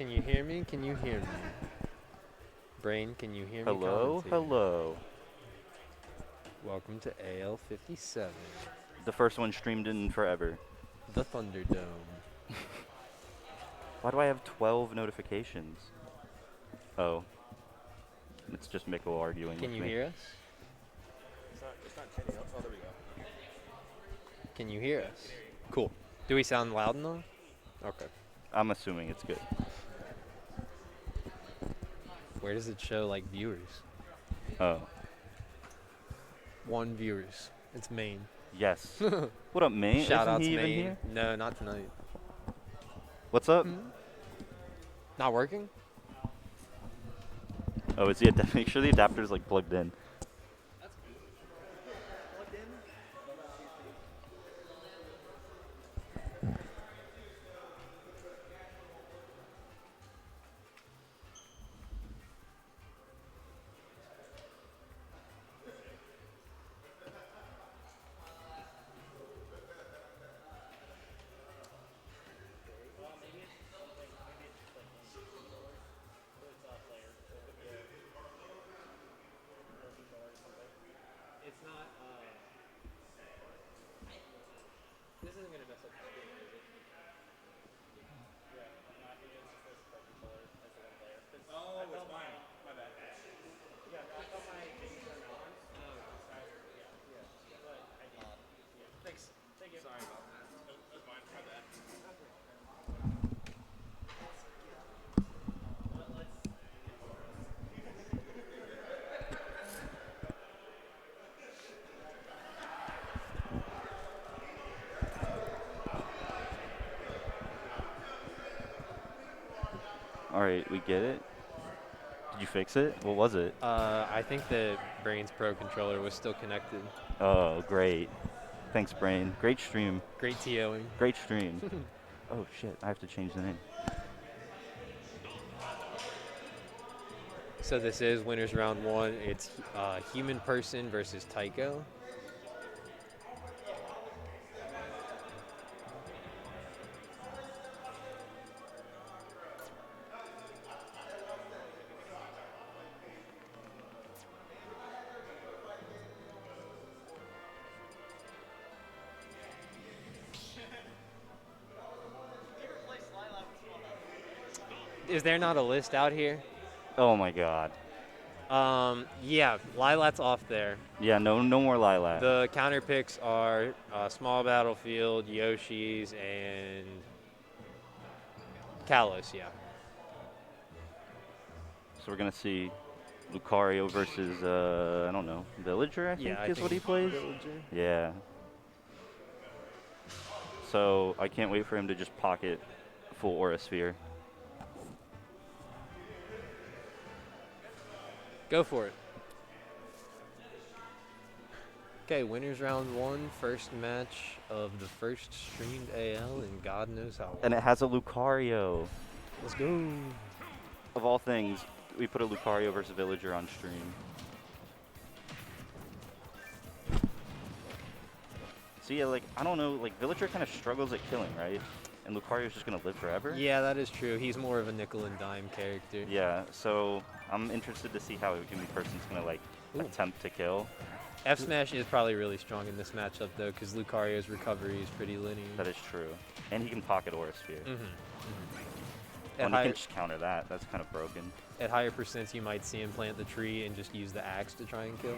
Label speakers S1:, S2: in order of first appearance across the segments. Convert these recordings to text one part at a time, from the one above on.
S1: Can you hear me? Can you hear me? Brain, can you hear me?
S2: Hello,
S1: Commentate?
S2: hello.
S1: Welcome to AL 57,
S2: The first one streamed in forever.
S1: the Thunderdome.
S2: Why do I have 12 notifications? Oh. It's just Mikkel arguing
S1: Can
S2: with
S1: you
S2: me.
S1: hear us?
S3: It's not turning up. Oh, there we go.
S1: Can you hear us? Cool. Do we sound loud enough? Okay.
S2: I'm assuming it's good.
S1: Where does it show, like, viewers?
S2: Oh.
S1: 1 viewers. It's Maine.
S2: Yes. What up, mate?
S1: Shout
S2: Isn't
S1: out
S2: he
S1: to
S2: even
S1: Maine.
S2: here?
S1: No, not tonight.
S2: What's up?
S1: Not working?
S2: Oh, is he? Make sure the adapter's like plugged in.
S1: It's not, this isn't going to mess up the screen, is it?
S3: Oh, it's mine. My bad.
S1: Thanks. Thank you.
S3: Sorry about that. That's mine. My bad.
S2: All right, we get it. Did you fix it? What was it?
S1: I think the Brains Pro controller was still connected.
S2: Oh, great. Thanks, Brain. Great stream.
S1: Great TOing.
S2: Great stream. Oh, shit. I have to change the name.
S1: So this is winners round 1. It's Human Person versus Tycho. Is there not a list out here?
S2: Oh, my God.
S1: Yeah, Lilat's off there.
S2: Yeah, no more Lilac.
S1: The counter picks are Small Battlefield, Yoshi's, and Kalos, yeah.
S2: So we're going to see Lucario versus, I don't know, Villager, I think
S1: Yeah, I
S2: is
S1: think
S2: what he plays?
S1: Villager.
S2: Yeah. So I can't wait for him to just pocket full Aura Sphere.
S1: Go for it. Okay, winners round 1, first match of the first streamed AL in God knows how long.
S2: And it has a Lucario.
S1: Let's go.
S2: Of all things, we put a Lucario versus Villager on stream. See, like, I don't know, like, Villager kind of struggles at killing, right? And Lucario's just going to live forever?
S1: Yeah, that is true. He's more of a nickel and dime character.
S2: Yeah, so I'm interested to see how a human person's going to, like, attempt to kill.
S1: F Smash is probably really strong in this matchup, though, because Lucario's recovery is pretty linear.
S2: That is true. And he can pocket Aura Sphere.
S1: At,
S2: When he can just counter that, that's kind of broken.
S1: at higher percents, you might see him plant the tree and just use the axe to try and kill.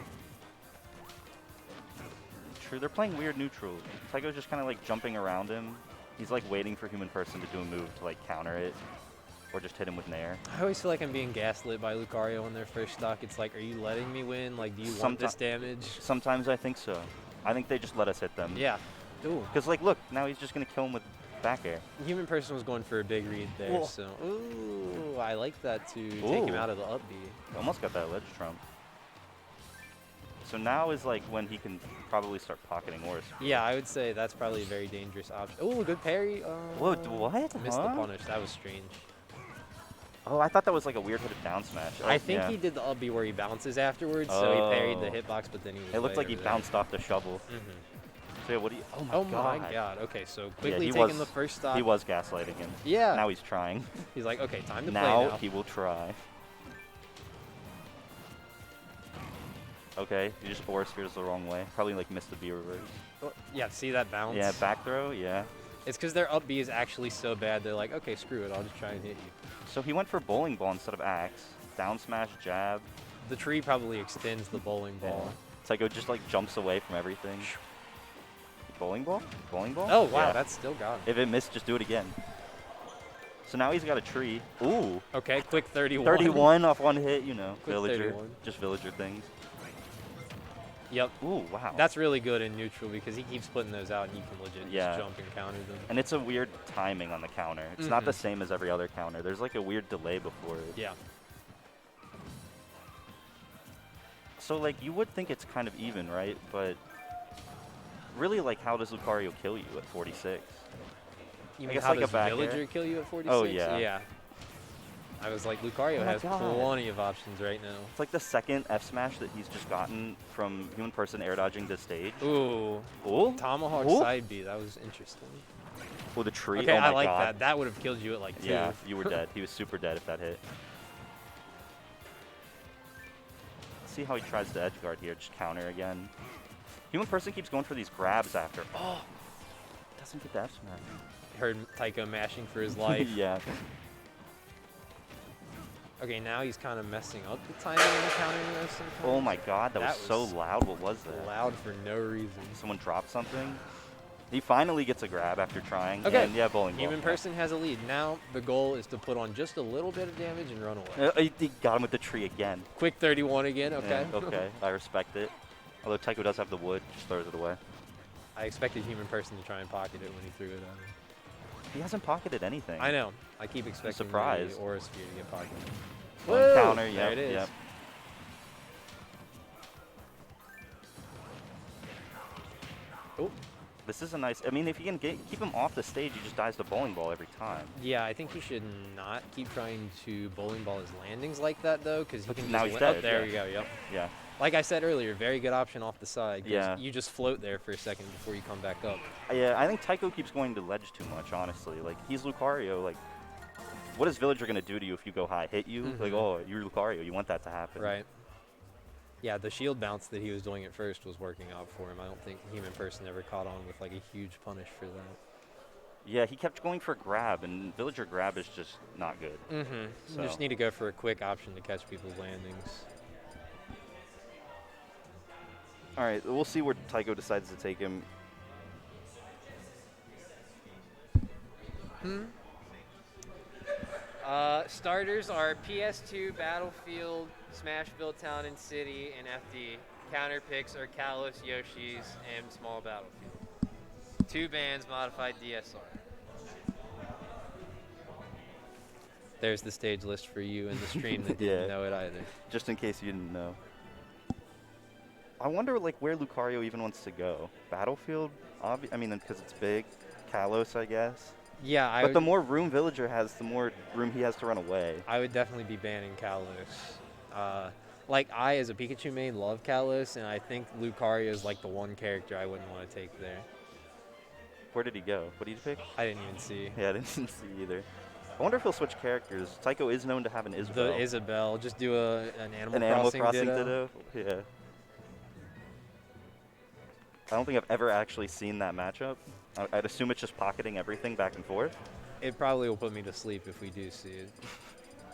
S2: True, they're playing weird neutral. Tycho's just kind of like jumping around him. He's like waiting for human person to do a move to like counter it. Or just hit him with Nair.
S1: I always feel like I'm being gaslit by Lucario on their first stock. It's like, are you letting me win? Like, do you want this damage?
S2: Sometimes I think so. I think they just let us hit them.
S1: Yeah. Ooh.
S2: Because like, look, now he's just going to kill him with back air.
S1: Human person was going for a big read there,
S2: Whoa.
S1: so. Ooh, I like that to take him out of the up B.
S2: Almost got that ledge trump. So now is like when he can probably start pocketing Aura Sphere.
S1: Yeah, I would say that's probably a very dangerous option. Oh, good parry.
S2: What?
S1: Missed the punish. That was strange.
S2: Oh, I thought that was like a weird hooded down smash. Oh,
S1: I think he did the up B where he bounces afterwards, so he parried the hitbox, but then he was
S2: It looked
S1: way
S2: like he
S1: over there.
S2: bounced off the shovel. So yeah, what do you? Oh my
S1: Oh
S2: god.
S1: my god. Okay, so
S2: Yeah,
S1: quickly
S2: he
S1: taking
S2: was.
S1: the first stock.
S2: He was gaslighting him.
S1: Yeah.
S2: Now he's trying.
S1: He's like, okay, time to play
S2: Now
S1: now.
S2: he will try. Okay, you just force spheres the wrong way. Probably like missed the B reverse.
S1: Oh, yeah, see that bounce?
S2: Yeah, back throw. Yeah.
S1: It's because their up B is actually so bad. They're like, okay, screw it. I'll just try and hit you.
S2: So he went for bowling ball instead of axe. Down smash, jab.
S1: The tree probably extends the bowling ball.
S2: Psycho just like jumps away from everything. Bowling ball? Bowling ball?
S1: Oh, wow,
S2: Yeah.
S1: that's still got him.
S2: If it missed, just do it again. So now he's got a tree. Ooh.
S1: Okay, quick 31.
S2: 31 off one hit, you know.
S1: Quick
S2: Villager.
S1: 31.
S2: Just villager things.
S1: Yep.
S2: Ooh, wow.
S1: That's really good in neutral because he keeps putting those out and you can legit
S2: Yeah.
S1: just jump and counter them.
S2: And it's a weird timing on the counter. It's not the same as every other counter. There's like a weird delay before it.
S1: Yeah.
S2: So like you would think it's kind of even, right? But really, like, how does Lucario kill you at 46?
S1: You
S2: I
S1: mean
S2: guess
S1: how
S2: like a
S1: does
S2: back air?
S1: Villager kill you at 46?
S2: Oh, yeah.
S1: Yeah. I was like, Lucario
S2: Oh my
S1: has
S2: God.
S1: plenty of options right now.
S2: It's like the second F smash that he's just gotten from human person air dodging to stage.
S1: Ooh.
S2: Ooh.
S1: Tomahawk
S2: Ooh.
S1: side B. That was interesting.
S2: Oh, the tree.
S1: Okay,
S2: oh my
S1: I like
S2: God.
S1: that. That would have killed you at like 2.
S2: Yeah, you were dead. He was super dead if that hit. See how he tries to edge guard here. Just counter again. Human person keeps going for these grabs after. Oh, doesn't get the F smash.
S1: Heard Tycho mashing for his life.
S2: Yeah.
S1: Okay, now he's kind of messing up the timing and countering those sometimes.
S2: Oh my God, that was so loud. What was that?
S1: Loud for no reason.
S2: Someone dropped something. He finally gets a grab after trying.
S1: Okay.
S2: And yeah, bowling ball.
S1: Human person has a lead. Now the goal is to put on just a little bit of damage and run away.
S2: He got him with the tree again.
S1: Quick 31 again, okay.
S2: Yeah, okay, I respect it. Although Tycho does have the wood, just throws it away.
S1: I expected human person to try and pocket it when he threw it at him.
S2: He hasn't pocketed anything.
S1: I know. I keep expecting the
S2: surprised.
S1: Aura Sphere to get pocketed.
S2: One
S1: Whoa!
S2: counter,
S1: There
S2: yep,
S1: it is.
S2: yep.
S1: Oh.
S2: This is a nice, I mean, if you can keep him off the stage, he just dies to bowling ball every time.
S1: Yeah, I think he should not keep trying to bowling ball his landings like that, though, because he
S2: But
S1: can
S2: now
S1: just
S2: he's
S1: oh,
S2: dead,
S1: there
S2: yeah.
S1: we go, yep.
S2: Yeah.
S1: Like I said earlier, very good option off the side. 'Cause
S2: Yeah.
S1: you just float there for a second before you come back up.
S2: Yeah, I think Tycho keeps going to ledge too much, honestly. Like, he's Lucario. Like, what is Villager going to do to you if you go high? Hit you? Like, oh, you're Lucario. You want that to happen.
S1: Right. Yeah, the shield bounce that he was doing at first was working out for him. I don't think human person ever caught on with like a huge punish for that.
S2: Yeah, he kept going for grab, and Villager grab is just not good.
S1: You
S2: So.
S1: just need to go for a quick option to catch people's landings.
S2: All right, we'll see where Tycho decides to take him.
S1: Starters are PS2, Battlefield, Smashville Town and City, and FD. Counter picks are Kalos, Yoshi's, and Small Battlefield. 2 bands, modified DSR. There's the stage list for you in the stream that didn't
S2: Yeah.
S1: know it either.
S2: Just in case you didn't know. I wonder, like, where Lucario even wants to go. Battlefield? I mean, because it's big. Kalos, I guess.
S1: Yeah,
S2: But the more room Villager has, the more room he has to run away.
S1: I would definitely be banning Kalos. Like, I, as a Pikachu main, love Kalos, and I think Lucario is, like, the one character I wouldn't want to take there.
S2: Where did he go? What did he pick?
S1: I didn't even see.
S2: Yeah, I didn't see either. I wonder if he'll switch characters. Tycho is known to have an Isabel.
S1: The Isabel. Just do an Animal
S2: An Animal Crossing
S1: ditto.
S2: ditto? Yeah. I don't think I've ever actually seen that matchup. I'd assume it's just pocketing everything back and forth.
S1: It probably will put me to sleep if we do see it.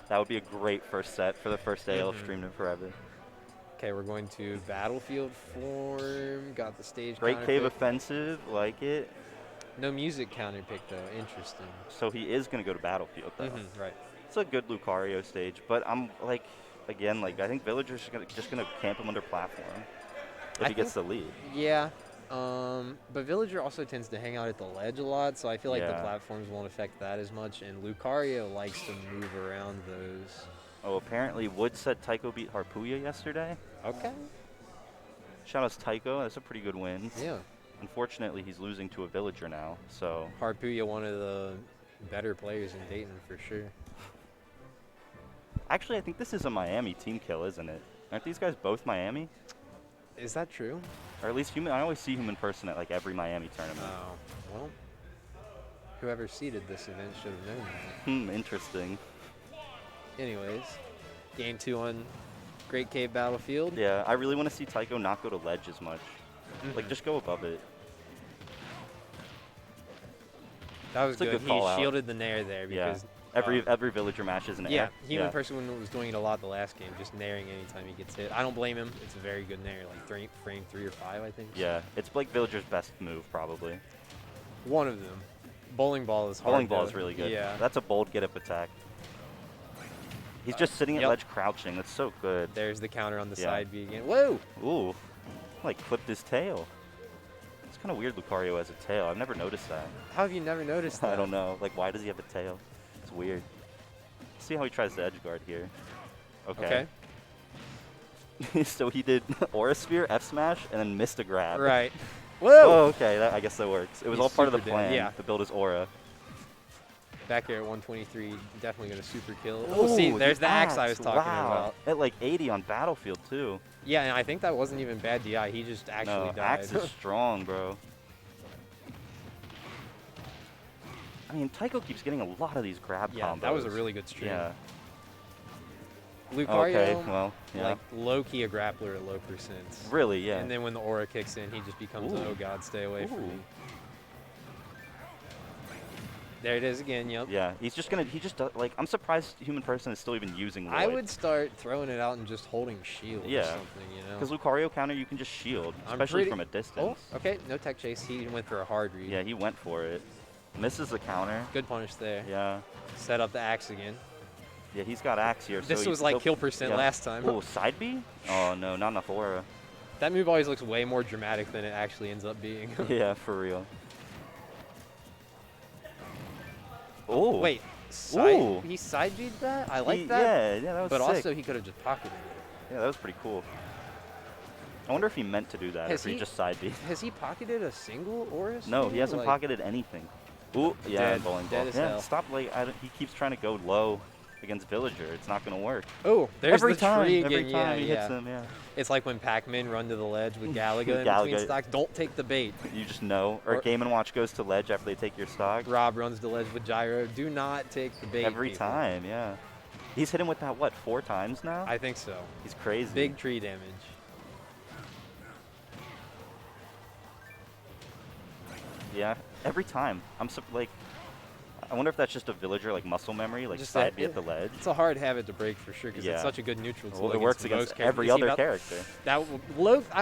S2: That would be a great first set for the first day I've streamed in forever.
S1: Okay, we're going to Battlefield form. Got the stage
S2: Great
S1: counter
S2: Cave
S1: pick.
S2: Offensive, like it.
S1: No music counter pick, though. Interesting.
S2: So he is going to go to Battlefield, though.
S1: Right.
S2: It's a good Lucario stage, but I'm like, again, like I think Villager's just gonna camp him under platform if he gets the lead.
S1: Yeah. But Villager also tends to hang out at the ledge a lot, so I feel like the
S2: Yeah.
S1: platforms won't affect that as much, and Lucario likes to move around those.
S2: Oh, apparently Wood said Tycho beat Harpuya yesterday.
S1: Okay.
S2: Shout out to Tycho, that's a pretty good win.
S1: Yeah.
S2: Unfortunately, he's losing to a Villager now, so.
S1: Harpuya, one of the better players in Dayton for sure.
S2: Actually, I think this is a Miami team kill, isn't it? Aren't these guys both Miami?
S1: Is that true?
S2: Or at least human. I always see human person at like every Miami tournament.
S4: Oh, well, whoever seeded this event should have known that.
S2: Interesting.
S4: Anyways, game 2 on Great Cave Battlefield.
S2: Yeah, I really want to see Tycho not go to ledge as much. Like, just go above it.
S4: That was
S2: It's a
S4: good.
S2: good call
S4: He
S2: out.
S4: shielded the Nair there
S2: Yeah.
S4: because
S2: Every villager match is an
S4: yeah,
S2: air.
S4: human person was doing it a lot the last game, just nairing anytime he gets hit. I don't blame him. It's a very good nair, like frame 3 or 5, I think.
S2: Yeah, it's like villager's best move probably.
S4: One of them. Bowling ball is hard.
S2: Bowling ball
S4: though.
S2: is really good.
S4: Yeah.
S2: That's a bold get up attack. He's just sitting at
S4: yep.
S2: ledge crouching. That's so good.
S4: There's the counter on the
S2: Yeah.
S4: side B again. Whoa!
S2: Ooh, like flipped his tail. It's kind of weird Lucario has a tail. I've never noticed that.
S4: How have you never noticed that?
S2: I don't know. Like, why does he have a tail? It's weird. See how he tries to edge guard here. Okay. So he did Aura Sphere, F Smash, and then missed a grab.
S4: Right.
S2: Oh,
S4: Whoa!
S2: okay. I guess that works. It was
S4: He's
S2: all part of the
S4: super dead,
S2: plan
S4: yeah.
S2: to build his aura.
S4: Back here at 123, definitely going to super kill. Oh, see, there's the axe I was talking about.
S2: At like 80 on Battlefield, too.
S4: Yeah, and I think that wasn't even bad DI. He just actually
S2: No,
S4: died.
S2: axe is strong, bro. I mean, Tycho keeps getting a lot of these grab
S4: yeah,
S2: combos.
S4: that was a really good stream.
S2: Yeah.
S4: Lucario,
S2: Okay, well, yeah.
S4: like low-key a grappler at low percent.
S2: Really, yeah.
S4: And then when the aura kicks in, he just becomes,
S2: Ooh.
S4: oh god, stay away from
S2: Ooh.
S4: me. There it is again, yep.
S2: Yeah, he's just gonna, he just, like, I'm surprised human person is still even using Lloyd.
S4: I would start throwing it out and just holding shield or
S2: Yeah.
S4: something, you know?
S2: Because Lucario counter, you can just shield,
S4: I'm
S2: especially
S4: pretty-
S2: from a distance.
S4: Oh, okay, no tech chase. He went for a hard read.
S2: Yeah, he went for it. Misses the counter.
S4: Good punish there.
S2: Yeah.
S4: Set up the axe again.
S2: Yeah, he's got axe here.
S4: This
S2: so
S4: was like
S2: he'll-
S4: kill percent
S2: yeah.
S4: last time.
S2: Oh, side B? Oh, no, not enough aura.
S4: That move always looks way more dramatic than it actually ends up being.
S2: Yeah, for real. Oh.
S4: Wait,
S2: Ooh.
S4: he side B'd that? I like
S2: He-
S4: that.
S2: Yeah, that was
S4: But
S2: sick.
S4: also he could have just pocketed it.
S2: Yeah, that was pretty cool. I wonder if he meant to do that, or
S4: Has
S2: if he
S4: he-
S2: just side B.
S4: Has he pocketed a single Aura?
S2: No, he
S4: Sphere?
S2: hasn't
S4: Like,
S2: pocketed anything. Ooh, yeah,
S4: Dead.
S2: bowling
S4: Dead
S2: ball.
S4: as
S2: Yeah,
S4: hell.
S2: stop, like, he keeps trying to go low against Villager. It's not going to work.
S4: Oh, there's
S2: every
S4: the
S2: time,
S4: tree
S2: every
S4: again.
S2: time
S4: yeah,
S2: he
S4: yeah.
S2: hits him, yeah.
S4: It's like when Pac-Man run to the ledge with Galaga in
S2: Galaga.
S4: between stocks. Don't take the bait.
S2: You just know. Or Game & Watch goes to ledge after they take your stock.
S4: Rob runs to ledge with gyro. Do not take the bait.
S2: Every
S4: people.
S2: time, yeah. He's hit him with that, what, 4 times now?
S4: I think so.
S2: He's crazy.
S4: Big tree damage.
S2: Yeah, every time. Like, I wonder if that's just a Villager, like, muscle memory, like,
S4: Just
S2: side
S4: that-
S2: B at the ledge.
S4: It's a hard habit to break for sure because
S2: Yeah.
S4: it's such a good neutral tool.
S2: Well, it works
S4: most
S2: against
S4: characters.
S2: every
S4: You see
S2: other
S4: that-
S2: character.
S4: I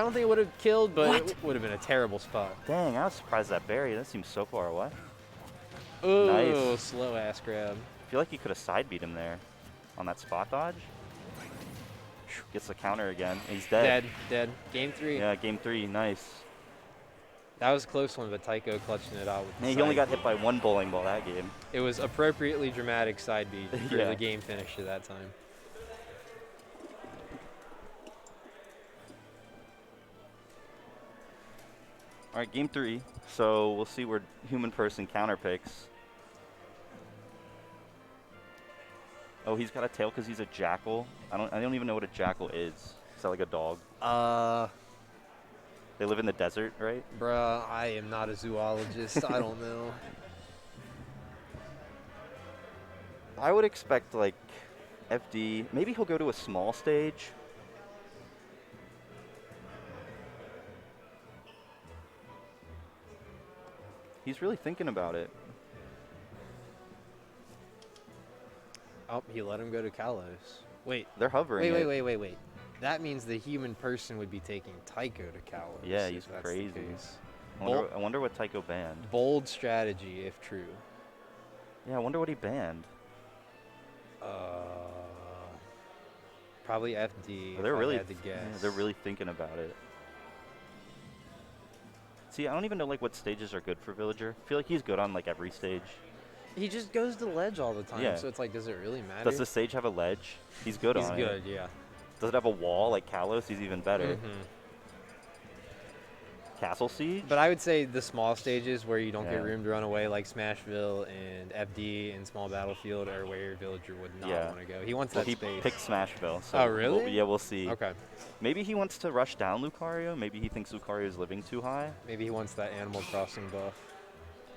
S4: don't think it would have killed, but
S2: What?
S4: it would have been a terrible spot.
S2: Dang, I was surprised that berry. That seems so far away.
S4: Oh,
S2: Nice.
S4: slow ass grab.
S2: I feel like you could have side beat him there on that spot dodge. Gets the counter again. And he's dead.
S4: Dead. Game 3.
S2: Yeah, game 3. Nice.
S4: That was a close one, but Tycho clutching it out with the
S2: Man, he
S4: side
S2: only got
S4: B.
S2: hit by 1 bowling ball that game.
S4: It was appropriately dramatic side B for
S2: Yeah.
S4: the game finish at that time.
S2: All right, game 3. So we'll see where human person counter picks. Oh, he's got a tail because he's a jackal. I don't even know what a jackal is. Is that like a dog? They live in the desert, right?
S4: Bruh, I am not a zoologist. I don't know.
S2: I would expect like FD. Maybe he'll go to a small stage. He's really thinking about it.
S4: Oh, he let him go to Kalos. Wait.
S2: They're hovering.
S4: Wait. That means the human person would be taking Tycho to Kalos.
S2: Yeah,
S4: if
S2: he's
S4: that's the
S2: crazy.
S4: case.
S2: I wonder what Tycho banned.
S4: Bold strategy, if true.
S2: Yeah, I wonder what he banned.
S4: Probably FD.
S2: They're
S4: if I
S2: really,
S4: had to guess.
S2: yeah, they're really thinking about it. See, I don't even know like what stages are good for Villager. I feel like he's good on like every stage.
S4: He just goes to ledge all the time,
S2: Yeah.
S4: so it's like, does it really matter?
S2: Does the stage have a ledge? He's good
S4: He's
S2: on
S4: good,
S2: it.
S4: yeah.
S2: Does it have a wall like Kalos? He's even better.
S4: Mhm.
S2: Castle Siege.
S4: But I would say the small stages where you don't get
S2: Yeah.
S4: room to run away, like Smashville and FD and Small Battlefield, are where your villager would not
S2: Yeah.
S4: want to go. He wants
S2: Well,
S4: that
S2: he
S4: space.
S2: picked Smashville. So
S4: Oh, really?
S2: yeah, we'll see.
S4: Okay.
S2: Maybe he wants to rush down Lucario. Maybe he thinks Lucario is living too high.
S4: Maybe he wants that Animal Crossing buff.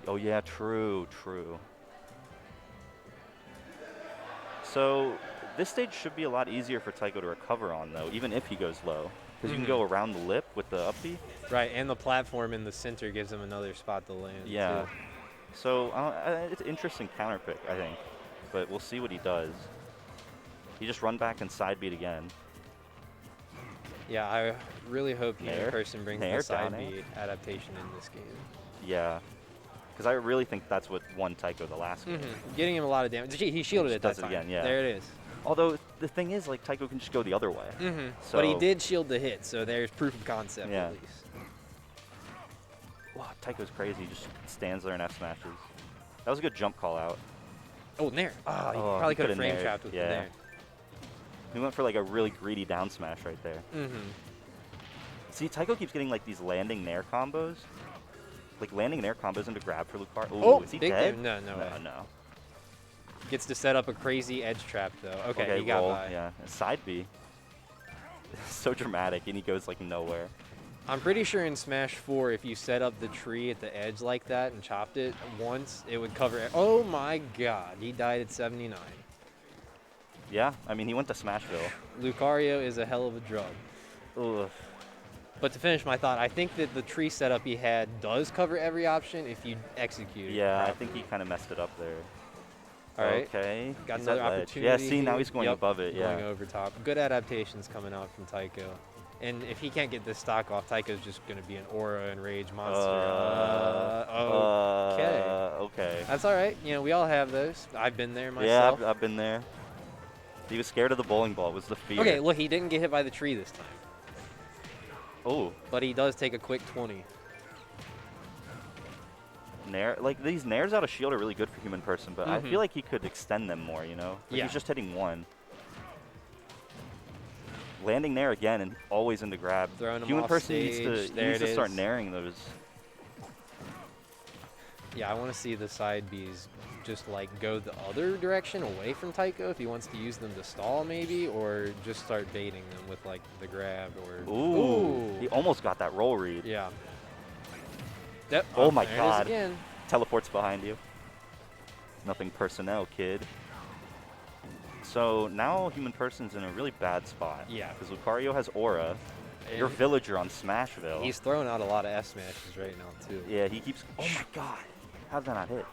S2: Oh yeah, true. So this stage should be a lot easier for Tycho to recover on, though, even if he goes low. Because you can go around the lip with the up B.
S4: Right, and the platform in the center gives him another spot to land.
S2: Yeah.
S4: too.
S2: So it's an interesting counter pick, I think. But we'll see what he does. He just run back and side beat again.
S4: Yeah, I really hope
S2: Nair?
S4: the person brings
S2: Nair,
S4: the side
S2: down air?
S4: B adaptation in this game.
S2: Yeah. Because I really think that's what won Tycho the last game.
S4: Getting him a lot of damage. He shielded
S2: Just
S4: it that
S2: does it
S4: time.
S2: again, yeah.
S4: There it is.
S2: Although the thing is, like, Tycho can just go the other way. So
S4: But he did shield the hit, so there's proof of concept
S2: Yeah.
S4: at least.
S2: Wow, Tycho's crazy. He just stands there and F smashes. That was a good jump call out.
S4: Oh, Nair. Ah, he
S2: Oh,
S4: probably
S2: he
S4: could have
S2: coulda
S4: frame
S2: naired,
S4: trapped with
S2: yeah.
S4: the Nair.
S2: He went for like a really greedy down smash right there. See, Tycho keeps getting like these landing Nair combos. Like landing Nair combos into grab for Lucario. Ooh,
S4: Oh,
S2: is he
S4: big
S2: dead?
S4: damage. No way.
S2: No.
S4: Gets to set up a crazy edge trap, though. Okay, he got
S2: roll,
S4: by.
S2: Yeah, and side B. So dramatic, and he goes like nowhere.
S4: I'm pretty sure in Smash 4, if you set up the tree at the edge like that and chopped it once, it would cover it. Oh my god, he died at 79.
S2: Yeah, I mean, he went to Smashville.
S4: Lucario is a hell of a drug.
S2: Ugh.
S4: But to finish my thought, I think that the tree setup he had does cover every option if you execute it.
S2: Yeah, I
S4: properly.
S2: think he kind of messed it up there.
S4: All right.
S2: Okay.
S4: Got
S2: He's
S4: another
S2: at ledge.
S4: opportunity.
S2: Yeah, see, now
S4: here.
S2: he's going
S4: Yep,
S2: above it. Yeah.
S4: Going over top. Good adaptations coming out from Tycho. And if he can't get this stock off, Tycho's just going to be an aura and rage monster. Okay.
S2: Okay.
S4: That's all right. You know, we all have those. I've been there
S2: Yeah,
S4: myself.
S2: I've been there. He was scared of the bowling ball. It was the fear.
S4: Okay, look, he didn't get hit by the tree this time.
S2: Oh,
S4: But he does take a quick 20.
S2: Nair. Like, these Nairs out of shield are really good for human person, but I feel like he could extend them more, you know? Like,
S4: Yeah.
S2: he's just hitting one. Landing Nair again and always into grab.
S4: Throwing him
S2: Human
S4: off
S2: person needs
S4: stage.
S2: to,
S4: There
S2: he needs
S4: it
S2: to start
S4: is.
S2: nairing those.
S4: Yeah, I want to see the side Bs just like go the other direction away from Tycho if he wants to use them to stall maybe, or just start baiting them with like the grab or.
S2: Ooh. He almost got that roll read.
S4: Yeah. Yep.
S2: Oh my
S4: there it is
S2: God.
S4: again.
S2: Teleports behind you. Nothing personnel, kid. So now human person's in a really bad spot.
S4: Yeah.
S2: Because Lucario has Aura. Your
S4: And
S2: villager on Smashville.
S4: he's throwing out a lot of F smashes right now too.
S2: Yeah, he keeps. Oh my God! How did that not hit?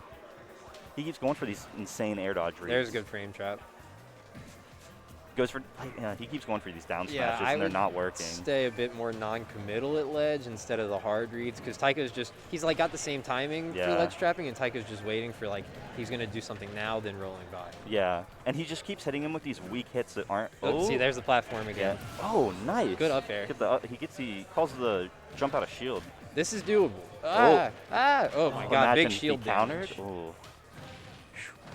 S2: He keeps going for these insane air dodge reads.
S4: There's a good frame trap.
S2: Goes for. Yeah, he keeps going for these down
S4: Yeah,
S2: smashes,
S4: I
S2: and they're
S4: would
S2: not working.
S4: stay a bit more non-committal at ledge instead of the hard reads, because Tycho's just, he's like got the same timing for
S2: Yeah.
S4: ledge trapping, and Tycho's just waiting for like, he's gonna do something now, then rolling by.
S2: Yeah, and he just keeps hitting him with these weak hits that aren't.
S4: Oh, see, there's the platform
S2: Yeah.
S4: again.
S2: Oh, nice.
S4: Good up air.
S2: Get the. He calls the jump out of shield.
S4: This is doable. Oh my god,
S2: Imagine
S4: big shield
S2: he countered.
S4: damage.
S2: Oh.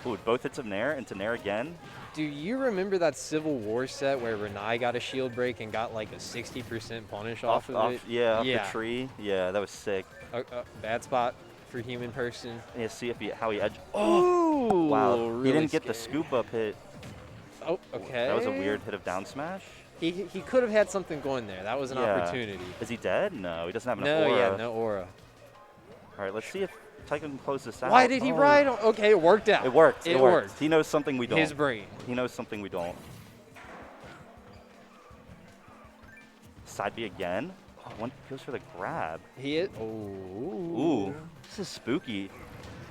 S2: Ooh, both hits of Nair into Nair again.
S4: Do you remember that Civil War set where Renai got a shield break and got like a 60% punish off of it?
S2: Yeah, off the tree. Yeah, that was sick.
S4: Bad spot for human person.
S2: Yeah, see if how he edge.
S4: Oh,
S2: Wow,
S4: really
S2: he didn't get the
S4: scary.
S2: scoop up hit.
S4: Oh, okay.
S2: That was a weird hit of down smash.
S4: He could have had something going there. That was an
S2: Yeah.
S4: opportunity.
S2: Is he dead? No, he doesn't have enough
S4: No,
S2: aura.
S4: yeah, no aura.
S2: All right, let's see if Tycho can close this out.
S4: Why did he ride on? Okay, it worked out.
S2: It worked.
S4: It
S2: worked.
S4: worked.
S2: He knows something we don't.
S4: His brain.
S2: He knows something we don't. Side B again. Oh, one goes for the grab.
S4: He is.
S2: Ooh, this is spooky.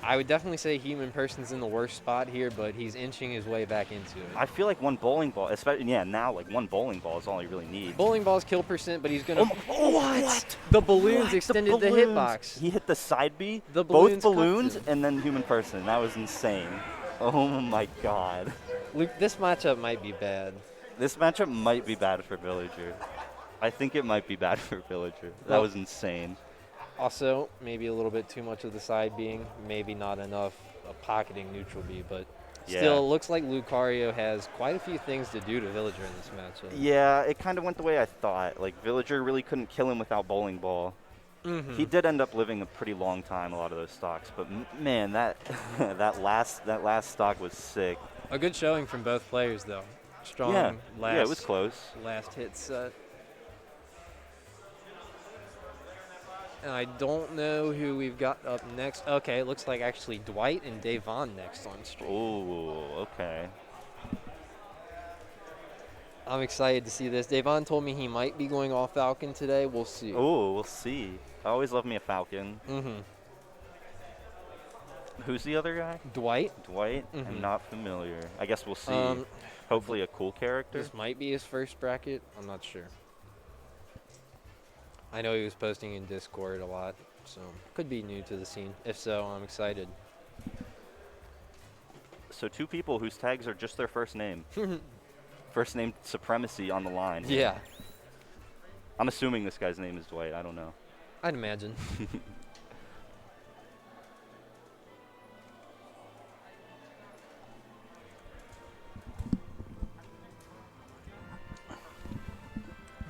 S4: I would definitely say human person's in the worst spot here, but he's inching his way back into it.
S2: I feel like one bowling ball, especially now, like one bowling ball is all he really needs.
S4: Bowling ball's kill percent, but he's gonna.
S2: What?
S4: The balloons
S2: What?
S4: extended the,
S2: balloons.
S4: hitbox.
S2: He hit the side B,
S4: The
S2: both
S4: balloons cuffed
S2: balloons,
S4: him.
S2: and then human person. That was insane. Oh my God.
S4: Luke, this matchup might be bad.
S2: This matchup might be bad for Villager. I think it might be bad for Villager. That
S4: Well-
S2: was insane.
S4: Also, maybe a little bit too much of the side being, maybe not enough pocketing neutral B, but
S2: Yeah.
S4: still, it looks like Lucario has quite a few things to do to Villager in this matchup.
S2: Yeah, it kind of went the way I thought. Like, Villager really couldn't kill him without bowling ball. He did end up living a pretty long time, a lot of those stocks. But man, that that last stock was sick.
S4: A good showing from both players, though. Strong
S2: Yeah,
S4: last,
S2: yeah, it was close.
S4: last hit set. And I don't know who we've got up next. Okay, it looks like actually Dwight and Davon next on stream.
S2: Oh, okay.
S4: I'm excited to see this. Davon told me he might be going off Falcon today. We'll see.
S2: Oh, we'll see. I always love me a Falcon.
S4: Mm-hmm.
S2: Who's the other guy?
S4: Dwight?
S2: Dwight? I'm
S4: Mhm.
S2: not familiar. I guess we'll see. Hopefully a cool character.
S4: This might be his first bracket. I'm not sure. I know he was posting in Discord a lot, so could be new to the scene. If so, I'm excited.
S2: So 2 people whose tags are just their first name. First name supremacy on the line.
S4: Yeah,
S2: I'm assuming this guy's name is Dwight. I don't know.
S4: I'd imagine.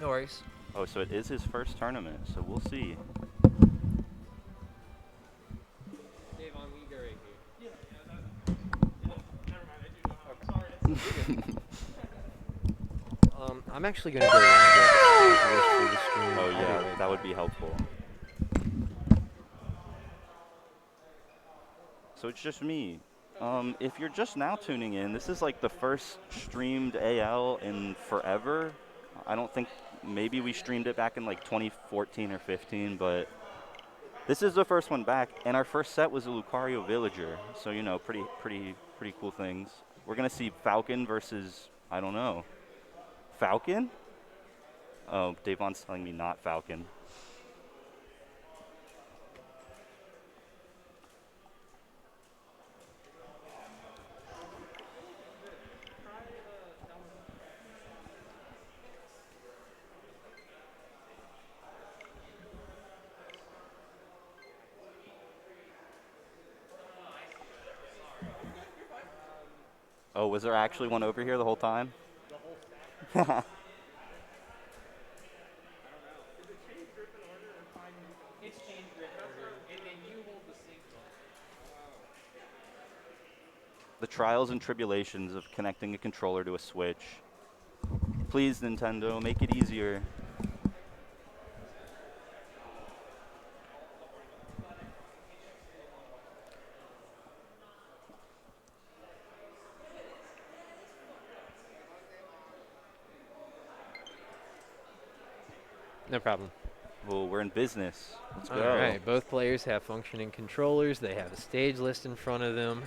S4: No worries.
S2: Oh, so it is his first tournament, so we'll see.
S4: Davon, we go right here. I'm actually gonna go around for the stream.
S2: Oh yeah, that would be helpful. So it's just me. If you're just now tuning in, this is like the first streamed AL in forever. I don't think, maybe we streamed it back in like 2014 or 15, but this is the first one back, and our first set was a Lucario Villager. So, you know, pretty cool things. We're gonna see Falcon versus, I don't know, Falcon? Oh, Davon's telling me not Falcon. Oh, was there actually one over here the whole time?
S1: It's changed grip order, and then you hold the sync button.
S2: The trials and tribulations of connecting a controller to a Switch. Please, Nintendo, make it easier.
S4: No problem.
S2: Well, we're in business. Let's go.
S4: All right, both players have functioning controllers. They have a stage list in front of them.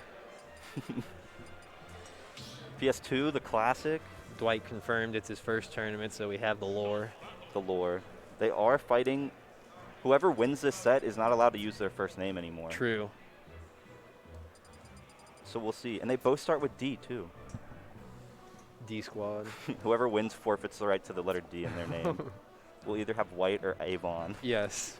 S2: PS2, the classic,
S4: Dwight confirmed it's his first tournament, so we have the lore.
S2: the lore. They are fighting. Whoever wins this set is not allowed to use their first name anymore.
S4: True.
S2: So we'll see. And they both start with D, too.
S4: D squad.
S2: Whoever wins forfeits the right to the letter D in their name. We'll either have White or Avon.
S4: Yes.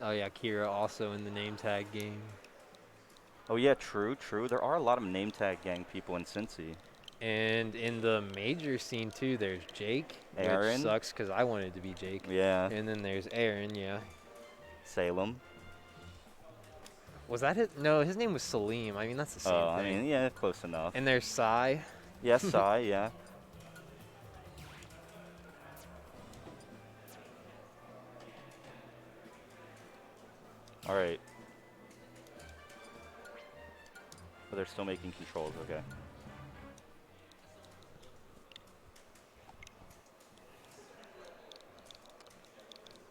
S4: Oh yeah, Kira also in the name tag game.
S2: Oh, yeah, true. There are a lot of name tag gang people in Cincy.
S4: And in the major scene too, there's Jake,
S2: Aaron.
S4: which sucks because I wanted to be Jake.
S2: Yeah.
S4: And then there's Aaron, yeah.
S2: Salem.
S4: Was that it? No, his name was Salim. I mean, that's the same
S2: Oh, I
S4: thing.
S2: mean, yeah, close enough.
S4: And there's Sai.
S2: Yes, Sai, yeah. All right. But they're still making controls, okay.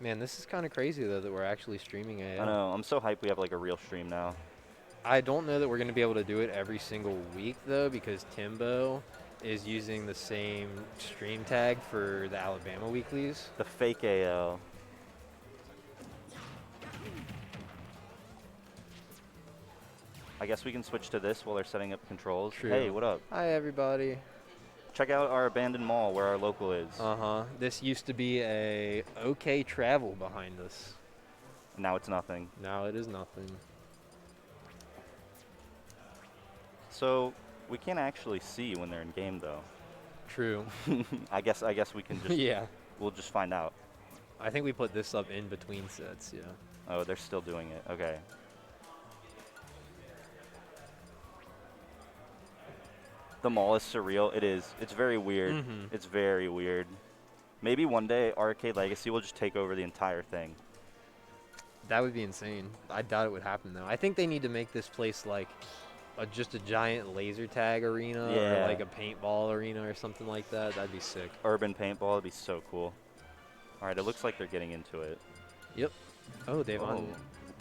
S4: Man, this is kind of crazy though that we're actually streaming it.
S2: I know, I'm so hyped we have like a real stream now.
S4: I don't know that we're going to be able to do it every single week though, because Timbo is using the same stream tag for the Alabama weeklies.
S2: The fake AL. I guess we can switch to this while they're setting up controls.
S4: True.
S2: Hey, what up?
S4: Hi everybody.
S2: Check out our abandoned mall where our local is.
S4: This used to be a OK Travel behind us.
S2: Now it's nothing.
S4: Now it is nothing.
S2: So we can't actually see when they're in game though.
S4: True.
S2: I guess we can just
S4: Yeah.
S2: we'll just find out.
S4: I think we put this up in between sets. Yeah.
S2: Oh, they're still doing it. Okay. The mall is surreal. It is. It's very weird.
S4: Mhm.
S2: It's very weird. Maybe one day Arcade Legacy will just take over the entire thing.
S4: That would be insane. I doubt it would happen though. I think they need to make this place like just a giant laser tag arena or
S2: Yeah.
S4: like a paintball arena or something like that. That'd be sick.
S2: Urban paintball would be so cool. All right, it looks like they're getting into it.
S4: Yep. Oh, Davon.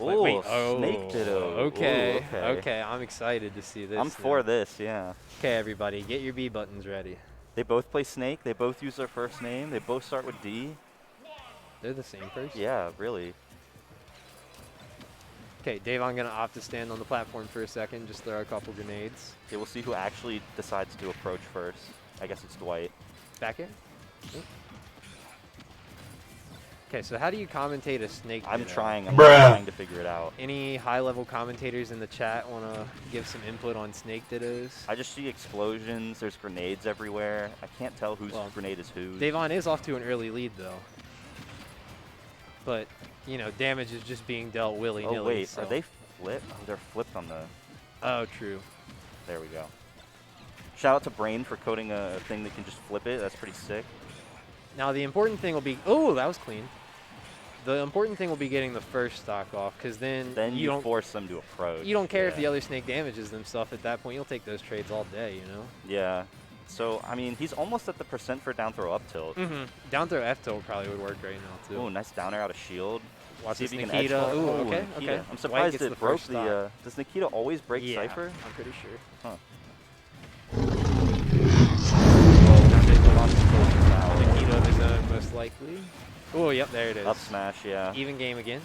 S2: Oh,
S4: Wait,
S2: Snake Ditto.
S4: Okay.
S2: Ooh,
S4: Okay. I'm excited to see this.
S2: I'm for this, yeah.
S4: Okay, everybody, get your B buttons ready.
S2: They both play Snake. They both use their first name. They both start with D.
S4: They're the same person.
S2: Yeah, really.
S4: Okay, Davon gonna opt to stand on the platform for a second, just throw a couple grenades.
S2: Okay, we'll see who actually decides to approach first. I guess it's Dwight.
S4: Back in. Okay, so how do you commentate a snake?
S2: I'm
S4: ditto?
S2: trying to figure it out.
S4: Any high-level commentators in the chat want to give some input on snake dittos?
S2: I just see explosions. There's grenades everywhere. I can't tell whose
S4: Well,
S2: grenade is whose.
S4: Davon is off to an early lead, though. But, you know, damage is just being dealt willy-nilly.
S2: Oh, wait.
S4: so.
S2: Are they flipped? Oh, they're flipped on the...
S4: Oh, true.
S2: There we go. Shout out to Brain for coding a thing that can just flip it. That's pretty sick.
S4: Now, the important thing will be... Oh, that was clean. The important thing will be getting the first stock off, because then
S2: You
S4: don't
S2: force them to approach.
S4: You don't care if
S2: yeah.
S4: the other snake damages themselves at that point. You'll take those trades all day, you know?
S2: Yeah. So, I mean, he's almost at the percent for down throw up tilt.
S4: Mm-hmm. Down throw F tilt probably would work right now, too.
S2: Ooh, nice down air out of shield.
S4: Watch
S2: See if
S4: this
S2: you can edge
S4: Nikita.
S2: guard.
S4: Ooh,
S2: Ooh,
S4: okay,
S2: Nikita.
S4: okay.
S2: I'm
S4: Dwight
S2: surprised
S4: gets
S2: it
S4: the
S2: broke
S4: first stock.
S2: the... Does Nikita always break
S4: Yeah,
S2: Cypher?
S4: I'm pretty sure.
S2: Huh.
S4: Nikita of his own, most likely. Oh, yep, there it is.
S2: Up smash, yeah.
S4: Even game again.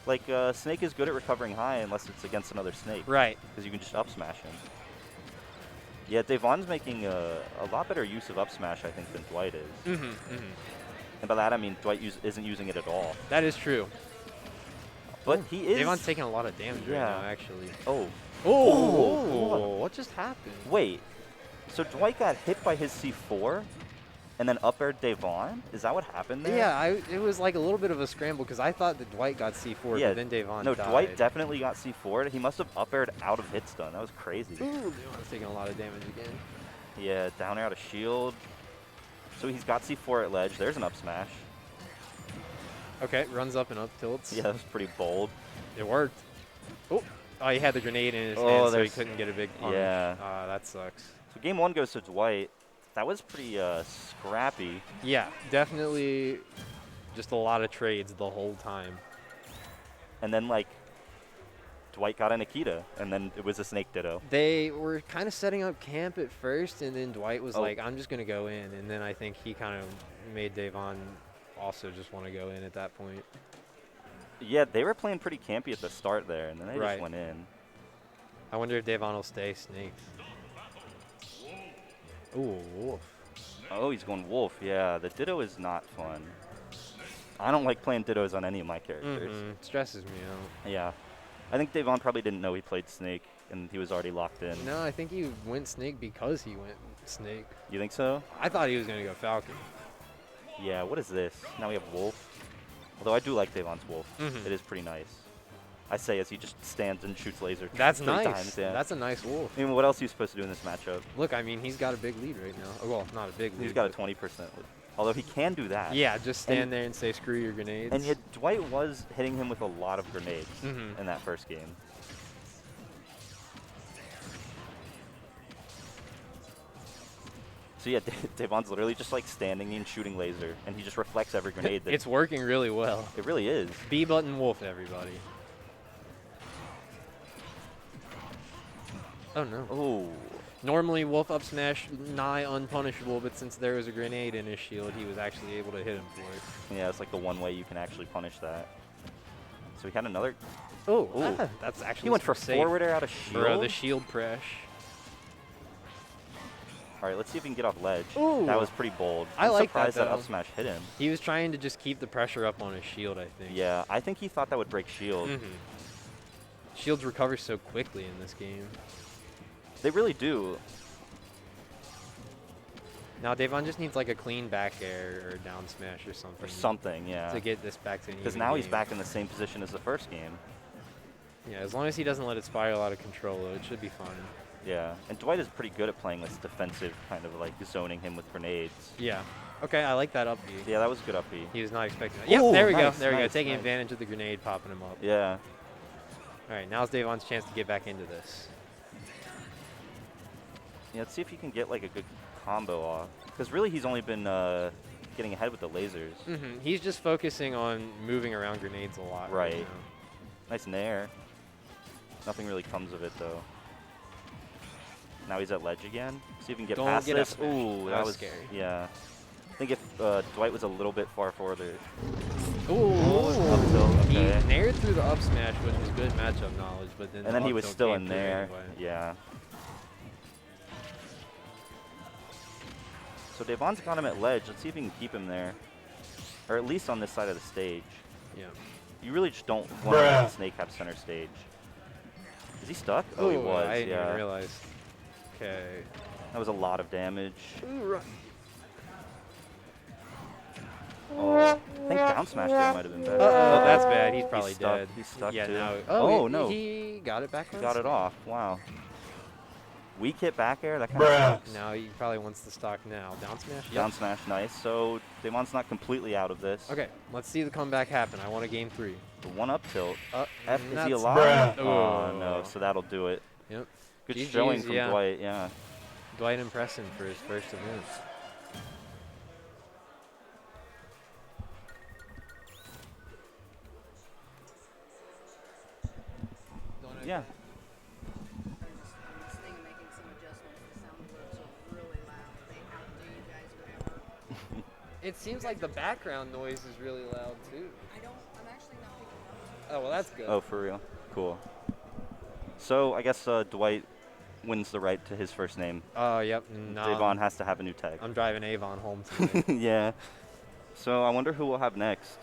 S2: Like, Snake is good at recovering high unless it's against another Snake.
S4: Right.
S2: Because you can just up smash him. Yeah, Devon's making a lot better use of up smash, I think, than Dwight is.
S4: Mm-hmm, mm-hmm.
S2: And by that, I mean Dwight isn't using it at all.
S4: That is true.
S2: But he is...
S4: Davon's taking a lot of damage right
S2: Yeah.
S4: now, actually.
S2: Oh.
S4: Oh, what just happened?
S2: Wait. So Dwight got hit by his C4 and then up aired Devon? Is that what happened there?
S4: Yeah, it was like a little bit of a scramble because I thought that Dwight got C4,
S2: Yeah,
S4: but then Davon
S2: No,
S4: died.
S2: Dwight definitely got C4'd. He must have up aired out of hit stun. That was crazy.
S4: Ooh, Davon's taking a lot of damage again.
S2: Yeah, down air out of shield. So he's got C4 at ledge. There's an up smash.
S4: Okay, runs up and up tilts.
S2: Yeah, that was pretty bold.
S4: It worked. Oh, he had the grenade in his
S2: Oh,
S4: hand, so he
S2: there's-
S4: couldn't get a big punch.
S2: Yeah.
S4: That sucks.
S2: So game one goes to Dwight. That was pretty scrappy.
S4: Yeah, definitely just a lot of trades the whole time.
S2: And then, like, Dwight got a Nikita, and then it was a Snake Ditto.
S4: They were kind of setting up camp at first, and then Dwight was
S2: Oh.
S4: like, I'm just going to go in. And then I think he kind of made Davon also just want to go in at that point.
S2: Yeah, they were playing pretty campy at the start there, and then they
S4: Right.
S2: just went in.
S4: I wonder if Davon will stay snake. Ooh, wolf.
S2: Oh, he's going Wolf. Yeah, the Ditto is not fun. I don't like playing Dittos on any of my characters.
S4: Stresses me out.
S2: Yeah. I think Devon probably didn't know he played Snake, and he was already locked in.
S4: No, I think he went snake because he went snake.
S2: You think so?
S4: I thought he was going to go falcon.
S2: Yeah, what is this? Now we have Wolf. Although I do like Devon's Wolf.
S4: Mhm.
S2: It is pretty nice. I say as he just stands and shoots laser
S4: That's
S2: 3
S4: nice.
S2: times. Yeah.
S4: That's a nice wolf.
S2: I mean, what else are you supposed to do in this matchup?
S4: Look, I mean, he's got a big lead right now. Oh, well, not a big lead.
S2: He's got a
S4: but-
S2: 20% lead. Although he can do that.
S4: Yeah, just stand there and say, screw your grenades.
S2: And yet Dwight was hitting him with a lot of grenades
S4: Mhm.
S2: in that first game. So yeah, Devon's literally just like standing and shooting laser, and he just reflects every grenade. That
S4: It's working really well.
S2: it really is.
S4: B button wolf, everybody. Oh, no.
S2: Oh,
S4: Normally, wolf up smash, nigh unpunishable, but since there was a grenade in his shield, he was actually able to hit him for it.
S2: yeah, it's like the one way you can actually punish that. So he had another.
S4: Oh,
S2: Ooh.
S4: that's actually
S2: He went for
S4: safe.
S2: forward air out of shield.
S4: Bro, the shield press.
S2: All right, let's see if he can get off ledge.
S4: Ooh.
S2: That was pretty bold.
S4: I
S2: I'm
S4: like that,
S2: surprised that
S4: though.
S2: up smash hit him.
S4: He was trying to just keep the pressure up on his shield, I think.
S2: Yeah, I think he thought that would break shield.
S4: Mhm. Shields recover so quickly in this game.
S2: They really do.
S4: Now Devon just needs like a clean back air or down smash or something.
S2: Or something, yeah.
S4: To get this back to an
S2: Because
S4: even
S2: now he's
S4: game.
S2: back in the same position as the first game.
S4: Yeah, as long as he doesn't let it spiral out of control, though, it should be fine.
S2: Yeah, and Dwight is pretty good at playing this defensive kind of like zoning him with grenades.
S4: Yeah. Okay, I like that up B.
S2: Yeah, that was a good up B.
S4: He was not expecting that. Yep,
S2: Ooh,
S4: there we go.
S2: nice,
S4: There we go.
S2: nice,
S4: Taking
S2: nice.
S4: advantage of the grenade, popping him up.
S2: Yeah.
S4: All right, now's Devon's chance to get back into this.
S2: Yeah, let's see if he can get like a good combo off. Because really he's only been getting ahead with the lasers.
S4: He's just focusing on moving around grenades a lot.
S2: Right.
S4: now.
S2: Nice nair. Nothing really comes of it though. Now he's at ledge again. See if we can get
S4: Don't
S2: past
S4: get up
S2: this.
S4: smash.
S2: Ooh,
S4: That
S2: that
S4: was
S2: was
S4: scary.
S2: Yeah. I think if Dwight was a little bit far further.
S4: Ooh.
S2: Up tilt, okay.
S4: He nared through the up smash, which was good matchup knowledge, but then
S2: And then
S4: the
S2: he
S4: up
S2: was
S4: tilt
S2: still
S4: came
S2: in
S4: through
S2: there.
S4: anyway.
S2: Yeah. So Devon's got him at ledge. Let's see if he can keep him there. Or at least on this side of the stage.
S4: Yeah.
S2: You really just don't want to let Snake have center stage. Is he stuck? Oh, he
S4: Ooh,
S2: was,
S4: I didn't
S2: yeah.
S4: even realize. Okay.
S2: That was a lot of damage.
S4: Ooh, right.
S2: Oh, I think down smash there might have been better.
S4: Uh-oh, that's bad. He's probably
S2: stuck.
S4: dead.
S2: He's stuck
S4: yeah,
S2: too.
S4: now.
S2: Oh,
S4: he,
S2: no.
S4: He got it back.
S2: He
S4: on
S2: got it
S4: stock.
S2: off. Wow. Weak hit back air? That kind of sucks.
S4: Now he probably wants the stock now. Down smash? Yep.
S2: Down smash, nice. So Devon's not completely out of this.
S4: Okay, let's see the comeback happen. I want a game 3.
S2: The one up tilt. F, is he
S4: that's-
S2: alive?
S4: Bruh.
S2: Oh, no. So that'll do it.
S4: Yep.
S2: Good
S4: GG's,
S2: showing from
S4: yeah.
S2: Dwight, yeah.
S4: Dwight impressing for his first event.
S2: Yeah.
S5: Listening and making some adjustments. The sound was really loud. They outdo you guys whatever.
S1: It seems like the background noise is really loud too.
S5: I'm actually not picking up.
S1: Oh well, that's good.
S2: Oh, for real? Cool. So I guess Dwight wins the right to his first name.
S4: Oh, yep. No,
S2: Devon has to have a new tag.
S4: I'm driving Avon home today.
S2: Yeah. So I wonder who we'll have next.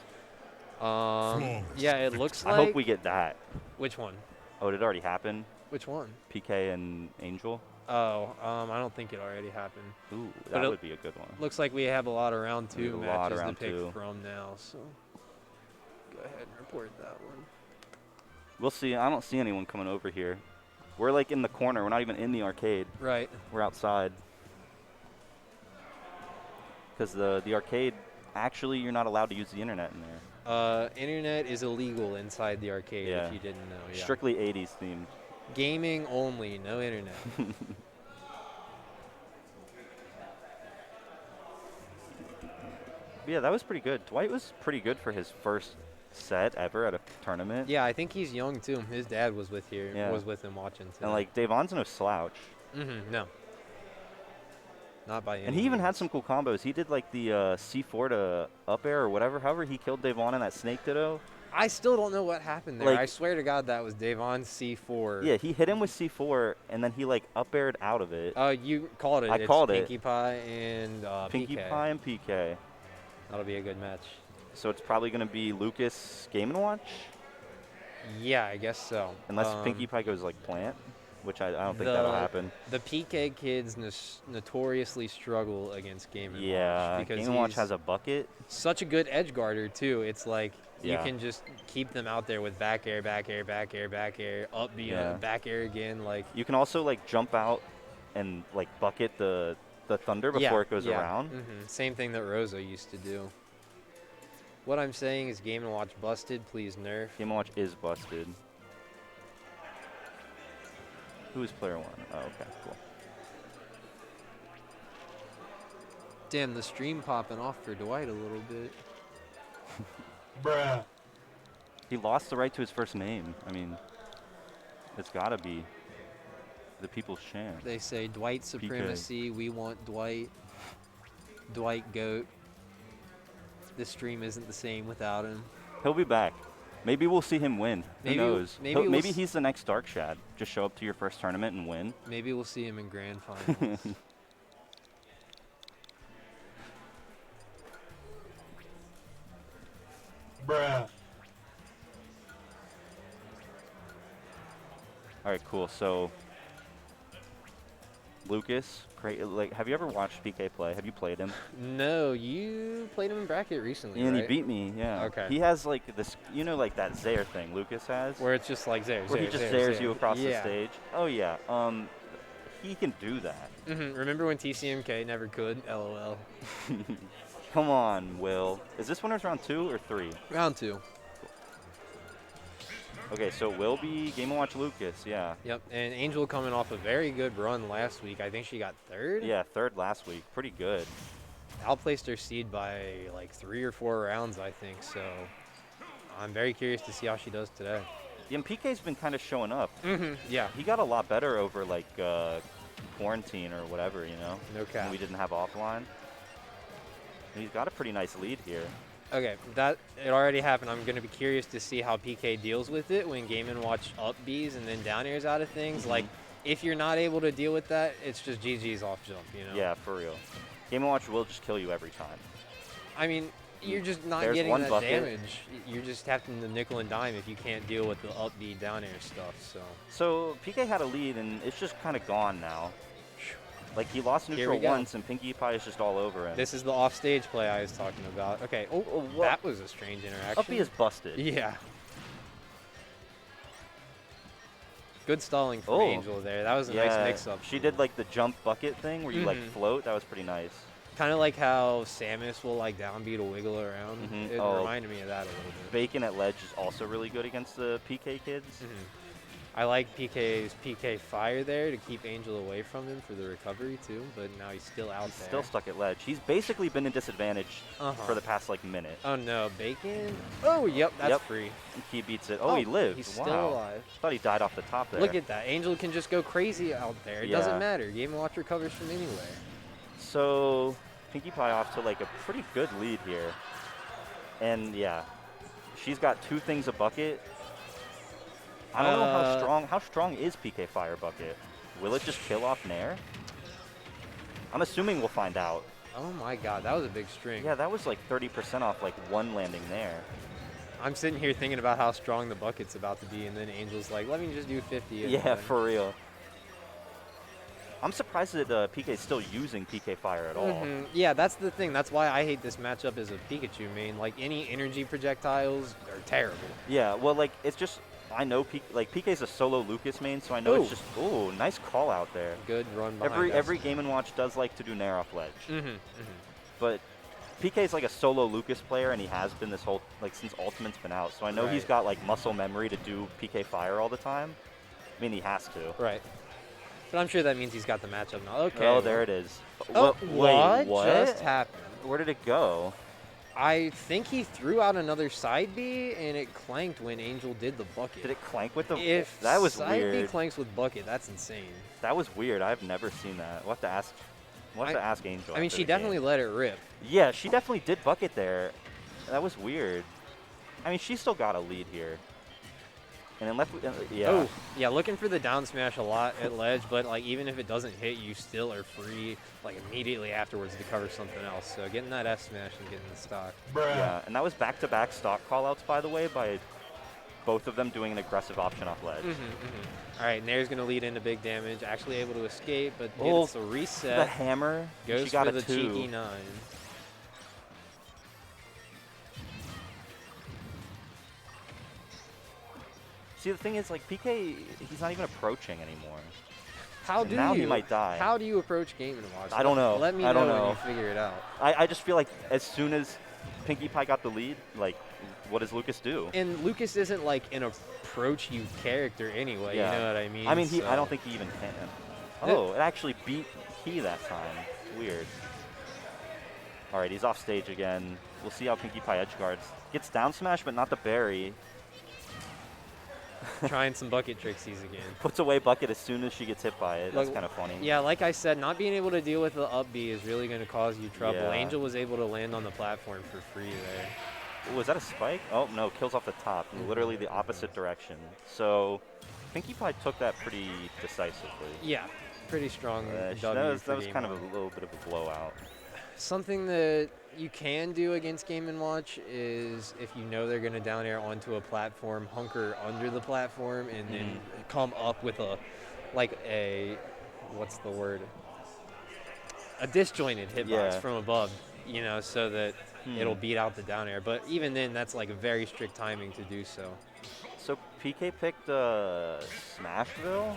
S4: Yeah, it looks like.
S2: I hope we get that.
S4: Which one?
S2: Oh, did it already happen?
S4: Which one?
S2: PK and Angel?
S4: Oh, I don't think it already happened.
S2: Ooh,
S4: But
S2: that
S4: it
S2: would be a good one.
S4: Looks like we have a lot of round
S2: We have
S4: 2
S2: a lot
S4: matches
S2: of
S4: to
S2: round
S4: pick
S2: 2.
S4: from now, so go ahead and report that one.
S2: We'll see. I don't see anyone coming over here. We're like in the corner. We're not even in the arcade.
S4: Right.
S2: We're outside. Because the arcade, actually, you're not allowed to use the internet in there.
S4: Internet is illegal inside the arcade
S2: Yeah.
S4: if you didn't know. Yeah.
S2: Strictly 80s themed.
S4: Gaming only, no internet.
S2: Yeah, that was pretty good. Dwight was pretty good for his first set ever at a tournament.
S4: Yeah, I think he's young too. His dad was with here.
S2: Yeah.
S4: Was with him watching too.
S2: And like Devon's no slouch.
S4: No. Not by any
S2: And he even
S4: means.
S2: had some cool combos. He did like the C4 to up air or whatever. However, he killed Devon in that snake ditto.
S4: I still don't know what happened there.
S2: Like-
S4: I swear to God that was Devon's C4.
S2: Yeah, he hit him with C4 and then he like up aired out of it.
S4: You called it.
S2: I
S4: It's
S2: called it.
S4: Pinkie Pie and
S2: Pinkie
S4: PK.
S2: Pie and PK.
S4: That'll be a good match.
S2: So it's probably going to be Lucas Game & Watch?
S4: Yeah, I guess so.
S2: Unless Pinkie Pie goes like plant, which I don't think that'll happen.
S4: The PK kids notoriously struggle against Game &
S2: Yeah,
S4: Watch because
S2: Game & Watch
S4: he's
S2: has a bucket.
S4: such a good edge guarder too. It's like you
S2: Yeah.
S4: can just keep them out there with back air, back air, back air, back air, up B,
S2: Yeah.
S4: back air again. Like
S2: You can also like jump out and like bucket the thunder before it goes around.
S4: Same thing that Rosa used to do. What I'm saying is Game & Watch busted. Please nerf.
S2: Game & Watch is busted. Who is player 1? Oh, okay, cool.
S4: Damn, the stream popping off for Dwight a little bit.
S3: Bruh.
S2: He lost the right to his first name. I mean, it's got to be the people's champ.
S4: They say Dwight supremacy. We want Dwight. Dwight GOAT. This stream isn't the same without him.
S2: He'll be back. Maybe we'll see him win.
S4: Maybe-
S2: Who knows?
S4: maybe we'll
S2: Maybe
S4: s-
S2: he's the next Dark Shad. Just show up to your first tournament and win.
S4: Maybe we'll see him in grand finals.
S3: Bruh.
S2: All right, cool. So Lucas, like, have you ever watched PK play? Have you played him?
S4: No, you played him in bracket recently,
S2: And
S4: right?
S2: he beat me, yeah.
S4: Okay.
S2: He has like this, like that Zaire thing Lucas has,
S4: Where it's just like Zaire,
S2: where he
S4: Zaire,
S2: just
S4: Zaire,
S2: zares you across the
S4: yeah.
S2: stage. Oh yeah. He can do that.
S4: Remember when TCMK never could? LOL.
S2: Come on, Will. Is this winners round 2 or 3?
S4: Round 2.
S2: Okay, so it will be Game & Watch Lucas, yeah.
S4: Yep, and Angel coming off a very good run last week. I think she got 3rd?
S2: Yeah, 3rd last week. Pretty good.
S4: Outplaced her seed by like 3 or 4 rounds, I think, so I'm very curious to see how she does today.
S2: Yeah, and PK's been kind of showing up.
S4: Yeah.
S2: He got a lot better over like quarantine or whatever,
S4: No cap.
S2: when we didn't have offline. And he's got a pretty nice lead here.
S4: Okay, that it already happened. I'm going to be curious to see how PK deals with it when Game & Watch up Bs and then down airs out of things. Like, if you're not able to deal with that, it's just GG's off jump,
S2: Yeah, for real. Game & Watch will just kill you every time.
S4: I mean, you're just not
S2: There's
S4: getting
S2: one
S4: that
S2: bucket.
S4: damage. You're just having to nickel and dime if you can't deal with the up B down air stuff.
S2: So PK had a lead, and it's just kind of gone now. Like, he lost
S4: Here
S2: neutral
S4: we go.
S2: once, and Pinkie Pie is just all over him.
S4: This is the off-stage play I was talking about. Okay. Oh,
S2: what?
S4: that was a strange interaction.
S2: Up B is busted.
S4: Yeah. Good stalling from Angel there. That was a nice mix-up.
S2: She did like the jump bucket thing where you like float. That was pretty nice.
S4: Kind of like how Samus will like down B to wiggle around. It
S2: Oh.
S4: reminded me of that a little bit.
S2: Bacon at ledge is also really good against the PK kids.
S4: I like PK's PK fire there to keep Angel away from him for the recovery too, but now he's still out
S2: He's
S4: there.
S2: still stuck at ledge. He's basically been in disadvantage for the past like minute.
S4: Oh no, Bacon? Oh, yep, that's free.
S2: He beats it. Oh, he lived.
S4: He's
S2: wow.
S4: still alive.
S2: Thought he died off the top there.
S4: Look at that. Angel can just go crazy out there. It
S2: Yeah.
S4: doesn't matter. Game & Watch recovers from anywhere.
S2: So Pinkie Pie off to like a pretty good lead here. And yeah, she's got 2 things a bucket. I don't know how strong is PK Fire Bucket? Will it just kill off Nair? I'm assuming we'll find out.
S4: Oh my god, that was a big string.
S2: Yeah, that was like 30% off like 1 landing there.
S4: I'm sitting here thinking about how strong the bucket's about to be, and then Angel's like, let me just do 50.
S2: Yeah, for real. I'm surprised that PK is still using PK Fire at all.
S4: Yeah, that's the thing. That's why I hate this matchup as a Pikachu main. Like, any energy projectiles are terrible.
S2: Yeah, well, like, it's just, I know PK's a solo Lucas main, so I know it's just, nice call out there.
S4: Good run behind
S2: Every Game & Watch does like to do Nair off ledge. But PK's like a solo Lucas player, and he has been this whole, like, since Ultimate's been out. So I know he's got, like, muscle memory to do PK Fire all the time. I mean, he has to.
S4: Right. But I'm sure that means he's got the matchup now. Okay.
S2: Oh, there it is.
S4: Oh,
S2: Wait, what
S4: just happened?
S2: Where did it go?
S4: I think he threw out another side B, and it clanked when Angel did the bucket.
S2: Did it clank with the...
S4: If
S2: that was
S4: side
S2: weird.
S4: B clanks with bucket, that's insane.
S2: That was weird. I've never seen that. We'll have to ask... Angel.
S4: I mean, she definitely let it rip.
S2: Yeah, she definitely did bucket there. That was weird. I mean, she still got a lead here. And then left, yeah.
S4: Oh, yeah, looking for the down smash a lot at ledge, but like even if it doesn't hit, you still are free like immediately afterwards to cover something else. So getting that F smash and getting the stock.
S2: Yeah, and that was back-to-back stock callouts, by the way, by both of them doing an aggressive option off ledge.
S4: All right, Nair's going to lead into big damage, actually able to escape, but gets a reset.
S2: The hammer.
S4: Goes
S2: she got
S4: for
S2: a
S4: the
S2: 2.
S4: cheeky 9.
S2: See, the thing is, like, PK, he's not even approaching anymore.
S4: How do
S2: now
S4: you?
S2: he might die.
S4: How do you approach Game & Watch?
S2: I don't know.
S4: Let me
S2: I don't
S4: know
S2: know.
S4: when you figure it out.
S2: I just feel like as soon as Pinkie Pie got the lead, like, what does Lucas do?
S4: And Lucas isn't like an approach you character anyway,
S2: Yeah.
S4: you know what I mean?
S2: I mean,
S4: So-
S2: I don't think he even can. Oh, it actually beat He that time. Weird. All right, he's off stage again. We'll see how Pinkie Pie edge guards. Gets down smash, but not the berry.
S4: Trying some bucket tricksies again.
S2: Puts away bucket as soon as she gets hit by it. That's
S4: Like,
S2: kind of funny.
S4: Yeah, like I said, not being able to deal with the up B is really going to cause you trouble.
S2: Yeah.
S4: Angel was able to land on the platform for free there.
S2: Ooh, was that a spike? Oh, no, kills off the top. Literally the opposite direction. So Pinkie Pie took that pretty decisively.
S4: Yeah, pretty strong W
S2: That was kind of a little bit of a blowout.
S4: Something that you can do against Game & Watch is if you know they're going to down air onto a platform, hunker under the platform and then come up with a what's the word? A disjointed hitbox
S2: Yeah.
S4: from above, you know, so that it'll beat out the down air. But even then, that's like a very strict timing to do so.
S2: So PK picked Smashville,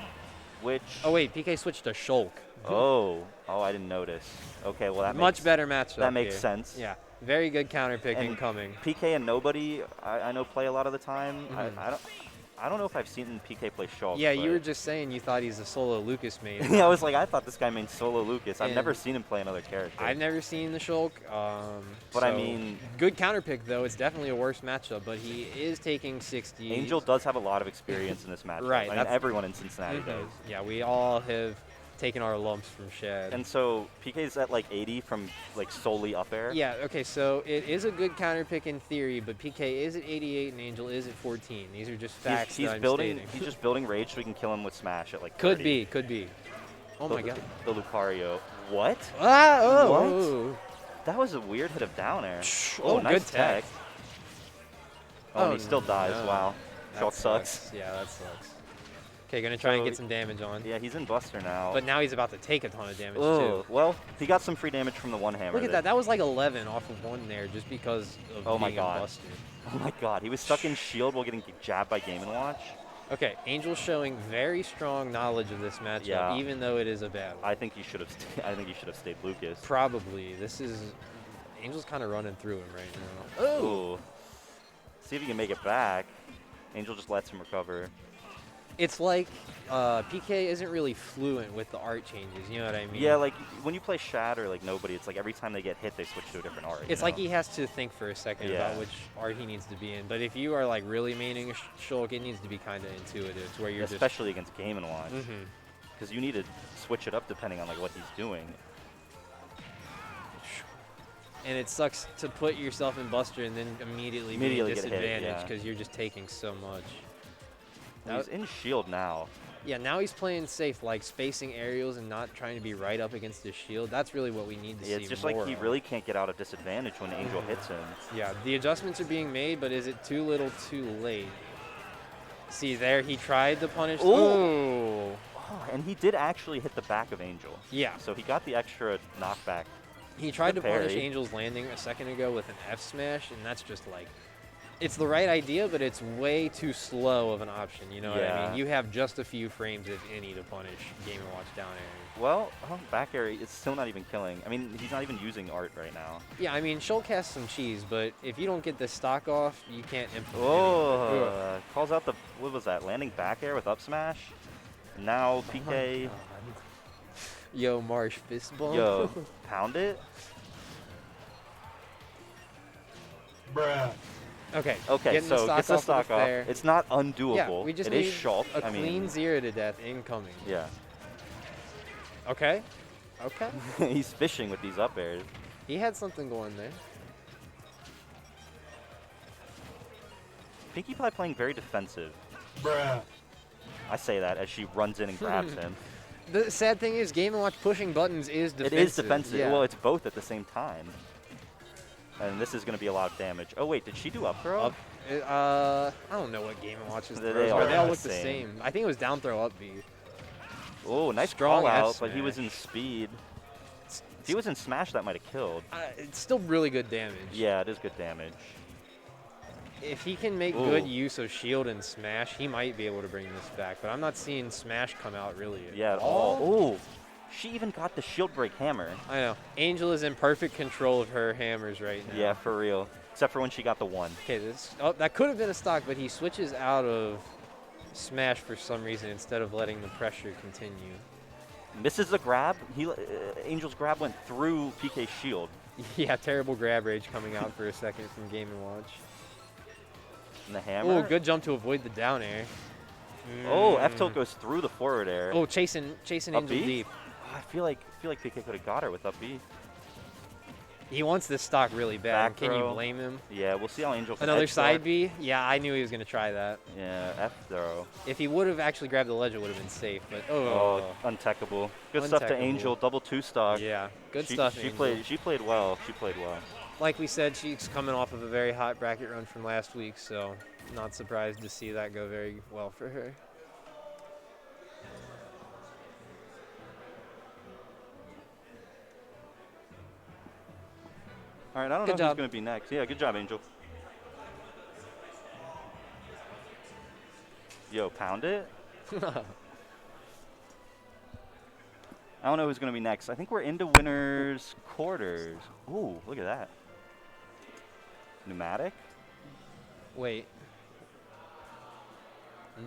S2: which.
S4: Oh wait, PK switched to Shulk.
S2: Oh, I didn't notice. Okay, well that
S4: Much
S2: makes
S4: better matchup.
S2: that makes
S4: here.
S2: sense.
S4: Yeah, very good counter pick
S2: And
S4: incoming.
S2: PK and nobody I know play a lot of the time.
S4: Mhm.
S2: I don't know if I've seen PK play Shulk.
S4: Yeah, you were
S2: but-
S4: just saying you thought he's a solo Lucas main.
S2: yeah, I was like, I thought this guy meant solo Lucas. I've never
S4: And
S2: seen him play another character.
S4: I've never seen the Shulk.
S2: But I
S4: so
S2: mean-
S4: good counter pick though. It's definitely a worse matchup, but he is taking 60.
S2: Angel does have a lot of experience in this matchup.
S4: Right,
S2: I mean,
S4: that's-
S2: everyone in Cincinnati
S4: Mhm.
S2: does.
S4: Yeah, we all have taken our lumps from Shad.
S2: And so PK's at like 80 from like solely up air.
S4: Yeah, okay, so it is a good counter pick in theory, but PK is at 88 and Angel is at 14. These are just facts
S2: He's
S4: that I'm
S2: building.
S4: stating.
S2: He's just building rage so we can kill him with smash at like.
S4: Could
S2: 30.
S4: be, could be. Oh
S2: the,
S4: my god.
S2: The Lucario. What?
S4: Ah, oh,
S2: What?
S4: oh.
S2: That was a weird hit of down air.
S4: Oh,
S2: nice
S4: good tech.
S2: Oh, and
S4: Oh,
S2: he still dies.
S4: no.
S2: Wow.
S4: That
S2: Shulk sucks.
S4: Yeah, that sucks. Okay, gonna try and
S2: So,
S4: get some damage on.
S2: Yeah, he's in Buster now.
S4: But now he's about to take a ton of damage
S2: oh,
S4: too.
S2: well, he got some free damage from the one hammer.
S4: Look at that. That was like 11 off of one there just because of
S2: Oh my
S4: being a
S2: God.
S4: Buster.
S2: Oh my God, he was stuck in shield while getting jabbed by Game & Watch.
S4: Okay, Angel's showing very strong knowledge of this matchup,
S2: Yeah.
S4: even though it is a battle.
S2: I think he should have. I think he should have stayed Lucas.
S4: Probably. This is Angel's kind of running through him right now.
S2: Oh. See if he can make it back. Angel just lets him recover.
S4: It's like PK isn't really fluent with the art changes. You know what I mean?
S2: Yeah, like when you play Shad or like nobody, it's like every time they get hit, they switch to a different art.
S4: It's
S2: you
S4: like
S2: know?
S4: he has to think for a second
S2: Yeah.
S4: about which art he needs to be in. But if you are like really maining a Shulk, it needs to be kind of intuitive, to where you're
S2: especially against Game & Watch,
S4: just. Mhm.
S2: because you need to switch it up depending on like what he's doing.
S4: And it sucks to put yourself in Buster and then immediately be
S2: Immediately get hit,
S4: disadvantaged
S2: yeah.
S4: because you're just taking so much.
S2: He's in shield now.
S4: Yeah, now he's playing safe, like spacing aerials and not trying to be right up against his shield. That's really what we need to see.
S2: It's just
S4: more
S2: like he
S4: of.
S2: really can't get out of disadvantage when Angel hits him.
S4: Yeah, the adjustments are being made, but is it too little, too late? See there, he tried to punish.
S2: Ooh.
S4: Ooh.
S2: Oh, and he did actually hit the back of Angel.
S4: Yeah,
S2: So he got the extra knockback.
S4: he tried
S2: Good
S4: to punish
S2: parry.
S4: Angel's landing a second ago with an F smash, and that's just like, it's the right idea, but it's way too slow of an option. You know what I
S2: Yeah.
S4: mean? You have just a few frames, if any, to punish Game & Watch down air.
S2: Well, back air, it's still not even killing. I mean, he's not even using art right now.
S4: Yeah, I mean, Shulk has some cheese, but if you don't get the stock off, you can't implement
S2: Oh,
S4: anything.
S2: calls out the, what was that, landing back air with up smash? Now PK,
S4: God. Yo, Marsh fist bump.
S2: yo, pound it?
S4: Okay.
S2: Okay,
S4: getting the
S2: so
S4: stock
S2: gets the
S4: off
S2: stock
S4: with
S2: off.
S4: fair.
S2: It's not undoable.
S4: Yeah, we just
S2: it is
S4: need
S2: Shulk.
S4: a
S2: I
S4: clean
S2: mean,
S4: 0 to death incoming.
S2: yeah.
S4: Okay. Okay.
S2: He's fishing with these up airs.
S4: He had something going there.
S2: Pinkie Pie playing very defensive. I say that as she runs in and grabs him.
S4: The sad thing is, Game & Watch pushing buttons is defensive.
S2: It is defensive.
S4: Yeah.
S2: Well, it's both at the same time. And this is going to be a lot of damage. Oh, wait, did she do up throw?
S4: Up, I don't know what Game & Watch's
S2: They
S4: throws
S2: all
S4: are. They all
S2: the
S4: look the
S2: same.
S4: same. I think it was down throw up B.
S2: Oh, nice
S4: Strong
S2: call out,
S4: F
S2: but he was
S4: smash.
S2: in speed. If he was in smash, that might have killed.
S4: It's still really good damage.
S2: Yeah, it is good damage.
S4: If he can make
S2: Ooh.
S4: good use of shield and smash, he might be able to bring this back. But I'm not seeing smash come out really
S2: Yeah, at all. Oh, she even got the shield break hammer.
S4: I know. Angel is in perfect control of her hammers right now.
S2: Yeah, for real. Except for when she got the one.
S4: Okay, that could have been a stock, but he switches out of smash for some reason instead of letting the pressure continue.
S2: Misses the grab. Angel's grab went through PK's shield.
S4: Yeah, terrible grab rage coming out for a second from Game & Watch.
S2: And the hammer.
S4: Oh, good jump to avoid the down air.
S2: Oh, F tilt goes through the forward air.
S4: Oh, chasing
S2: Up
S4: Angel
S2: B?
S4: deep.
S2: I feel like PK could have got her with up B.
S4: He wants this stock really bad.
S2: Back
S4: Can you
S2: throw.
S4: blame him?
S2: Yeah, we'll see how Angel can
S4: Another
S2: edge
S4: side
S2: guard.
S4: B? Yeah, I knew he was going to try that.
S2: Yeah, F throw.
S4: If he would have actually grabbed the ledge, it would have been safe. But
S2: Oh, untechable. Good stuff to
S4: Untechable.
S2: Angel. Double two stock.
S4: yeah, good
S2: she,
S4: stuff.
S2: She
S4: Angel.
S2: played. She played well. She played well.
S4: Like we said, she's coming off of a very hot bracket run from last week, so not surprised to see that go very well for her.
S2: All right, I don't
S4: Good
S2: know who's
S4: job.
S2: going to be next. Yeah, good job, Angel. Yo, pound it. I don't know who's going to be next. I think we're into winners quarters. Ooh, look at that. Pneumatic?
S4: Wait.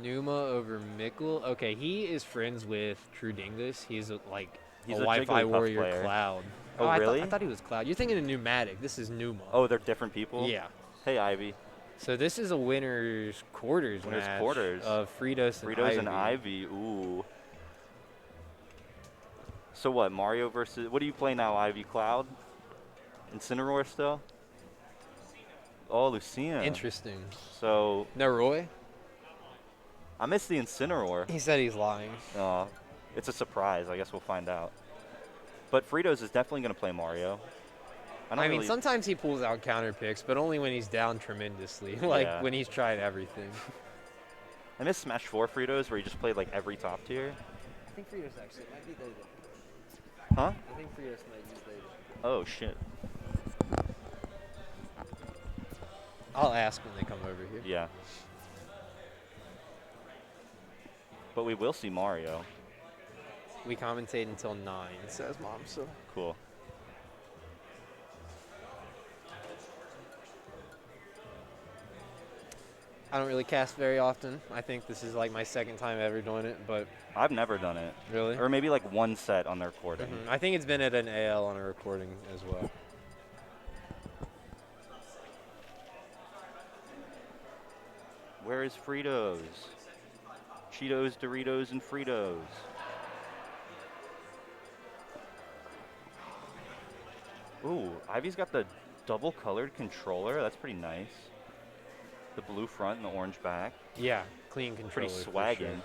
S4: Numa over Mikkel. Okay, he is friends with True Dingus. He's like
S2: He's
S4: a
S2: a
S4: Wi-Fi
S2: Jigglypuff
S4: warrior
S2: player.
S4: Cloud.
S2: Oh, really?
S4: I thought he was Cloud. You're thinking of Pneumatic. This is Numa.
S2: Oh, they're different people?
S4: Yeah.
S2: Hey, Ivy.
S4: So this is a winners quarters
S2: Winners
S4: match
S2: quarters.
S4: of Fritos and
S2: Fritos
S4: Ivy.
S2: and Ivy. Ooh. So what, Mario versus... What do you play now, Ivy? Cloud? Incineroar still? Oh, Lucina.
S4: Interesting.
S2: So,
S4: No, Roy?
S2: I missed the Incineroar.
S4: He said he's lying.
S2: It's a surprise. I guess we'll find out. But Fritos is definitely going to play Mario.
S4: I mean, sometimes he pulls out counter picks, but only when he's down tremendously. Like
S2: Yeah.
S4: when he's tried everything.
S2: I miss Smash 4 Fritos where he just played like every top tier.
S4: I think Fritos actually might be David.
S2: Huh?
S4: I think Fritos might use David.
S2: Oh, shit.
S4: I'll ask when they come over here.
S2: Yeah. But we will see Mario.
S4: We commentate until 9, says Mom, so.
S2: Cool.
S4: I don't really cast very often. I think this is like my second time ever doing it, but
S2: I've never done it.
S4: really?
S2: Or maybe like one set on the recording.
S4: I think it's been at an AL on a recording as well.
S2: Where is Fritos? Cheetos, Doritos, and Fritos. Ooh, Ivy's got the double colored controller. That's pretty nice. The blue front and the orange back.
S4: Yeah, clean controller.
S2: Pretty
S4: for
S2: swaggin'.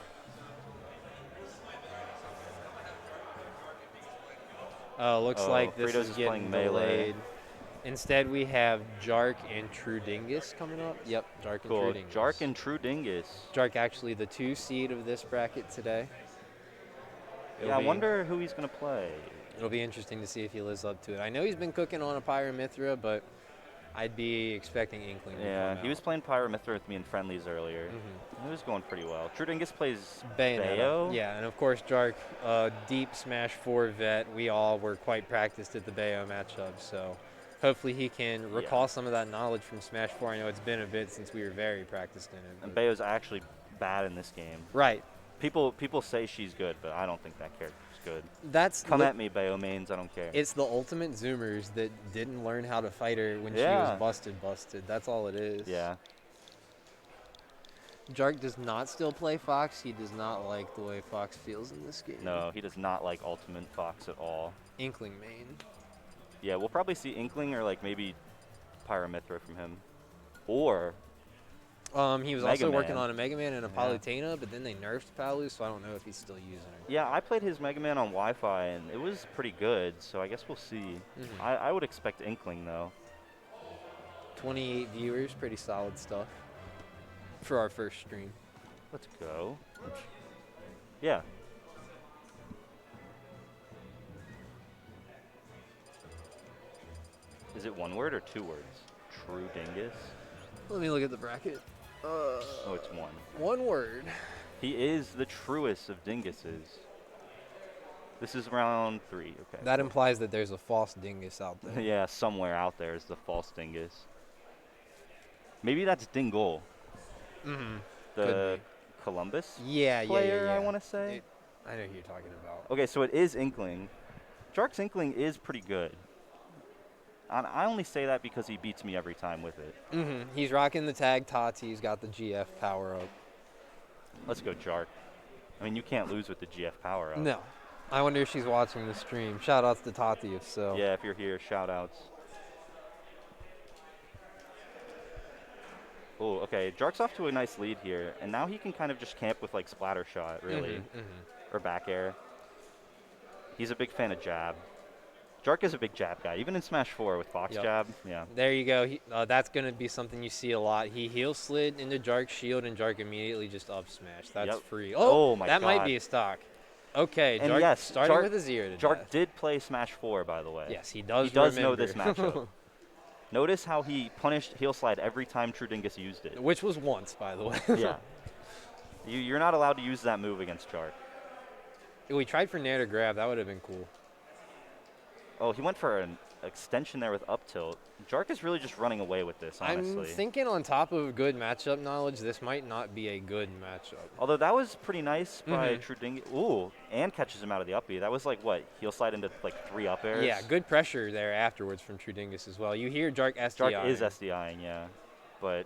S4: sure. Looks
S2: Oh,
S4: like this
S2: Fritos
S4: is
S2: is
S4: getting
S2: playing Melee.
S4: delayed. Instead, we have Jark and True Dingus coming up. Yep, Jark and
S2: Cool.
S4: True Dingus.
S2: Jark and True Dingus.
S4: Jark actually the 2 seed of this bracket today.
S2: Yeah, I wonder who he's going to play.
S4: It'll be interesting to see if he lives up to it. I know he's been cooking on a Pyramithra, but I'd be expecting Inkling.
S2: Yeah, he was playing Pyramithra with me in friendlies earlier. It was going pretty well. True Dingus plays
S4: Bayonetta.
S2: Bayo.
S4: Yeah, and of course Jark, deep Smash 4 vet. We all were quite practiced at the Bayo matchup, so hopefully he can recall some of that knowledge from Smash 4. I know it's been a bit since we were very practiced in it.
S2: And Bayo's actually bad in this game.
S4: Right.
S2: People say she's good, but I don't think that character's good.
S4: That's
S2: Come at me, Bayo mains. I don't care.
S4: It's the ultimate Zoomers that didn't learn how to fight her when she
S2: Yeah.
S4: was busted. That's all it is.
S2: Yeah.
S4: Jark does not still play Fox. He does not like the way Fox feels in this game.
S2: No, he does not like Ultimate Fox at all.
S4: Inkling main.
S2: Yeah, we'll probably see Inkling or like maybe Pyramithra from him. Or
S4: He was
S2: Mega
S4: also working
S2: Man.
S4: on a Mega Man and a Palutena, but then they nerfed Palu, so I don't know if he's still using her.
S2: yeah, I played his Mega Man on Wi-Fi and it was pretty good, so I guess we'll see. I would expect Inkling though.
S4: 28 viewers, pretty solid stuff for our first stream.
S2: Let's go. Yeah. Is it one word or 2 words? True Dingus?
S4: Let me look at the bracket.
S2: Oh, it's one.
S4: One word.
S2: He is the truest of dinguses. This is round 3. Okay.
S4: That implies that there's a false dingus out there.
S2: Yeah, somewhere out there is the false dingus. Maybe that's Dingle.
S4: Mm-hmm.
S2: The Columbus
S4: Yeah,
S2: player,
S4: yeah.
S2: I want to say.
S4: I know who you're talking about.
S2: Okay, so it is Inkling. Jark's Inkling is pretty good. And I only say that because he beats me every time with it.
S4: He's rocking the tag Tati. He's got the GF power up.
S2: Let's go, Jark. I mean, you can't lose with the GF power up.
S4: No. I wonder if she's watching the stream. Shout outs to Tati if so.
S2: Yeah, if you're here, shout outs. Oh, okay. Jark's off to a nice lead here, and now he can kind of just camp with like splatter shot, really, or back air. He's a big fan of jab. Jark is a big jab guy, even in Smash 4 with Fox jab. Yeah.
S4: There you go. That's going to be something you see a lot. He heel slid into Jark's shield, and Jark immediately just up smash. That's free.
S2: Oh my
S4: that
S2: God.
S4: might be a stock. Okay,
S2: And
S4: Jark
S2: yes,
S4: starting
S2: Jark-
S4: with a 0 to
S2: Jark
S4: death.
S2: did play Smash 4, by the way.
S4: Yes, he does.
S2: He does know
S4: remember.
S2: this matchup. Notice how he punished heel slide every time Trudingus used it.
S4: Which was once, by the way.
S2: Yeah. You're not allowed to use that move against Jark.
S4: If we tried for Nair to grab, that would have been cool.
S2: Oh, he went for an extension there with up tilt. Jark is really just running away with this, honestly.
S4: I'm thinking on top of good matchup knowledge, this might not be a good matchup.
S2: Although that was pretty nice by Trudingus. Ooh, and catches him out of the up B. That was like, what, heel slide into like 3 up airs?
S4: Yeah, good pressure there afterwards from Trudingus as well. You hear Jark SDI.
S2: Jark is SDIing, yeah. But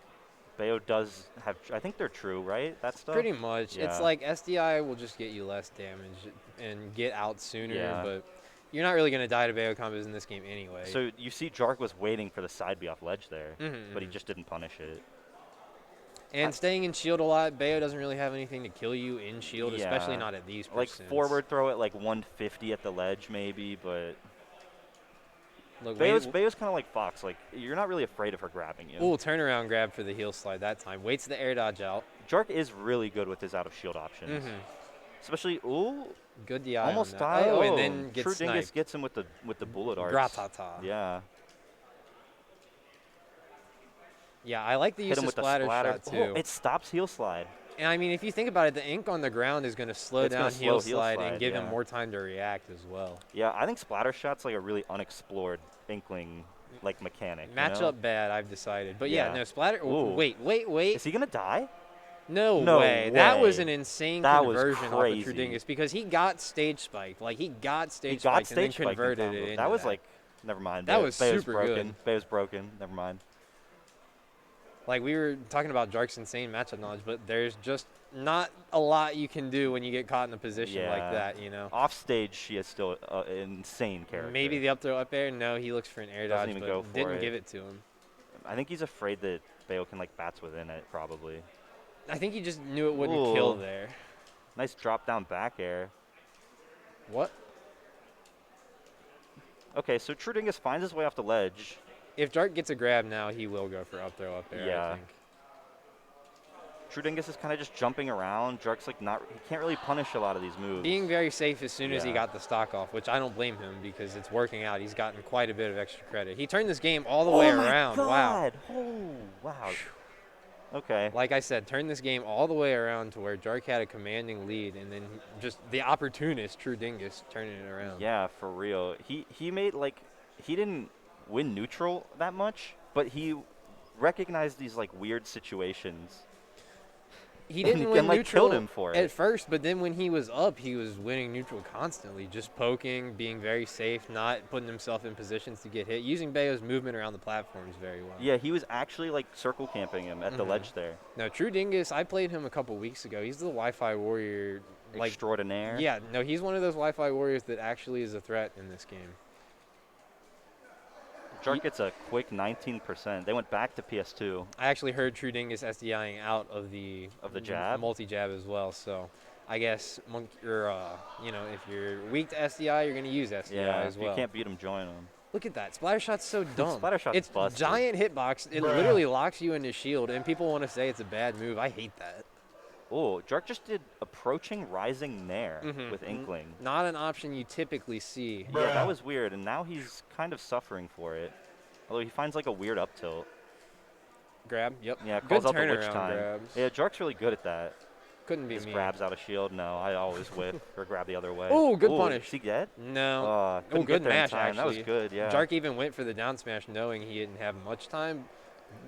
S2: Bayo does have, I think they're true, right? That stuff?
S4: Pretty much.
S2: Yeah.
S4: It's like SDI will just get you less damage and get out sooner,
S2: Yeah.
S4: but you're not really going to die to Bayo combos in this game anyway.
S2: So you see Jark was waiting for the side B off ledge there, but he just didn't punish it.
S4: And staying in shield a lot, Bayo doesn't really have anything to kill you in shield,
S2: Yeah.
S4: especially not at these
S2: Like
S4: percents.
S2: forward throw at like 150 at the ledge maybe, but
S4: Look,
S2: Bayo's kind of like Fox. Like, you're not really afraid of her grabbing you.
S4: Ooh, turnaround grab for the heel slide that time. Waits the air dodge out.
S2: Jark is really good with his out of shield options. Especially, ooh,
S4: Good DI
S2: almost
S4: on that.
S2: died.
S4: Oh, and then gets
S2: Trudingus
S4: sniped.
S2: gets him with the bullet arcs.
S4: Gratata.
S2: Yeah.
S4: Yeah, I like the use
S2: Hit him
S4: of
S2: with the
S4: splatter
S2: splatter.
S4: shot too.
S2: Oh, it stops heel slide.
S4: And I mean, if you think about it, the ink on the ground is going to slow
S2: It's gonna
S4: down heel
S2: slow heel
S4: slide
S2: slide,
S4: and give him
S2: yeah.
S4: more time to react as well.
S2: Yeah, I think splatter shot's like a really unexplored inkling like mechanic.
S4: Matchup bad, I've decided. But yeah,
S2: Yeah.
S4: no, splatter.
S2: Ooh.
S4: Wait.
S2: Is he gonna die?
S4: No,
S2: No
S4: way. That was
S2: way.
S4: an insane
S2: That was
S4: conversion off of
S2: crazy.
S4: Trudingus because he got stage spiked. Like, he got stage
S2: He got
S4: spiked and then
S2: stage spiked and
S4: converted it
S2: comboed.
S4: into
S2: That was like, never mind.
S4: That was
S2: Bayo's
S4: super
S2: broken.
S4: good.
S2: Bayo's broken. Never mind.
S4: Like, we were talking about Jark's insane matchup knowledge, but there's just not a lot you can do when you get caught in a position like
S2: Yeah.
S4: that, you know?
S2: Off stage, she is still an insane character.
S4: Maybe the up throw up air. No, he looks for an air
S2: Doesn't
S4: dodge,
S2: even
S4: but
S2: go for
S4: didn't
S2: it.
S4: give it to him.
S2: I think he's afraid that Bayo can like bats within it, probably.
S4: I think he just knew it wouldn't kill
S2: Ooh.
S4: there.
S2: Nice drop down back air.
S4: What?
S2: Okay, so Trudingus finds his way off the ledge.
S4: If Jark gets a grab now, he will go for up throw up air,
S2: Yeah.
S4: I think.
S2: Trudingus is kind of just jumping around. Jark's like he can't really punish a lot of these moves.
S4: Being very safe as soon as he
S2: Yeah.
S4: got the stock off, which I don't blame him because it's working out. He's gotten quite a bit of extra credit. He turned this game all the way around.
S2: Oh my
S4: Wow.
S2: God. Oh, wow. Okay.
S4: Like I said, turned this game all the way around to where Jark had a commanding lead, and then just the opportunist, Trudingus, turning it around.
S2: Yeah, for real. He made like he didn't win neutral that much, but he recognized these like weird situations.
S4: He didn't
S2: and,
S4: win
S2: like,
S4: neutral
S2: killed him for
S4: at
S2: it.
S4: first, but then when he was up, he was winning neutral constantly, just poking, being very safe, not putting himself in positions to get hit, using Bayo's movement around the platforms very well.
S2: Yeah, he was actually like circle camping him at the ledge there.
S4: No, Trudingus, I played him a couple weeks ago. He's the Wi-Fi warrior. Like,
S2: Extraordinaire.
S4: yeah, no, he's one of those Wi-Fi warriors that actually is a threat in this game.
S2: Jark gets a quick 19%. They went back to PS2.
S4: I actually heard Trudingus SDIing out of the
S2: jab?
S4: multi-jab as well. So I guess you're, if you're weak to SDI, you're going to use SDI
S2: Yeah,
S4: as
S2: if
S4: well.
S2: you can't beat him, join him.
S4: Look at that. Splatter shot's so dumb.
S2: Splatter shot's
S4: It's
S2: busted.
S4: giant hitbox. It literally locks you into shield, and people want to say it's a bad move. I hate that.
S2: Oh, Jark just did approaching rising Nair with Inkling.
S4: Not an option you typically see.
S2: Yeah, that was weird, and now he's kind of suffering for it. Although he finds like a weird up tilt.
S4: Grab, yep.
S2: Yeah,
S4: Good
S2: calls out the witch
S4: turnaround
S2: time.
S4: grabs.
S2: Yeah, Jark's really good at that.
S4: Couldn't be
S2: His
S4: me.
S2: grabs out of shield. No, I always whiff or grab the other way.
S4: Ooh, good punish.
S2: Is he dead?
S4: No.
S2: Couldn't
S4: good
S2: get there in
S4: match,
S2: time. That was
S4: actually.
S2: good, yeah.
S4: Jark even went for the down smash knowing he didn't have much time.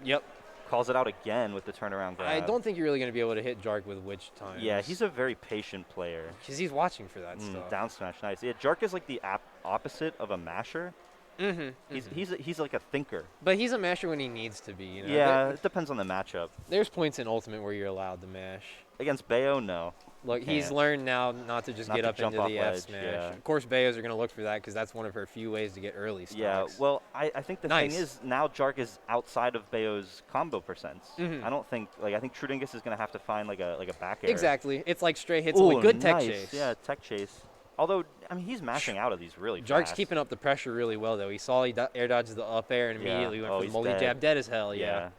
S4: Yep.
S2: Calls it out again with the turnaround grab.
S4: I don't think you're really going to be able to hit Jark with witch time.
S2: Yeah, he's a very patient player.
S4: Because he's watching for that stuff.
S2: Down smash, nice. Yeah, Jark is like the opposite of a masher. He's like a thinker.
S4: But he's a masher when he needs to be. You know?
S2: Yeah, it depends on the matchup.
S4: There's points in Ultimate where you're allowed to mash.
S2: Against Bayo, no.
S4: Look, he's
S2: Can't.
S4: learned now not to just
S2: Not
S4: get
S2: to
S4: up
S2: jump
S4: into
S2: off
S4: the
S2: ledge,
S4: F smash.
S2: yeah.
S4: Of course, Bayos are going to look for that because that's one of her few ways to get early stocks.
S2: Yeah, well, I think the
S4: Nice.
S2: thing is now Jark is outside of Bayo's combo percents. I don't think I think Trudingus is gonna have to find like a back air.
S4: Exactly. It's like straight hits.
S2: Ooh,
S4: Like good tech
S2: nice.
S4: chase.
S2: Yeah, tech chase. Although I mean he's mashing out of these really
S4: Jark's
S2: fast.
S4: keeping up the pressure really well, though. He saw he air dodges the up air and
S2: Yeah.
S4: immediately went
S2: Oh,
S4: for the
S2: he's
S4: multi
S2: dead.
S4: jab. Dead as hell, yeah.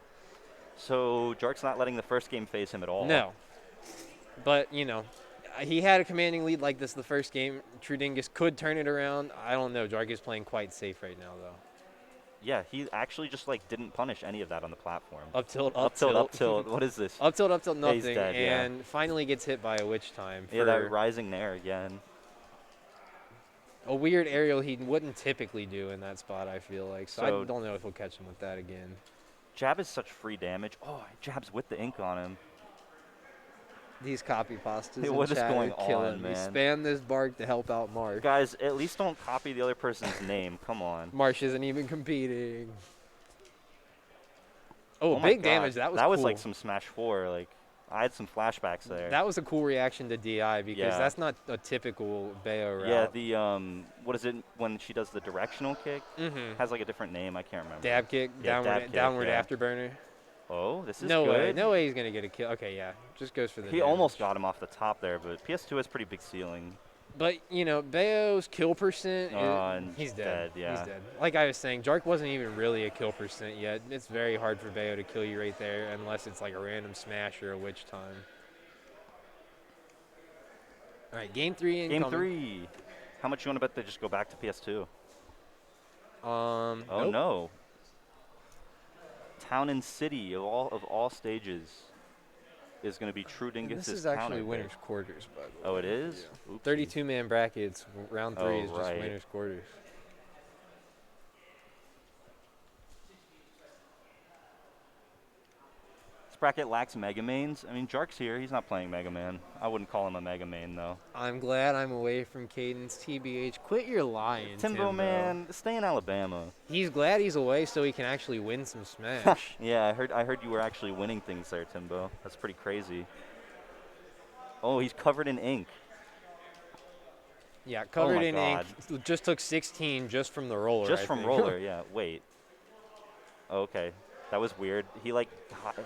S2: So Jark's not letting the first game phase him at all.
S4: No. But, he had a commanding lead like this the first game. Trudingus could turn it around. I don't know. Jark is playing quite safe right now, though.
S2: Yeah, he actually just like didn't punish any of that on the platform.
S4: Up tilt,
S2: Up tilt, up tilt. What is this?
S4: Up tilt,
S2: Yeah, he's
S4: nothing.
S2: dead, yeah.
S4: And finally gets hit by a witch time.
S2: Yeah,
S4: For
S2: that rising Nair again.
S4: a weird aerial he wouldn't typically do in that spot, I feel like. So I
S2: So-
S4: don't know if he'll catch him with that again.
S2: Jab is such free damage. Oh, he jabs with the ink on him.
S4: These copy pastas
S2: Hey,
S4: in
S2: what is
S4: chat are
S2: going
S4: killing
S2: on,
S4: me.
S2: man?
S4: Spam this bark to help out Mark.
S2: Guys, at least don't copy the other person's name. Come on.
S4: Marsh isn't even competing. Oh,
S2: my
S4: big
S2: God.
S4: damage. That was
S2: That
S4: cool.
S2: was like some Smash 4. Like, I had some flashbacks there.
S4: That was a cool reaction to DI because
S2: Yeah.
S4: that's not a typical Bayo route.
S2: Yeah, the what is it when she does the directional kick?
S4: Mm-hmm.
S2: Has like a different name. I can't remember.
S4: Dab kick,
S2: Yeah,
S4: downward,
S2: dab kick,
S4: downward
S2: yeah.
S4: afterburner.
S2: Oh, this is
S4: No
S2: good.
S4: way. No way he's going to get a kill. Okay, yeah. Just goes for the
S2: He
S4: damage.
S2: almost got him off the top there, but PS2 has pretty big ceiling.
S4: But, you know, Bayo's kill percent,
S2: And
S4: he's dead.
S2: yeah.
S4: He's dead. Like I was saying, Jark wasn't even really a kill percent yet. It's very hard for Bayo to kill you right there unless it's like a random smash or a witch time. All right, game 3 incoming.
S2: Game 3. How much you want to bet they just go back to PS2? Oh
S4: Nope.
S2: no. Town and City of all stages is going to be True
S4: And
S2: Dingus's
S4: this is actually
S2: counter
S4: winner's
S2: pick.
S4: quarters, by the way.
S2: Oh, it is?
S4: Yeah.
S2: Oopsie.
S4: 32-man brackets. Round 3
S2: Oh,
S4: is just
S2: right.
S4: winner's quarters.
S2: This bracket lacks Mega Mains. I mean, Jark's here. He's not playing Mega Man. I wouldn't call him a Mega Main, though.
S4: I'm glad I'm away from Cadence. TBH, quit your lying,
S2: Timbo, man, stay in Alabama.
S4: He's glad he's away so he can actually win some Smash.
S2: Yeah, I heard you were actually winning things there, Timbo. That's pretty crazy. Oh, he's covered in ink.
S4: Yeah, covered
S2: my
S4: in
S2: God.
S4: ink. Just took 16 just from the roller.
S2: Just
S4: I
S2: from
S4: think.
S2: roller, yeah. Wait. Oh, okay. That was weird. He, like,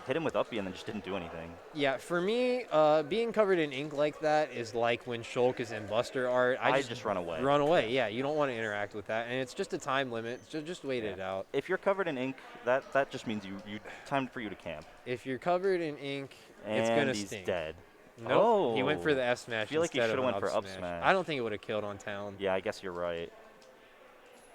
S2: hit him with up B and then just didn't do anything.
S4: Yeah, for me, being covered in ink like that is like when Shulk is in Buster Art.
S2: I just run away.
S4: Run away, yeah. You don't want to interact with that. And it's just a time limit. So just wait it out.
S2: If you're covered in ink, that just means you time for you to camp.
S4: If you're covered in ink,
S2: And
S4: it's going to
S2: he's
S4: sting.
S2: dead.
S4: Nope. He went for
S2: Oh.
S4: the F smash.
S2: I feel like he
S4: instead
S2: should
S4: of
S2: have
S4: an
S2: went for
S4: up
S2: up
S4: smash.
S2: smash.
S4: I don't think it would have killed on town.
S2: Yeah, I guess you're right.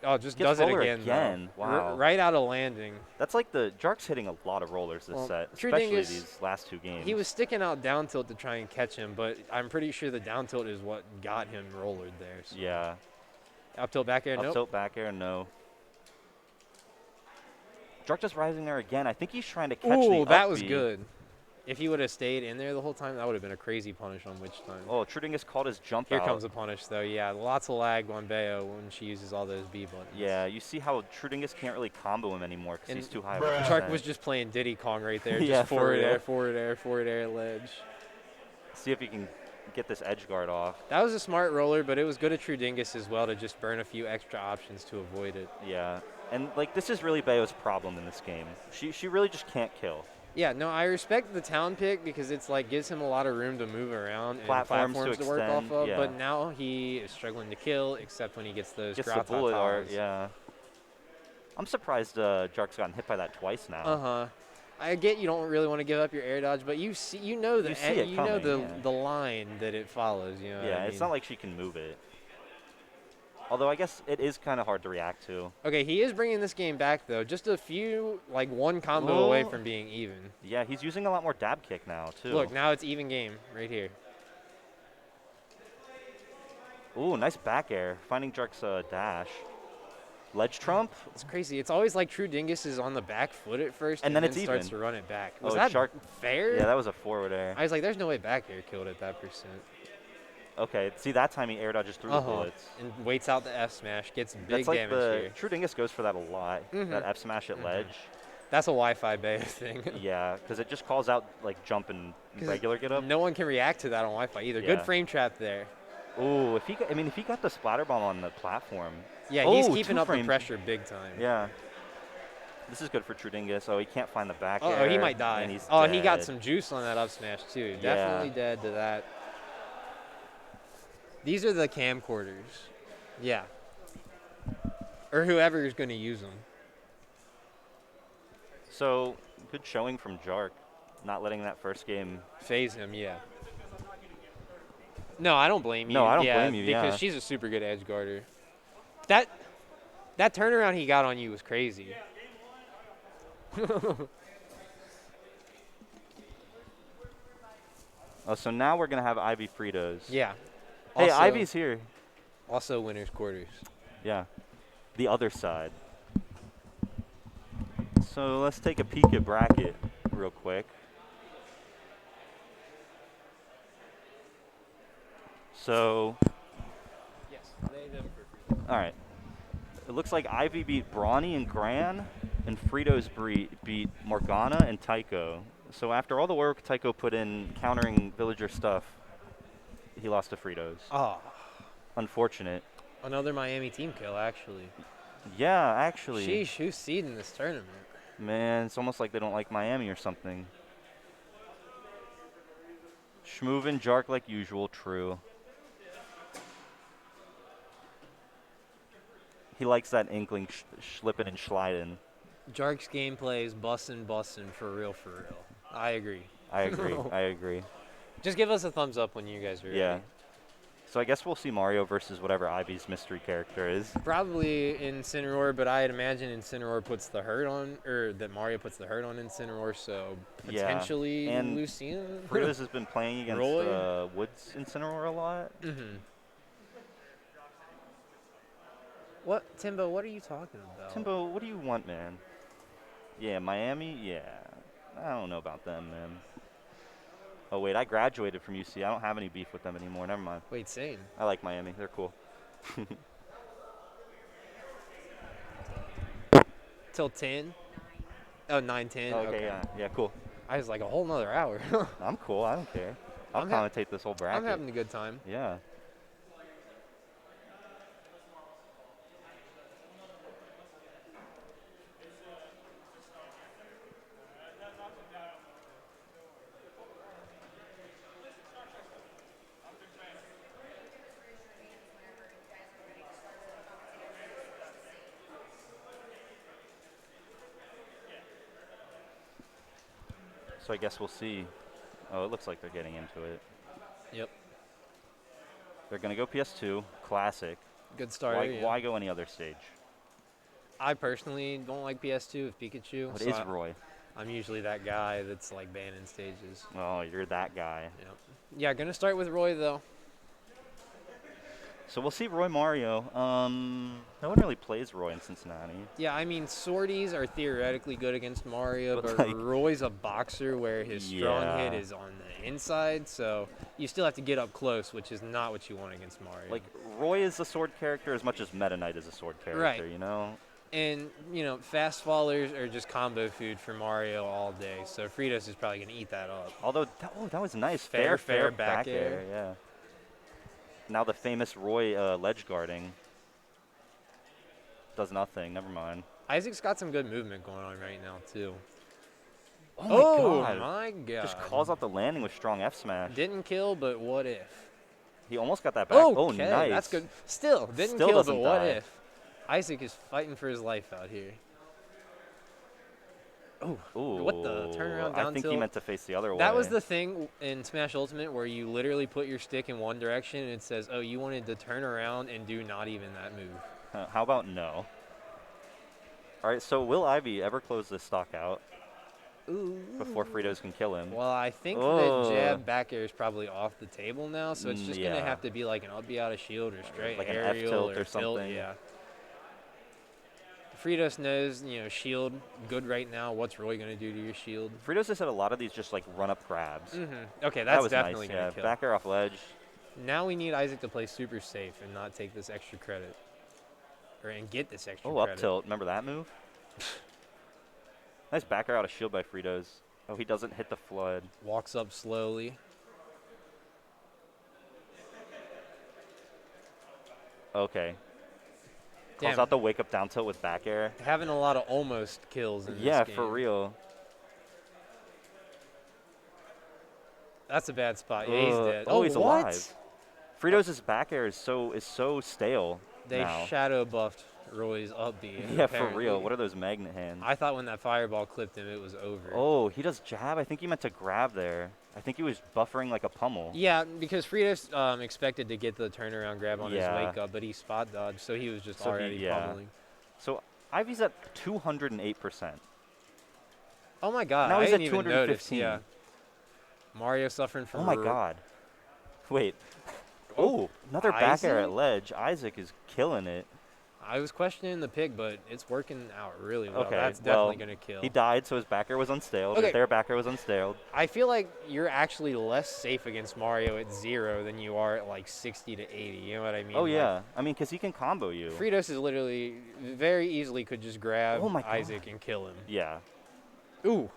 S4: Oh, just
S2: Gets
S4: does it
S2: roller
S4: again.
S2: again.
S4: Though.
S2: Wow.
S4: Right out of landing.
S2: That's like Jark's hitting a lot of rollers this
S4: Well,
S2: set,
S4: True
S2: especially
S4: Dingus,
S2: these last 2 games.
S4: He was sticking out down tilt to try and catch him, but I'm pretty sure the down tilt is what got him rollered there. So.
S2: Yeah.
S4: Up tilt back air,
S2: Up
S4: nope.
S2: tilt back air, no. Jark just rising there again. I think he's trying to catch the
S4: Ooh, that
S2: up
S4: was
S2: B.
S4: good. If he would have stayed in there the whole time, that would have been a crazy punish on which time.
S2: Oh, True Dingus called his jump
S4: Here
S2: out.
S4: comes a punish, though. Yeah, lots of lag on Bayo when she uses all those B buttons.
S2: Yeah, you see how True Dingus can't really combo him anymore because
S4: And
S2: he's too high. of a
S4: Shark
S2: percent.
S4: was just playing Diddy Kong right there.
S2: Yeah,
S4: Just
S2: for
S4: forward
S2: real.
S4: air, forward air, forward air, ledge.
S2: See if he can get this edge guard off.
S4: That was a smart roller, but it was good at True Dingus as well to just burn a few extra options to avoid it.
S2: Yeah, and like this is really Bayo's problem in this game. She really just can't kill.
S4: Yeah, no, I respect the town pick because it's like gives him a lot of room to move around and
S2: Platforms to
S4: to work off
S2: extend,
S4: of.
S2: yeah.
S4: But now he is struggling to kill, except when he gets those
S2: Gets the
S4: grata
S2: bullet art,
S4: towers.
S2: yeah. I'm surprised Jark's gotten hit by that twice now.
S4: I get you don't really want to give up your air dodge, but you see, you know the
S2: You see it
S4: know
S2: coming,
S4: the
S2: yeah.
S4: the line that it follows. You know. what
S2: Yeah,
S4: I
S2: it's
S4: mean?
S2: not like she can move it. Although I guess it is kind of hard to react to.
S4: Okay, he is bringing this game back though. Just a few, like one combo away
S2: Oh.
S4: from being even.
S2: Yeah, he's using a lot more dab kick now too.
S4: Look, now it's even game right here.
S2: Ooh, nice back air. Finding Jark's dash. Ledge trump.
S4: It's crazy. It's always like True Dingus is on the back foot at first,
S2: And then it's
S4: starts
S2: even.
S4: to run it back. Was
S2: Oh,
S4: that
S2: Jark-
S4: fair?
S2: Yeah, that was a forward air.
S4: I was like, there's no way back air killed at that percent.
S2: Okay, see that time he air dodges through the bullets.
S4: And waits out the F smash, gets big
S2: That's like
S4: damage
S2: the
S4: here.
S2: True Dingus goes for that a lot.
S4: Mhm.
S2: That F smash at ledge.
S4: That's a Wi-Fi Bayo thing.
S2: Yeah, because it just calls out like jump and
S4: 'Cause
S2: regular get up.
S4: No one can react to that on Wi-Fi either.
S2: Yeah.
S4: Good frame trap there.
S2: Ooh, if he got the splatter bomb on the platform.
S4: Yeah, he's
S2: Oh,
S4: keeping
S2: two
S4: up the
S2: frames.
S4: pressure big time.
S2: Yeah. This is good for True Dingus. Oh, he can't find the back
S4: Oh,
S2: air.
S4: he might die.
S2: And he's
S4: Oh, he got
S2: dead.
S4: some juice on that up smash too.
S2: Yeah.
S4: Definitely dead to that. These are the camcorders. Yeah. Or whoever is going to use them.
S2: So, good showing from Jark. Not letting that first game.
S4: Phase him, yeah. No, I don't blame you.
S2: No, I don't
S4: yeah,
S2: blame you,
S4: because
S2: yeah.
S4: she's a super good edge guarder. That turnaround he got on you was crazy.
S2: Oh, so now we're gonna have Ivy Fritos.
S4: Yeah.
S2: Hey,
S4: Also-
S2: Ivy's here.
S4: Also winners quarters.
S2: Yeah. The other side. So let's take a peek at bracket real quick. So,
S4: Yes. Lay them for free.
S2: all right. It looks like Ivy beat Brawny and Gran, and Fritos beat Morgana and Tycho. So after all the work Tycho put in countering villager stuff, he lost to Fritos.
S4: Oh,
S2: Unfortunate.
S4: another Miami team kill, actually.
S2: Yeah, actually.
S4: Sheesh, who's seeding this tournament?
S2: Man, it's almost like they don't like Miami or something. Schmoovin, Jark like usual, true. He likes that inkling schlippin' and sliding.
S4: Jark's gameplay is bussin' for real, for real. I agree.
S2: I agree. I agree.
S4: Just give us a thumbs up when you guys are ready.
S2: Yeah. So I guess we'll see Mario versus whatever Ivy's mystery character is.
S4: Probably Incineroar, but I'd imagine Incineroar puts the hurt on, or that Mario puts the hurt on Incineroar, so
S2: Yeah.
S4: potentially
S2: And
S4: Lucina.
S2: Fritos has been playing against
S4: Roy?
S2: Woods Incineroar a lot.
S4: Mm-hmm. What, Timbo, what are you talking about?
S2: Timbo, what do you want, man? Yeah, Miami? Yeah. I don't know about them, man. Oh, wait, I graduated from UC. I don't have any beef with them anymore. Never mind.
S4: Wait, same.
S2: I like Miami. They're cool.
S4: Till 10? Oh, 9:10.
S2: Okay, yeah. Yeah, cool.
S4: I was like a whole nother hour.
S2: I'm cool. I don't care. I'll
S4: I'm
S2: commentate this whole bracket.
S4: I'm having a good time.
S2: Yeah. So I guess we'll see. Oh, it looks like they're getting into it.
S4: Yep.
S2: They're going to go PS2, classic.
S4: Good start.
S2: Why go any other stage?
S4: I personally don't like PS2 with Pikachu.
S2: What
S4: so
S2: is Roy?
S4: I'm usually that guy that's like banning stages.
S2: Oh, you're that guy.
S4: Yep. Yeah, gonna start with Roy though.
S2: So we'll see Roy Mario. No one really plays Roy in Cincinnati.
S4: Yeah, I mean, sorties are theoretically good against Mario,
S2: But,
S4: but
S2: like-
S4: Roy's a boxer where his strong hit
S2: Yeah.
S4: is on the inside, so you still have to get up close, which is not what you want against Mario.
S2: Like, Roy is a sword character as much as Meta Knight is a sword character,
S4: Right.
S2: you know?
S4: and, you know, fast fallers are just combo food for Mario all day, so Fritos is probably going to eat that up.
S2: Although, that was nice.
S4: Fair
S2: back
S4: back air.
S2: yeah. Now the famous Roy ledge guarding does nothing. Never mind.
S4: Isaac's got some good movement going on right now, too.
S2: Oh, my God.
S4: my God.
S2: Just calls out the landing with strong F smash.
S4: Didn't kill, but what if?
S2: He almost got that back.
S4: Okay,
S2: Oh, nice.
S4: that's good. Still, didn't
S2: Still
S4: kill, but
S2: doesn't
S4: what
S2: die.
S4: if? Isaac is fighting for his life out here.
S2: Ooh,
S4: What the turnaround down
S2: I think he
S4: tilt?
S2: meant to face the other way.
S4: That was the thing in Smash Ultimate where you literally put your stick in one direction and it says, oh, you wanted to turn around and do not even that move.
S2: How about no? All right, so will Ivy ever close this stock out before Fritos can kill him?
S4: Well, I think
S2: Oh.
S4: that jab back air is probably off the table now, so it's just going to
S2: Yeah.
S4: have to be like an up B out of shield or straight
S2: Like an F
S4: aerial
S2: tilt
S4: or
S2: or
S4: tilt,
S2: something.
S4: yeah. Fritos knows, you know, shield good right now. What's Roy going to do to your shield?
S2: Fritos has had a lot of these just like run up grabs.
S4: Okay,
S2: That
S4: that's
S2: was
S4: definitely
S2: nice.
S4: going
S2: Yeah,
S4: to kill.
S2: back air off ledge.
S4: Now we need Isaac to play super safe and not take this extra credit. And get this extra
S2: Oh, up
S4: credit.
S2: tilt. Remember that move? Nice back air out of shield by Fritos. Oh, he doesn't hit the flood.
S4: Walks up slowly.
S2: Okay. Calls
S4: Damn.
S2: out the wake up down tilt with back air.
S4: Having a lot of almost kills in
S2: Yeah,
S4: this game.
S2: for real.
S4: That's a bad spot. Yeah, he's dead.
S2: Oh, he's
S4: what?
S2: alive. Fritos' back air is so stale
S4: They
S2: now.
S4: shadow buffed Roy's up B.
S2: Yeah, for real. What are those magnet hands?
S4: I thought when that fireball clipped him, it was over.
S2: Oh, he does jab. I think he meant to grab there. I think he was buffering like a pummel.
S4: Yeah, because Fritos expected to get the turnaround grab on
S2: Yeah.
S4: his wake up, but he spot dodged, so he was just
S2: So he-
S4: already
S2: yeah.
S4: pummeling.
S2: So Ivy's at 208%.
S4: Oh my God!
S2: Now
S4: I
S2: he's at
S4: didn't even notice.
S2: 215.
S4: Yeah. Mario suffering from.
S2: Oh my God. Wait.
S4: Oh,
S2: Oh, another back air at
S4: Isaac?
S2: ledge. Isaac is killing it.
S4: I was questioning the pick, but it's working out really well.
S2: Okay,
S4: That's
S2: well,
S4: definitely gonna kill.
S2: he died, so his back air was unstaled.
S4: Okay.
S2: Their back air was unstaled.
S4: I feel like you're actually less safe against Mario at 0 than you are at like 60 to 80. You know what I mean?
S2: Oh,
S4: Like,
S2: yeah. I mean, because he can combo you.
S4: Fritos is literally very easily could just grab
S2: Oh my God.
S4: Isaac and kill him.
S2: Yeah.
S4: Ooh.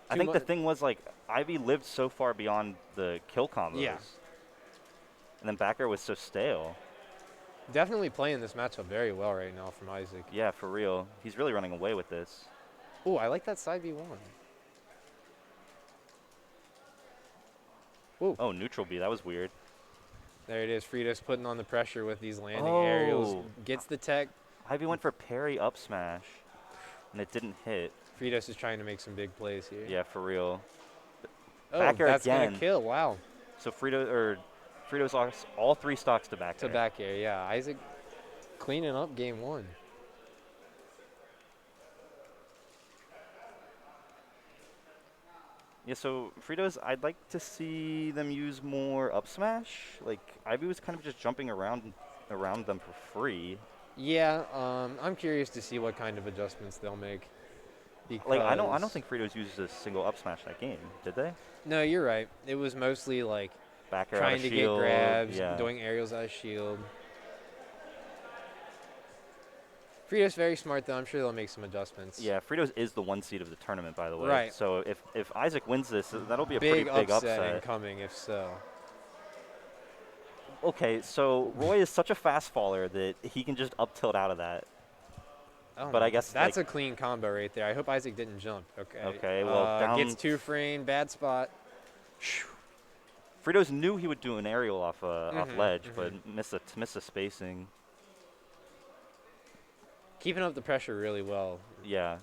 S2: I think the thing was, like, Ivy lived so far beyond the kill combos.
S4: Yeah.
S2: And then back air was so stale.
S4: Definitely playing this matchup very well right now from Isaac.
S2: Yeah, for real. He's really running away with this.
S4: Ooh, I like that side B1. Ooh.
S2: Oh, neutral B. That was weird.
S4: There it is. Fritos putting on the pressure with these landing
S2: Oh.
S4: aerials. Gets the tech.
S2: Ivy went for parry up smash, and it didn't hit.
S4: Fritos is trying to make some big plays here.
S2: Yeah, for real.
S4: Oh,
S2: back air
S4: that's
S2: again.
S4: gonna kill. Wow.
S2: So Fritos lost all 3 stocks to back
S4: To
S2: air.
S4: back air, yeah. Isaac cleaning up game 1.
S2: Yeah, so Fritos, I'd like to see them use more up smash. Like, Ivy was kind of just jumping around them for free.
S4: Yeah, I'm curious to see what kind of adjustments they'll make.
S2: Like, I don't
S4: because-
S2: think Fritos used a single up smash that game, did they?
S4: No, you're right. It was mostly like
S2: Back air out
S4: trying
S2: of
S4: to
S2: shield,
S4: get grabs,
S2: yeah.
S4: doing aerials out of shield. Fritos very smart though. I'm sure they'll make some adjustments.
S2: Yeah, Fritos is the 1 seed of the tournament, by the way.
S4: Right.
S2: So if Isaac wins this, that'll be a
S4: Big
S2: pretty big
S4: upset
S2: upset.
S4: incoming if so.
S2: Okay, so Roy is such a fast faller that he can just up tilt out of that.
S4: Oh,
S2: But
S4: no.
S2: I guess,
S4: that's
S2: like-
S4: a clean combo right there. I hope Isaac didn't jump. Okay.
S2: Okay, well, down-
S4: gets 2 frame, bad spot.
S2: Fritos knew he would do an aerial off
S4: Mm-hmm,
S2: ledge, but missed the spacing.
S4: Keeping up the pressure really well.
S2: Yeah.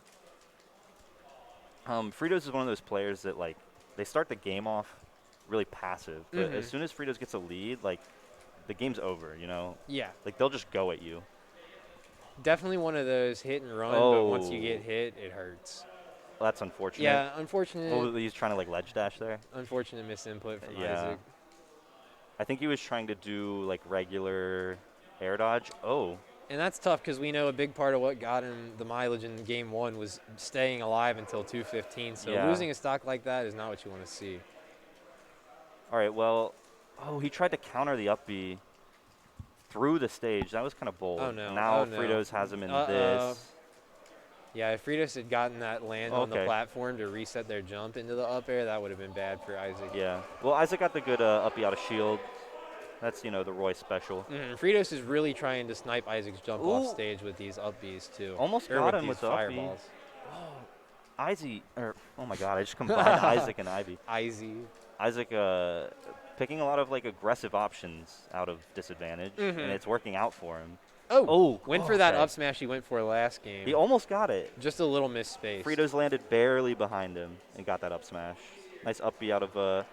S2: Fritos is one of those players that, like, they start the game off really passive, but as soon as Fritos gets a lead, like, the game's over, you know?
S4: Yeah.
S2: Like, they'll just go at you.
S4: Definitely one of those hit and run, but once you
S2: Oh.
S4: get hit, it hurts.
S2: Well, that's unfortunate.
S4: Yeah, unfortunate.
S2: Oh, he's trying to, like, ledge dash there.
S4: Unfortunate misinput from
S2: Yeah.
S4: Isaac.
S2: I think he was trying to do, like, regular air dodge. Oh.
S4: And that's tough because we know a big part of what got him the mileage in game 1 was staying alive until 215. So
S2: Yeah.
S4: losing a stock like that is not what you want to see.
S2: All right, well, he tried to counter the up B through the stage. That was kind of bold.
S4: Oh, no.
S2: Now
S4: Oh, no.
S2: Fritos has him in
S4: Uh-oh.
S2: this.
S4: Yeah, if Fritos had gotten that land on the
S2: Okay.
S4: platform to reset their jump into the up air, that would have been bad for Isaac.
S2: Yeah. Well, Isaac got the good up B out of shield. That's, the Roy special.
S4: Fritos is really trying to snipe Isaac's jump off
S2: Ooh.
S4: stage with these up Bs too.
S2: Almost
S4: Or
S2: got
S4: with
S2: him
S4: these
S2: with the up B.
S4: fireballs.
S2: Oh my God, I just combined Isaac and Ivy. Isaac picking a lot of, like, aggressive options out of disadvantage, and it's working out for him.
S4: Went for that
S2: okay.
S4: up smash he went for last game.
S2: He almost got it.
S4: Just a little misspace.
S2: Fritos landed barely behind him and got that up smash. Nice up B out of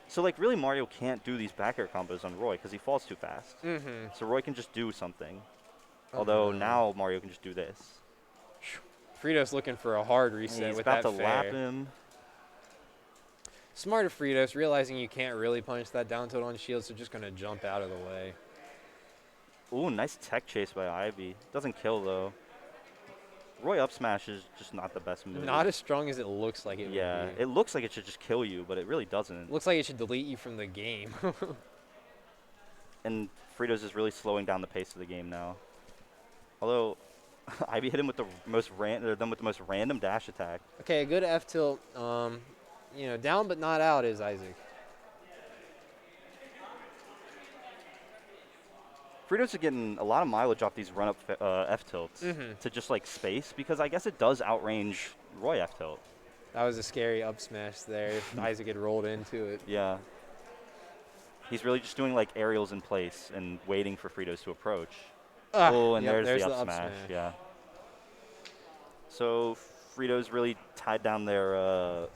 S2: So, like, really Mario can't do these back air combos on Roy because he falls too fast. So Roy can just do something. Although now Mario can just do this.
S4: Fritos looking for a hard reset
S2: He's
S4: with
S2: about
S4: that
S2: to
S4: fair.
S2: lap him.
S4: Smart of Fritos, realizing you can't really punish that down tilt on shield, so just going to jump out of the way.
S2: Ooh, nice tech chase by Ivy. Doesn't kill, though. Roy up smash is just not the best move.
S4: Not as strong as it looks like it
S2: Yeah,
S4: would be.
S2: it looks like it should just kill you, but it really doesn't.
S4: Looks like it should delete you from the game.
S2: And Fritos is really slowing down the pace of the game now. Although, Ivy hit him with the most random dash attack.
S4: Okay, a good F tilt. Down but not out is Isaac.
S2: Fritos are getting a lot of mileage off these run-up F tilts to just, like, space, because I guess it does outrange Roy F tilt.
S4: That was a scary up smash there if Isaac had rolled into it.
S2: Yeah. He's really just doing, like, aerials in place and waiting for Fritos to approach. And
S4: Yep,
S2: there's the up smash. Yeah. So Fritos really tied down their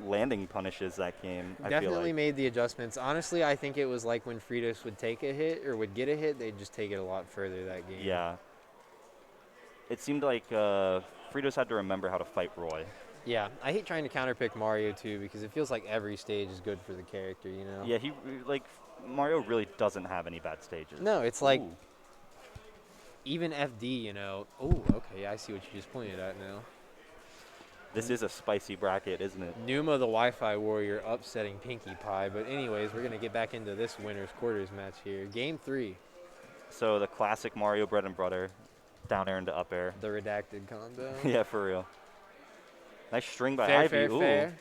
S2: landing punishes that game. I feel
S4: Definitely
S2: like.
S4: made the adjustments. Honestly, I think it was like when Fritos would take a hit or would get a hit, they'd just take it a lot further that game.
S2: Yeah. it seemed like Fritos had to remember how to fight Roy.
S4: Yeah, I hate trying to counterpick Mario too because it feels like every stage is good for the character, you know?
S2: Yeah, like Mario really doesn't have any bad stages.
S4: No, it's like
S2: Ooh.
S4: even FD, you know. Oh, okay, yeah, I see what you just pointed at now.
S2: This is a spicy bracket, isn't it?
S4: Numa the Wi-Fi warrior upsetting Pinkie Pie, but anyways, we're gonna get back into this winner's quarters match here. Game 3,
S2: So the classic Mario bread and butter, down air into up air.
S4: the redacted combo.
S2: Yeah, for real. Nice string by
S4: Fair,
S2: Ivy.
S4: fair,
S2: Ooh.
S4: fair.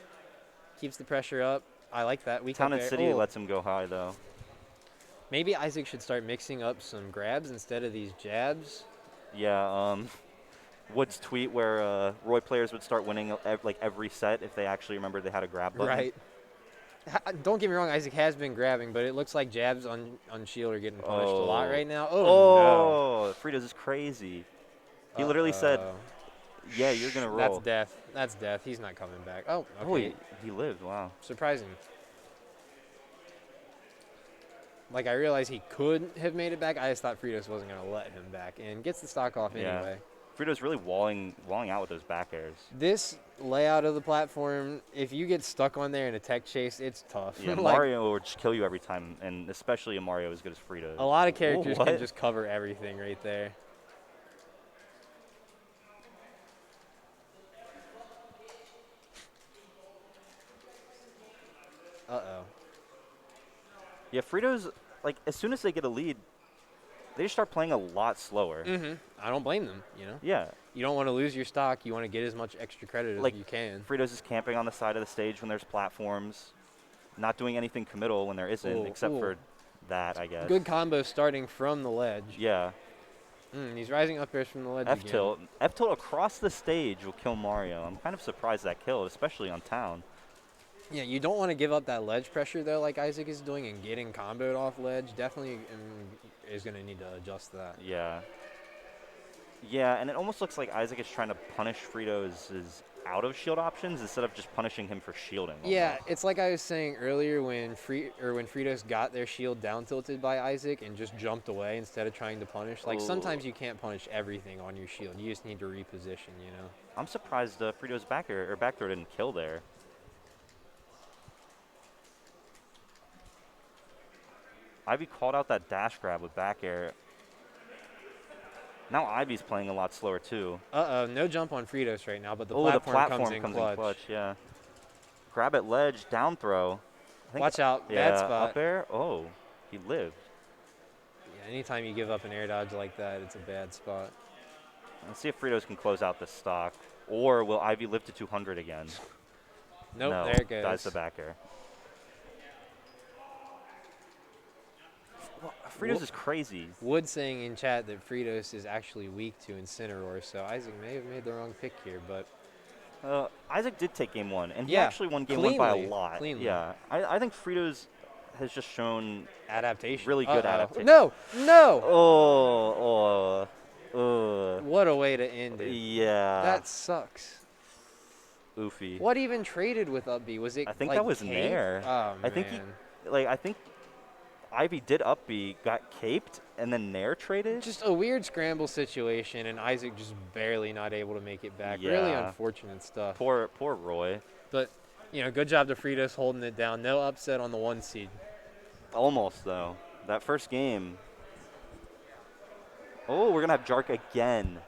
S4: Keeps the pressure up. I like that. We
S2: Town and City
S4: oh.
S2: lets him go high though.
S4: Maybe Isaac should start mixing up some grabs instead of these jabs.
S2: Yeah, Wood's tweet where Roy players would start winning like every set if they actually remembered they had a grab button.
S4: Right. Don't get me wrong, Isaac has been grabbing, but it looks like jabs on shield are getting punished a lot right now.
S2: Oh, Fritos is crazy. He literally said,
S4: Uh-oh.
S2: yeah, you're going to roll.
S4: That's death. That's death. He's not coming back. Oh, okay.
S2: Oh, he lived. Wow.
S4: Surprising. Like, I realized he could have made it back. I just thought Fritos wasn't going to let him back. And gets the stock off
S2: Yeah.
S4: anyway.
S2: Fritos really walling out with those back airs.
S4: This layout of the platform, if you get stuck on there in a tech chase, it's tough.
S2: Yeah,
S4: Like,
S2: Mario will just kill you every time, and especially a Mario as good as Fritos.
S4: a lot of characters
S2: What?
S4: can just cover everything right there. Uh-oh.
S2: Yeah, Fritos, like, as soon as they get a lead, they just start playing a lot slower.
S4: Mm-hmm. I don't blame them, you know?
S2: Yeah.
S4: You don't want to lose your stock. You want to get as much extra credit as
S2: Like,
S4: you can.
S2: Fritos is camping on the side of the stage when there's platforms, not doing anything committal when there isn't,
S4: Ooh,
S2: except
S4: ooh.
S2: for that, I guess.
S4: Good combo starting from the ledge.
S2: Yeah.
S4: He's rising up airs from the ledge again.
S2: F-tilt. F-tilt across the stage will kill Mario. I'm kind of surprised that killed, especially on town.
S4: Yeah, you don't want to give up that ledge pressure, though, like Isaac is doing, and getting comboed off ledge. Definitely is going to need to adjust that.
S2: Yeah. Yeah, and it almost looks like Isaac is trying to punish Fritos' out of shield options instead of just punishing him for shielding.
S4: Yeah,
S2: almost.
S4: it's like I was saying earlier when Fritos got their shield down tilted by Isaac and just jumped away instead of trying to punish. Like, sometimes you can't punish everything on your shield. You just need to reposition, you know?
S2: I'm surprised Fritos' back throw didn't kill there. Ivy called out that dash grab with back air. Now Ivy's playing a lot slower too.
S4: Uh-oh, no jump on Fritos right now, but the
S2: The
S4: platform,
S2: platform
S4: comes in clutch.
S2: yeah. Grab at ledge, down throw. I think-
S4: Watch out,
S2: yeah,
S4: bad spot.
S2: up air. Oh, he lived.
S4: Yeah, anytime you give up an air dodge like that, it's a bad spot.
S2: Let's see if Fritos can close out this stock. Or will Ivy live to 200 again?
S4: Nope,
S2: No,
S4: there it goes.
S2: dies the back air. Well, Fritos is crazy.
S4: Wood saying in chat that Fritos is actually weak to Incineroar, so Isaac may have made the wrong pick here, but
S2: Isaac did take game one, and he
S4: Yeah,
S2: actually won game one by a
S4: cleanly,
S2: lot.
S4: cleanly.
S2: Yeah, I think Fritos has just shown
S4: adaptation.
S2: really good
S4: Uh-oh.
S2: adaptation.
S4: No! What a way to end it.
S2: Yeah.
S4: That sucks.
S2: Oofy.
S4: What even traded with up B? Was it
S2: I think
S4: like
S2: that was
S4: Cape?
S2: Nair.
S4: Oh,
S2: I think
S4: man.
S2: I think Ivy did up B, got caped, and then Nair traded.
S4: Just a weird scramble situation, and Isaac just barely not able to make it back. Really
S2: Yeah.
S4: unfortunate stuff.
S2: Poor Roy.
S4: But, you know, good job to Fritos holding it down. No upset on the 1 seed.
S2: Almost though. That first game. Oh, we're gonna have Jark again.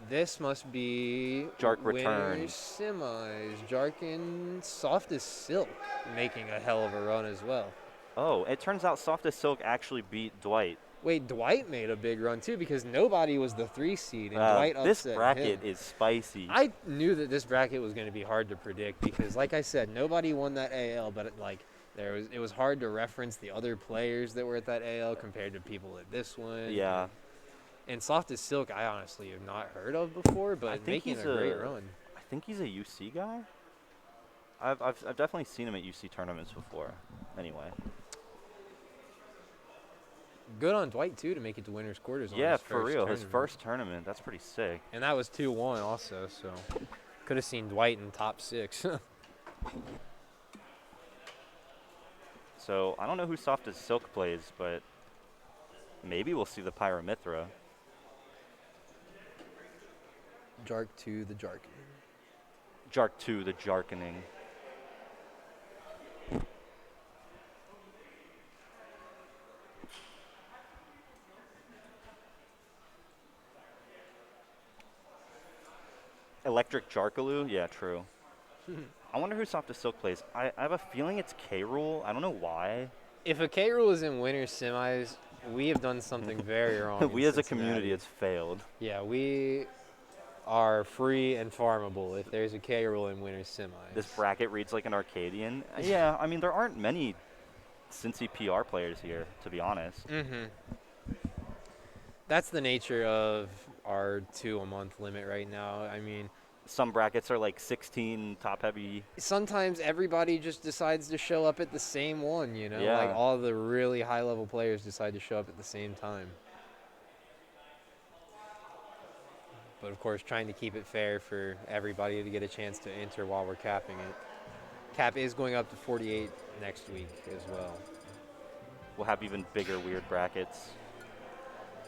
S4: This must be
S2: Jark
S4: winners
S2: returns.
S4: semis. Jark and Soft as Silk making a hell of a run as well.
S2: Oh, it turns out Soft as Silk actually beat Dwight.
S4: Wait, Dwight made a big run too because nobody was the 3 seed and Dwight upset
S2: This bracket
S4: him.
S2: is spicy.
S4: I knew that this bracket was going to be hard to predict because, like I said, nobody won that AL, but it was hard to reference the other players that were at that AL compared to people at this one.
S2: Yeah.
S4: And Soft as Silk, I honestly have not heard of before, but
S2: think
S4: making
S2: he's
S4: a great
S2: a-
S4: run.
S2: I think he's a UC guy. I've definitely seen him at UC tournaments before. Anyway.
S4: Good on Dwight too to make it to winners quarters. On
S2: Yeah,
S4: his
S2: for
S4: first
S2: real. His
S4: tournament.
S2: first tournament. That's pretty sick.
S4: And that was 2-1 also, so could have seen Dwight in top 6.
S2: So I don't know who Soft as Silk plays, but maybe we'll see the Pyramithra.
S4: Jark to the Jark.
S2: Jark 2, the Jarkening. Electric Jarkaloo? Yeah, true. I wonder who Soft as Silk plays. I have a feeling it's K-Rool. I don't know why.
S4: If a K rule is in winter semis, we have done something very wrong.
S2: We
S4: in
S2: as a community,
S4: Cincinnati.
S2: it's failed.
S4: Yeah, we are free and farmable if there's a K rule in winter semis.
S2: This bracket reads like an Arcadian. Yeah, I mean, there aren't many Cincy PR players here, to be honest.
S4: Mm-hmm. That's the nature of our 2 a month limit right now. I mean,
S2: Some brackets are like 16 top-heavy.
S4: sometimes everybody just decides to show up at the same one, you know?
S2: Yeah.
S4: Like all the really high-level players decide to show up at the same time. But of course, trying to keep it fair for everybody to get a chance to enter while we're capping it. Cap is going up to 48 next week as well.
S2: We'll have even bigger weird brackets.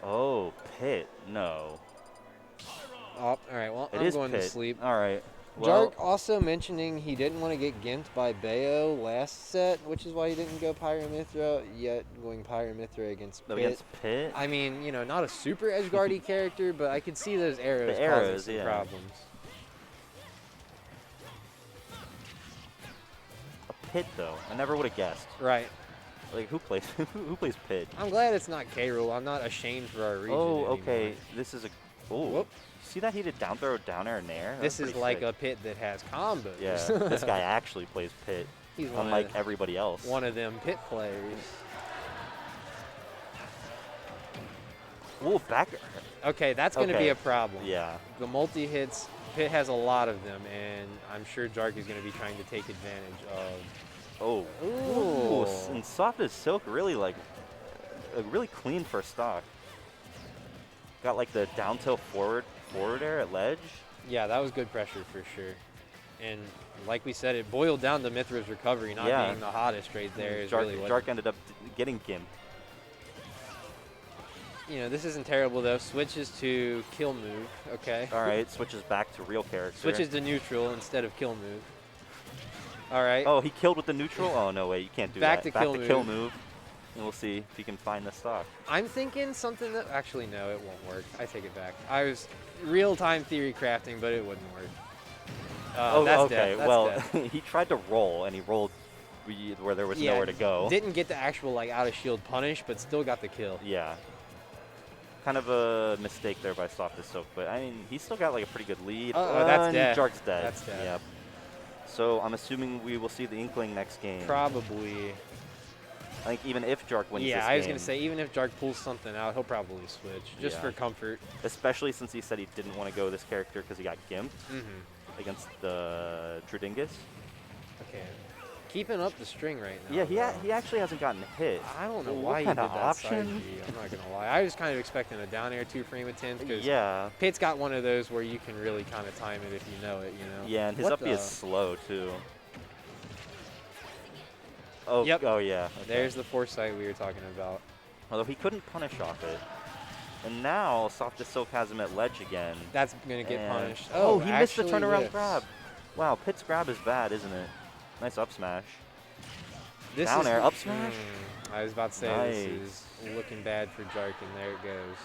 S2: Oh, Pit. No.
S4: Oh, all right, well,
S2: It
S4: I'm
S2: is
S4: going
S2: Pit.
S4: to sleep.
S2: All right. Well,
S4: Jark also mentioning he didn't want to get gimped by Bayo last set, which is why he didn't go Pyramithra, yet going Pyramithra against Pit.
S2: against Pit.
S4: I mean, you know, not a super edgeguardy character, but I could see those arrows,
S2: The arrows,
S4: causing some
S2: yeah.
S4: problems.
S2: A Pit, though. I never would have guessed.
S4: Right.
S2: Like, who plays who plays Pit?
S4: I'm glad it's not K-Rool. I'm not ashamed for our region
S2: Oh,
S4: anymore.
S2: okay. This is a. Oh.
S4: Whoop.
S2: See that he did down throw, down air, nair?
S4: This is like a Pit that has combos.
S2: Yeah, this guy actually plays Pit,
S4: He's one
S2: unlike
S4: of,
S2: everybody else.
S4: one of them Pit players.
S2: Ooh, back.
S4: Okay, that's going to be
S2: Okay.
S4: a problem.
S2: Yeah.
S4: The multi-hits, Pit has a lot of them, and I'm sure Jark is going to be trying to take advantage of.
S2: Oh.
S4: Ooh.
S2: And Soft as Silk really like a really clean first stock. Got like the down tilt forward air at ledge.
S4: Yeah, that was good pressure for sure. And like we said, it boiled down to Mithra's recovery not
S2: Yeah.
S4: being the hottest right there. Is
S2: Jark,
S4: really what,
S2: Jark ended up getting gimped.
S4: you know, this isn't terrible though. Switches to kill move, okay?
S2: All right, switches back to real character.
S4: Switches to neutral instead of kill move. All right.
S2: Oh, he killed with the neutral? Oh, no, wait, you can't do
S4: Back
S2: that.
S4: to kill
S2: kill
S4: move.
S2: move. And we'll see if he can find the stock.
S4: I'm thinking something that actually no, it won't work. I take it back. I was real-time theory crafting, but it wouldn't work. That's
S2: okay.
S4: dead. That's
S2: Well,
S4: dead.
S2: he tried to roll, and he rolled where there was
S4: Yeah,
S2: nowhere to go.
S4: Didn't get the actual like out of shield punish, but still got the kill.
S2: Yeah. Kind of a mistake there by Soft as Silk, but I mean, he's still got like a pretty good lead.
S4: Uh-oh, that's
S2: and
S4: dead.
S2: Jark's dead.
S4: That's dead.
S2: Yep. So I'm assuming we will see the Inkling next game.
S4: Probably.
S2: I think even if Jark wins this
S4: Yeah,
S2: game.
S4: I was gonna say even if Jark pulls something out, he'll probably switch just
S2: Yeah.
S4: for comfort.
S2: Especially since he said he didn't want to go this character because he got gimped
S4: Mm-hmm.
S2: against the Trudingus.
S4: Okay. Keeping up the string right now.
S2: Yeah,
S4: though.
S2: he actually hasn't gotten hit.
S4: I don't know
S2: What
S4: why he did
S2: kind
S4: that
S2: of
S4: side
S2: option?
S4: G. I'm not gonna lie. I was kind of expecting a down air 2-frame attempt because
S2: Yeah.
S4: Pit's got one of those where you can really kind of time it if you know it. You know.
S2: Yeah, and his
S4: What
S2: up B is
S4: the-
S2: slow too. Oh,
S4: Yep.
S2: oh yeah. Okay.
S4: There's the foresight we were talking about.
S2: Although he couldn't punish off it. And now Soft as Silk has him at ledge again.
S4: That's gonna get
S2: And-
S4: punished.
S2: Oh, he missed the
S4: actually
S2: turnaround
S4: whiffs.
S2: grab. Wow, Pit's grab is bad, isn't it? Nice up smash.
S4: This
S2: Down
S4: is
S2: air, up smash?
S4: I was about to say
S2: Nice.
S4: this is looking bad for Jark, and there it goes.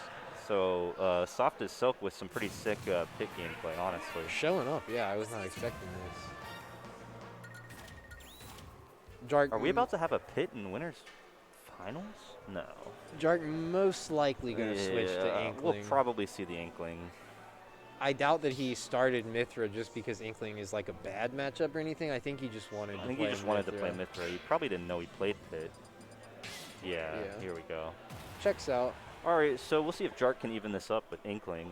S2: So Soft as Silk with some pretty sick Pit gameplay, honestly.
S4: Showing up, yeah. I was not expecting this. Jark,
S2: Are we about to have a Pit in winners finals? No.
S4: Jark most likely going to switch to
S2: Yeah,
S4: Inkling.
S2: We'll probably see the Inkling.
S4: I doubt that he started Mithra just because Inkling is like a bad matchup or anything. I think he just wanted to
S2: I think
S4: play
S2: he just wanted to
S4: Mithra.
S2: play Mithra. He probably didn't know he played Pit. Yeah,
S4: Yeah.
S2: here we go.
S4: Checks out.
S2: All right, so we'll see if Jark can even this up with Inkling.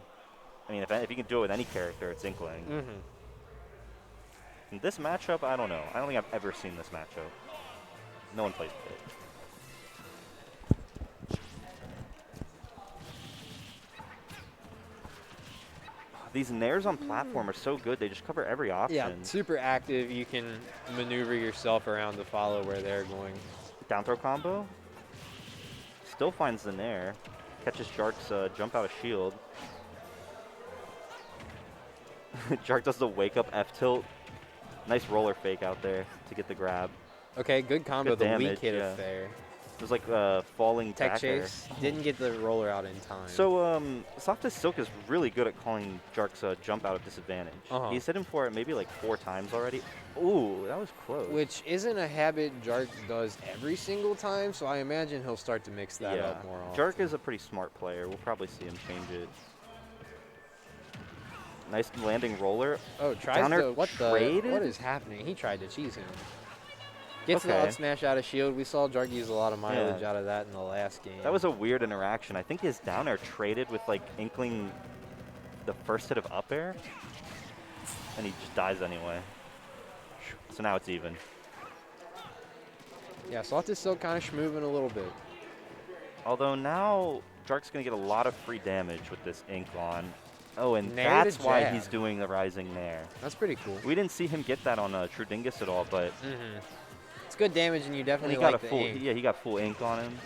S2: I mean, if he can do it with any character, it's Inkling.
S4: Mm-hmm.
S2: In this matchup, I don't know. I don't think I've ever seen this matchup. No one plays Pit. These nairs on platform are so good. They just cover every option.
S4: Yeah, super active. You can maneuver yourself around to follow where they're going.
S2: Down throw combo. Still finds the nair. Catches Jark's jump out of shield. Jark does the wake up F tilt. Nice roller fake out there to get the grab.
S4: Okay, good combo.
S2: Good
S4: The
S2: damage,
S4: weak hit
S2: yeah.
S4: of fair.
S2: It was like falling
S4: Tech
S2: back air.
S4: chase. Didn't get the roller out in time.
S2: So Soft as Silk is really good at calling Jark's jump out of disadvantage.
S4: Uh-huh.
S2: He's hit him for it maybe like 4 times already. Ooh, that was close.
S4: Which isn't a habit Jark does every single time, so I imagine he'll start to mix that up more often.
S2: Jark is a pretty smart player. We'll probably see him change it. Nice landing roller.
S4: Oh, tries
S2: Downer
S4: to, what
S2: traded?
S4: is happening? He tried to cheese him. Gets the
S2: Okay.
S4: up smash out of shield. We saw Jark use a lot of mileage out of that in the last game.
S2: That was a weird interaction. I think his down air traded with like Inkling the first hit of up air, and he just dies anyway. So now it's even.
S4: Yeah, Soft is still kind of schmoving a little bit.
S2: Although now Jark's going to get a lot of free damage with this Ink on. Oh, and
S4: Nair to
S2: that's why
S4: jab.
S2: he's doing the Rising Nair.
S4: That's pretty cool.
S2: We didn't see him get that on True Dingus at all, but
S4: It's good damage, and you
S2: and
S4: definitely
S2: he got
S4: like
S2: a
S4: the
S2: full
S4: ink.
S2: yeah, he got full Ink on him.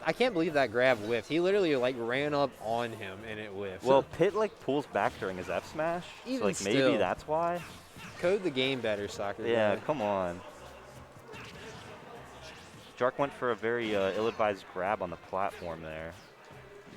S4: I can't believe that grab whiffed. He literally like ran up on him, and it whiffed.
S2: Well, Pit like pulls back during his F smash, so
S4: Even
S2: like maybe
S4: still.
S2: that's why.
S4: Code the game better, soccer
S2: Yeah,
S4: guy.
S2: come on. Jark went for a very ill-advised grab on the platform there,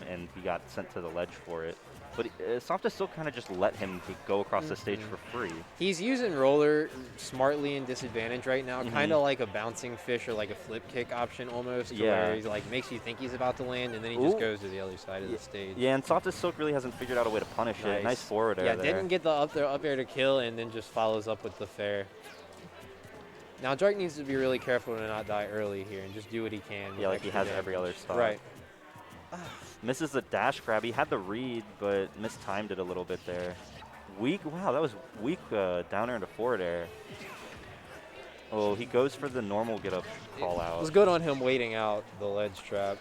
S2: and he got sent to the ledge for it. But Soft still kind of just let him go across the stage for free.
S4: He's using roller smartly in disadvantage right now, kind of like a bouncing fish or like a flip kick option almost, to where he like makes you think he's about to land, and then he just goes to the other side of the stage.
S2: Yeah, and Soft Silk really hasn't figured out a way to punish it. Nice forward air there.
S4: Didn't get the up air to kill, and then just follows up with the fair. Now Jark needs to be really careful to not die early here and just do what he can.
S2: Yeah, like he has
S4: extra
S2: every
S4: damage.
S2: other stock.
S4: Right.
S2: Misses the dash grab. He had the read, but mistimed it a little bit there. Weak. Wow, that was weak down air into forward air. Oh, he goes for the normal get up call
S4: It
S2: out.
S4: was good on him waiting out the ledge trap.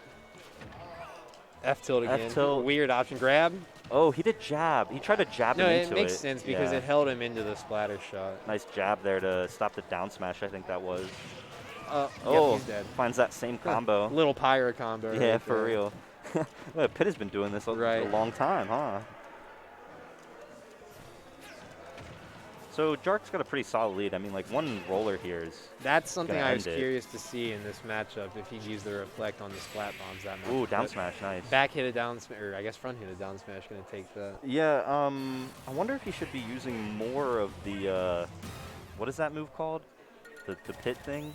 S4: F tilt again.
S2: F-tilt.
S4: Weird option. Grab.
S2: Oh, he did jab. He tried to jab
S4: No,
S2: him
S4: it
S2: into
S4: makes sense because
S2: Yeah.
S4: it held him into the splatter shot.
S2: Nice jab there to stop the down smash, I think that was.
S4: Yep,
S2: Oh,
S4: he's dead.
S2: finds that same combo.
S4: Little pyro combo.
S2: Yeah,
S4: right
S2: for
S4: there.
S2: real. Well, Pit has been doing this a long time, huh? So Jark's got a pretty solid lead. I mean, like one roller here is.
S4: That's something
S2: gonna
S4: I was
S2: end it.
S4: curious to see in this matchup if he'd use the reflect on the splat bombs that much.
S2: Ooh, down
S4: But
S2: smash, nice.
S4: Back hit a down smash, or I guess front hit a down smash, gonna take that.
S2: Yeah, I wonder if he should be using more of the, what is that move called? The Pit thing?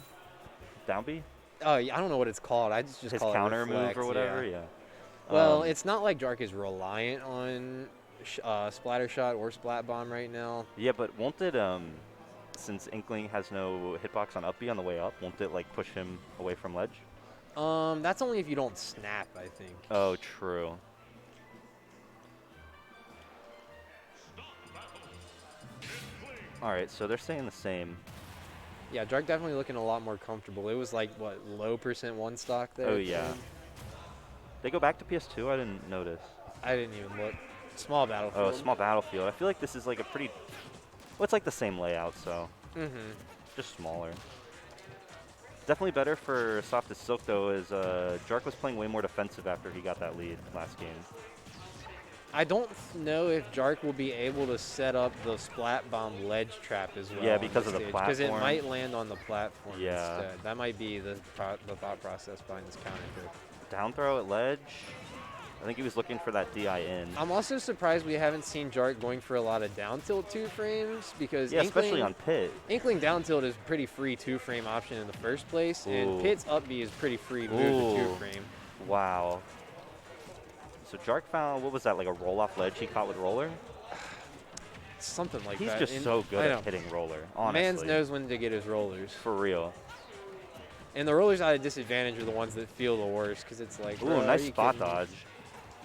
S2: Down B?
S4: Oh, yeah, I don't know what it's called. I just
S2: His
S4: call
S2: counter
S4: it reflect,
S2: move or whatever, yeah.
S4: Well, it's not like Jark is reliant on splatter shot or splat bomb right now.
S2: Yeah, but won't it, since Inkling has no hitbox on up B on the way up, won't it like push him away from ledge?
S4: That's only if you don't snap, I think.
S2: Oh, true. All right, so they're staying the same.
S4: Yeah, Jark definitely looking a lot more comfortable. It was like, what, low % one stock there?
S2: Oh, yeah. They go back to PS2? I didn't notice.
S4: I didn't even look. Small battlefield.
S2: Oh, small battlefield. I feel like this is like a pretty. Well, it's like the same layout, so. Just smaller. Definitely better for Soft as Silk, though, as Jark was playing way more defensive after he got that lead last game.
S4: I don't know if Jark will be able to set up the splat bomb ledge trap as well.
S2: Yeah, because of the
S4: Because it
S2: platform.
S4: might land on the platform
S2: Yeah.
S4: instead. That might be the thought process behind this counter pick.
S2: Down throw at ledge. I think he was looking for that DI in.
S4: I'm also surprised we haven't seen Jark going for a lot of down tilt 2-frames because
S2: Yeah, especially on Pit.
S4: Inkling down tilt is a pretty free 2-frame option in the first place, and
S2: Ooh.
S4: Pit's up B is pretty free move
S2: Ooh.
S4: to 2-frame.
S2: Wow. So Jark found, what was that, like a roll-off ledge he caught with roller?
S4: Something like
S2: He's
S4: that.
S2: just
S4: And
S2: so good
S4: I know.
S2: at hitting roller, honestly.
S4: Mans knows when to get his rollers.
S2: For real.
S4: And the rollers out of disadvantage are the ones that feel the worst because it's like,
S2: Ooh,
S4: bro,
S2: nice
S4: are you
S2: spot
S4: kidding me?
S2: dodge.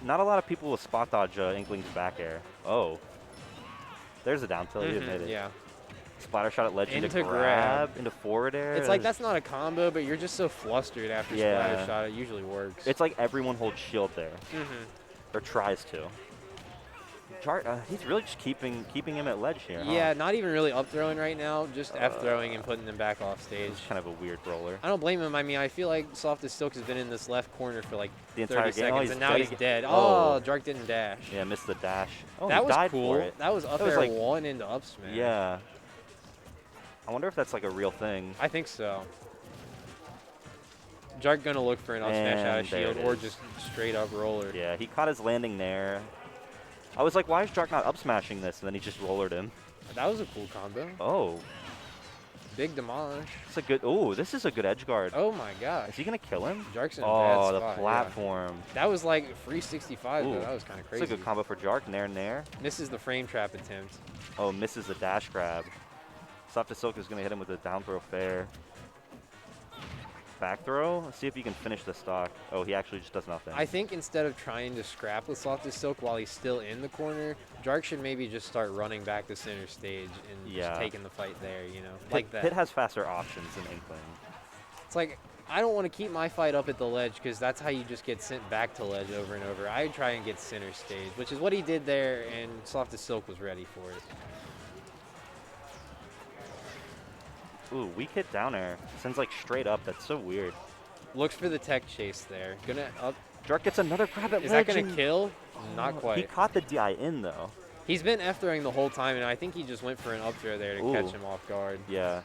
S2: Not a lot of people will spot dodge Inkling's back air. Oh. There's a down tilt, you admit it.
S4: Yeah.
S2: Splatter shot at ledge into
S4: Into
S2: grab, into forward air.
S4: It's like that's not a combo, but you're just so flustered after
S2: Yeah.
S4: splatter shot. It usually works.
S2: It's like everyone holds shield there. Or tries to. He's really just keeping him at ledge here.
S4: Yeah,
S2: huh?
S4: not even really up throwing right now, just F throwing and putting him back off stage.
S2: It's kind of a weird roller.
S4: I don't blame him. I mean, I feel like Soft as Silk has been in this left corner for like
S2: The
S4: 30
S2: entire game.
S4: seconds, and now he's dead.
S2: Oh.
S4: Oh, Jark didn't dash.
S2: Yeah, missed the dash. Oh,
S4: That
S2: he
S4: was
S2: died
S4: cool.
S2: for it.
S4: That was up
S2: That was
S4: air
S2: like-
S4: 1 into up smash.
S2: Yeah. I wonder if that's like a real thing.
S4: I think so. Jark gonna look for an up smash out of
S2: And there
S4: shield
S2: it
S4: or
S2: is.
S4: just straight up roller.
S2: Yeah, he caught his landing there. I was like, why is Jark not up smashing this? And then he just rollered him.
S4: That was a cool combo.
S2: Oh,
S4: Big demolish.
S2: it's a good. Oh, this is a good edge guard.
S4: Oh my gosh.
S2: Is he gonna kill him?
S4: Jark's in a bad
S2: Oh,
S4: spot.
S2: the
S4: yeah.
S2: platform.
S4: That was like free 65
S2: Ooh,
S4: though. That was kind of crazy.
S2: It's a good combo for Jark. Nair, nair.
S4: Misses the frame trap attempt.
S2: Oh, misses the dash grab. Soft as Silk is gonna hit him with a down throw fair. Back throw. Let's see if he can finish the stock. Oh, he actually just does nothing.
S4: I think instead of trying to scrap with Soft as Silk while he's still in the corner, Jark should maybe just start running back to center stage and
S2: Yeah.
S4: just taking the fight there, you know,
S2: Pit,
S4: like that.
S2: Pit has faster options than Inkling.
S4: It's like, I don't want to keep my fight up at the ledge because that's how you just get sent back to ledge over and over. I try and get center stage, which is what he did there, and Soft as Silk was ready for it.
S2: Ooh, weak hit down air. Sends like straight up. That's so weird.
S4: Looks for the tech chase there. Gonna up.
S2: Jark gets another grab at
S4: Is
S2: ledge
S4: that gonna
S2: and-
S4: kill? Not
S2: He
S4: quite.
S2: caught the DI in though.
S4: He's been F throwing the whole time, and I think he just went for an up throw there to catch
S2: Ooh.
S4: him off guard.
S2: Yeah.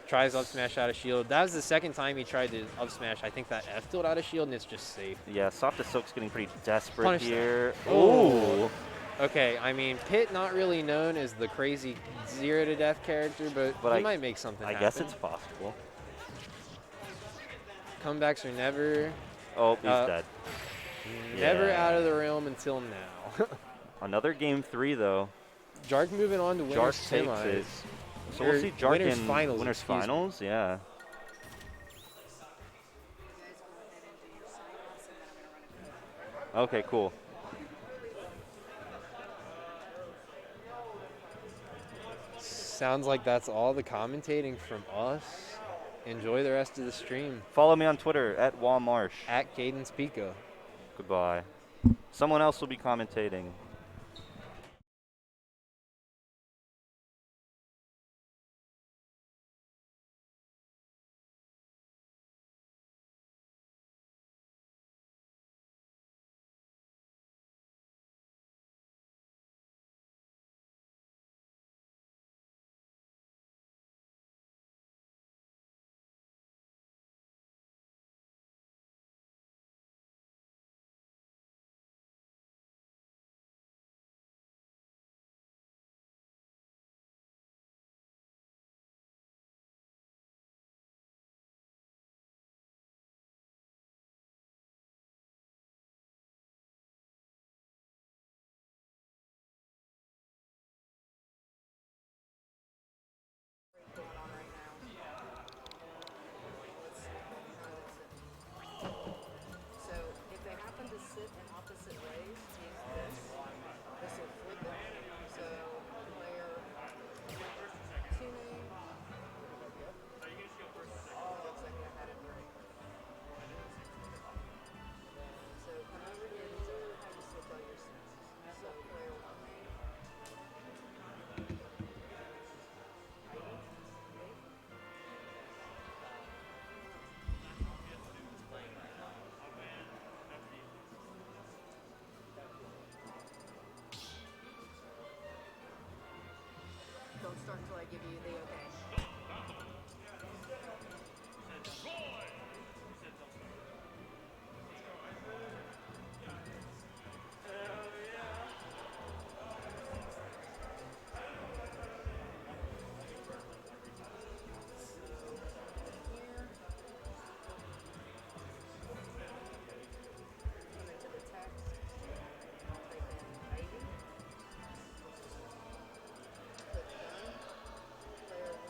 S4: Tries up smash out of shield. That was the second time he tried to up smash. I think that F tilt out of shield, and it's just safe.
S2: Yeah, Soft as Silk's getting pretty desperate
S4: Punish that.
S2: here.
S4: Ooh.
S2: Ooh.
S4: Okay, I mean, Pit not really known as the crazy zero to death character, but he
S2: I-
S4: might make something
S2: I
S4: happen.
S2: guess it's possible.
S4: Comebacks are never,
S2: Oh, he's dead.
S4: never
S2: Yeah.
S4: out of the realm until now.
S2: Another game 3 though.
S4: Jark moving on to winners
S2: Jark takes
S4: semis.
S2: it. So
S4: Or
S2: we'll see Jark
S4: winners
S2: in
S4: finals,
S2: winners
S4: excuse me.
S2: finals. Yeah.
S5: You guys go ahead and do your sign-offs, and then I'm going to run it.
S2: Okay, cool.
S4: Sounds like that's all the commentating from us. Enjoy the rest of the stream.
S2: Follow me on Twitter at Walmarsh.
S4: At Cadence Pico.
S2: Goodbye. Someone else will be commentating.
S5: Going on right now. Let's see how it's sitting. So if they happen to sit in opposite ways, means this will flip it. So layer tuning. Oh, looks like I had it right. So come over here. These are how you switch all your senses. So layer 1. Don't start until I give you the okay. Here. Come into the text. Type in ID. Click done. Layer 1.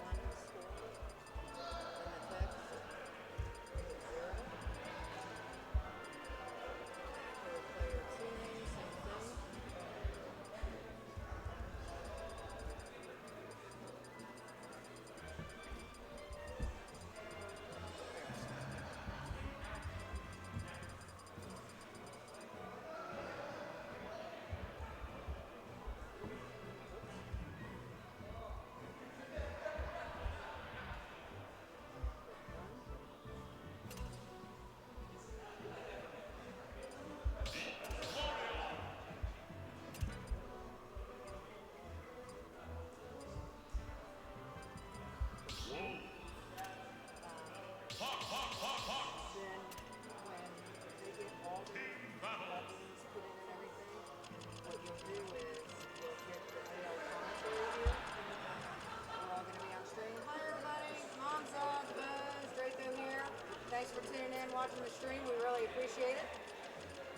S5: been watching the stream. We really appreciate it.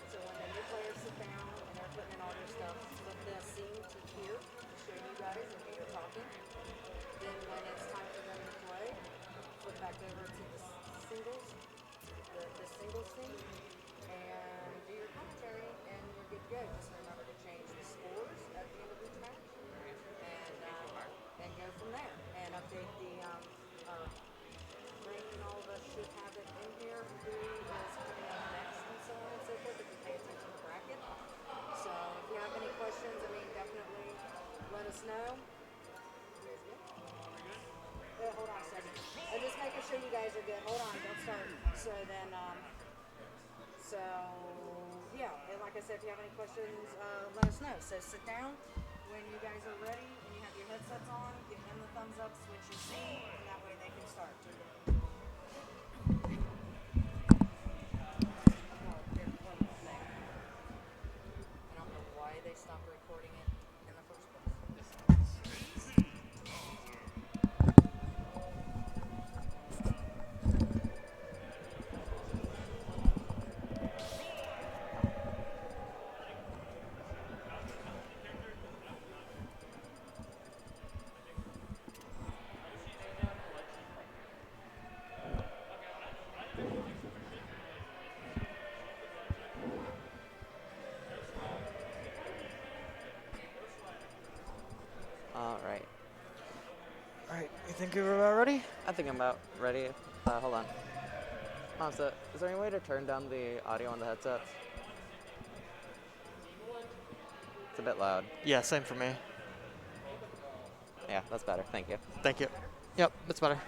S5: So when the new players sit down and they're putting in all their stuff, flip the scene to here to show you guys and me talking. Then when it's time for them to play, flip back over to the singles, the singles scene, and do your commentary, and you're good to go. Just remember to change the scores at the end of each match, and go from there. And update the ranking. All of us should have it in here. Who is coming up next, and so on and so forth. If you pay attention to the bracket. So if you have any questions, I mean, definitely let us know. Hold on a second. I'm just making sure you guys are good. Hold on, don't start. So then, yeah, and like I said, if you have any questions, let us know. So sit down when you guys are ready and you have your headsets on, give them the thumbs up, switch your scene, and that way they can start. I don't know why they stopped recording it in the first place.
S6: Alright, you think you're about ready?
S7: I think I'm about ready. Hold on. So is there any way to turn down the audio on the headsets? It's a bit loud.
S6: Yeah, same for me.
S7: Yeah, that's better. Thank you.
S6: Thank you. Yep, that's better.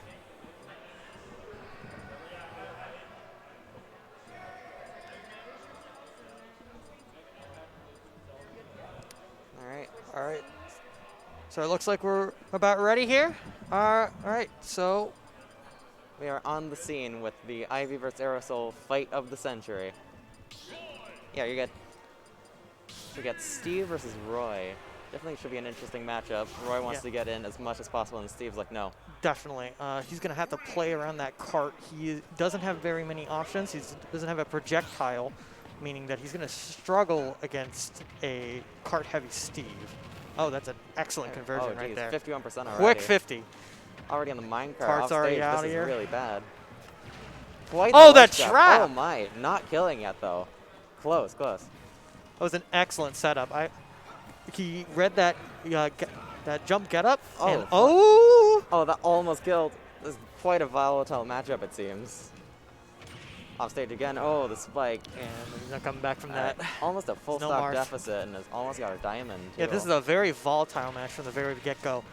S6: Alright. So it looks like we're about ready here. Alright, so
S7: We are on the scene with the Ivy vs. Aerosol fight of the century. Yeah, you're good. We got Steve versus Roy. Definitely should be an interesting matchup. Roy wants to get in as much as possible, and Steve's like, no.
S6: definitely. He's going to have to play around that cart. He doesn't have very many options. He doesn't have a projectile, meaning that he's going to struggle against a cart-heavy Steve. Oh, that's an excellent conversion right there.
S7: 51% already.
S6: Quick 50.
S7: Already on the minecart.
S6: Cart's already out
S7: this
S6: here.
S7: is really bad. Quite
S6: Oh,
S7: the
S6: that
S7: ledge
S6: trap!
S7: Oh my, not killing yet though. Close, close.
S6: That was an excellent setup. He read that that jump get up.
S7: Oh,
S6: And oh!
S7: That almost killed. This is quite a volatile matchup, it seems. Off stage again. Oh, the spike.
S6: And he's not coming back from that.
S7: Almost a full
S6: No
S7: stock
S6: Mars.
S7: deficit and has almost got a diamond.
S6: Yeah,
S7: too.
S6: this is a very volatile match from the very get-go.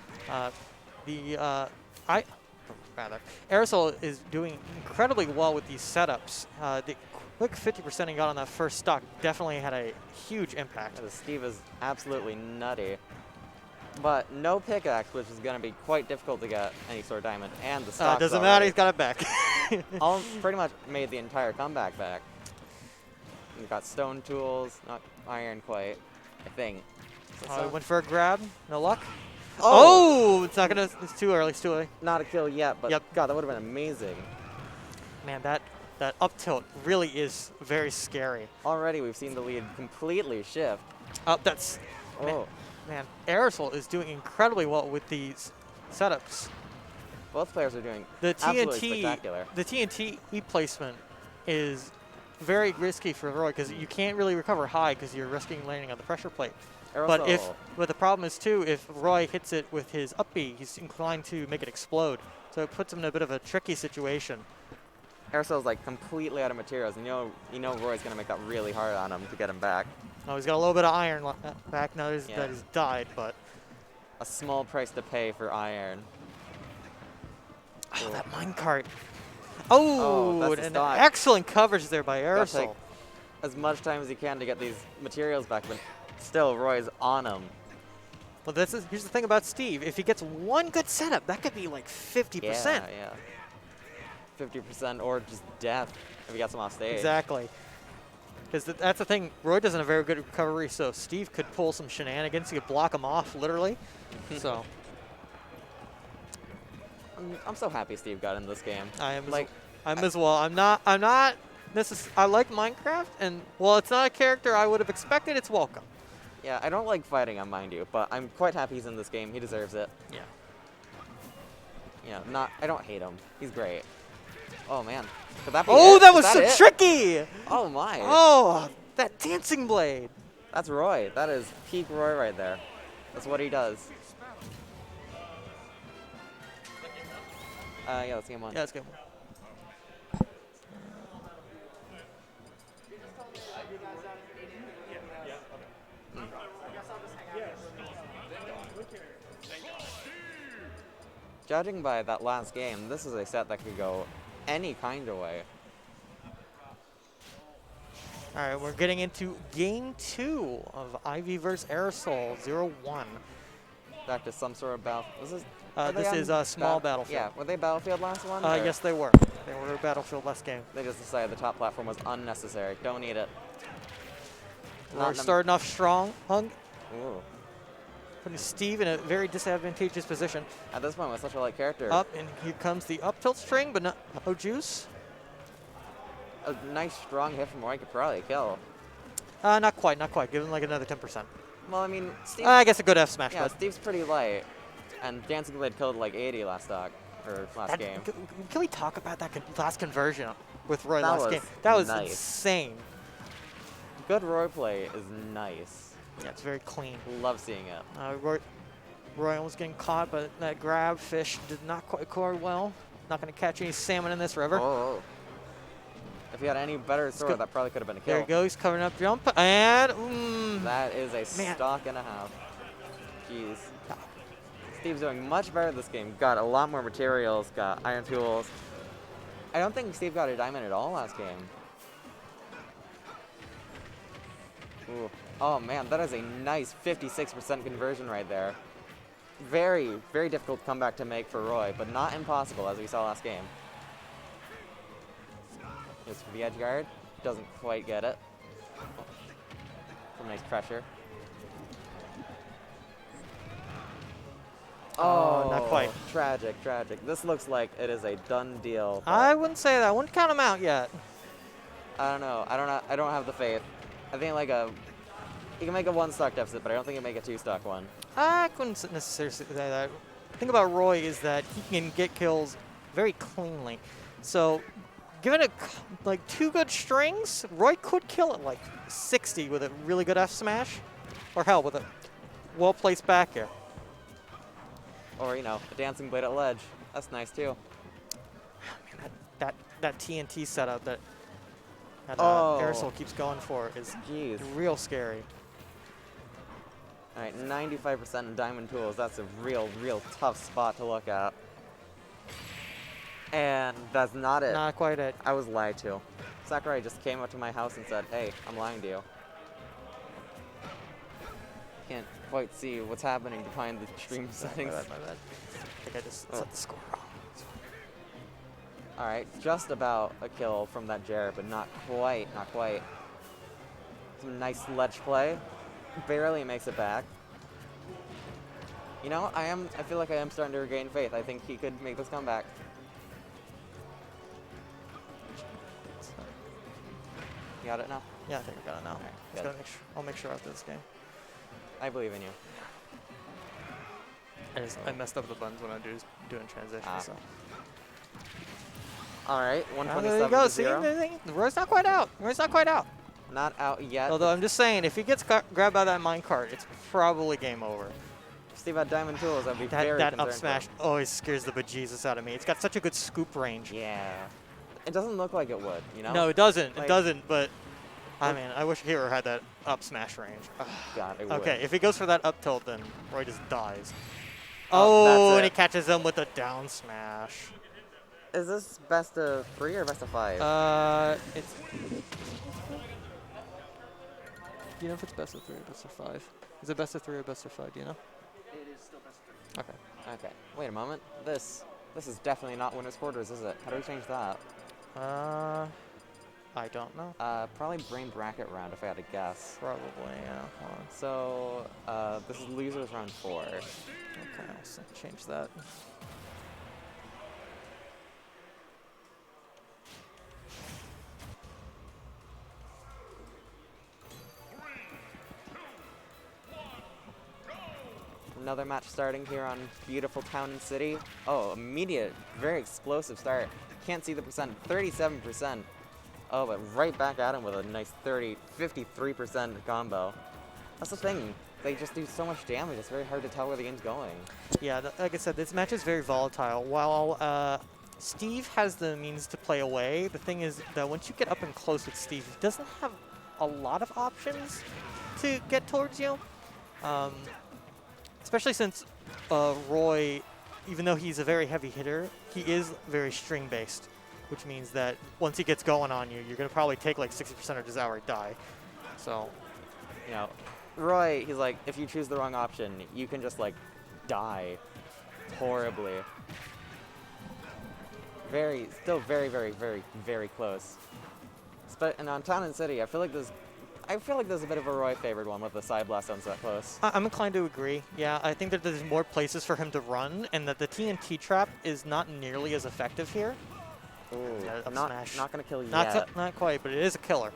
S6: Aerosol is doing incredibly well with these setups. The quick 50% he got on that first stock definitely had a huge impact.
S7: Yeah, Steve is absolutely nutty. But no pickaxe, which is going to be quite difficult to get any sort of diamond. And the stock
S6: Doesn't matter, he's got it back.
S7: Pretty much made the entire comeback back. We've got stone tools, not iron quite, I think.
S6: Went for a grab, no luck.
S7: Oh!
S6: It's not gonna. It's too early. It's too early.
S7: Not a kill yet, but God, that would have been amazing.
S6: Man, that up tilt really is very scary.
S7: Already, we've seen the lead completely shift.
S6: That's.
S7: Oh.
S6: Man, Aerosol is doing incredibly well with these setups.
S7: Both players are doing
S6: The
S7: absolutely
S6: TNT,
S7: spectacular.
S6: the TNT placement is very risky for Roy because you can't really recover high because you're risking landing on the pressure plate. But the problem is too, if Roy hits it with his up B, he's inclined to make it explode. So it puts him in a bit of a tricky situation.
S7: Aerosol's like completely out of materials, and you know Roy's gonna make that really hard on him to get him back.
S6: Oh, he's got a little bit of iron back now that he's died, but
S7: a small price to pay for iron.
S6: Oh, that minecart. Oh,
S7: that's
S6: an excellent coverage there by Aerosol.
S7: As much time as he can to get these materials back, but still Roy's on him.
S6: Well, here's the thing about Steve. If he gets one good setup, that could be like 50%.
S7: Yeah. 50% or just death if he gets him off stage.
S6: Exactly. Because that's the thing. Roy doesn't have very good recovery, so Steve could pull some shenanigans. He could block him off, literally. So
S7: I'm so happy Steve got in this game.
S6: I am
S7: like
S6: I'm as well. I'm not I like Minecraft, and while it's not a character I would have expected, it's welcome.
S7: Yeah, I don't like fighting him, mind you, but I'm quite happy he's in this game. He deserves it.
S6: Yeah.
S7: Yeah, I don't hate him. He's great. Oh man. Could that be
S6: Oh,
S7: it?
S6: that
S7: Is
S6: was so
S7: it?
S6: tricky!
S7: Oh my.
S6: Oh, that dancing blade.
S7: That's Roy. That is peak Roy right there. That's what he does. Yeah, let's game one.
S6: Yeah, let's get one.
S7: Judging by that last game, this is a set that could go any kind of way.
S6: All right, we're getting into game 2 of Ivy versus Aerosol 0-1.
S7: Back to some sort of battle.
S6: This is a small battlefield.
S7: Yeah, were they Battlefield last one? or
S6: Yes, they were. They were Battlefield last game.
S7: They just decided the top platform was unnecessary. Don't need it.
S6: We're starting off strong. Hung,
S7: Ooh.
S6: putting Steve in a very disadvantageous position.
S7: At this point, with such a light character,
S6: Up, and here comes the up tilt string, but no juice.
S7: a nice strong hit from Roy could probably kill.
S6: Not quite, not quite. Give him like another 10%.
S7: Well, I mean, Steve.
S6: I guess a good F smash,
S7: Yeah,
S6: but
S7: Steve's pretty light, and Dancing Blade killed like 80 last game.
S6: Can we talk about that last conversion with Roy
S7: That
S6: last
S7: was
S6: game? That was
S7: nice.
S6: insane.
S7: Good Roy play is nice.
S6: Yeah, it's very clean.
S7: Love seeing it.
S6: Roy almost getting caught, but that grab fish did not quite core well. Not going to catch any salmon in this river.
S7: Oh. If he had any better sword, that probably could have been a kill.
S6: There he goes, covering up jump, and
S7: That is a stock and a half. Jeez. Steve's doing much better this game. Got a lot more materials, got iron tools. I don't think Steve got a diamond at all last game. Ooh. Oh man, that is a nice 56% conversion right there. Very, very difficult comeback to make for Roy, but not impossible as we saw last game. Just for the edge guard, doesn't quite get it. Some nice pressure.
S6: Oh, not quite.
S7: Tragic, tragic. This looks like it is a done deal.
S6: I wouldn't say that. I wouldn't count him out yet.
S7: I don't know. I don't have the faith. I think like he can make a 1-stock deficit, but I don't think he can make a 2-stock one.
S6: I couldn't necessarily say that. The thing about Roy is that he can get kills very cleanly. So, given it like 2 good strings, Roy could kill it like 60 with a really good F smash, or hell, with a well-placed back air.
S7: Or, you know, a dancing blade at ledge. That's nice too.
S6: Man, that TNT setup that
S7: Oh.
S6: Aerosol keeps going for is
S7: Jeez.
S6: real scary.
S7: Alright, 95% in diamond tools. That's a real, real tough spot to look at. And that's not it.
S6: Not quite it.
S7: I was lied to. Sakurai just came up to my house and said, hey, I'm lying to you. Can't quite see what's happening behind the stream settings.
S6: My bad. I think I just set the score wrong.
S7: Alright, just about a kill from that Jared, but not quite, not quite. Some nice ledge play. Barely makes it back. You know, I feel like I am starting to regain faith. I think he could make this comeback. You got it now?
S6: Yeah, I think I got it now.
S7: Alright,
S6: Just
S7: good.
S6: gotta I'll make sure after this game.
S7: I believe in you.
S6: I messed up the buttons when I was doing transition,
S7: Ah.
S6: so.
S7: Alright,
S6: There
S7: 127
S6: you go.
S7: to
S6: See,
S7: 0.
S6: the Roy's not quite out. Roy's not quite out.
S7: Not out yet.
S6: Although I'm just saying, if he gets grabbed by that minecart, it's probably game over.
S7: If Steve had diamond tools, I'd be very
S6: That
S7: concerned
S6: up
S7: for
S6: smash
S7: him.
S6: always scares the bejesus out of me. It's got such a good scoop range.
S7: Yeah. It doesn't look like it would, you know?
S6: No, it doesn't.
S7: Like-
S6: It doesn't. But I mean, I wish Hero had that up smash range. Ugh.
S7: God, it would.
S6: Okay, if he goes for that up tilt, then Roy just dies.
S7: Oh, that's
S6: Oh, and
S7: it.
S6: he catches him with a down smash.
S7: Is this best of 3 or best of 5?
S6: It's. Do you know if it's best of 3 or best of 5? Is it best of 3 or best of 5? Do you know?
S3: It is still best of 3.
S6: Okay.
S7: Okay, wait a moment. This is definitely not winner's quarters, is it? How do we change that?
S6: I don't know.
S7: Probably brain bracket round if I had to guess.
S6: Probably, yeah. Hold on.
S7: So, this is losers round 4.
S6: Okay, I'll change that.
S7: Another match starting here on beautiful Town and City. Oh, immediate, very explosive start. Can't see the percent, 37%. Oh, but right back at him with a nice 53% combo. That's the thing. They just do so much damage. It's very hard to tell where the game's going.
S6: Yeah, like I said, this match is very volatile. While Steve has the means to play away, the thing is that once you get up and close with Steve, he doesn't have a lot of options to get towards you. Especially since Roy, even though he's a very heavy hitter, he is very string-based, which means that once he gets going on you, you're going to probably take like 60% or just outright die. So,
S7: You know, Roy, he's like, if you choose the wrong option, you can just like die horribly. Still very, very, very, very close. And on Town and City, I feel like there's a bit of a Roy favored one with the side blast zones that close.
S6: I'm inclined to agree. Yeah, I think that there's more places for him to run, and that the TNT trap is not nearly as effective here.
S7: Ooh,
S6: Not
S7: not gonna kill you
S6: Not,
S7: yet.
S6: not quite, but it is a killer.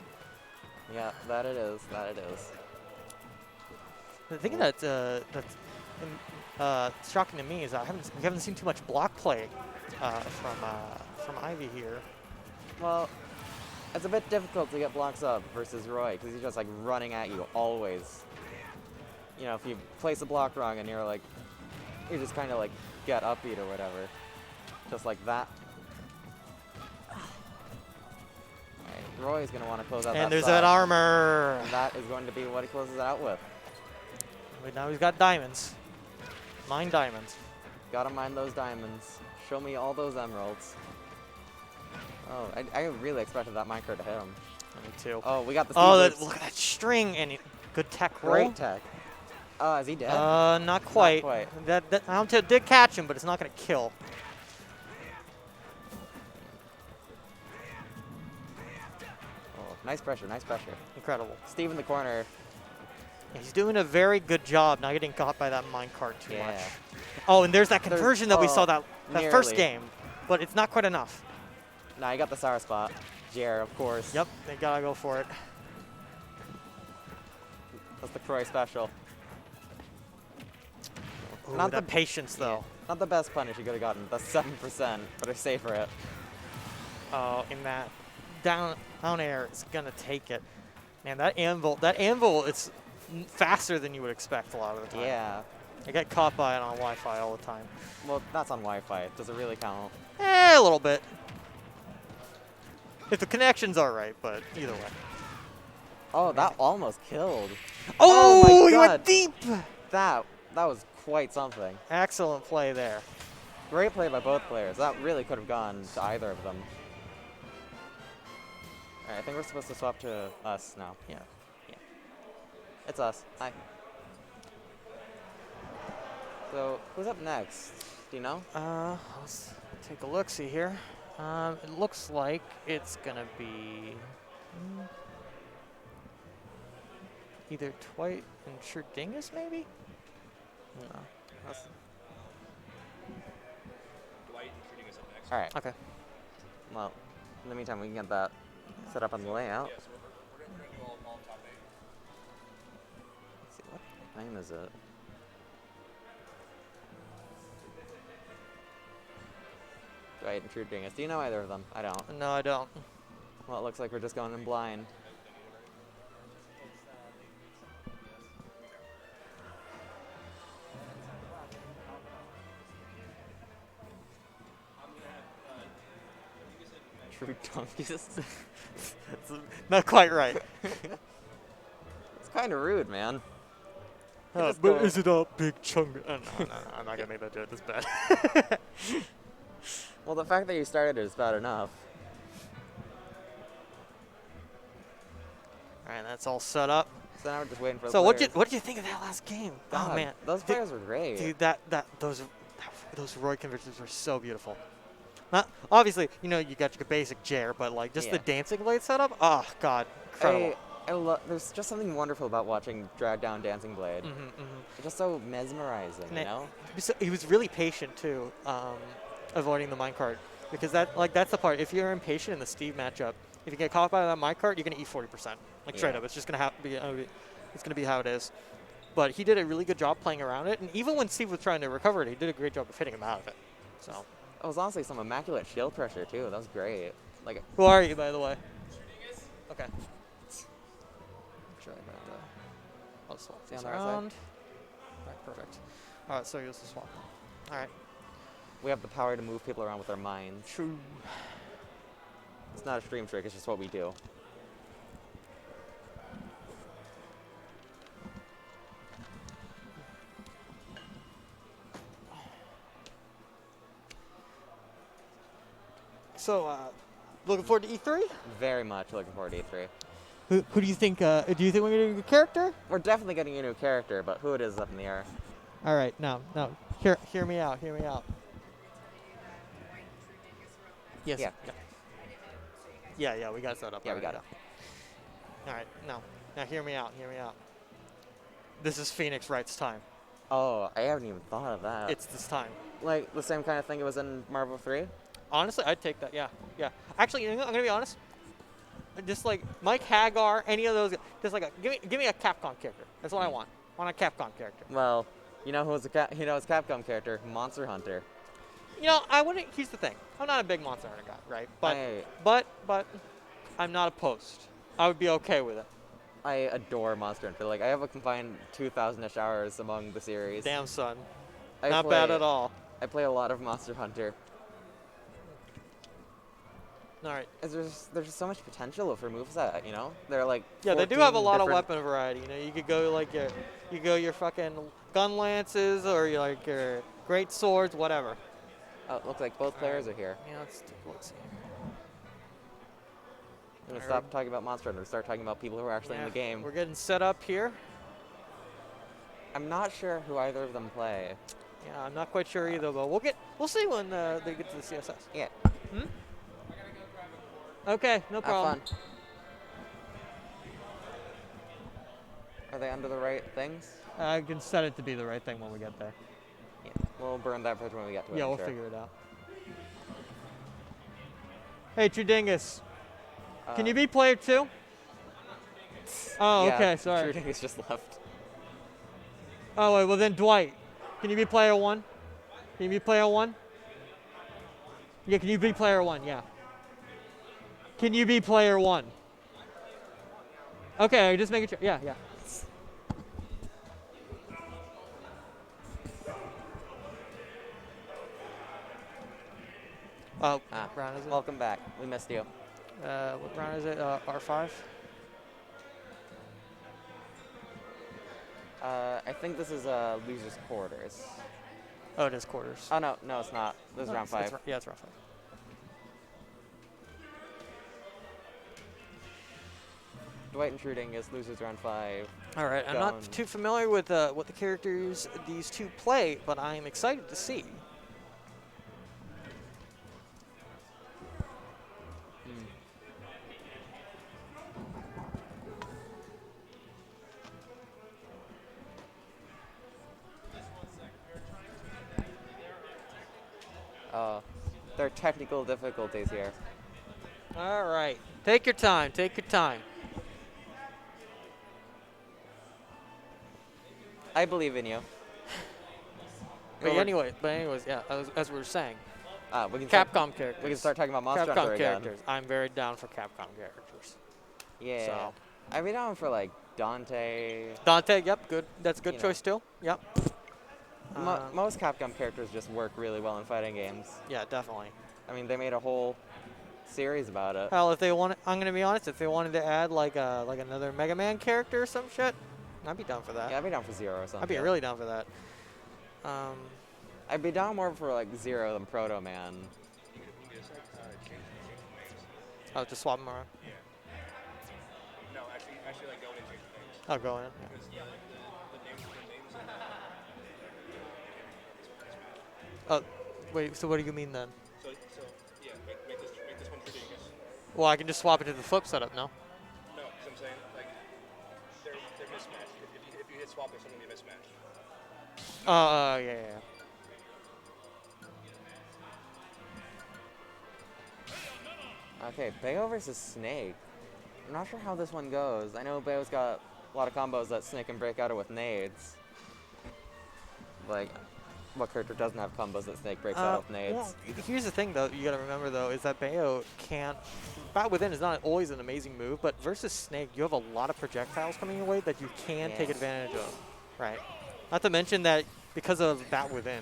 S7: Yeah, that it is. That it is.
S6: The thing that's shocking to me is that we haven't seen too much block play from Ivy here.
S7: Well, it's a bit difficult to get blocks up versus Roy because he's just like running at you always. You know, if you place a block wrong and you're just kind of like get upbeat or whatever, just like that. Alright, Roy's gonna want to close out that
S6: And there's
S7: side,
S6: that armor.
S7: and that is going to be what he closes it out with.
S6: Wait, now he's got diamonds. Mine diamonds.
S7: Gotta mine those diamonds. Show me all those emeralds. Oh, I really expected that minecart to hit him.
S6: Me too.
S7: Oh, we got the
S6: Oh,
S7: Steve
S6: look at that string and good tech roll.
S7: Great tech. Is he dead?
S6: Not quite.
S7: Not quite.
S6: That Alto did catch him, but it's not going to kill.
S7: Oh, nice pressure, nice pressure.
S6: Incredible.
S7: Steve in the corner.
S6: He's doing a very good job not getting caught by that minecart too
S7: Yeah.
S6: much. Oh, and there's that conversion that we saw that first
S7: nearly.
S6: game, but it's not quite enough.
S7: Nah, he got the sour spot. Jer, of course.
S6: Yep, they gotta go for it.
S7: That's the Croy special.
S6: Ooh,
S7: Not
S6: that
S7: the-
S6: patience though.
S7: Not the best punish you could have gotten. That's 7%, but I savor it.
S6: Oh, in that down air, it's gonna take it. Man, that anvil, it's faster than you would expect a lot of the time.
S7: Yeah.
S6: I get caught by it on Wi-Fi all the time.
S7: Well, that's on Wi-Fi. Does it really count?
S6: A little bit. If the connection's all right, but either way.
S7: Oh, that almost killed.
S6: Oh,
S7: my
S6: he
S7: God.
S6: went deep.
S7: That was quite something.
S6: Excellent play there.
S7: Great play by both players. That really could have gone to either of them. All right, I think we're supposed to swap to us now.
S6: Yeah.
S7: It's us. Hi. So, who's up next? Do you know?
S6: Let's take a look. See here. It looks like it's gonna be either Twite and Sherdingus, maybe. No.
S7: All right.
S6: Okay.
S7: Well, in the meantime, we can get that set up on the layout. Let's see, what time is it? Right, and True Dingus. Do you know either of them? I don't.
S6: No, I don't.
S7: Well, it looks like we're just going in blind. True donkeys.
S6: Not quite right.
S7: It's kind of rude, man.
S6: But
S7: go-
S6: is it a big chunk? No, I'm not gonna make that joke. That's bad.
S7: Well, the fact that you started it is bad enough.
S6: All right, that's all set up.
S7: So now we're just waiting for the
S6: So what
S7: players.
S6: did you think of that last game?
S7: God,
S6: Oh man,
S7: those players were great.
S6: dude, those Roy conversions were so beautiful. Not obviously, you got your basic Jair, but like just the
S7: Yeah.
S6: dancing blade setup. Oh God, incredible.
S7: There's just something wonderful about watching drag down Dancing Blade. It's just so mesmerizing, you know?
S6: He was really patient too, avoiding the minecart, because that's the part. If you're impatient in the Steve matchup, if you get caught by that minecart, you're gonna eat 40%. Like straight
S7: Yeah.
S6: up, it's just gonna be it's gonna be how it is. but he did a really good job playing around it. And even when Steve was trying to recover it, he did a great job of hitting him out of it. So,
S7: It was honestly some immaculate shield pressure too. That was great. Like,
S6: who are you, by the way? Okay. Sure, I'll swap
S7: Stay
S6: these
S7: on the right side.
S6: around. All right, perfect. All right, so use the swap. All right.
S7: we have the power to move people around with our minds.
S6: True.
S7: It's not a stream trick. It's just what we do.
S6: So, looking forward to E3?
S7: Very much looking forward to E3.
S6: Who do you think? Do you think we're gonna get a character?
S7: We're definitely getting a new character, but who it is up in the air.
S6: All right, no. Hear me out. Hear me out. Yes.
S7: Yeah.
S6: Yeah, we got set up.
S7: Yeah, we got it.
S6: All right, no. Now hear me out. Hear me out. This is Phoenix Wright's time.
S7: Oh, I haven't even thought of that.
S6: It's this time.
S7: like the same kind of thing it was in Marvel 3.
S6: Honestly, I'd take that. Yeah. Actually, you know, I'm gonna be honest. Just like Mike Hagar, any of those, just like give me a Capcom character. That's what I want. I want a Capcom character.
S7: Well, you know who's a Capcom character? Monster Hunter.
S6: You know, I wouldn't. Here's the thing. I'm not a big Monster Hunter guy, right? But I'm not opposed. I would be okay with it.
S7: I adore Monster Hunter. Like I have a combined 2,000-ish hours among the series.
S6: Damn, son.
S7: I
S6: Not
S7: play-
S6: bad at all.
S7: I play a lot of Monster Hunter.
S6: All right.
S7: There's just so much potential for moveset, you know? They're like
S6: Yeah, they do have a
S7: 14
S6: lot of
S7: different-
S6: weapon variety. You know, you could go like your fucking gun lances or your great swords, whatever.
S7: Oh, it looks like both players are here.
S6: Yeah, let's take a look. See.
S7: I'm gonna stop talking about Monster Hunter and start talking about people who are actually in the game.
S6: We're getting set up here.
S7: I'm not sure who either of them play.
S6: Yeah, I'm not quite sure either, but we'll see when they get to the CSS.
S7: Yeah.
S6: Okay, no problem.
S7: Have fun. Are they under the right things?
S6: I can set it to be the right thing when we get there.
S7: Yeah. We'll burn that bridge when we get to it.
S6: Yeah,
S7: I'm
S6: we'll
S7: sure.
S6: figure it out. Hey, Trudingus, can you be player 2? Oh,
S7: yeah,
S6: okay, sorry.
S7: Trudingus just left.
S6: Oh, wait, well then Dwight, can you be player 1? Can you be player 1? Yeah, can you be player 1? Yeah. Can you be player 1? Okay, just making sure. Yeah. What round is it?
S7: Welcome back. We missed you.
S6: What round is it? R5?
S7: I think this is losers quarters.
S6: Oh, it is quarters.
S7: Oh no, it's not. This is round 5.
S6: Yeah, it's round 5.
S7: Dwight and Trudingus, losers round 5.
S6: All right, I'm not too familiar with what the characters these two play, but I'm excited to see.
S7: There are technical difficulties here.
S6: All right, take your time. Take your time.
S7: I believe in you.
S6: But anyways, yeah, as we were saying,
S7: We can
S6: Capcom characters.
S7: We can start talking about Monster Hunter
S6: Capcom
S7: again.
S6: characters. I'm very down for Capcom characters.
S7: Yeah.
S6: So.
S7: I'd be down for like Dante.
S6: Dante, yep, good. That's a good
S7: You know.
S6: choice too. Yep.
S7: Most Capcom characters just work really well in fighting games.
S6: Yeah, definitely.
S7: I mean, they made a whole series about it.
S6: Hell, if they wanted, I'm gonna be honest. If they wanted to add like another Mega Man character or some shit, I'd be down for that.
S7: Yeah, I'd be down for Zero or something.
S6: I'd be really down for that.
S7: I'd be down more for like Zero than Proto Man.
S6: Oh, just swap them around.
S3: No, actually, like go into things.
S6: I'll go in. Yeah.
S3: Because the names
S6: Oh, wait. So what do you mean then?
S3: So yeah, make this one ridiculous.
S6: Well, I can just swap it to the flip setup. No.
S3: No, because I'm saying like they're mismatched. If you hit swap, there's going to be a mismatch.
S6: Yeah.
S7: Okay, Bayo versus Snake. I'm not sure how this one goes. I know Bayo's got lot of combos that Snake can break out of with nades. Like, what character doesn't have combos that Snake breaks out of with nades?
S6: Well, here's the thing, though, you got to remember, though, is that Bayo can't. Bat Within is not always an amazing move, but versus Snake, you have a lot of projectiles coming your way that you can take advantage of. Right. Not to mention that because of Bat Within,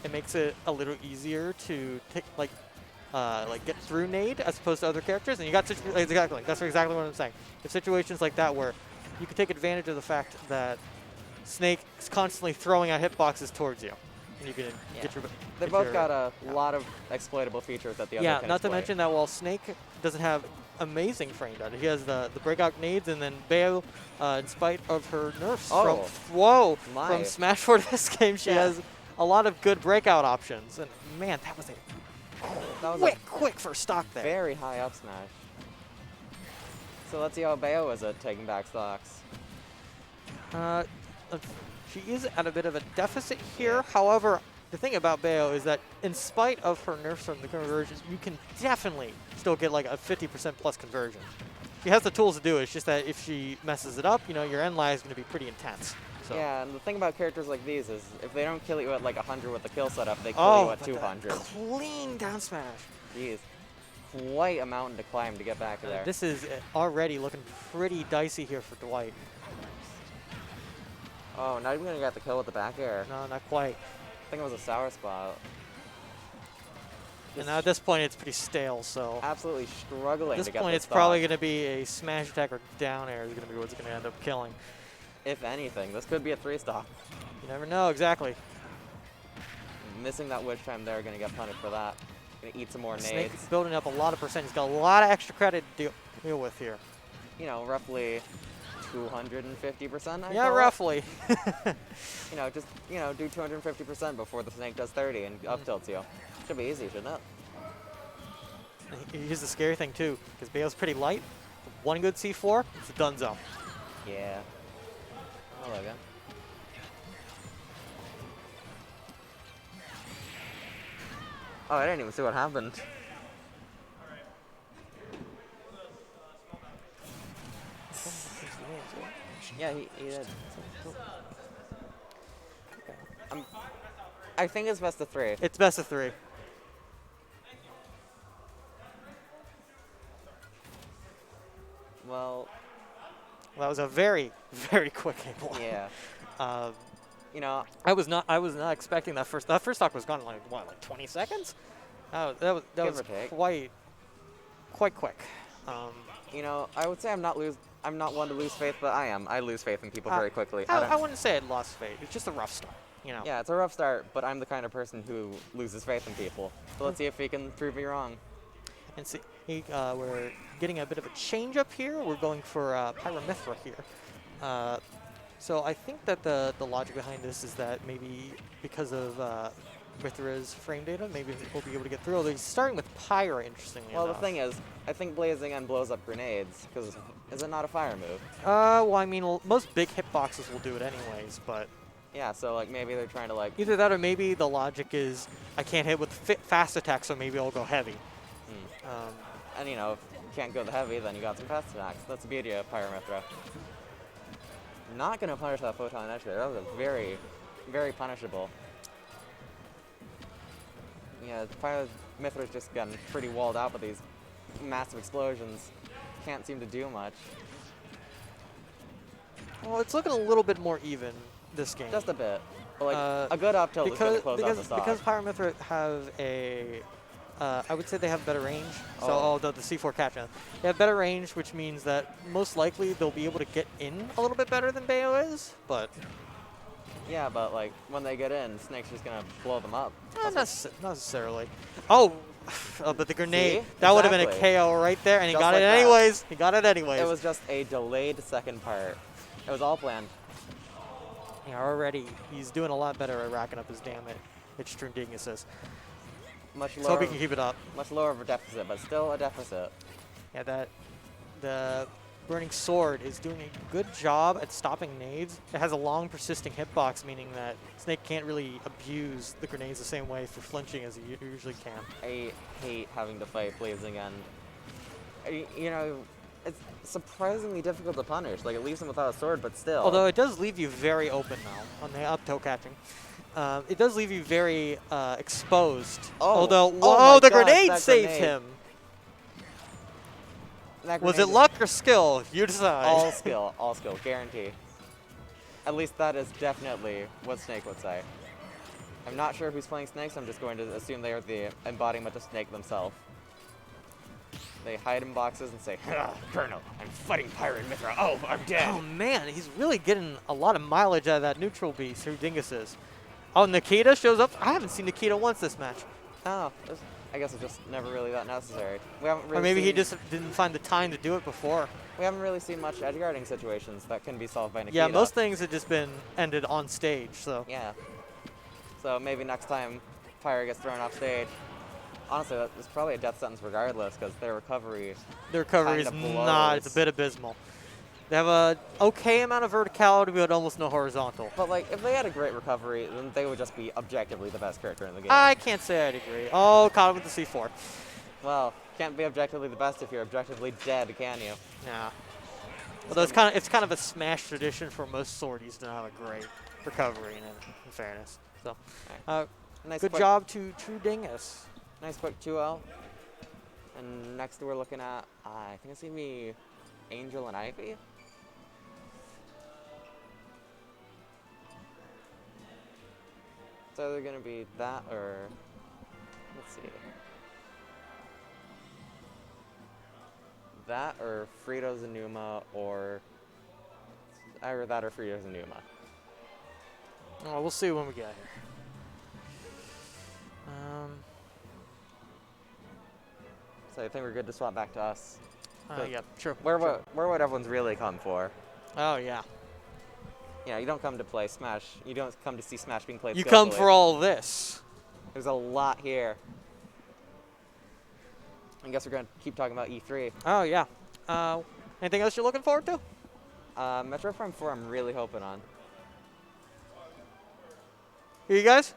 S6: it makes it a little easier to take, like get through nade as opposed to other characters. And you got exactly. That's exactly what I'm saying. There's situations like that where you can take advantage of the fact that Snake is constantly throwing out hitboxes towards you. And you can get your.
S7: They both got a lot of exploitable features that the other can
S6: not to
S7: exploit.
S6: mention that while Snake doesn't have amazing frame data, he has the breakout nades, and then Bayo, in spite of her nerfs from Smash 4 this game, she has a lot of good breakout options. And man, that was a quick first stock there.
S7: Very high up smash. So let's see how Bayo is at taking back stocks.
S6: She is at a bit of a deficit here. However, the thing about Bayo is that in spite of her nerfs from the conversions, you can definitely still get like a 50% plus conversion. She has the tools to do it. It's just that if she messes it up, you know, your end line is going to be pretty intense. So.
S7: Yeah, and the thing about characters like these is if they don't kill you at like 100 with the kill setup, they kill you at 200.
S6: Clean down smash.
S7: Jeez. Quite a mountain to climb to get back there.
S6: This is already looking pretty dicey here for Dwight.
S7: Oh, not even going to get the kill with the back air.
S6: No, not quite.
S7: I think it was a sour spot.
S6: And now at this point, it's pretty stale, so.
S7: Absolutely struggling to get
S6: At this point, it's
S7: stock.
S6: probably going to be a smash attack or down air is going to be what's going to end up killing.
S7: If anything, this could be a 3-stock.
S6: You never know, exactly.
S7: Missing that witch time there, going to get punished for that. Going to eat some more nades.
S6: Snake's building up a lot of percent. He's got a lot of extra credit to deal with here.
S7: You know, roughly 250%, I
S6: Yeah,
S7: call it.
S6: roughly.
S7: You know, just, you know, do 250% before the Snake does 30 and up tilts you. Should be easy, shouldn't it?
S6: Here's the scary thing, too, because Bayo's pretty light. One good C4, it's a donezo.
S7: Yeah. Oh, Logan. Oh, I didn't even see what happened. Yeah, he did. I think it's best of 3.
S6: It's best of 3.
S7: Well,
S6: that was a very, very quick game one.
S7: Yeah. You know,
S6: I was not expecting that first. That first stock was gone in like what, like 20 seconds? That was quite quick.
S7: You know, I would say I'm not one to lose faith, but I am. I lose faith in people very quickly.
S6: I wouldn't say I lost faith. It's just a rough start, you know.
S7: Yeah, it's a rough start, but I'm the kind of person who loses faith in people. So let's see if he can prove me wrong.
S6: And see, we're getting a bit of a change up here. We're going for Pyramithra here. So I think that the logic behind this is that maybe because of Mithra's frame data, maybe we'll be able to get through. Although he's starting with Pyra, interestingly enough.
S7: Well, the thing is, I think Blazing End blows up grenades, because is it not a fire move?
S6: Well, I mean, most big hitboxes will do it anyways, but...
S7: Yeah, so like maybe they're trying to like...
S6: Either that or maybe the logic is, I can't hit with fast attack, so maybe I'll go heavy.
S7: And you know, if you can't go the heavy, then you got some fast attacks. That's the beauty of Pyramithra. Not going to punish that photon edge there. That was a very, very punishable. Yeah, Pyramithra's just gotten pretty walled out with these massive explosions. Can't seem to do much.
S6: Well, it's looking a little bit more even this game.
S7: Just a bit. But like a good up tilt is going to close out the stock.
S6: Because Pyramithra have I would say they have better range. So the C4 catch now. They have better range, which means that most likely they'll be able to get in a little bit better than Bayo is, but...
S7: Yeah, but like when they get in, Snake's just going to blow them up.
S6: Not necessarily. Oh, but the grenade,
S7: See?
S6: that would have been a KO right there, and he got it anyways. He got it anyways.
S7: It was just a delayed second part. It was all planned.
S6: Yeah, already he's doing a lot better at racking up his damage. Extreme Dignitas.
S7: Much lower.
S6: So hope he can keep it up.
S7: Much lower of a deficit, but still a deficit.
S6: Yeah, the Burning Sword is doing a good job at stopping nades. It has a long persisting hitbox, meaning that Snake can't really abuse the grenades the same way for flinching as he usually can.
S7: I hate having to fight Blazing End. You know, it's surprisingly difficult to punish. Like, it leaves him without a sword, but still.
S6: Although it does leave you very open now on the up tilt catching. It does leave you very exposed.
S7: Oh.
S6: Although,
S7: Oh
S6: whoa,
S7: my
S6: the
S7: gosh,
S6: grenade
S7: that
S6: saved
S7: grenade.
S6: him.
S7: That
S6: Was
S7: grenade
S6: it
S7: is
S6: luck or skill? You decide.
S7: all skill, guarantee. At least that is definitely what Snake would say. I'm not sure who's playing Snake, so I'm just going to assume they are the embodiment of Snake themselves. They hide in boxes and say, Colonel, I'm fighting Pirate Mithra. Oh, I'm dead.
S6: Oh man, he's really getting a lot of mileage out of that neutral beast who Dingus is. Oh, Nikita shows up. I haven't seen Nikita once this match.
S7: Oh, I guess it's just never really that necessary. We haven't really
S6: Or maybe he
S7: seen-
S6: just didn't find the time to do it before.
S7: We haven't really seen much edge guarding situations that can be solved by Nikita.
S6: Yeah, most things have just been ended on stage, so.
S7: Yeah. So maybe next time Pyre gets thrown off stage, honestly, that's probably a death sentence regardless, because their recovery.
S6: The recovery is
S7: kinda
S6: not, it's a
S7: blows.
S6: bit abysmal. They have a okay amount of verticality, but almost no horizontal.
S7: But like, if they had a great recovery, then they would just be objectively the best character in the game.
S6: I can't say I'd agree. Oh, caught him with the C4.
S7: Well, can't be objectively the best if you're objectively dead, can you?
S6: Nah. Although it's kind of a Smash tradition for most swordies to have a great recovery in fairness. So,
S7: Nice
S6: good
S7: quick,
S6: job to True Dingus.
S7: Nice quick 2L. And next we're looking at, I think it's gonna be Angel and Ivy. It's either gonna be that or, let's see. That or Frito Zanuma or either that or Frito Zanuma.
S6: Oh, we'll see when we get here.
S7: So I think we're good to swap back to us.
S6: Yeah, sure.
S7: Where
S6: sure.
S7: would everyone's really come for?
S6: Oh, yeah.
S7: You know, you don't come to play Smash. You don't come to see Smash being played
S6: You come
S7: skillfully.
S6: for all this.
S7: There's a lot here. I guess we're going to keep talking about E3.
S6: Oh, yeah. Anything else you're looking forward to?
S7: Metro Prime 4 I'm really hoping on.
S6: You guys?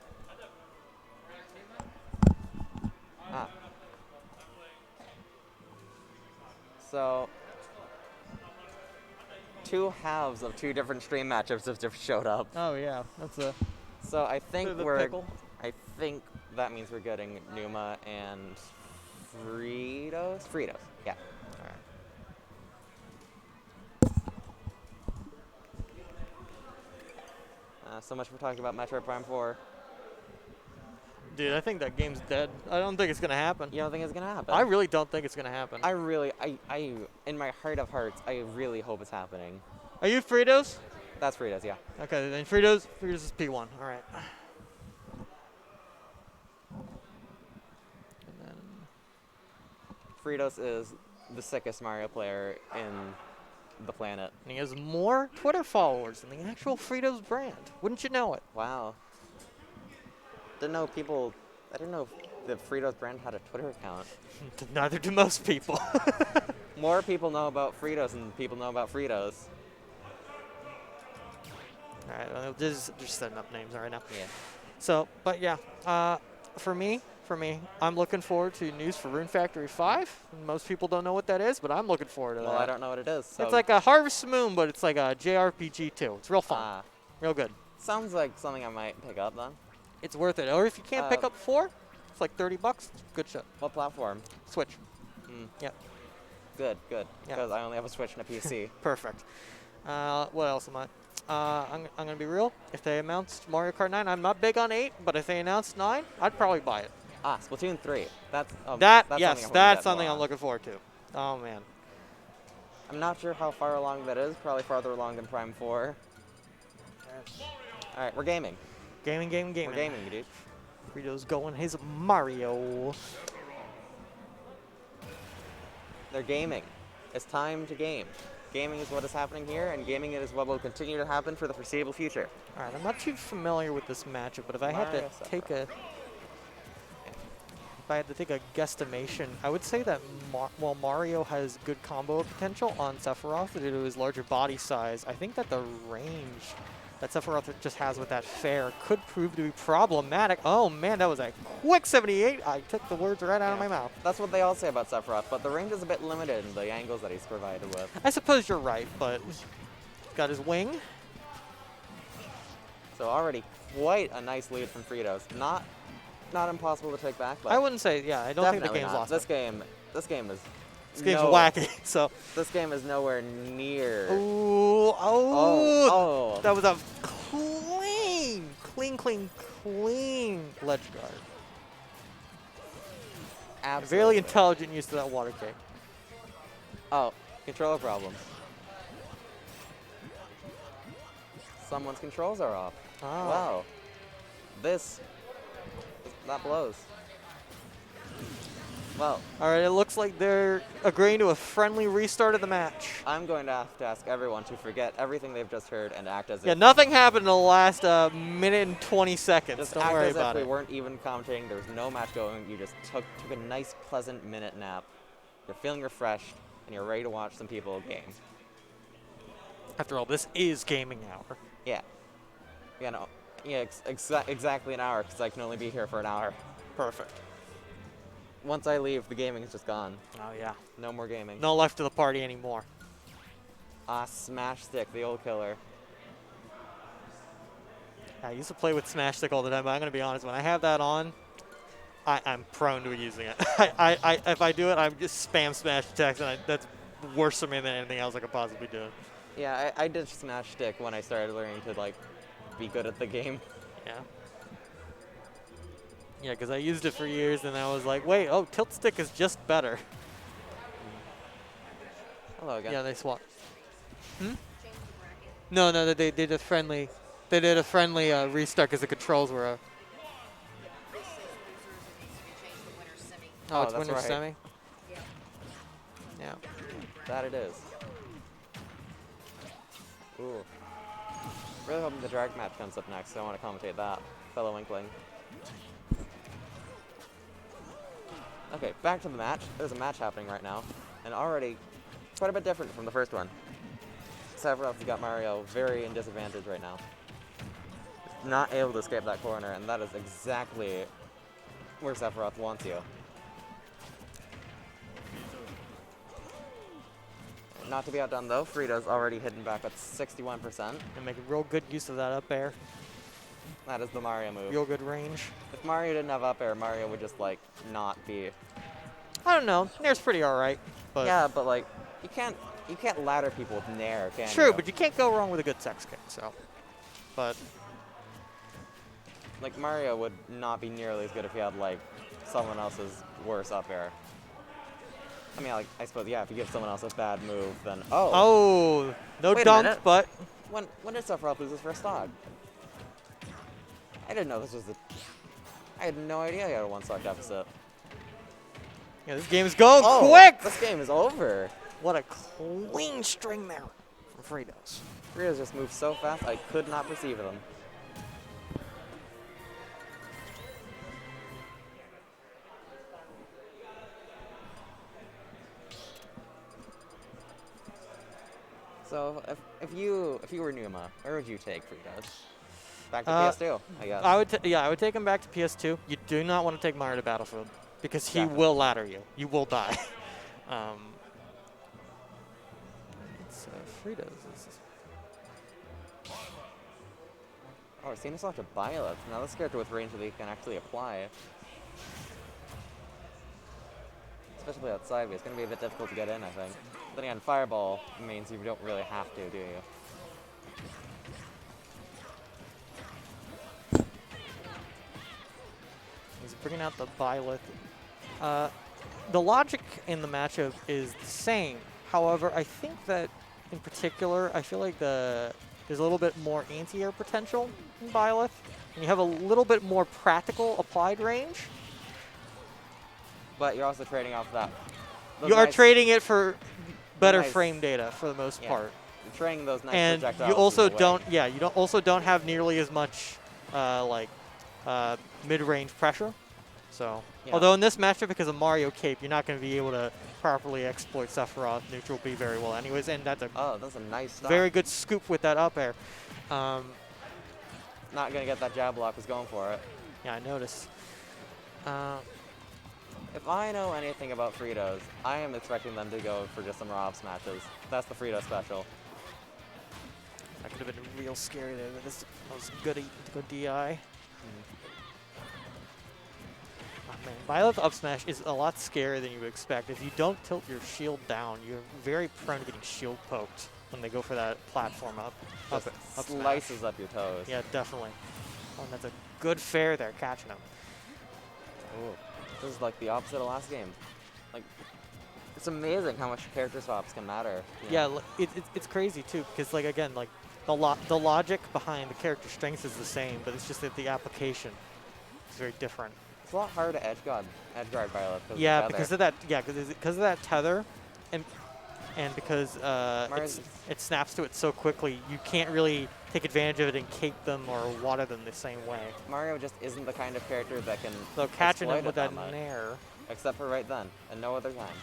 S7: Ah. So, two halves of two different stream matchups have just showed up.
S6: Oh, yeah. That's a...
S7: So I think
S6: Bit of a
S7: we're.
S6: pickle.
S7: I think that means we're getting Numa and Fritos. Fritos, yeah. All right. So much for talking about Metroid Prime 4.
S6: Dude, I think that game's dead. I don't think it's going to happen.
S7: You don't think it's gonna happen?
S6: I really don't think it's going to happen.
S7: I, in my heart of hearts, I really hope it's happening.
S6: Are you Fritos?
S7: That's Fritos, yeah.
S6: Okay, then Fritos is P1. All right. And then
S7: Fritos is the sickest Mario player in the planet.
S6: and he has more Twitter followers than the actual Fritos brand. Wouldn't you know it?
S7: Wow. I didn't know the Fritos brand had a Twitter account.
S6: Neither do most people.
S7: More people know about Fritos than people know about Fritos.
S6: All right, well, just setting up names right now.
S7: Yeah.
S6: So, but yeah, for me, I'm looking forward to news for Rune Factory 5. Most people don't know what that is, but I'm looking forward to
S7: Well,
S6: that.
S7: I don't know what it is. So
S6: It's like a Harvest Moon, but it's like a JRPG too. It's real fun,
S7: Ah,
S6: real good.
S7: sounds like something I might pick up then.
S6: It's worth it. Or if you can't pick up 4, it's like $30. Good shit.
S7: What platform?
S6: Switch.
S7: Hmm.
S6: Yep.
S7: Good.
S6: Yeah.
S7: Because I only have a Switch and a PC.
S6: Perfect. What else am I? I'm gonna be real. If they announced Mario Kart 9, I'm not big on 8, but if they announced 9, I'd probably buy it.
S7: Splatoon 3. That's
S6: That's something I'm looking forward to. Oh man.
S7: I'm not sure how far along that is. Probably farther along than Prime 4. All right, we're gaming.
S6: Gaming.
S7: We're gaming, dude.
S6: Frito's going his Mario.
S7: They're gaming. It's time to game. Gaming is what is happening here, and gaming is what will continue to happen for the foreseeable future.
S6: All right, I'm not too familiar with this matchup, but if I had
S7: Mario
S6: to take a if I had to take a guesstimation, I would say that while Mario has good combo potential on Sephiroth due to his larger body size, I think that the range that Sephiroth just has with that fair could prove to be problematic. Oh man, that was a quick 78. I took the words right out of my mouth.
S7: That's what they all say about Sephiroth, but the range is a bit limited in the angles that he's provided with.
S6: I suppose you're right, but got his wing.
S7: So already quite a nice lead from Fritos. Not impossible to take back, but
S6: I wouldn't say, yeah, I don't think the
S7: definitely
S6: game's
S7: not.
S6: lost.
S7: This game is
S6: This game's wacky, so.
S7: This game is nowhere near.
S6: Ooh,
S7: Oh.
S6: That was a clean ledge guard.
S7: Absolutely.
S6: Very intelligent use of that water kick.
S7: Oh, controller problems. Someone's controls are off.
S6: Oh.
S7: Wow. That blows. Well,
S6: All right, it looks like they're agreeing to a friendly restart of the match.
S7: I'm going to have to ask everyone to forget everything they've just heard and act as
S6: Yeah,
S7: if
S6: nothing happened in the last minute and 20 seconds.
S7: just
S6: Don't
S7: act
S6: worry
S7: as
S6: about
S7: if
S6: it.
S7: we weren't even commentating. There was no match going. You just took a nice, pleasant minute nap. You're feeling refreshed, and you're ready to watch some people game.
S6: After all, this is gaming hour.
S7: Yeah. Yeah, no. Yeah, exactly an hour, because I can only be here for an hour.
S6: Perfect.
S7: Once I leave, the gaming is just gone.
S6: Oh, yeah.
S7: No more gaming.
S6: No life to the party anymore.
S7: Smash Stick, the old killer.
S6: I used to play with Smash Stick all the time, but I'm going to be honest, when I have that on, I'm prone to using it. If I do it, I'm just spam smash attacks, and that's worse for me than anything else I could possibly do.
S7: Yeah, I did Smash Stick when I started learning to, like, be good at the game.
S6: Yeah. Yeah, because I used it for years, and I was like, wait, oh, tilt stick is just better.
S7: Hello again.
S6: Yeah, they swapped. No, they did a friendly. They did a friendly restart because the controls were.
S5: This says losers, it needs to be changed to winner's semi.
S6: Oh, it's
S7: that's
S6: winner
S7: right.
S6: semi.
S5: Yeah.
S6: Yeah.
S7: That it is. Ooh. Really hoping the drag match comes up next, so I want to commentate that. Fellow Inkling. Okay, back to the match. There's a match happening right now, and already quite a bit different from the first one. Sephiroth's got Mario very in disadvantage right now. Not able to escape that corner, and that is exactly where Sephiroth wants you. Not to be outdone though, Frida's already hidden back at 61%.
S6: And making real good use of that up air.
S7: That is the Mario move.
S6: Real good range.
S7: If Mario didn't have up air, Mario would just like not be.
S6: I don't know. Nair's pretty alright. But
S7: Yeah, but like you can't ladder people with Nair, can you?
S6: true, but you can't go wrong with a good sex kick, so. But
S7: like Mario would not be nearly as good if he had like someone else's worse up air. I mean, like I suppose yeah, if you give someone else a bad move, then
S6: oh, no
S7: Wait a
S6: dunk,
S7: minute.
S6: but
S7: when did Sephiroth lose his first stock? I didn't know this was I had no idea he had a one-stock deficit.
S6: yeah, this game is going
S7: Oh,
S6: quick.
S7: this game is over.
S6: What a clean string there from Fritos.
S7: Fritos just moved so fast I could not perceive them. So if you were Numa, where would you take Fritos? Back to PS2, I guess.
S6: I would take him back to PS2. You do not want to take Mario to Battlefield because he
S7: Exactly.
S6: will ladder you. You will die. It's Fritos.
S7: Oh, we're seeing us off to Byleth. Now this character with range that he can actually apply. Especially outside of it. It's going to be a bit difficult to get in, I think. Then again, Fireball means you don't really have to, do you?
S6: He's bringing out the Byleth. The logic in the matchup is the same. However, I think that in particular, I feel like there's a little bit more anti-air potential in Byleth. And you have a little bit more practical applied range.
S7: But you're also trading off that.
S6: You are
S7: nice-
S6: trading it for better
S7: nice-
S6: frame data for the most
S7: Yeah.
S6: part.
S7: You're trading those nice
S6: And
S7: projectiles
S6: you also
S7: away.
S6: don't have nearly as much mid-range pressure. So,
S7: Yeah.
S6: although in this matchup, because of Mario Cape, you're not going to be able to properly exploit Sephiroth neutral B very well anyways, and that's a
S7: Oh, that's a nice stop.
S6: very good scoop with that up air.
S7: Not gonna get that jab block. Was going for it.
S6: Yeah, I noticed.
S7: If I know anything about Fritos, I am expecting them to go for just some raw ops matches. That's the Frito special.
S6: That could have been real scary there, but this was good DI. Oh, man. Violet's up smash is a lot scarier than you would expect. If you don't tilt your shield down, you're very prone to getting shield poked when they go for that platform up smash.
S7: Slices up your toes.
S6: Yeah, definitely. Oh, and that's a good fair there, catching him.
S7: Ooh. This is like the opposite of last game. Like, it's amazing how much character swaps can matter.
S6: Yeah, it's crazy too, because like again, like the logic behind the character strength is the same, but it's just that the application is very different.
S7: It's a lot harder to edge guard Violet.
S6: Yeah, because of that. Yeah, because of that tether, and because it snaps to it so quickly, you can't really take advantage of it and cape them or water them the same way.
S7: Mario just isn't the kind of character that can
S6: So catching him
S7: exploit
S6: with
S7: it
S6: that
S7: much,
S6: nair.
S7: except for right then, and no other time.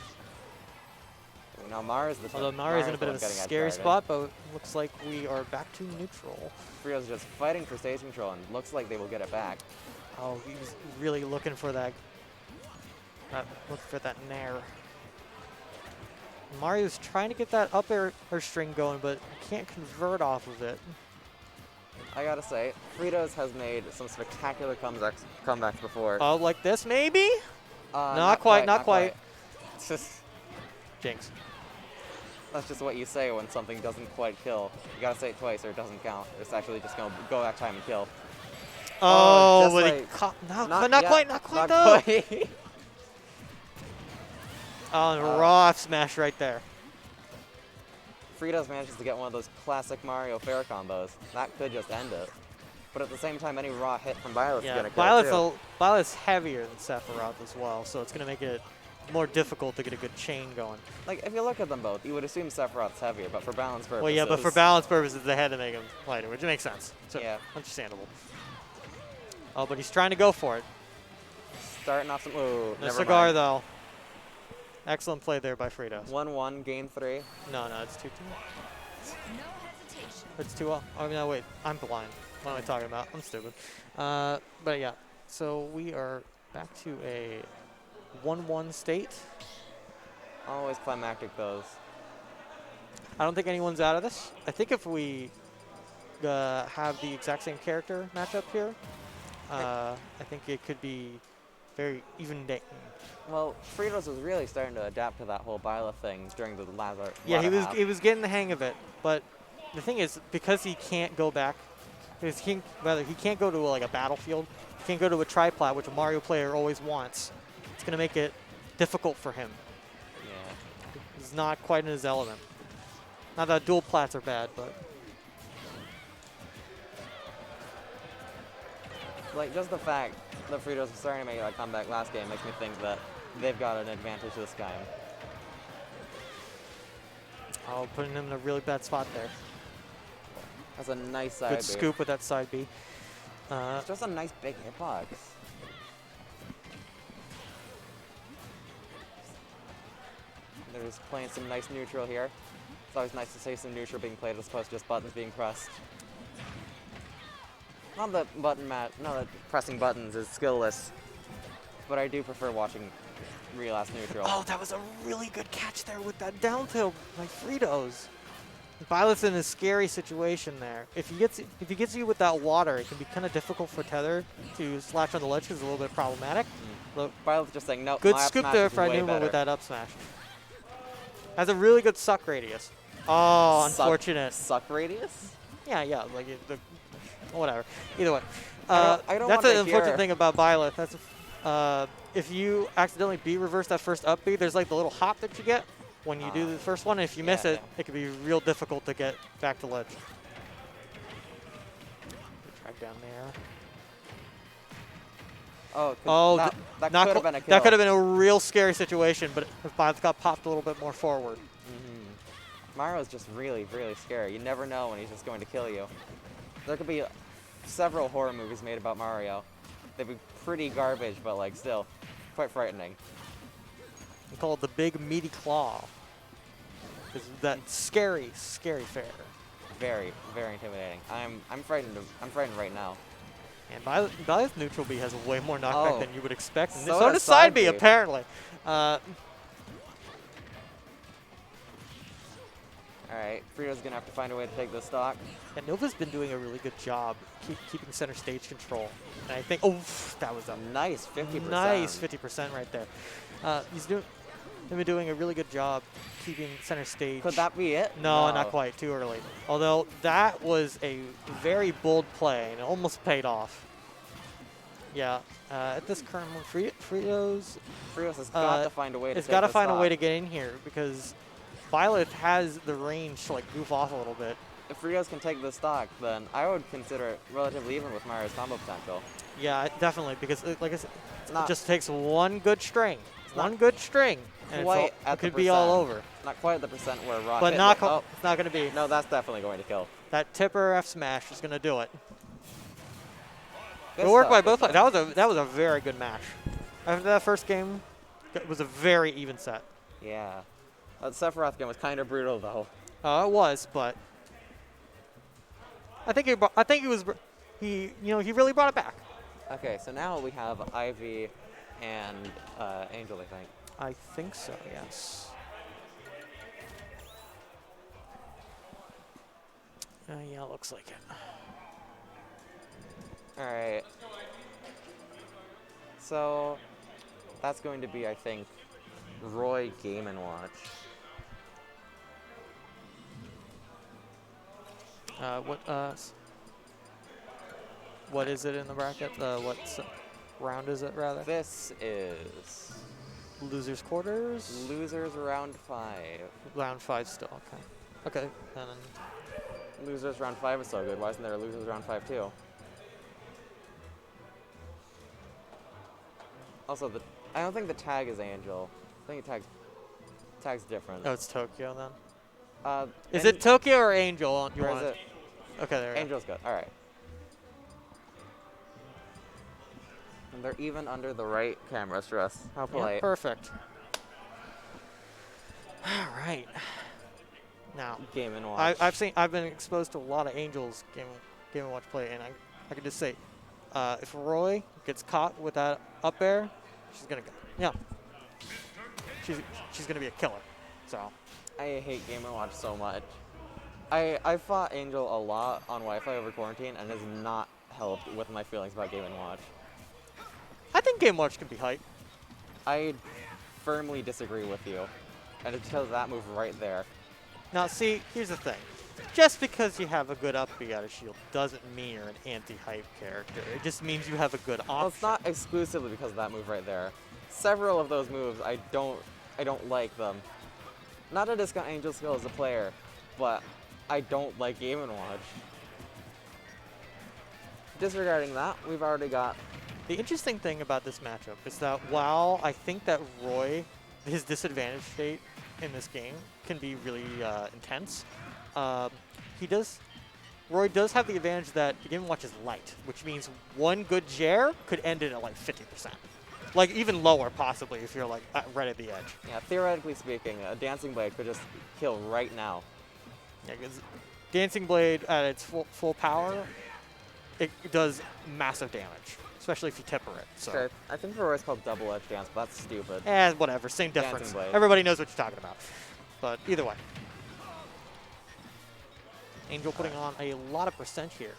S7: Now Mario's the
S6: Although Mario's in a bit of a
S7: getting edge
S6: scary
S7: guarded.
S6: spot, but looks like we are back to neutral.
S7: Frio's just fighting for stage control, and looks like they will get it back.
S6: Oh, he's really looking for that. Looking for that nair. Mario's trying to get that up air string going, but can't convert off of it.
S7: I gotta say, Fritos has made some spectacular comebacks before.
S6: Oh, like this maybe?
S7: Not
S6: quite.
S7: It's just,
S6: Jinx.
S7: that's just what you say when something doesn't quite kill. You gotta say it twice or it doesn't count. It's actually just gonna go back time and kill.
S6: Oh,
S7: just
S6: but
S7: like-
S6: he caught, not
S7: yet,
S6: quite
S7: not
S6: though.
S7: quite.
S6: Oh, and raw F smash right there.
S7: Fritos manages to get one of those classic Mario fair combos. That could just end it. But at the same time, any raw hit from Violet's
S6: Yeah,
S7: gonna kill too.
S6: Violet's heavier than Sephiroth as well, so it's gonna make it more difficult to get a good chain going.
S7: Like, if you look at them both, you would assume Sephiroth's heavier, but for balance purposes...
S6: Well, yeah, but for balance purposes, they had to make him lighter, which makes sense. So,
S7: Yeah.
S6: understandable. Oh, but he's trying to go for it.
S7: Starting off some... Ooh,
S6: No
S7: never
S6: cigar,
S7: mind.
S6: though. Excellent play there by Fritos.
S7: 1-1, game 3.
S6: No, it's 2-2. It's 2-0. Oh, no, wait. I'm blind. What am I talking about? I'm stupid. But, yeah. So, we are back to a 1-1 state.
S7: Always climactic, those.
S6: I don't think anyone's out of this. I think if we have the exact same character matchup here, I think it could be very even day.
S7: Well, Fritos was really starting to adapt to that whole Violet thing during the latter
S6: Yeah,
S7: half.
S6: he was getting the hang of it. But the thing is, because he can't go back, because he can't go to like a battlefield, he can't go to a triplat, which a Mario player always wants. It's gonna make it difficult for him.
S7: Yeah.
S6: He's not quite in his element. Not that dual plats are bad, but
S7: Like, just the fact that Fritos was starting to make that comeback last game makes me think that they've got an advantage this game.
S6: oh, putting him in a really bad spot there.
S7: That's a nice side
S6: Good
S7: B.
S6: scoop with that side B.
S7: It's just a nice big hitbox. They're just playing some nice neutral here. It's always nice to see some neutral being played as opposed to just buttons being pressed. Not that pressing buttons is skillless, but I do prefer watching real ass neutral.
S6: Oh, that was a really good catch there with that down tilt by Fritos. Violet's in a scary situation there. If he gets you with that water, it can be kind of difficult for Tether to slash on the ledge because it's a little bit problematic. Look,
S7: Violet's just saying, no,
S6: good
S7: my up
S6: scoop
S7: smash
S6: there
S7: is
S6: for
S7: way
S6: Anuma
S7: better.
S6: with that up smash. Has a really good suck radius. Oh,
S7: Suck-
S6: unfortunate.
S7: Suck radius?
S6: Yeah, like whatever. Either way,
S7: I don't
S6: that's
S7: want
S6: the
S7: to
S6: unfortunate
S7: hear-
S6: thing about Violet. That's if you accidentally B reverse that first up B, there's like the little hop that you get when you do the first one. And if you miss
S7: yeah,
S6: it, it can be real difficult to get back to ledge. Track down there.
S7: Oh, that could
S6: not
S7: have
S6: qu-
S7: been a kill.
S6: That could have been a real scary situation, but if Violet got popped a little bit more forward.
S7: Mario's just really, really scary. You never know when he's just going to kill you. There could be several horror movies made about Mario. they'd be pretty garbage, but like still quite frightening.
S6: We call it the big meaty claw. It's that scary, scary fair.
S7: Very, very intimidating. I'm frightened. I'm frightened right now.
S6: And Byleth's neutral B has way more knockback
S7: Oh.
S6: than you would expect. And
S7: So
S6: so
S7: does
S6: does side B,
S7: side B.
S6: apparently.
S7: Alright, Frito's gonna have to find a way to take this stock.
S6: And Nova's been doing a really good job keeping center stage control. And I think, oh, that was a
S7: Nice 50%.
S6: nice 50% right there. They've been doing a really good job keeping center stage.
S7: Could that be it?
S6: No, not quite. Too early. Although that was a very bold play, and it almost paid off. Yeah. At this current moment, Fritos
S7: Fritos has got to find a way to
S6: has
S7: take
S6: got to
S7: this
S6: find a way
S7: stock.
S6: to get in here because Byleth has the range to like goof off a little bit.
S7: If Fritos can take this stock, then I would consider it relatively even with Mario's combo potential.
S6: Yeah, definitely, because like I said, it
S7: not-
S6: just takes one good string.
S7: not
S6: One good string, and
S7: quite
S6: it
S7: at the
S6: could be all
S7: percent.
S6: over.
S7: Not quite at the percent where Rock
S6: But
S7: hit
S6: not
S7: it. Oh,
S6: it's not going to be.
S7: no, that's definitely going to kill.
S6: That tipper F smash is going to do it.
S7: Good
S6: Good work by
S7: stuff,
S6: both
S7: good
S6: players. That was a very good match. After that first game, it was a very even set.
S7: Yeah. That Sephiroth game was kind of brutal, though.
S6: It was, but I think he really brought it back.
S7: Okay, so now we have Ivy and Angel, I think.
S6: I think so. Yes. Yeah, looks like it.
S7: All right. So that's going to be, I think, Roy Game & Watch.
S6: What is it in the bracket? What round is it, rather?
S7: This is
S6: Losers quarters?
S7: Losers Round 5.
S6: Round 5 still, okay. Okay, and then
S7: Losers Round 5 is so good. Why isn't there a Losers Round 5 too? Also, I don't think the tag is Angel. I think the tag's different.
S6: oh, it's Tokyo then. Is
S7: Ang-
S6: it Tokyo or Angel? You
S7: or
S6: want
S7: is it?
S6: Okay, there we go.
S7: Angel's good. All right. And they're even under the right camera stress. How
S6: Yeah,
S7: polite.
S6: perfect. All right. Now,
S7: Game & Watch.
S6: I've been exposed to a lot of Angels Game & Watch play, and I can just say, if Roy gets caught with that up air, she's gonna go. Yeah. She's gonna be a killer. So.
S7: I hate Game & Watch so much. I fought Angel a lot on Wi-Fi over quarantine, and it has not helped with my feelings about Game & Watch.
S6: I think Game & Watch can be hype.
S7: I firmly disagree with you, and it's because of that move right there.
S6: Now, see, here's the thing. Just because you have a good up B out of shield doesn't mean you're an anti-hype character. It just means you have a good option.
S7: Well, it's not exclusively because of that move right there. Several of those moves, I don't like them. Not to discount Angel's skill as a player, but I don't like Game & Watch. Disregarding that, we've already got...
S6: The interesting thing about this matchup is that while I think that Roy, his disadvantage state in this game can be really intense, Roy does have the advantage that Game & Watch is light, which means one good Jair could end it at like 50%. Like even lower possibly if you're like right at the edge.
S7: Yeah, theoretically speaking, a Dancing Blade could just kill right now.
S6: Yeah, because Dancing Blade at its full power, it does massive damage, especially if you tipper it. So.
S7: Sure, I think for Roy's called Double Edge Dance, but that's stupid.
S6: Whatever, same
S7: Dancing
S6: difference.
S7: Blade.
S6: Everybody knows what you're talking about. But either way. Angel putting on a lot of percent here.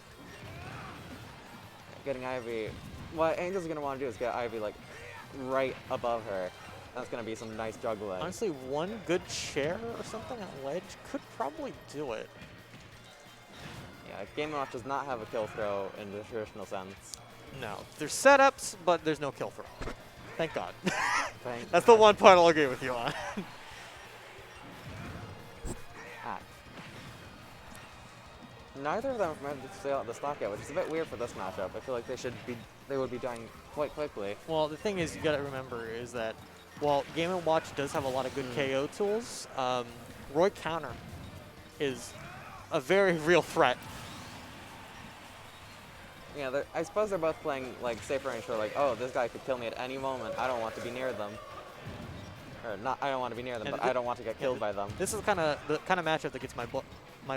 S7: Getting Ivy... What Angel's going to want to do is get Ivy, like, right above her. That's going to be some nice juggling.
S6: Honestly, one good chair or something on ledge could probably do it.
S7: Yeah, Game & Watch does not have a kill throw in the traditional sense.
S6: No. There's setups, but there's no kill throw. Thank God.
S7: Thank
S6: That's the one part I'll agree with you on.
S7: Neither of them have managed to stay out the stock yet, which is a bit weird for this matchup. I feel like they would be dying quite quickly.
S6: Well, the thing is, you got to remember is that while Game & Watch does have a lot of good KO tools, Roy counter is a very real threat.
S7: Yeah, I suppose they're both playing like safer range. Like, oh, this guy could kill me at any moment. I don't want to be near them. Or not, I don't want to be near them,
S6: And
S7: but I don't want to get killed by them.
S6: This is the kind of matchup that gets my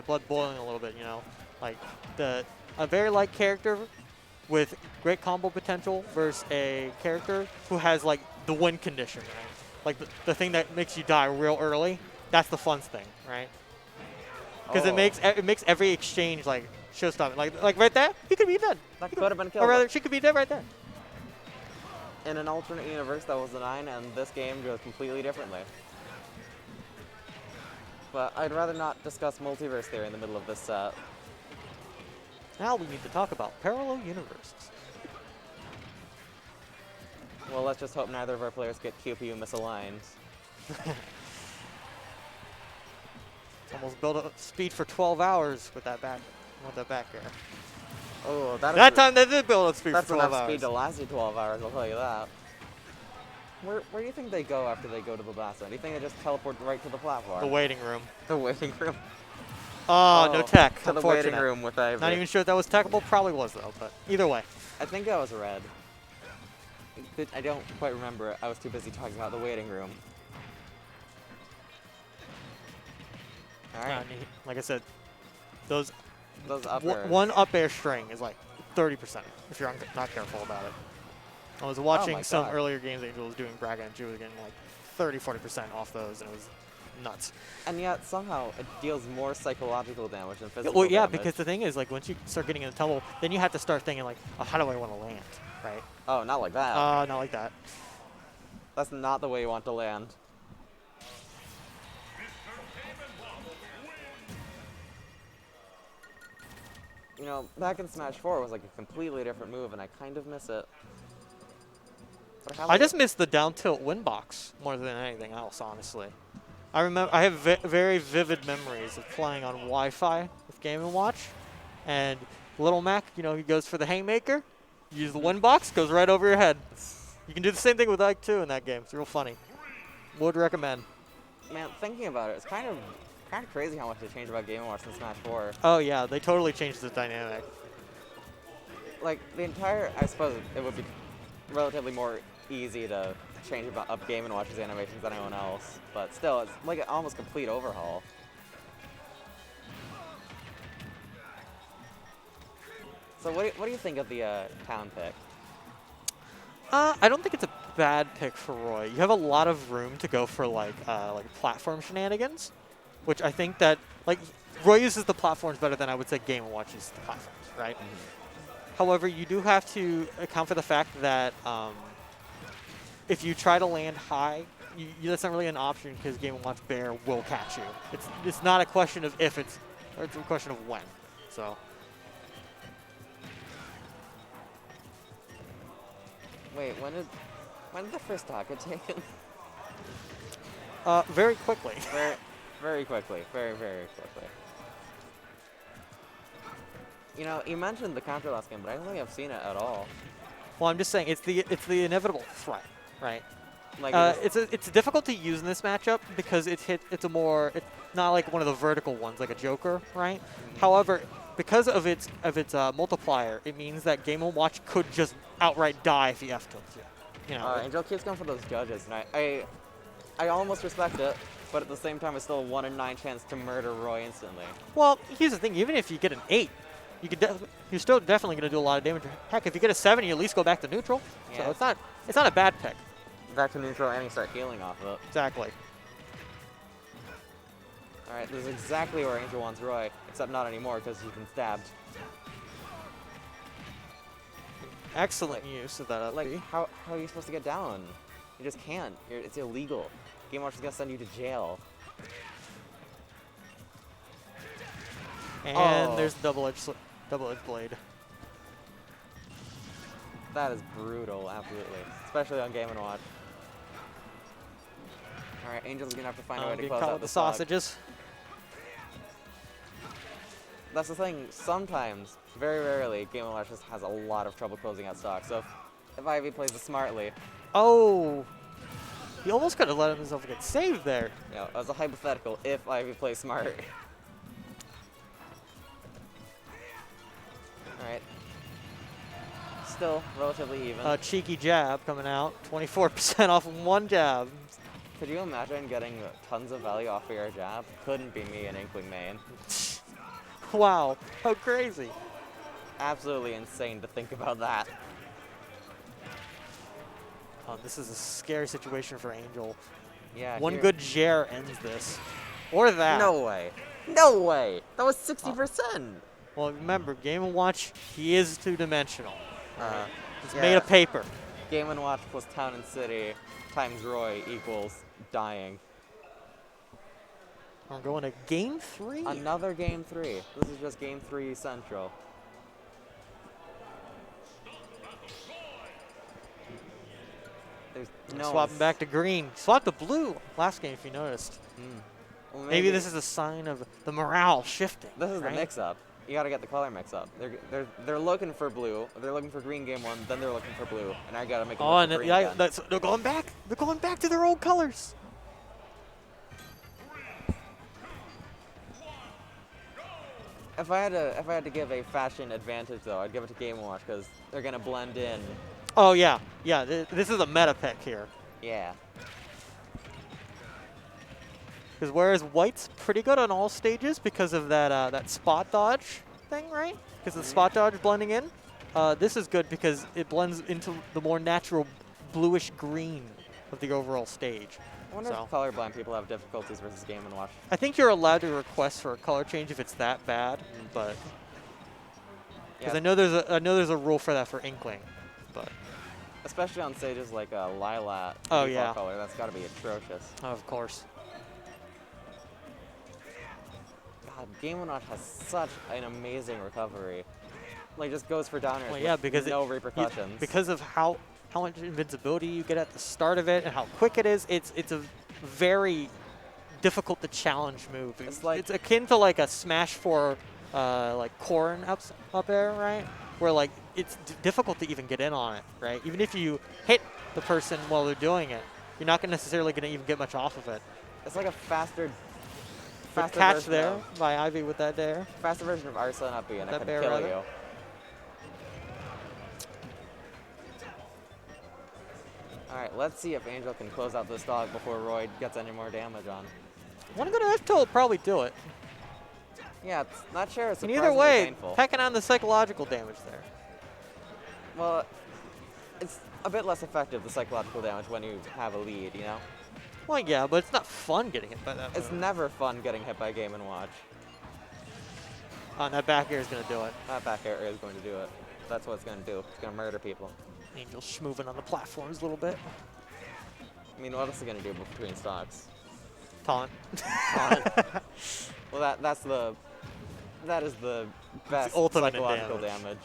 S6: blood boiling a little bit. You know, like a very light character with great combo potential versus a character who has like the win condition, right? Like the thing that makes you die real early. That's the fun thing, right? Because it makes every exchange like showstopping. Like right there, he could be dead.
S7: That could have been killed.
S6: Or rather, she could be dead right there.
S7: In an alternate universe, that was the 9, and this game goes completely differently. But I'd rather not discuss multiverse theory in the middle of this set.
S6: Now we need to talk about parallel universes.
S7: Well, let's just hope neither of our players get QPU misaligned.
S6: Almost built up speed for 12 hours with that back air.
S7: Oh,
S6: That time they did build up speed for 12
S7: That's enough
S6: hours.
S7: speed to last you 12 hours, I'll tell you that. Where do you think they go after they go to the blast zone? Do you think they just teleport right to the platform?
S6: The waiting room.
S7: The waiting room.
S6: Oh, no tech.
S7: To the
S6: Unfortunate.
S7: waiting room with Ivy.
S6: Not even sure if that was techable. Probably was, though. But either way.
S7: I think that was red. I don't quite remember it. I was too busy talking about the waiting room. Alright.
S6: Like I said, those
S7: up airs.
S6: one up air string is like 30% if you're not careful about it. I was watching some earlier games Angel was doing Braga, and she was getting like 30-40% off those, and it was nuts.
S7: And yet somehow it deals more psychological damage than physical
S6: Well, yeah,
S7: damage.
S6: because the thing is, like, once you start getting in the tumble, then you have to start thinking like, oh, how do I want to land, right?
S7: Oh, not like that.
S6: Not like that.
S7: That's not the way you want to land. You know, back in Smash 4 it was like a completely different move, and I kind of miss it.
S6: I just miss the down tilt win box more than anything else, honestly. I remember I have very vivid memories of playing on Wi-Fi with Game & Watch, and Little Mac, you know, he goes for the haymaker, use the win box, goes right over your head. You can do the same thing with Ike too in that game. It's real funny. Would recommend.
S7: Man, thinking about it, it's kind of crazy how much they changed about Game & Watch in Smash 4.
S6: Oh yeah, they totally changed the dynamic.
S7: Like the entire, I suppose it would be relatively more easy to change up Game & Watch's animations than anyone else, but still, it's like an almost complete overhaul. So what do you think of the town pick?
S6: I don't think it's a bad pick for Roy. You have a lot of room to go for like platform shenanigans, which I think that like Roy uses the platforms better than I would say Game & Watch uses the platforms, right? Mm-hmm. However, you do have to account for the fact that if you try to land high, that's not really an option because Game & Watch Bear will catch you. It's not a question of if it's a question of when. So.
S7: Wait, when did the first stock get taken?
S6: Very quickly.
S7: Very quickly. Very quickly. You know, you mentioned the counter last game, but I don't think I've seen it at all.
S6: Well, I'm just saying it's the inevitable threat, right?
S7: Like
S6: it's difficult to use in this matchup because it's not like one of the vertical ones like a Joker, right? Mm-hmm. However, because of its multiplier, it means that Game & Watch could just outright die if he F-tilts you. You know.
S7: Angel keeps going for those judges, and I almost respect it, but at the same time, it's still a 1 in 9 chance to murder Roy instantly.
S6: Well, here's the thing: even if you get an 8, you're still definitely going to do a lot of damage. Heck, if you get a 7, you at least go back to neutral. Yeah. So it's not a bad pick.
S7: Back to neutral, and you start healing off of it.
S6: Exactly.
S7: All right, this is exactly where Angel wants Roy, except not anymore because he's been stabbed.
S6: Excellent use of that up
S7: Like, how are you supposed to get down? You just can't. It's illegal. Game Watch is gonna send you to jail.
S6: And there's double-edged blade.
S7: That is brutal, absolutely, especially on Game & Watch. All right, Angel's gonna have to find a way to close out
S6: the sausages.
S7: That's the thing. Sometimes, very rarely, Game & Watch just has a lot of trouble closing out stock. So if Ivy plays it smartly.
S6: Oh, he almost could have let himself get saved there.
S7: Yeah, as a hypothetical, if Ivy plays smart. All right. still relatively even.
S6: A cheeky jab coming out. 24% off one jab.
S7: Could you imagine getting tons of value off of your jab? Couldn't be me in Inkling main.
S6: Wow, how crazy.
S7: Absolutely insane to think about that.
S6: Oh, this is a scary situation for Angel.
S7: Yeah.
S6: One
S7: here-
S6: good Jer ends this. Or that.
S7: No way. No way. That was 60%.
S6: Well, remember, Game & Watch, he is two-dimensional. It's
S7: yeah.
S6: made of paper.
S7: Game & Watch plus Town and City times Roy equals dying.
S6: We're going to Game 3.
S7: Another Game 3. This is just Game 3 Central. There's no
S6: Swapping back to green. Swap to blue last game, if you noticed.
S7: Well,
S6: Maybe this is a sign of the morale shifting.
S7: This is
S6: right?
S7: the mix-up. You gotta get the color mix-up. They're looking for blue. They're looking for green game 1. Then they're looking for blue, and I gotta make them
S6: Oh,
S7: look
S6: and
S7: for green
S6: yeah,
S7: again.
S6: they're going back. They're going back to their old colors.
S7: If I had to give a fashion advantage though, I'd give it to Game & Watch because they're gonna blend in.
S6: Oh yeah, yeah. This is a meta pick here.
S7: Yeah.
S6: Because whereas white's pretty good on all stages because of that spot dodge thing, right? Because of the spot dodge blending in. This is good because it blends into the more natural bluish green of the overall stage.
S7: I wonder
S6: So.
S7: if colorblind people have difficulties versus Game & Watch.
S6: I think you're allowed to request for a color change if it's that bad, but because
S7: Yeah.
S6: I know there's a rule for that for Inkling, but
S7: Especially on stages like Lilat.
S6: Oh,
S7: default
S6: yeah.
S7: Color, that's gotta be atrocious.
S6: of course.
S7: God, Game & Watch has such an amazing recovery. Like, just goes for downers
S6: Well, yeah,
S7: with
S6: because
S7: no repercussions.
S6: because of how much invincibility you get at the start of it and how quick it is. It's a very difficult to challenge move.
S7: It's like-
S6: it's akin to like a Smash 4 like corn up air, right? Where like it's difficult to even get in on it, right? Even if you hit the person while they're doing it, you're not necessarily going to even get much off of it.
S7: It's like a faster
S6: Good catch
S7: version
S6: there
S7: of,
S6: by Ivy with that dare.
S7: faster version of Arsa and Uppy, and I
S6: That
S7: could
S6: bear,
S7: kill
S6: rather.
S7: you. Alright, let's see if Angel can close out this dog before Roy gets any more damage on.
S6: One good F tilt will probably do it.
S7: Yeah, it's not sure. It's
S6: And either
S7: surprisingly
S6: way,
S7: painful.
S6: pecking on the psychological damage there.
S7: Well, it's a bit less effective, the psychological damage, when you have a lead, you know?
S6: Well, yeah, but it's not fun getting hit by that.
S7: It's
S6: move.
S7: never fun getting hit by Game & Watch.
S6: And that back air is going to do it.
S7: That back air is going to do it. That's what it's going to do. It's going to murder people.
S6: Angel schmoving on the platforms a little bit.
S7: I mean, what else is it going to do between stocks?
S6: Taunt.
S7: Well, that is the best
S6: ultimate
S7: psychological
S6: damage.
S7: damage.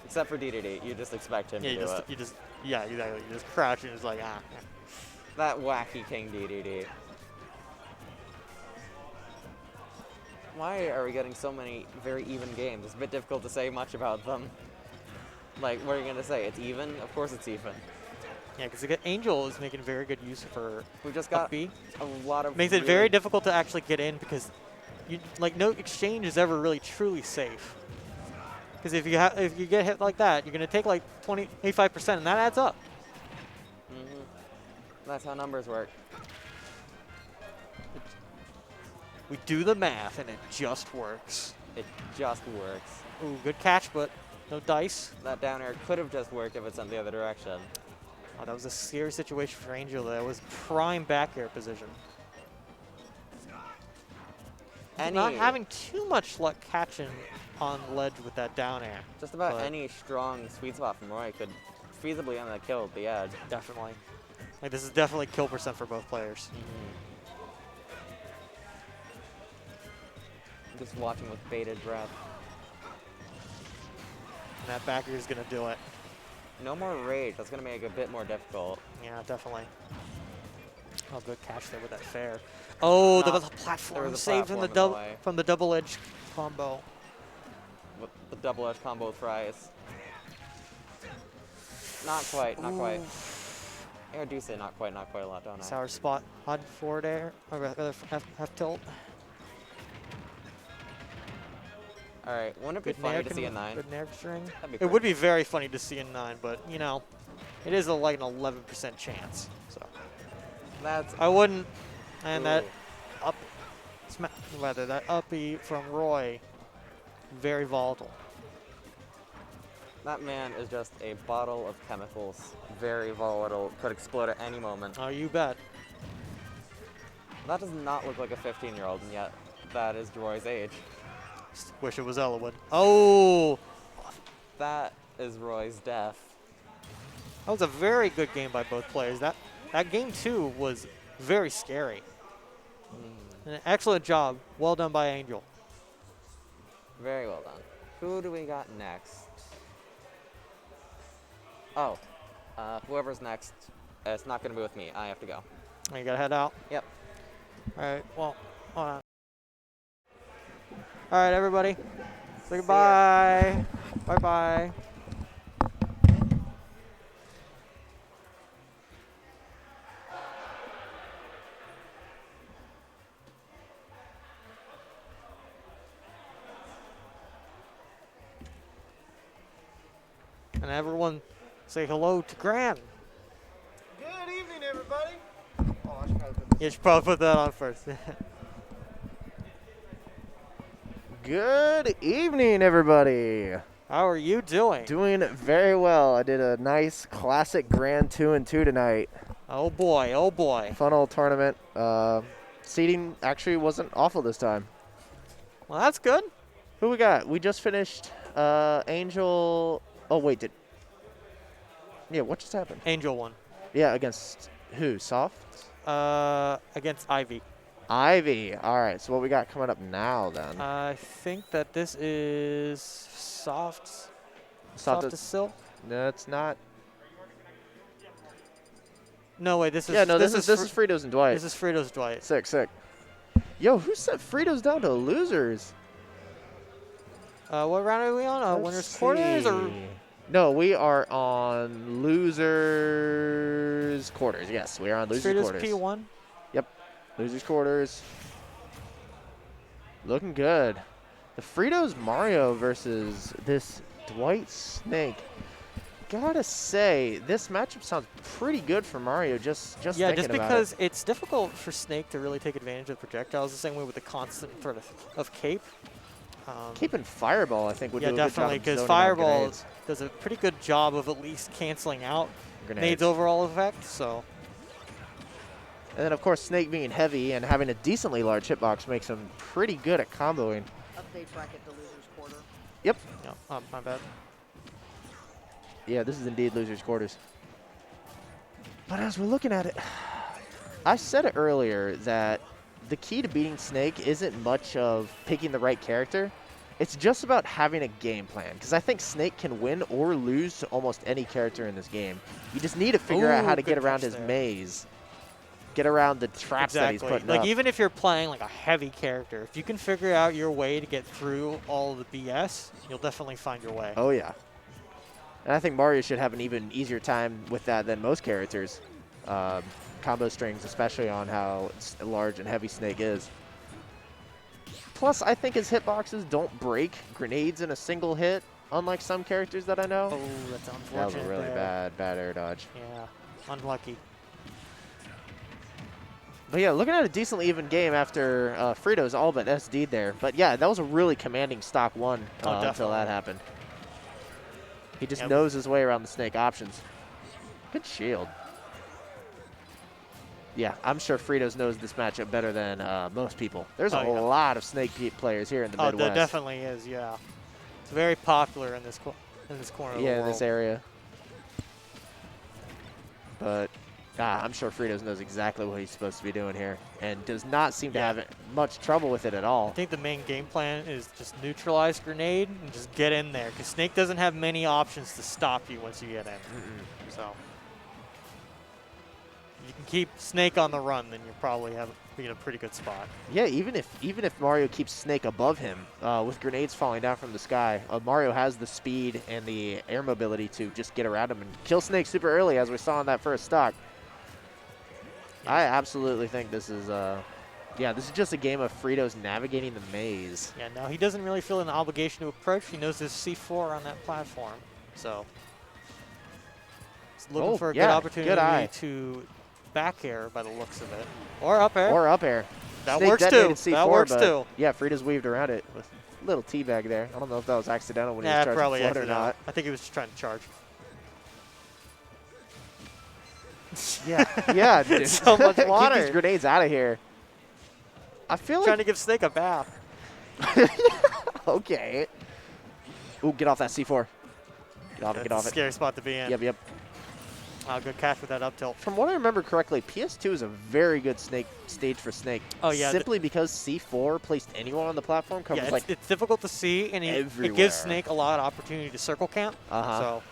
S7: Except for DDD, you just expect him
S6: Yeah,
S7: to do it.
S6: you just exactly. You just crouch and it's like, ah.
S7: That wacky King DDD. Why are we getting so many very even games? It's a bit difficult to say much about them. Like, what are you going to say? It's even? Of course it's even.
S6: Yeah, because Angel is making very good use for
S7: We've just
S6: up
S7: got
S6: B.
S7: a lot of
S6: Makes it
S7: really-
S6: very difficult to actually get in because no exchange is ever really truly safe. Because if you get hit like that, you're going to take like 85%, and that adds up.
S7: Mhm. That's how numbers work.
S6: We do the math, and it just works.
S7: It just works.
S6: Ooh, good catch, but no dice.
S7: That down air could have just worked if it sent the other direction.
S6: Oh, that was a scary situation for Angel. That was prime back air position. Not having too much luck catching on ledge with that down air.
S7: Just about
S6: but-
S7: any strong sweet spot from Roy could feasibly end that kill at the edge.
S6: Definitely. Like, this is definitely kill percent for both players.
S7: I'm just watching with bated breath.
S6: And that back air is going to do it.
S7: No more rage. That's going to make it a bit more difficult.
S6: Yeah, definitely. Oh, good catch there with that fair. Oh, there was a
S7: There
S6: platform
S7: was a
S6: saved
S7: platform in the way.
S6: from the double edge combo.
S7: With the double edge combo with fries. Not quite, not quite. I do say not quite a lot, don't I?
S6: Sour spot on forward air, or rather F tilt.
S7: All right, wouldn't it be
S6: Good
S7: funny
S6: nair
S7: to see a 9?
S6: Good nair string.
S7: That'd be
S6: It
S7: great.
S6: would be very funny to see a 9, but you know, it is like an 11% chance. So
S7: That's
S6: I wouldn't. And that
S7: Ooh.
S6: up, rather that uppy from Roy, very volatile.
S7: That man is just a bottle of chemicals. Very volatile. Could explode at any moment.
S6: Oh, you bet.
S7: That does not look like a 15-year-old, and yet that is Roy's age.
S6: Wish it was Elwood. Oh,
S7: That is Roy's death.
S6: that was a very good game by both players. That game 2 was very scary. An excellent job. Well done by Angel.
S7: Very well done. Who do we got next? Oh, whoever's next, it's not going to be with me. I have to go.
S6: You gotta head out.
S7: Yep.
S6: All right. Well, hold on. All right, everybody. Say
S7: ya.
S6: goodbye. Bye bye. And everyone say hello to Gran.
S8: Good evening, everybody. Oh, I should probably put this.
S6: You should probably put that on first.
S8: Good evening, everybody.
S6: How are you doing?
S8: Doing very well. I did a nice classic Grand 2-2 tonight.
S6: Oh boy, oh boy.
S8: Fun old tournament. Seating actually wasn't awful this time.
S6: Well, that's good.
S8: Who we got? We just finished Angel. Oh, wait, yeah, what just happened?
S6: Angel won.
S8: Yeah, against who? Soft?
S6: Against Ivy.
S8: Ivy. All right, so what we got coming up now then?
S6: I think that this is soft.
S8: Soft
S6: Soft as silk.
S8: No, it's not.
S6: No, wait. This is.
S8: Yeah, no, this is Fritos and Dwight.
S6: This is Fritos Dwight.
S8: Sick, sick. Yo, who sent Fritos down to losers?
S6: What round are we on?
S8: Let's
S6: Winners quarters or?
S8: see. No, we are on losers quarters. Yes, we are on losers
S6: Fritos
S8: quarters.
S6: P1.
S8: Losers quarters. Looking good. The Fritos Mario versus this Dwight Snake. Gotta say, this matchup sounds pretty good for Mario. Just
S6: Yeah,
S8: thinking
S6: just
S8: about
S6: because
S8: it.
S6: it's difficult for Snake to really take advantage of projectiles the same way with the constant sort of cape.
S8: Keeping Fireball, I think, would
S6: Yeah,
S8: do a good
S6: definitely,
S8: job
S6: because
S8: zoning out
S6: Fireball
S8: grenades.
S6: does a pretty good job of at least canceling out
S8: Grenades.
S6: Nade's overall effect. So
S8: And then, of course, Snake being heavy and having a decently large hitbox makes him pretty good at comboing.
S5: Update bracket to losers quarter.
S8: Yep.
S6: no, my bad.
S8: Yeah, this is indeed losers quarters. But as we're looking at it, I said it earlier that the key to beating Snake isn't much of picking the right character. It's just about having a game plan. Because I think Snake can win or lose to almost any character in this game. You just need to figure out how to get
S6: good
S8: around
S6: catch
S8: his
S6: there.
S8: maze. Get around the traps that he's putting
S6: like
S8: up.
S6: even if you're playing like a heavy character, if you can figure out your way to get through all the BS, you'll definitely find your way.
S8: Oh, yeah. And I think Mario should have an even easier time with that than most characters. Combo strings, especially on how large and heavy Snake is. Plus, I think his hitboxes don't break grenades in a single hit, unlike some characters that I know.
S6: Oh, that's unfortunate.
S8: That was a really
S6: there.
S8: bad air dodge.
S6: Yeah, unlucky.
S8: But yeah, looking at a decently even game after Fritos all but SD'd there. But yeah, that was a really commanding stock one until
S6: definitely.
S8: that happened. He just
S6: Yep.
S8: knows his way around the Snake options. Good shield. Yeah, I'm sure Fritos knows this matchup better than most people. There's a
S6: Oh, yeah.
S8: lot of Snake players here in the
S6: Oh,
S8: Midwest.
S6: there definitely is. Yeah, it's very popular in this corner of the
S8: Yeah, in
S6: world.
S8: this area. But I'm sure Fritos knows exactly what he's supposed to be doing here and does not seem to have much trouble with it at all.
S6: I think the main game plan is just neutralize grenade and just get in there, because Snake doesn't have many options to stop you once you get in. So if you can keep Snake on the run, then you'll probably be in a pretty good spot.
S8: Yeah, even if Mario keeps Snake above him with grenades falling down from the sky, Mario has the speed and the air mobility to just get around him and kill Snake super early, as we saw in that first stock. I absolutely think this is Yeah, this is just a game of Fritos navigating the maze.
S6: Yeah, no, he doesn't really feel an obligation to approach. He knows there's C4 on that platform, so he's looking for a good opportunity to back air by the looks of it, or up air.
S8: Or up air.
S6: That
S8: Snake
S6: works too.
S8: detonated C4,
S6: That works
S8: but
S6: too.
S8: Yeah, Fritos weaved around it with a little teabag there. I don't know if that was accidental when he was
S6: Yeah,
S8: charging
S6: probably
S8: flood or
S6: accidental.
S8: not.
S6: I think he was just trying to charge.
S8: Yeah, dude.
S6: So much water.
S8: Keep these grenades out of here. I feel
S6: Trying
S8: like
S6: to give Snake a bath.
S8: okay. Ooh, get off that C4. Get off it,
S6: That's
S8: get off
S6: a
S8: it.
S6: scary spot to be in.
S8: Yep.
S6: Good catch with that up tilt.
S8: From what I remember correctly, PS2 is a very good Snake stage for Snake.
S6: Oh, yeah.
S8: Simply because C4 placed anywhere on the platform covers
S6: Yeah,
S8: like
S6: it's difficult to see, and it
S8: everywhere.
S6: gives Snake a lot of opportunity to circle camp. So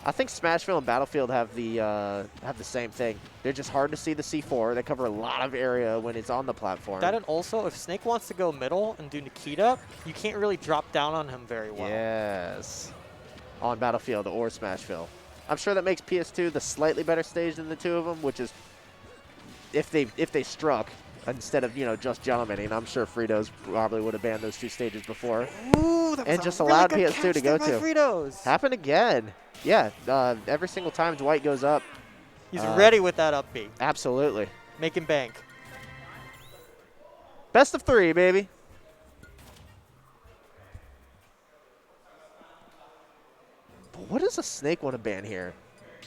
S8: I think Smashville and Battlefield have the same thing. They're just hard to see the C4. They cover a lot of area when it's on the platform.
S6: that, and also if Snake wants to go middle and do Nikita, you can't really drop down on him very well.
S8: Yes. On Battlefield or Smashville. I'm sure that makes PS2 the slightly better stage than the two of them, which is if they struck instead of, just Jomini. I'm sure Fritos probably would have banned those two stages before.
S6: Ooh, that was
S8: And
S6: a
S8: just
S6: really
S8: allowed
S6: good
S8: PS2
S6: catch
S8: to go
S6: there by
S8: to.
S6: Fritos.
S8: Happened again. Yeah, every single time Dwight goes up.
S6: He's ready with that up B.
S8: Absolutely.
S6: Making bank.
S8: Best of 3, baby. But what does a Snake want to ban here?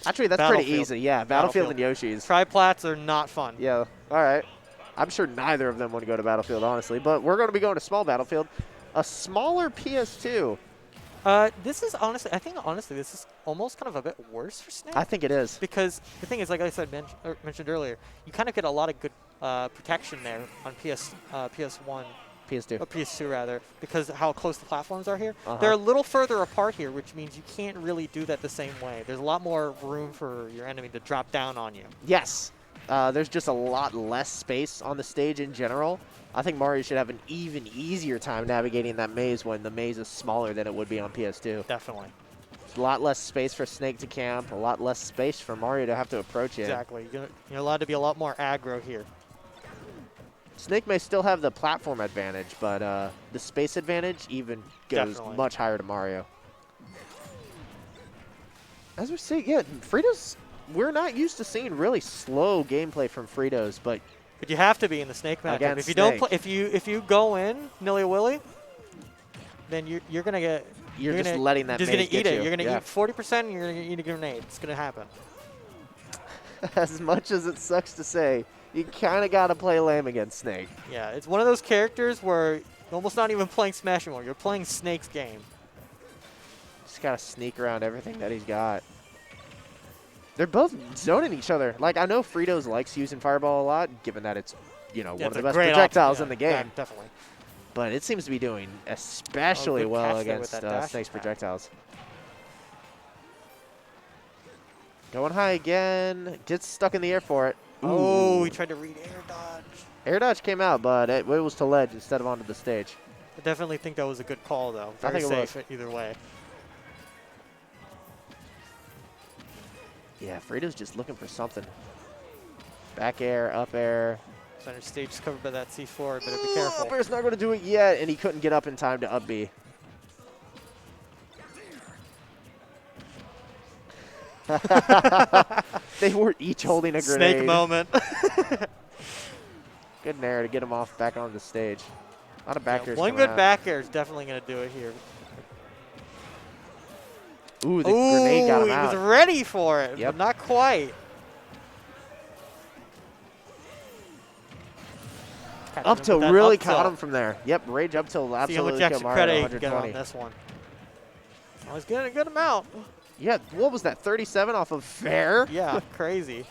S8: Actually, that's pretty
S6: Battlefield.
S8: easy. Yeah, Battlefield and Yoshi's.
S6: Triplats are not fun.
S8: Yeah, all right. I'm sure neither of them want to go to Battlefield, honestly. But we're going to be going to small Battlefield. A smaller PS2.
S6: This is honestly, this is almost kind of a bit worse for Snake.
S8: I think it is.
S6: Because the thing is, like I said, mentioned earlier, you kind of get a lot of good protection there on PS1.
S8: PS2.
S6: Or PS2 rather, because how close the platforms are here. They're a little further apart here, which means you can't really do that the same way. There's a lot more room for your enemy to drop down on you.
S8: Yes. There's just a lot less space on the stage in general. I think Mario should have an even easier time navigating that maze when the maze is smaller than it would be on PS2.
S6: Definitely.
S8: A lot less space for Snake to camp, a lot less space for Mario to have to approach it.
S6: Exactly. You're allowed to be a lot more aggro here.
S8: Snake may still have the platform advantage, but the space advantage even goes much higher to Mario. As we're seeing, yeah, Fritos, we're not used to seeing really slow gameplay from Fritos, but
S6: you have to be in the Snake matchup. If you don't play, if you go in nilly-willy, then you're gonna get.
S8: You're just letting that
S6: just
S8: maze
S6: gonna eat
S8: get
S6: it.
S8: you.
S6: You're gonna eat 40%, and you're gonna eat a grenade. It's gonna happen.
S8: As much as it sucks to say, you kind of got to play lame against Snake.
S6: Yeah, it's one of those characters where you're almost not even playing Smash anymore. You're playing Snake's game.
S8: Just got to sneak around everything that he's got. They're both zoning each other. Like, I know Fritos likes using Fireball a lot, given that it's, one of the best projectiles in the game.
S6: Yeah, definitely.
S8: But it seems to be doing especially well against Snake's projectiles. Going high again. Gets stuck in the air for it. Ooh.
S6: Oh, he tried to read air dodge.
S8: Air dodge came out, but it was to ledge instead of onto the stage.
S6: I definitely think that was a good call, though.
S8: I think
S6: Very
S8: it
S6: safe either way.
S8: Yeah, Fritos just looking for something. Back air, up air.
S6: Center stage is covered by that C4. Better be careful.
S8: Up air's not going to do it yet, and he couldn't get up in time to up B. They were each holding a grenade.
S6: Snake moment.
S8: Good nair to get him off back on the stage. A lot of back airs.
S6: One good back air is definitely going to do it here.
S8: Ooh, the grenade got him
S6: he
S8: out.
S6: was ready for it, but not quite.
S8: Up till really caught him from there. Yep, rage up till absolutely killed Mario
S6: credit
S8: 120.
S6: get on this one. I was getting a good amount.
S8: Yeah, what was that, 37 off of fair?
S6: Yeah, crazy.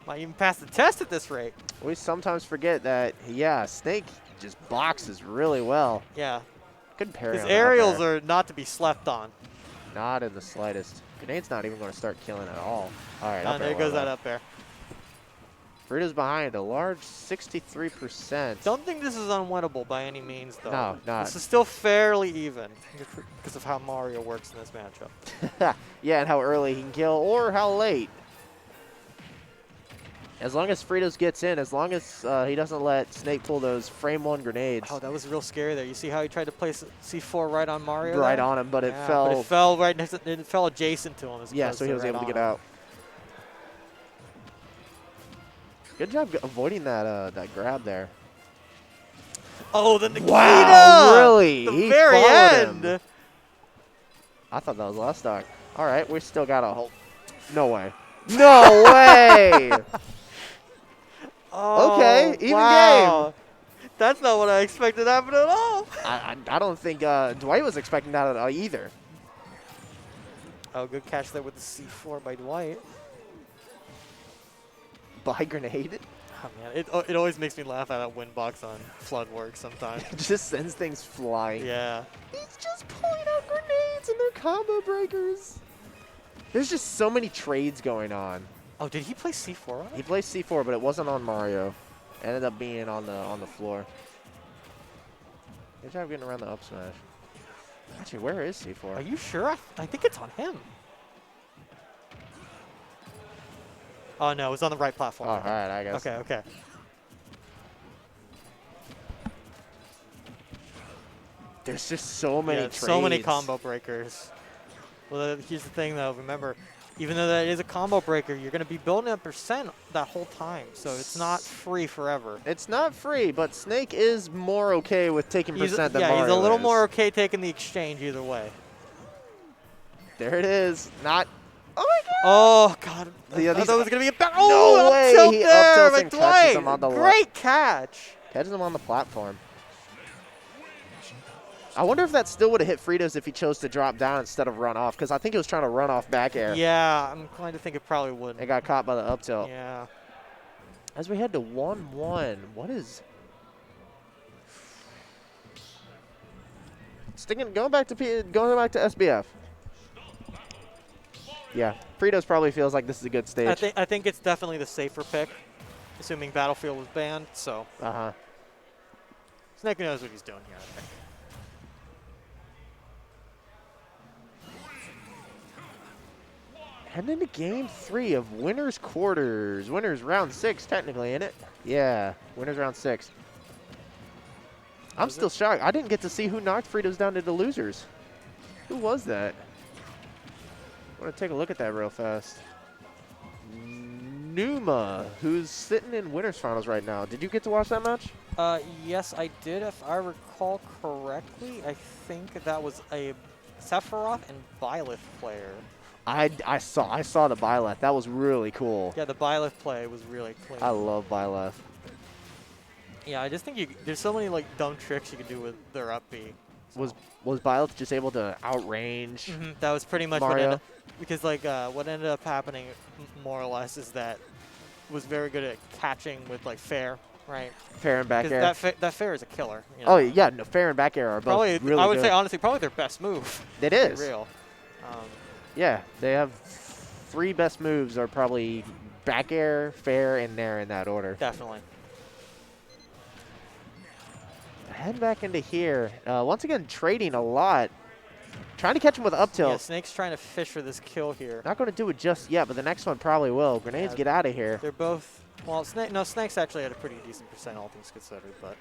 S6: Might even pass the test at this rate.
S8: We sometimes forget that, yeah, Snake just boxes really well.
S6: Yeah.
S8: Good parry.
S6: His
S8: on that
S6: aerials
S8: there.
S6: are not to be slept on.
S8: Not in the slightest. Grenade's not even going to start killing at all. All right,
S6: there goes that up there.
S8: Fritos behind, a large 63%.
S6: Don't think this is unwinnable by any means, though.
S8: No, not.
S6: This is still fairly even because of how Mario works in this matchup.
S8: Yeah, and how early he can kill or how late. As long as Fritos gets in, as long as he doesn't let Snake pull those frame 1 grenades.
S6: Oh, that was real scary there. You see how he tried to place C4 right on Mario?
S8: Right
S6: there?
S8: on him, but it
S6: Yeah,
S8: fell.
S6: But it fell right next. It fell adjacent to him.
S8: Yeah, so he was able to get out. Good job avoiding that that grab there.
S6: Oh, the Nikita!
S8: Wow, really?
S6: The
S8: He
S6: very
S8: followed
S6: end.
S8: him. I thought that was last stock. All right, we still got a whole. No way. No way.
S6: Oh,
S8: Okay, even
S6: wow. That's not what I expected to happen at all.
S8: I don't think Dwight was expecting that at all either.
S6: Oh, good catch there with the C4 by Dwight.
S8: By grenade.
S6: Oh, man. It always makes me laugh at that win box on Flood work sometimes.
S8: It just sends things flying.
S6: Yeah.
S8: He's just pulling out grenades and they're combo breakers. There's just so many trades going on.
S6: Oh, did he play C4 on it?
S8: He plays C4, but it wasn't on Mario. It ended up being on the floor. Good job getting around the up smash. Actually, where is C4?
S6: Are you sure? I think it's on him. Oh, no, it was on the right platform.
S8: Oh, all right, I guess.
S6: Okay, okay.
S8: There's just so many
S6: Yeah,
S8: trades.
S6: so many combo breakers. Well, here's the thing, though. Remember, even though that is a combo breaker, you're going to be building up percent that whole time. So it's not free forever.
S8: It's not free, but Snake is more okay with taking percent than
S6: yeah,
S8: Mario
S6: he's a little
S8: is.
S6: more okay taking the exchange either way.
S8: There it is. Not. Oh my God.
S6: Oh God!
S8: Yeah,
S6: I thought
S8: these-
S6: that was gonna be a
S8: No
S6: up
S8: way!
S6: tilt
S8: He
S6: there
S8: up tilts
S6: by
S8: and catches him
S6: Dwight.
S8: on the
S6: Great catch.
S8: Catches him on the platform. I wonder if that still would have hit Fritos if he chose to drop down instead of run off, because I think he was trying to run off back air.
S6: Yeah, I'm inclined to think it probably wouldn't.
S8: It got caught by the up tilt.
S6: Yeah.
S8: As we head to 1-1, what is... Going back to SBF. Yeah, Fritos probably feels like this is a good stage.
S6: I think it's definitely the safer pick, assuming Battlefield was banned. So Snake knows what he's doing here, I think.
S8: Heading into game 3 of winners quarters. Winners round 6 technically, isn't it? Yeah, winners round 6. I'm still shocked. I didn't get to see who knocked Fritos down to the losers. Who was that? I want to take a look at that real fast. Numa, who's sitting in winners finals right now. Did you get to watch that match?
S6: Yes, I did. If I recall correctly, I think that was a Sephiroth and Byleth player.
S8: I saw the Byleth. That was really cool.
S6: Yeah, the Byleth play was really clean.
S8: I love Byleth.
S6: Yeah, I just think there's so many like dumb tricks you can do with their up B. So.
S8: Was Byleth just able to outrange
S6: That was pretty much
S8: Mario?
S6: because like what ended up happening more or less is that was very good at catching with like fair, right?
S8: Fair and back air?
S6: That fair is a killer. You know?
S8: Oh yeah, no, fair and back air are both
S6: Probably,
S8: really
S6: I would
S8: good.
S6: say honestly, probably their best move.
S8: It
S6: to be
S8: is.
S6: real.
S8: Yeah, they have 3 best moves are probably back air, fair, and nair in that order.
S6: Definitely.
S8: Head back into here. Once again, trading a lot. Trying to catch him with up tilt.
S6: Yeah, Snake's trying to fish for this kill here.
S8: Not going to do it just yet, but the next one probably will. Grenades get out of here.
S6: They're both, well, Snake's actually had a pretty decent percent, all things considered, but.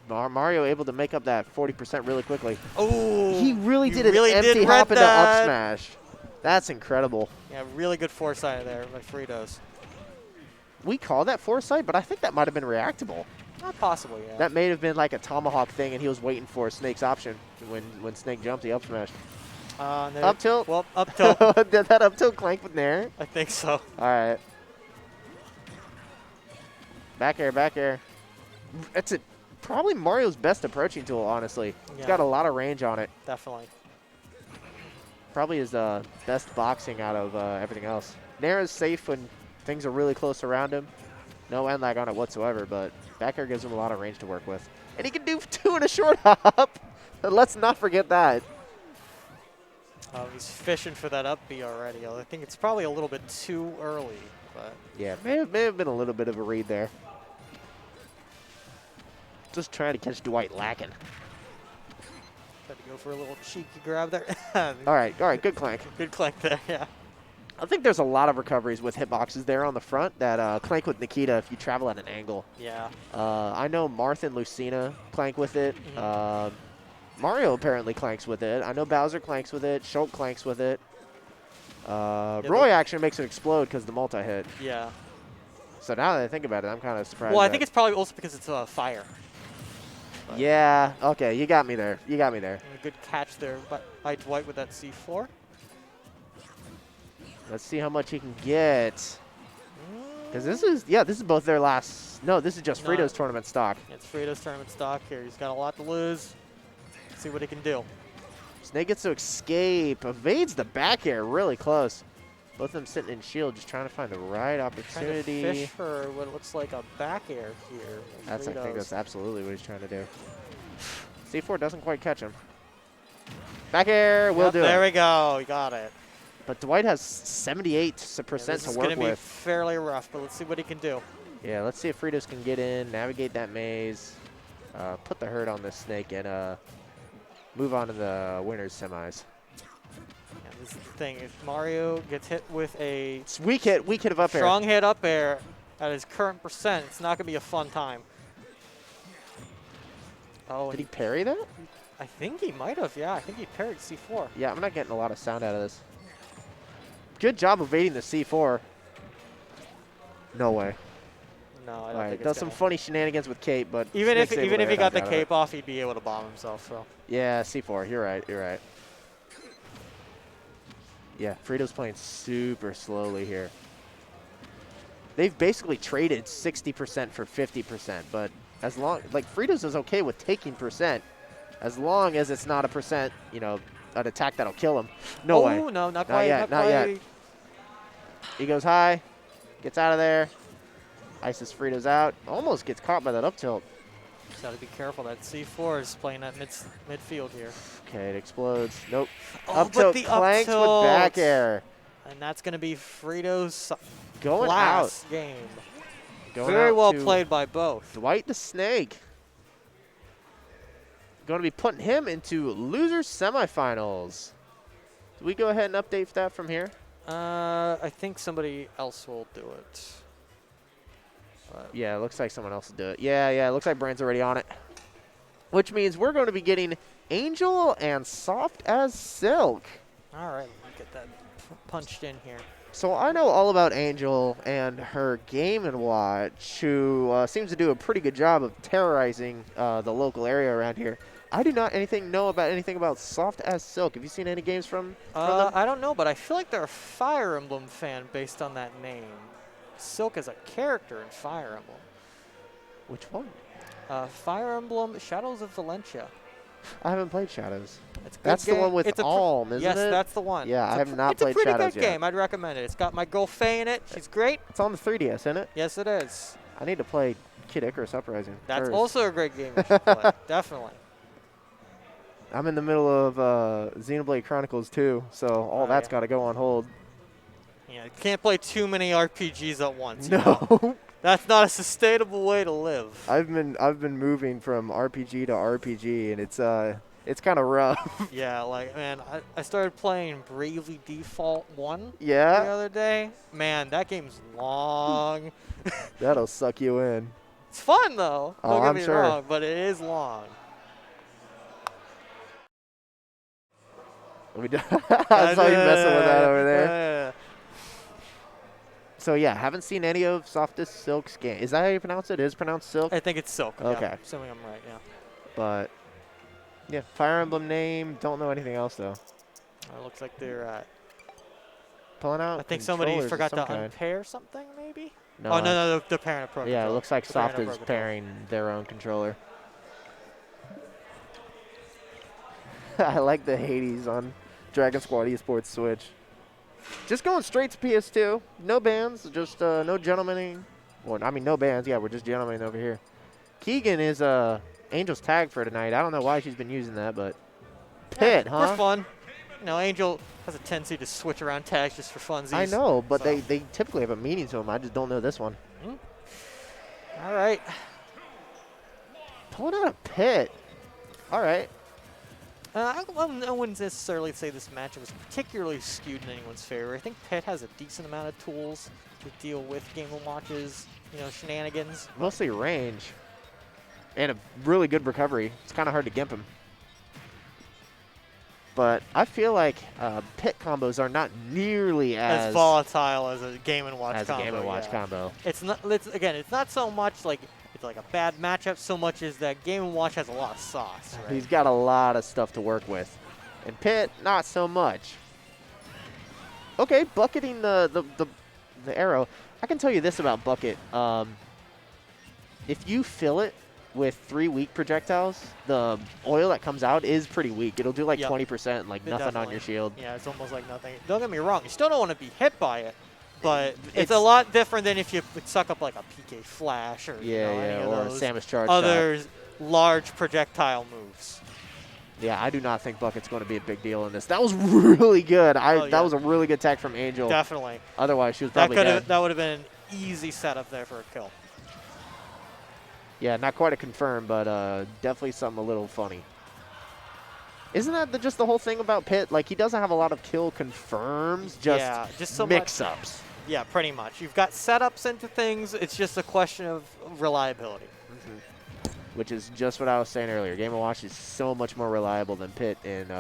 S8: Mario able to make up that 40% really quickly.
S6: Oh,
S8: He really did
S6: really
S8: an empty
S6: did
S8: hop
S6: read
S8: into up
S6: that.
S8: smash. That's incredible.
S6: Yeah, really good foresight there by Fritos.
S8: We call that foresight, but I think that might have been reactable.
S6: Not possibly, yeah.
S8: That may have been like a tomahawk thing, and he was waiting for Snake's option when Snake jumped the up smash. Up tilt?
S6: Well, up tilt.
S8: Did that up tilt clank with nair?
S6: I think so.
S8: All right. Back air, back air. It's probably Mario's best approaching tool, honestly. It's
S6: Yeah.
S8: got a lot of range on it.
S6: Definitely.
S8: Probably his best boxing out of everything else. Nair is safe when things are really close around him. No end lag on it whatsoever, but back air gives him a lot of range to work with. And he can do 2 in a short hop. Let's not forget that.
S6: He's fishing for that up B already. I think it's probably a little bit too early, but.
S8: Yeah, may have been a little bit of a read there. Just trying to catch Dwight lacking.
S6: Tried to go for a little cheeky grab there.
S8: All right, good clank.
S6: Good clank there, yeah.
S8: I think there's a lot of recoveries with hitboxes there on the front that clank with Nikita if you travel at an angle.
S6: Yeah.
S8: I know Marth and Lucina clank with it. Mario apparently clanks with it. I know Bowser clanks with it. Shulk clanks with it. Roy actually makes it explode because the multi-hit.
S6: Yeah.
S8: So now that I think about it, I'm kind of surprised.
S6: Well, I think it's probably also because it's fire. But
S8: yeah. Okay, you got me there. You got me there.
S6: a good catch there by Dwight with that C4.
S8: Let's see how much he can get. Because this is both their last. No, this is just
S6: No.
S8: Frito's tournament stock.
S6: It's Frito's tournament stock here. He's got a lot to lose. Let's see what he can do.
S8: Snake gets to escape, evades the back air really close. Both of them sitting in shield, just trying to find the right
S6: Trying to
S8: opportunity.
S6: fish for what looks like a back air here.
S8: I think
S6: Fritos.
S8: that's absolutely what he's trying to do. C4 doesn't quite catch him. Back air will do
S6: There
S8: it.
S6: we go. We got it.
S8: But Dwight has 78%
S6: This
S8: to
S6: is
S8: work
S6: going to be
S8: with.
S6: fairly rough, but let's see what he can do.
S8: Yeah, let's see if Fritos can get in, navigate that maze, put the hurt on this Snake, and move on to the winner's semis.
S6: Yeah, this is the thing. If Mario gets hit with a
S8: It's weak hit of up air.
S6: strong hit up air at his current percent, it's not going to be a fun time. Oh,
S8: Did
S6: and
S8: he parry that?
S6: I think he might have. Yeah, I think he parried C4.
S8: Yeah, I'm not getting a lot of sound out of this. Good job evading the C4. No way.
S6: No, I don't
S8: All
S6: think
S8: right,
S6: it's
S8: does some
S6: gonna.
S8: funny shenanigans with cape, but
S6: Even if
S8: Snake's able to
S6: he
S8: air
S6: got the
S8: dodge out of it.
S6: cape off, he'd be able to bomb himself. So
S8: Yeah, C4. You're right. You're right. Yeah, Frito's playing super slowly here. They've basically traded 60% for 50%, but as long Frito's is okay with taking percent, as long as it's not a percent, an attack that'll kill him. No way.
S6: Oh no, not
S8: Not
S6: quite.
S8: yet, not yet. He goes high, gets out of there, ices Frito's out, almost gets caught by that up tilt.
S6: Just got to be careful. That C4 is playing that midfield here.
S8: Okay, it explodes. Nope.
S6: Oh,
S8: Up tilt
S6: but the up
S8: clanks with
S6: tilt.
S8: back air.
S6: And that's going to be Frito's
S8: Going
S6: last game.
S8: Going
S6: Very
S8: out
S6: well
S8: to
S6: played by both.
S8: Dwight the Snake. Going to be putting him into losers semifinals. Do we go ahead and update that from here?
S6: I think somebody else will do it.
S8: Yeah, it looks like someone else will do it. Yeah, it looks like Brand's already on it. Which means we're going to be getting Angel and Soft as Silk.
S6: All right, let me get that punched in here.
S8: So I know all about Angel and her Game & Watch, who seems to do a pretty good job of terrorizing the local area around here. I do not know about anything about Soft as Silk. Have you seen any games from them?
S6: I don't know, but I feel like they're a Fire Emblem fan based on that name. Silk is a character in Fire Emblem.
S8: Which one?
S6: Fire Emblem Shadows of Valentia.
S8: I haven't played Shadows.
S6: It's a good
S8: That's the
S6: game.
S8: one with
S6: It's a
S8: Alm, isn't
S6: yes,
S8: it?
S6: that's the one.
S8: Yeah,
S6: It's
S8: I have not
S6: it's
S8: played
S6: a pretty
S8: Shadows
S6: good
S8: yet.
S6: game. I'd recommend it. It's got my girl Faye in it. She's great.
S8: It's on the 3DS, isn't it?
S6: Yes, it is.
S8: I need to play Kid Icarus Uprising
S6: That's
S8: first.
S6: also a great game you should play. Definitely.
S8: I'm in the middle of Xenoblade Chronicles 2, so all that's
S6: yeah.
S8: got to go on hold.
S6: Yeah, you can't play too many RPGs at once. you know?
S8: No.
S6: That's not a sustainable way to live.
S8: I've been moving from RPG to RPG, and it's kind of rough.
S6: Yeah, like, man, I started playing Bravely Default 1 the
S8: Yeah,
S6: other day. Man, that game's long.
S8: that'll suck you in.
S6: It's fun, though.
S8: Oh,
S6: Don't get
S8: I'm
S6: me
S8: sure.
S6: wrong, but it is long.
S8: I saw you messing with that over there.
S6: Yeah.
S8: So yeah, haven't seen any of Softest Silk's game. Is that how you pronounce it? It is pronounced Silk?
S6: I think it's Silk. Yeah,
S8: Okay.
S6: assuming I'm right, yeah.
S8: But yeah, Fire Emblem name. Don't know anything else though.
S6: It looks like they're
S8: Pulling out.
S6: I think somebody
S8: controllers of
S6: forgot
S8: some
S6: to
S8: kind.
S6: unpair something, maybe?
S8: No,
S6: Oh, no, the parent pro
S8: Yeah, it
S6: controller.
S8: looks like
S6: The parent
S8: Soft is
S6: pro controller.
S8: pairing their own controller. I like the Hades on DragonSquad eSports Switch. Just going straight to PS2. No bans, just no gentlemening. Well, I mean, no bans. Yeah, we're just gentlemen over here. Keegan is Angel's tag for tonight. I don't know why she's been using that, but Pit,
S6: Yeah,
S8: huh?
S6: For fun. You know, Angel has a tendency to switch around tags just for funsies.
S8: I know, but
S6: so.
S8: they typically have a meaning to them. I just don't know this one.
S6: All right.
S8: Pulling out a Pit. All right.
S6: I wouldn't necessarily say this matchup was particularly skewed in anyone's favor. I think Pitt has a decent amount of tools to deal with Game & Watch's, shenanigans.
S8: Mostly range. And a really good recovery. It's kind of hard to gimp him. But I feel like Pitt combos are not nearly
S6: as volatile as a Game & Watch combo.
S8: As a Game & Watch combo.
S6: It's not. It's not so much like it's like a bad matchup so much as that Game & Watch has a lot of sauce. Right?
S8: He's got a lot of stuff to work with. And Pitt, not so much. Okay, bucketing the arrow. I can tell you this about bucket. If you fill it with 3 weak projectiles, the oil that comes out is pretty weak. It'll do like 20%, like nothing on your shield.
S6: Yeah, it's almost like nothing. Don't get me wrong. You still don't want to be hit by it. But it's a lot different than if you suck up like a PK Flash or any
S8: or
S6: of those
S8: Samus Charge
S6: other large projectile moves.
S8: Yeah, I do not think Bucket's going to be a big deal in this. That was really good. That was a really good tag from Angel.
S6: Definitely.
S8: Otherwise, she was probably dead.
S6: That would have been an easy setup there for a kill.
S8: Yeah, not quite a confirm, but definitely something a little funny. Isn't that just the whole thing about Pitt? Like, he doesn't have a lot of kill confirms, just
S6: so
S8: mix-ups.
S6: Yeah, pretty much. You've got setups into things. It's just a question of reliability.
S8: Which is just what I was saying earlier. Game & Watch is so much more reliable than Pitt in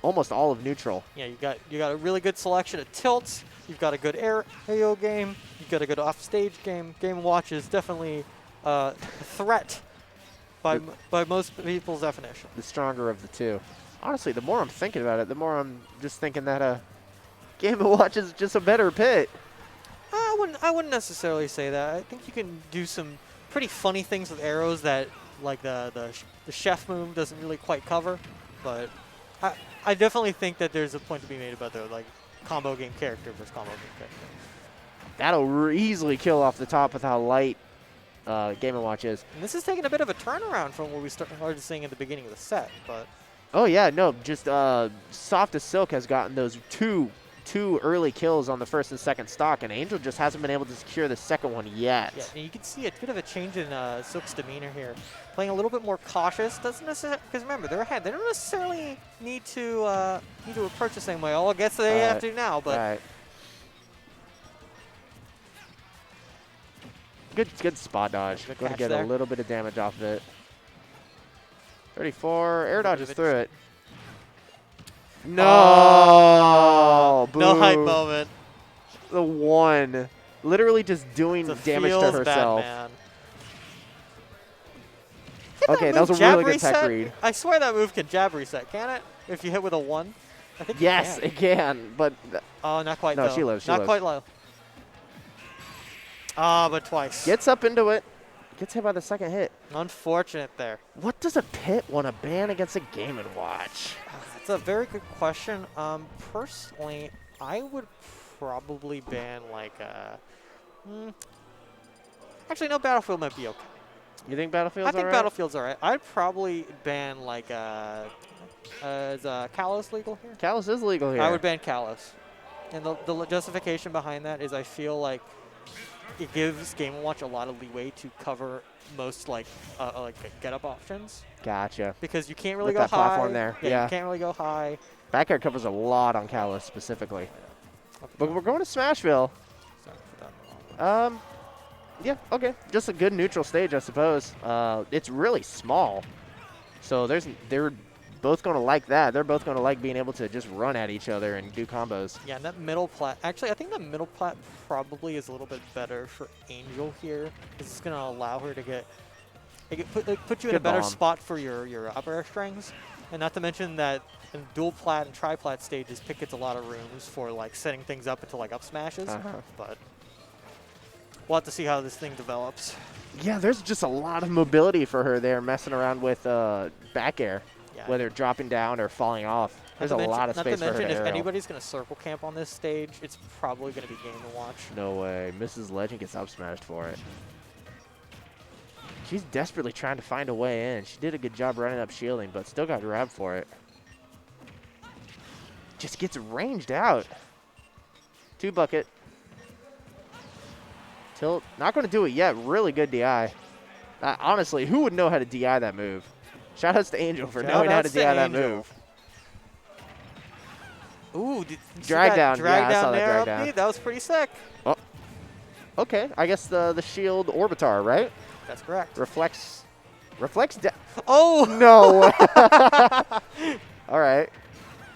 S8: almost all of neutral.
S6: Yeah, you got a really good selection of tilts. You've got a good AO game. You've got a good off-stage game. Game & Watch is definitely a threat by most people's definition.
S8: The stronger of the two. Honestly, the more I'm thinking about it, the more I'm just thinking that Game & Watch is just a better Pitt.
S6: I wouldn't necessarily say that. I think you can do some pretty funny things with arrows that, like the chef move doesn't really quite cover. But I definitely think that there's a point to be made about the combo game character versus combo game character.
S8: That'll easily kill off the top with how light Game & Watch is.
S6: And this is taking a bit of a turnaround from what we started seeing at the beginning of the set. But
S8: oh yeah, no, just Soft as Silk has gotten those two early kills on the first and second stock, and Angel just hasn't been able to secure the second one yet.
S6: Yeah, and you can see a bit of a change in Silk's demeanor here, playing a little bit more cautious. Doesn't necessarily, because remember they're ahead. They don't necessarily need to approach the same way. All I guess they have to now, but.
S8: Good spot dodge. Going to get a little bit of damage off of it. 34, air dodges through it. No!
S6: No hype moment.
S8: The one. Literally just doing damage to herself.
S6: Bad,
S8: okay, that was a really good tech read.
S6: I swear that move can jab reset, can it? If you hit with a 1? I think
S8: yes, it can, but...
S6: oh, not quite,
S8: no,
S6: though.
S8: she lives,
S6: not quite low. Ah, but twice.
S8: Gets up into it. Gets hit by the second hit.
S6: Unfortunate there.
S8: What does a Pitt want to ban against a Game & Watch?
S6: That's a very good question. Personally, I would probably ban like a... actually, no, Battlefield might be okay.
S8: You think Battlefield's
S6: alright? I think Battlefield's alright. I'd probably ban like is Kalos legal here?
S8: Kalos is legal here.
S6: I would ban Kalos. And the justification behind that is I feel like it gives Game & Watch a lot of leeway to cover most like get-up options.
S8: Gotcha.
S6: Because you can't really
S8: with
S6: go
S8: that
S6: high.
S8: Platform there.
S6: Yeah, you can't really go high.
S8: Back air covers a lot on Kalos specifically. But we're going to Smashville. Yeah, okay. Just a good neutral stage, I suppose. It's really small. So they're both going to like that. They're both going to like being able to just run at each other and do combos.
S6: Yeah, and that middle plat. Actually, I think the middle plat probably is a little bit better for Angel here, because it's going to allow her to get put you in a better spot for your upper air strings. And not to mention that in dual plat and tri-plat stages, Pitt gets a lot of rooms for like setting things up into like up smashes. But we'll have to see how this thing develops.
S8: Yeah, there's just a lot of mobility for her there, messing around with back air. Yeah. Whether dropping down or falling off. There's a lot of space for her to
S6: Not to mention, if
S8: aerial.
S6: anybody's going to circle camp on this stage, it's probably going to be Game & Watch.
S8: No way. Mrs. Legend gets up smashed for it. She's desperately trying to find a way in. She did a good job running up shielding, but still got grabbed for it. Just gets ranged out. 2 bucket. Tilt. Not going to do it yet. Really good DI. Honestly, who would know how to DI that move? Shout outs to Angel for
S6: Shout
S8: knowing how to
S6: outs
S8: do
S6: to
S8: that
S6: Angel.
S8: move.
S6: Ooh, did you see
S8: Drag
S6: that
S8: down.
S6: drag
S8: Yeah, I
S6: down
S8: saw that
S6: there
S8: drag
S6: up
S8: down.
S6: B? That was pretty sick.
S8: Okay, I guess the shield Orbitar, right?
S6: That's correct.
S8: Reflects.
S6: Oh!
S8: No. All right.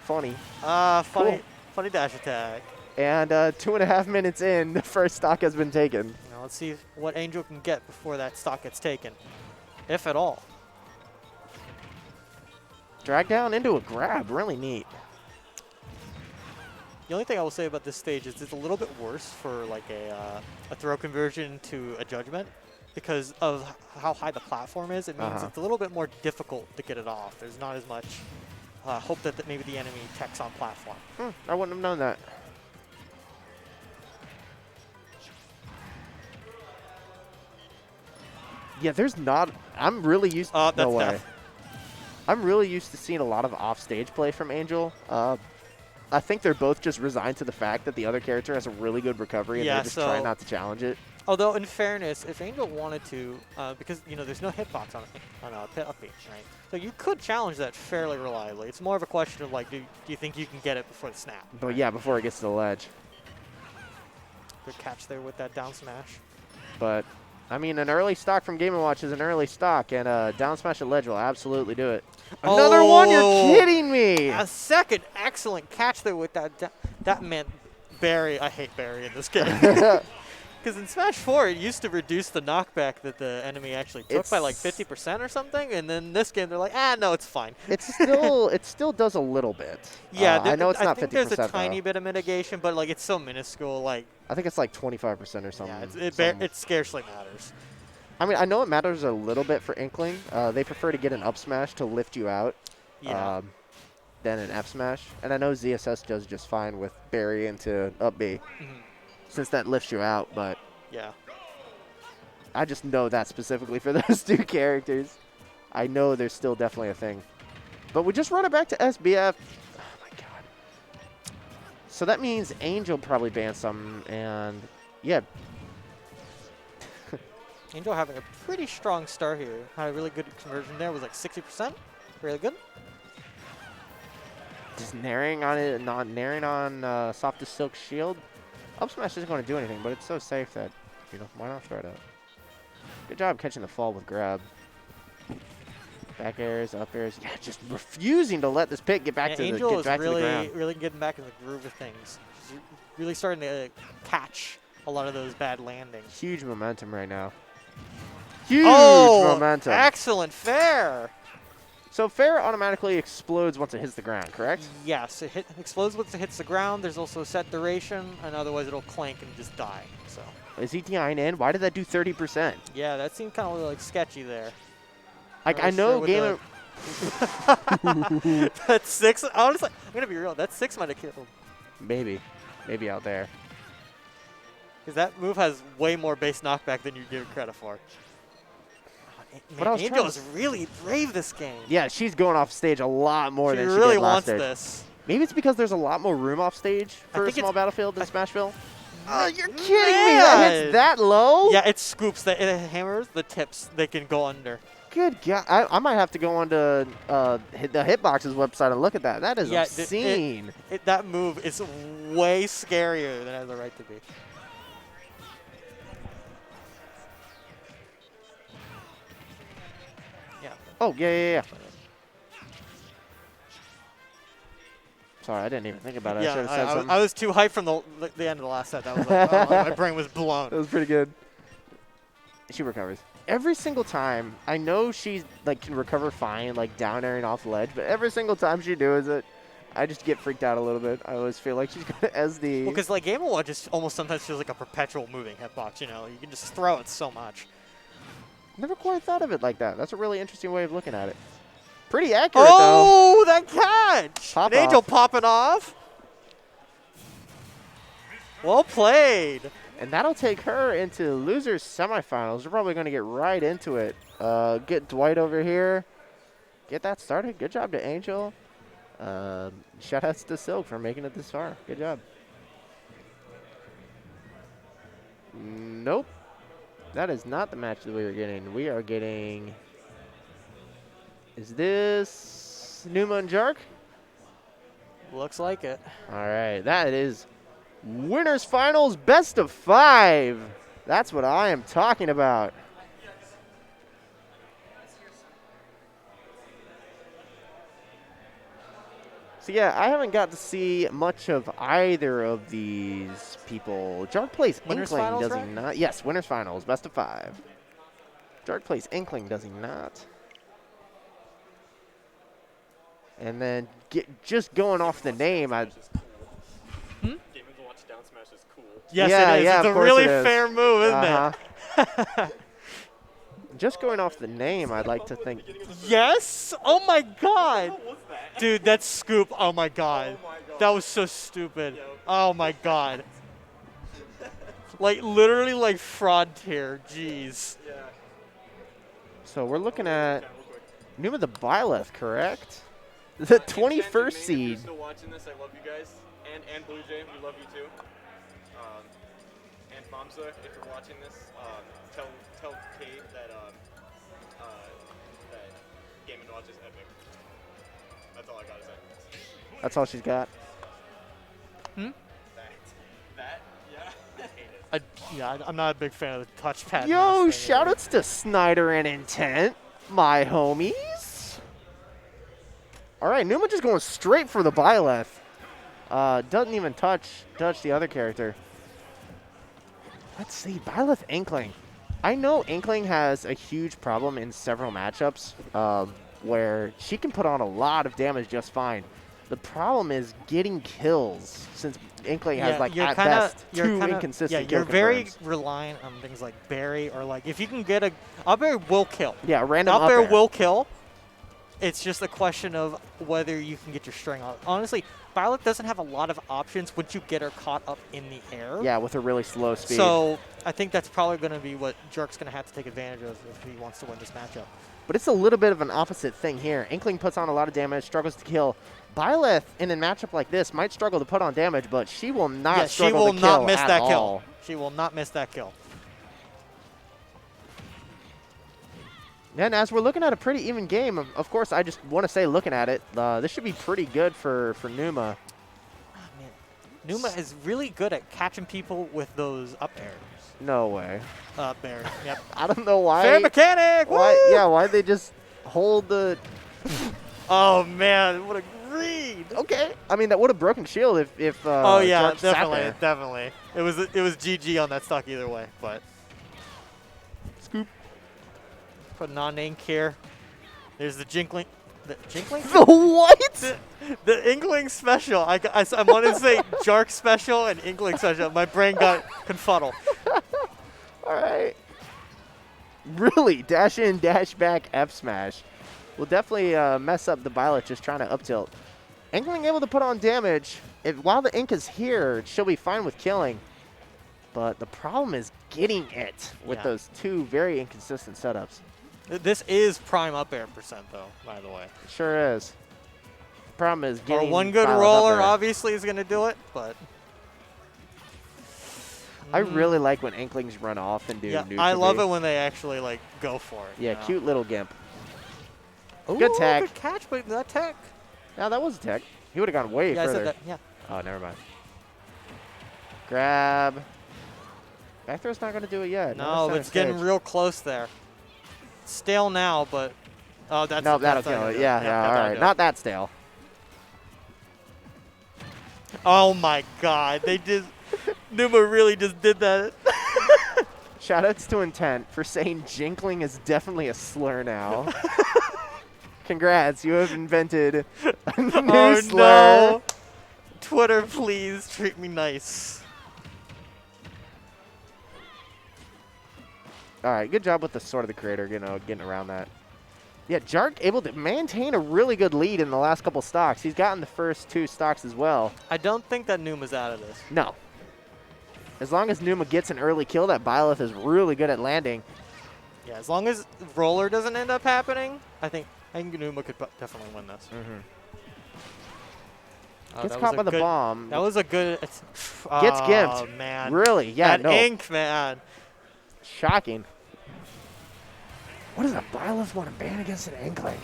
S8: Funny.
S6: Funny,
S8: Cool.
S6: funny dash attack.
S8: And 2.5 minutes in, the first stock has been taken.
S6: Now let's see what Angel can get before that stock gets taken, if at all.
S8: Drag down into a grab. Really neat.
S6: The only thing I will say about this stage is it's a little bit worse for like a throw conversion to a judgment because of how high the platform is. It means it's a little bit more difficult to get it off. There's not as much hope that maybe the enemy techs on platform.
S8: I wouldn't have known that. Yeah, there's not. I'm really used.
S6: That's
S8: no way.
S6: death.
S8: I'm really used to seeing a lot of offstage play from Angel. I think they're both just resigned to the fact that the other character has a really good recovery and
S6: Yeah,
S8: they're just trying not to challenge it.
S6: Although, in fairness, if Angel wanted to, because, you know, there's no hitbox on a pit up B, right? So you could challenge that fairly reliably. It's more of a question of, like, do you think you can get it before the snap?
S8: But yeah, before it gets to the ledge.
S6: Good catch there with that down smash.
S8: But, I mean, an early stock from Game & Watch is an early stock, and down smash at ledge will absolutely do it. Another one? You're kidding me!
S6: A second excellent catch there with that. That meant Barry. I hate Barry in this game. Because in Smash 4, it used to reduce the knockback that the enemy actually took by like 50% or something, and then this game they're like, no, it's fine.
S8: It still does a little bit.
S6: Yeah,
S8: I know it's not 50%.
S6: I think there's a tiny bit of mitigation, but like it's so minuscule. Like
S8: I think it's like 25% or something.
S6: Yeah, it scarcely matters.
S8: I mean, I know it matters a little bit for Inkling. They prefer to get an up smash to lift you out than an F smash. And I know ZSS does just fine with Barry into up B since that lifts you out, but
S6: yeah,
S8: I just know that specifically for those two characters. I know there's still definitely a thing. But we just run it back to SBF. Oh, my God. So that means Angel probably bans some, and yeah.
S6: Angel having a pretty strong start here. Had a really good conversion there. Was like 60%. Really good.
S8: Just naring on it, not naring on Softest Silk Shield. Up smash isn't going to do anything, but it's so safe that, you know, why not start out? Good job catching the fall with grab. Back airs, up airs. Yeah, just refusing to let this pick get back to the
S6: Angel
S8: get back
S6: is
S8: to the ground.
S6: really getting back in the groove of things. She's really starting to catch a lot of those bad landings.
S8: Huge momentum right now. Huge momentum.
S6: Excellent fair.
S8: So fair automatically explodes once it hits the ground, correct?
S6: Yes, it explodes once it hits the ground. There's also a set duration, and otherwise it'll clank and just die. So.
S8: Is he DIing in? Why did that do 30%?
S6: Yeah, that seemed kind of like sketchy there.
S8: Like I know game.
S6: That's 6. Honestly, I'm gonna be real. That 6 might have killed.
S8: Maybe out there.
S6: Because that move has way more base knockback than you give it credit for. Man, Angel is really brave this game.
S8: Yeah, she's going off stage a lot more than she
S6: really
S8: did last
S6: wants
S8: stage.
S6: this.
S8: Maybe it's because there's a lot more room off stage for a small battlefield than Smashville. Oh, you're kidding me! That hits that low?
S6: Yeah, it scoops. It hammers the tips. They can go under.
S8: Good God. I might have to go on to the Hitbox's website and look at that. That is obscene.
S6: That move is way scarier than it has a right to be. Yeah.
S8: Oh, yeah. Sorry, I didn't even think about it.
S6: Yeah,
S8: I should have said something.
S6: I was too hyped from the end of the last set. That was like, my brain was blown.
S8: That was pretty good. She recovers. Every single time, I know she can recover fine, like down airing off the ledge, but every single time she does it, I just get freaked out a little bit. I always feel like she's going to SD.
S6: Well, because like Game & Watch just almost sometimes feels like a perpetual moving hitbox, you know? You can just throw it so much.
S8: Never quite thought of it like that. That's a really interesting way of looking at it. Pretty accurate,
S6: though. Oh, that catch!
S8: Pop
S6: An Angel
S8: off.
S6: popping off. Well played.
S8: And that'll take her into losers semifinals. We're probably going to get right into it. Get Dwight over here. Get that started. Good job to Angel. Shout outs to Silk for making it this far. Good job. Nope. That is not the match that we were getting. We are getting Is this Numa and Jark?
S6: Looks like it.
S8: All right, that is winners finals best of 5. That's what I am talking about. So yeah, I haven't got to see much of either of these people. Jark plays
S6: Winners
S8: Inkling,
S6: finals,
S8: does he
S6: right?
S8: not? Yes, winners finals, best of 5. Jark plays Inkling, does he not? And then just going off the name,
S3: Game of the Watch down smash is cool.
S6: Yes,
S8: Yeah,
S6: it is.
S8: yeah,
S6: It's
S8: of
S6: a
S8: course
S6: really
S8: it is.
S6: fair move, isn't
S8: Uh-huh. Just going off the name, I'd like to think.
S6: it? Yes. Oh my God. Dude, that scoop. Oh my God. That was so stupid. Oh my God. Like literally like fraud tier. Jeez.
S8: So we're looking at Numa the Byleth, correct? The 21st
S3: If
S8: seed.
S3: you're still watching this, I love you guys. And Blue Jay, we love you too. And Famsa, if you're watching this, tell Kate that that Game & Watch is epic. That's all I gotta say.
S8: That's all she's got.
S3: That, yeah.
S6: Yeah, I'm not a big fan of the touchpad.
S8: Yo,
S6: mouse thing either.
S8: shoutouts to Snyder and Intent, my homies. All right, Numa just going straight for the Byleth. Doesn't even touch the other character. Let's see, Byleth Inkling. I know Inkling has a huge problem in several matchups where she can put on a lot of damage just fine. The problem is getting kills, since Inkling has like at best two inconsistent
S6: you're
S8: kill
S6: very
S8: confirms.
S6: reliant on things like Barry or like if you can get a up air will kill.
S8: Yeah, random
S6: Up air
S8: air.
S6: will kill. It's just a question of whether you can get your string on. Honestly, Violet doesn't have a lot of options once you get her caught up in the air.
S8: Yeah, with a really slow speed.
S6: So I think that's probably going to be what Jark's going to have to take advantage of if he wants to win this matchup.
S8: But it's a little bit of an opposite thing here. Inkling puts on a lot of damage, struggles to kill. Byleth in a matchup like this might struggle to put on damage, but she will not struggle to kill
S6: not miss
S8: at
S6: that
S8: all.
S6: kill. She will not miss that kill.
S8: And as we're looking at a pretty even game, of course, I just want to say, looking at it, this should be pretty good for Numa.
S6: Oh, man. Numa is really good at catching people with those up airs.
S8: No way.
S6: Barry. Yep.
S8: I don't know why.
S6: Fair mechanic.
S8: Why?
S6: Woo!
S8: Yeah, why'd they just hold the?
S6: Oh man, what a read.
S8: Okay. I mean, that would have broken shield if.
S6: Oh yeah,
S8: Jark sat
S6: definitely,
S8: there.
S6: definitely. It was GG on that stock either way, but.
S8: Scoop.
S6: Put non-ink here. There's the Jinkling. The Jinkling?
S8: The what?
S6: The Inkling special. I wanted to say Jark special and Inkling special. My brain got confuddled.
S8: All right. Really, dash in, dash back, F smash. Will definitely mess up the Byleth just trying to up tilt. Inkling able to put on damage. While the ink is here, she'll be fine with killing. But the problem is getting it with those two very inconsistent setups.
S6: This is prime up air percent though, by the way.
S8: It sure is. Problem is
S6: Or
S8: getting
S6: one good
S8: Byleth up
S6: roller
S8: there.
S6: obviously is going to do it, but.
S8: I really like when Inklings run off and do neutral
S6: I love
S8: B.
S6: it when they actually like go for it.
S8: Yeah,
S6: you know?
S8: cute little gimp.
S6: Ooh,
S8: Good tag.
S6: Good catch, but that tech.
S8: Yeah, that was a tech. He would have gone way
S6: Yeah, I
S8: further.
S6: said that. Yeah.
S8: Oh, never mind. Grab. Back throw's not going to do it yet.
S6: No,
S8: Not
S6: it's getting
S8: stage.
S6: real close there. Stale now, but oh, that's
S8: No, that'll
S6: that's not
S8: kill
S6: gonna
S8: it.
S6: do
S8: Yeah,
S6: Yep,
S8: all
S6: that'll
S8: right.
S6: do
S8: Not that stale.
S6: Oh my God, they just Numa really just did that.
S8: Shoutouts to Intent for saying Jinkling is definitely a slur now. Congrats, you have invented a new
S6: Oh
S8: slur.
S6: no! Twitter, please treat me nice.
S8: All right, good job with the Sword of the Creator, getting around that. Yeah, Jark able to maintain a really good lead in the last couple stocks. He's gotten the first 2 stocks as well.
S6: I don't think that Numa's out of this.
S8: No. As long as Numa gets an early kill, that Byleth is really good at landing.
S6: Yeah, as long as roller doesn't end up happening, I think Numa could definitely win this. Oh,
S8: Gets
S6: that
S8: caught
S6: was
S8: by
S6: a
S8: the bomb.
S6: That was a good.
S8: Gets
S6: Oh,
S8: gimped.
S6: man.
S8: Really? Yeah,
S6: that
S8: no.
S6: ink, man.
S8: Shocking. What does a Byleth want to ban against an Inkling?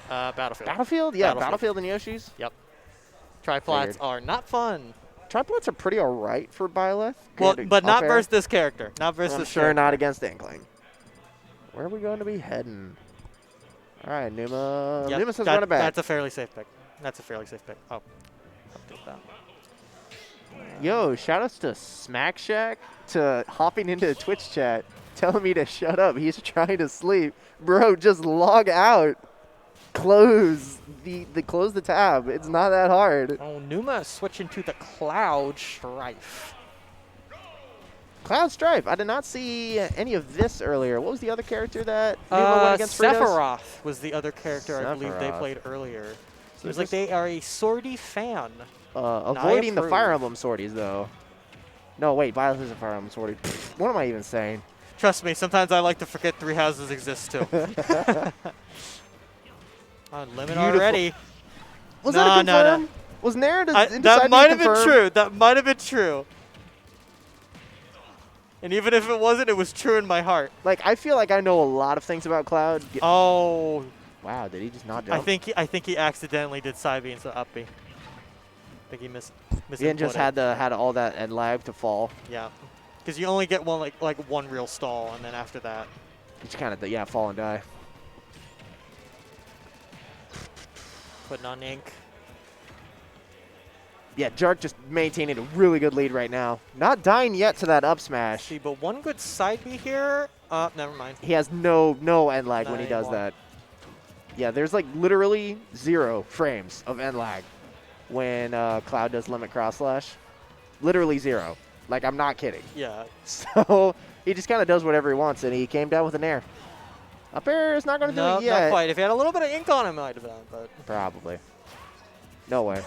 S6: Battlefield.
S8: Battlefield? Yeah,
S6: Battlefield.
S8: Battlefield and Yoshi's.
S6: Yep. Triplats
S8: Weird.
S6: are not fun.
S8: Triplets are pretty alright for Byleth.
S6: Well,
S8: Good
S6: but not
S8: up air.
S6: versus this character. Not versus
S8: I'm
S6: this
S8: sure
S6: character.
S8: not against Inkling. Where are we going to be heading? All right, Numa.
S6: Yep,
S8: Numa says run it back.
S6: That's a fairly safe pick. That's a fairly safe pick. Oh. Update that.
S8: Yo, shout outs to Smack Shack to hopping into the Twitch chat, telling me to shut up. He's trying to sleep. Bro, just log out. Close the tab. It's not that hard.
S6: Oh, Numa is switching to the Cloud Strife.
S8: Cloud Strife. I did not see any of this earlier. What was the other character that Numa went against Fritos?
S6: Sephiroth was the other character I believe they
S8: Sephiroth.
S6: played earlier.
S8: So
S6: It was like they are a Swordy fan.
S8: Avoiding the
S6: approve.
S8: Fire Emblem Swordies, though. No, wait. Violet is a Fire Emblem Swordie. What am I even saying?
S6: Trust me, sometimes I like to forget Three Houses exist too. On limit
S8: Beautiful.
S6: already.
S8: Was
S6: No,
S8: that a
S6: no, no.
S8: confirm? Was Nair
S6: That might have been true. That might have been true. And even if it wasn't, it was true in my heart.
S8: Like, I feel like I know a lot of things about Cloud.
S6: Oh,
S8: Wow, did he just not jump?
S6: I think he accidentally did side B instead of up B. I think he missed.
S8: He just had all that and lag to fall.
S6: Yeah, because you only get one like one real stall, and then after that.
S8: It's kind of fall and die.
S6: Putting on ink.
S8: Yeah, Jark just maintaining a really good lead right now. Not dying yet to that up smash.
S6: See, but one good side B here. Never mind.
S8: He has no end lag when he does
S6: anymore.
S8: that. Yeah, there's like literally 0 frames of end lag when Cloud does limit cross slash. Literally 0. Like, I'm not kidding.
S6: Yeah.
S8: So he just kind of does whatever he wants, and he came down with an air. Up air is not going to
S6: No,
S8: do it yet.
S6: not quite. If he had a little bit of ink on him, might have been. But
S8: Probably. No way.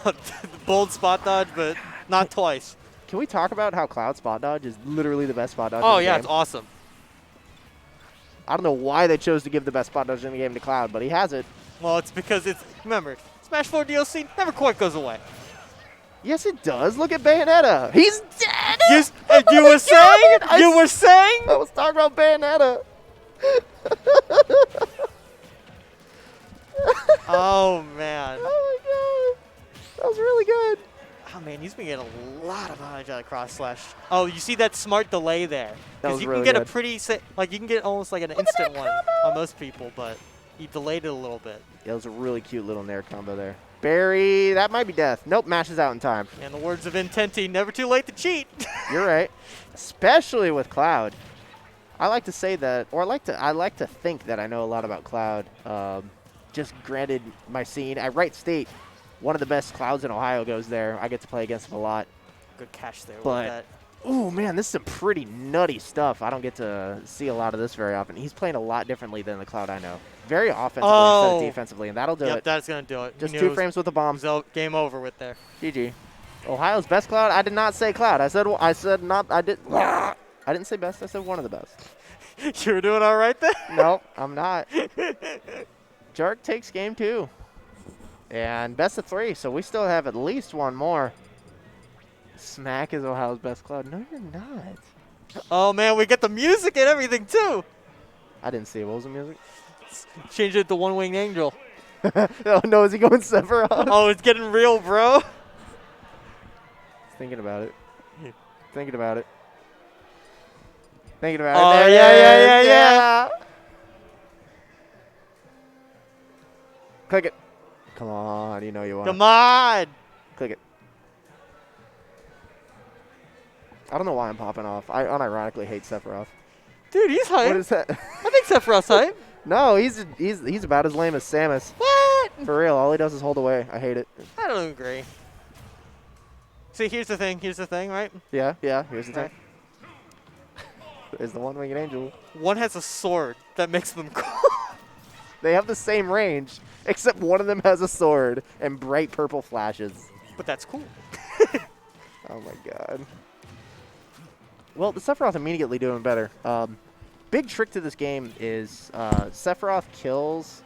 S6: bold spot dodge, but not twice.
S8: Can we talk about how Cloud spot dodge is literally the best spot dodge
S6: Oh
S8: in the
S6: yeah,
S8: game?
S6: it's awesome.
S8: I don't know why they chose to give the best spot dodge in the game to Cloud, but he has it.
S6: Well, it's because remember, Smash 4 DLC never quite goes away.
S8: Yes, it does. Look at Bayonetta. He's dead.
S6: You were saying? You were saying?
S8: I was talking about Bayonetta.
S6: Oh man.
S8: Oh my god. That was really good.
S6: Oh man, he's been getting a lot of mileage out of cross slash. Oh, you see that smart delay there?
S8: That was
S6: you
S8: really
S6: can get
S8: good.
S6: a pretty you can get almost like an instant one on most people, but he delayed it a little bit.
S8: Yeah, it was a really cute little Nair combo there. Barry, that might be death. Nope, mashes out in time.
S6: And the words of Intenti, never too late to cheat.
S8: You're right. Especially with Cloud. I like to say that, or I like to think that I know a lot about Cloud. Just granted my scene at Wright State, one of the best Clouds in Ohio goes there. I get to play against him a lot.
S6: Good catch there.
S8: But
S6: with that.
S8: ooh, man, this is some pretty nutty stuff. I don't get to see a lot of this very often. He's playing a lot differently than the Cloud I know. Very offensively instead of defensively, and that'll do
S6: Yep,
S8: it.
S6: that's gonna do it.
S8: Just
S6: He knew
S8: 2 frames with the bomb.
S6: game over with there.
S8: GG. Ohio's best Cloud? I did not say Cloud. I said not. I didn't say best. I said one of the best.
S6: You were doing all right there?
S8: No, I'm not. Jark takes game 2. And best of 3, so we still have at least one more. Smack is Ohio's best Cloud. No, you're not.
S6: Oh man, we get the music and everything too.
S8: I didn't see it. What was the music?
S6: Change it to One Winged Angel.
S8: Oh, no, is he going Sephiroth?
S6: Oh, it's getting real, bro.
S8: Thinking about it.
S6: Yeah.
S8: Thinking about it. Thinking about
S6: Oh,
S8: it. There it is.
S6: yeah.
S8: Click it. Come on, you know you want
S6: Come on.
S8: Click it. I don't know why I'm popping off. I unironically hate Sephiroth.
S6: Dude, he's hype.
S8: What is that?
S6: I think Sephiroth's hype.
S8: No, he's about as lame as Samus.
S6: What?
S8: For real, all he does is hold away. I hate it.
S6: I don't agree. See, here's the thing, right?
S8: Yeah, here's the thing. Is the One-Winged Angel.
S6: One has a sword that makes them cool.
S8: They have the same range, except one of them has a sword and bright purple flashes.
S6: But that's cool.
S8: Oh my god. Well, the Sephiroth immediately doing better. Big trick to this game is Sephiroth kills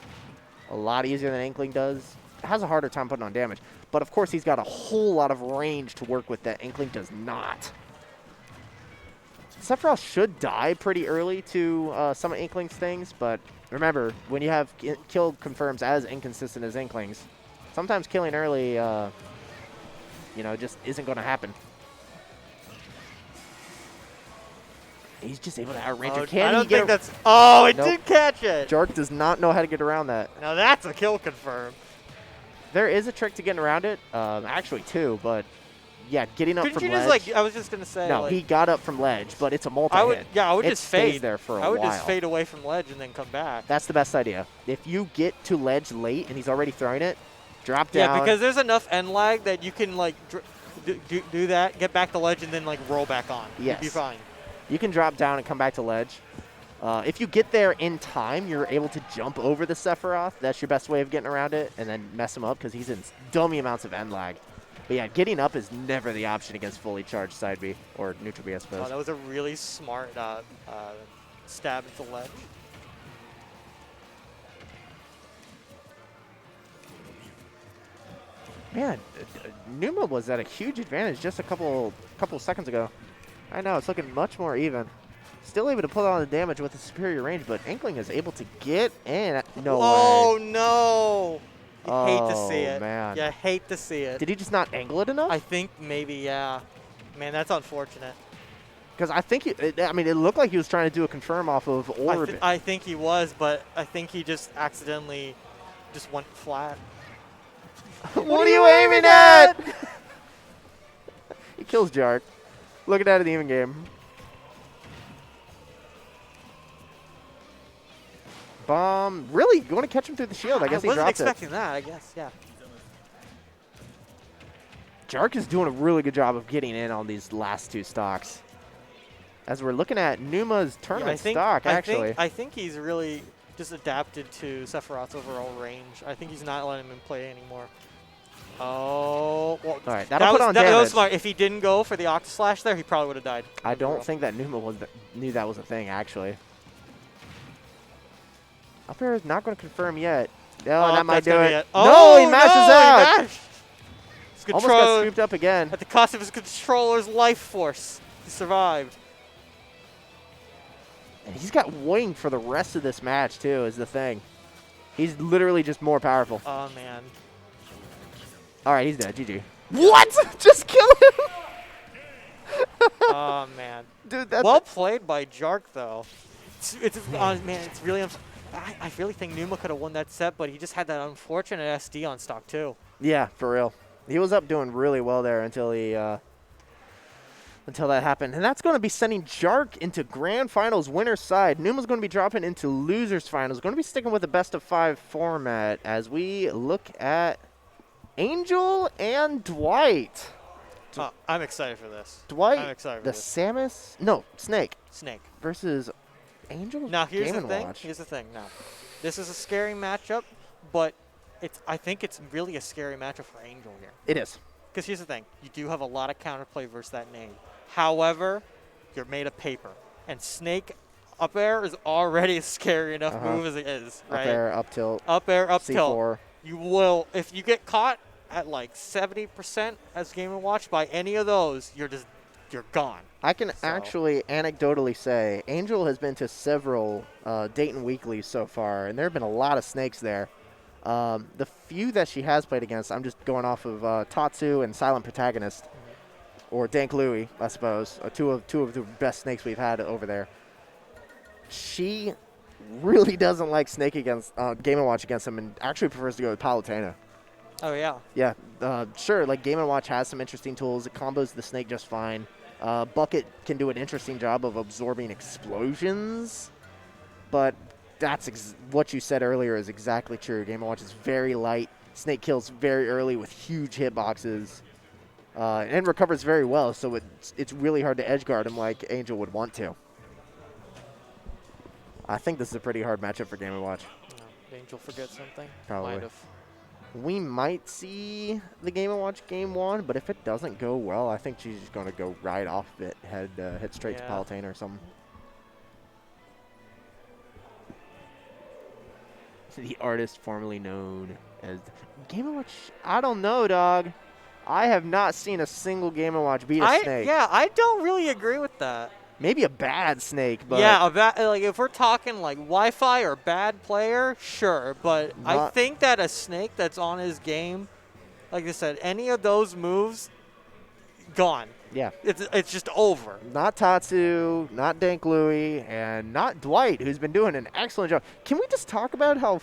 S8: a lot easier than Inkling does. Has a harder time putting on damage. But of course, he's got a whole lot of range to work with that Inkling does not. Sephiroth should die pretty early to some of Inkling's things, but remember, when you have kill confirms as inconsistent as Inklings, sometimes killing early, just isn't going to happen. He's just able to outrange her. Can
S6: I
S8: he
S6: don't
S8: get
S6: think that's. Oh, it
S8: Nope.
S6: did catch it.
S8: Jark does not know how to get around that.
S6: Now that's a kill confirm.
S8: There is a trick to getting around it. Actually, two, but yeah, getting up
S6: Couldn't
S8: from
S6: you
S8: ledge.
S6: just like? I was just gonna say.
S8: No,
S6: like,
S8: he got up from ledge, but it's a multi-hit.
S6: I would
S8: it
S6: just
S8: stays
S6: fade
S8: there for a
S6: I would
S8: while.
S6: just fade away from ledge and then come back.
S8: That's the best idea. If you get to ledge late and he's already throwing it, drop down.
S6: Yeah, because there's enough end lag that you can like do that, get back to ledge, and then like roll back on.
S8: Yes.
S6: You'd be fine.
S8: You can drop down and come back to ledge. If you get there in time, you're able to jump over the Sephiroth. That's your best way of getting around it, and then mess him up because he's in dummy amounts of end lag. But yeah, getting up is never the option against fully charged side B or neutral B, I suppose.
S6: Oh, that was a really smart stab at the ledge.
S8: Man, Numa was at a huge advantage just a couple seconds ago. I know, it's looking much more even. Still able to pull on the damage with a superior range, but Inkling is able to get in. No
S6: Oh,
S8: way.
S6: no. You hate to see
S8: Oh,
S6: it.
S8: man.
S6: You hate to see it.
S8: Did he just not angle it enough?
S6: I think maybe, yeah. Man, that's unfortunate.
S8: Because I think, it looked like he was trying to do a confirm off of orb.
S6: I think he was, but I think he just accidentally just went flat.
S8: What are you aiming at? He kills Jark. Looking at it even game. Bomb. Really? You want to catch him through the shield? I guess he
S6: wasn't
S8: drops it.
S6: expecting that, I guess, yeah.
S8: Jark is doing a really good job of getting in on these last two stocks. As we're looking at Numa's tournament stock, actually.
S6: I think he's really just adapted to Sephiroth's overall range. I think he's not letting him play anymore. Oh, well,
S8: All right, that'll put on
S6: that was
S8: damage.
S6: smart. If he didn't go for the Octaslash there, he probably would have died.
S8: I don't think that Numa knew that was a thing, actually. Up air is not going to confirm yet. No, that might do it.
S6: Oh,
S8: no, he mashes
S6: no,
S8: out.
S6: He mashed. His
S8: Almost got scooped up again.
S6: at the cost of his controller's life force. He survived.
S8: And he's got wing for the rest of this match, too, is the thing. He's literally just more powerful.
S6: Oh, man.
S8: All right, he's dead. GG. What? Just kill him?
S6: Oh, man.
S8: Dude, that's
S6: well played by Jark, though. Man, it's really I really think Numa could have won that set, but he just had that unfortunate SD on stock, too.
S8: Yeah, for real. He was up doing really well there until he until that happened. And that's going to be sending Jark into Grand Finals winner's side. Numa's going to be dropping into losers finals. Going to be sticking with the best of 5 format as we look at Angel and Dwight.
S6: I'm excited for this.
S8: Dwight,
S6: I'm excited for
S8: the
S6: this.
S8: Samus, no, Snake
S6: Snake.
S8: versus Angel.
S6: Now, here's
S8: Game
S6: the
S8: and
S6: thing.
S8: Watch.
S6: Here's the thing. Now, this is a scary matchup, but I think it's really a scary matchup for Angel here.
S8: It is.
S6: Because here's the thing. You do have a lot of counterplay versus that name. However, you're made of paper. And Snake up air is already a scary enough move as it is, right?
S8: Up air, up tilt.
S6: Up air, up
S8: C4.
S6: tilt. You will, if you get caught at like 70% as Game & Watch by any of those, you're gone.
S8: I can actually anecdotally say Angel has been to several Dayton Weeklies so far, and there have been a lot of snakes there. The few that she has played against, I'm just going off of Tatsu and Silent Protagonist, or Dank Louie, I suppose, two of the best snakes we've had over there. She really doesn't like Snake against Game & Watch against him, and actually prefers to go with Palutena.
S6: Oh, yeah.
S8: Yeah, sure, like Game & Watch has some interesting tools. It combos the Snake just fine. Bucket can do an interesting job of absorbing explosions, but that's what you said earlier is exactly true. Game & Watch is very light. Snake kills very early with huge hitboxes, and recovers very well, so it's really hard to edge guard him like Angel would want to. I think this is a pretty hard matchup for Game & Watch.
S6: No, Angel forget something?
S8: Probably.
S6: Might have.
S8: We might see the Game & Watch game 1, but if it doesn't go well, I think she's just going to go right off it, head straight to Palutena or something. The artist formerly known as Game & Watch. I don't know, dog. I have not seen a single Game & Watch beat a Snake.
S6: Yeah, I don't really agree with that.
S8: Maybe a bad Snake, but
S6: yeah, like if we're talking like Wi-Fi or bad player, sure. But I
S8: Not-
S6: think that a Snake that's on his game, like I said, any of those moves, gone.
S8: yeah.
S6: It's just over.
S8: Not Tatsu, not Dank Louie, and not Dwight, who's been doing an excellent job. Can we just talk about how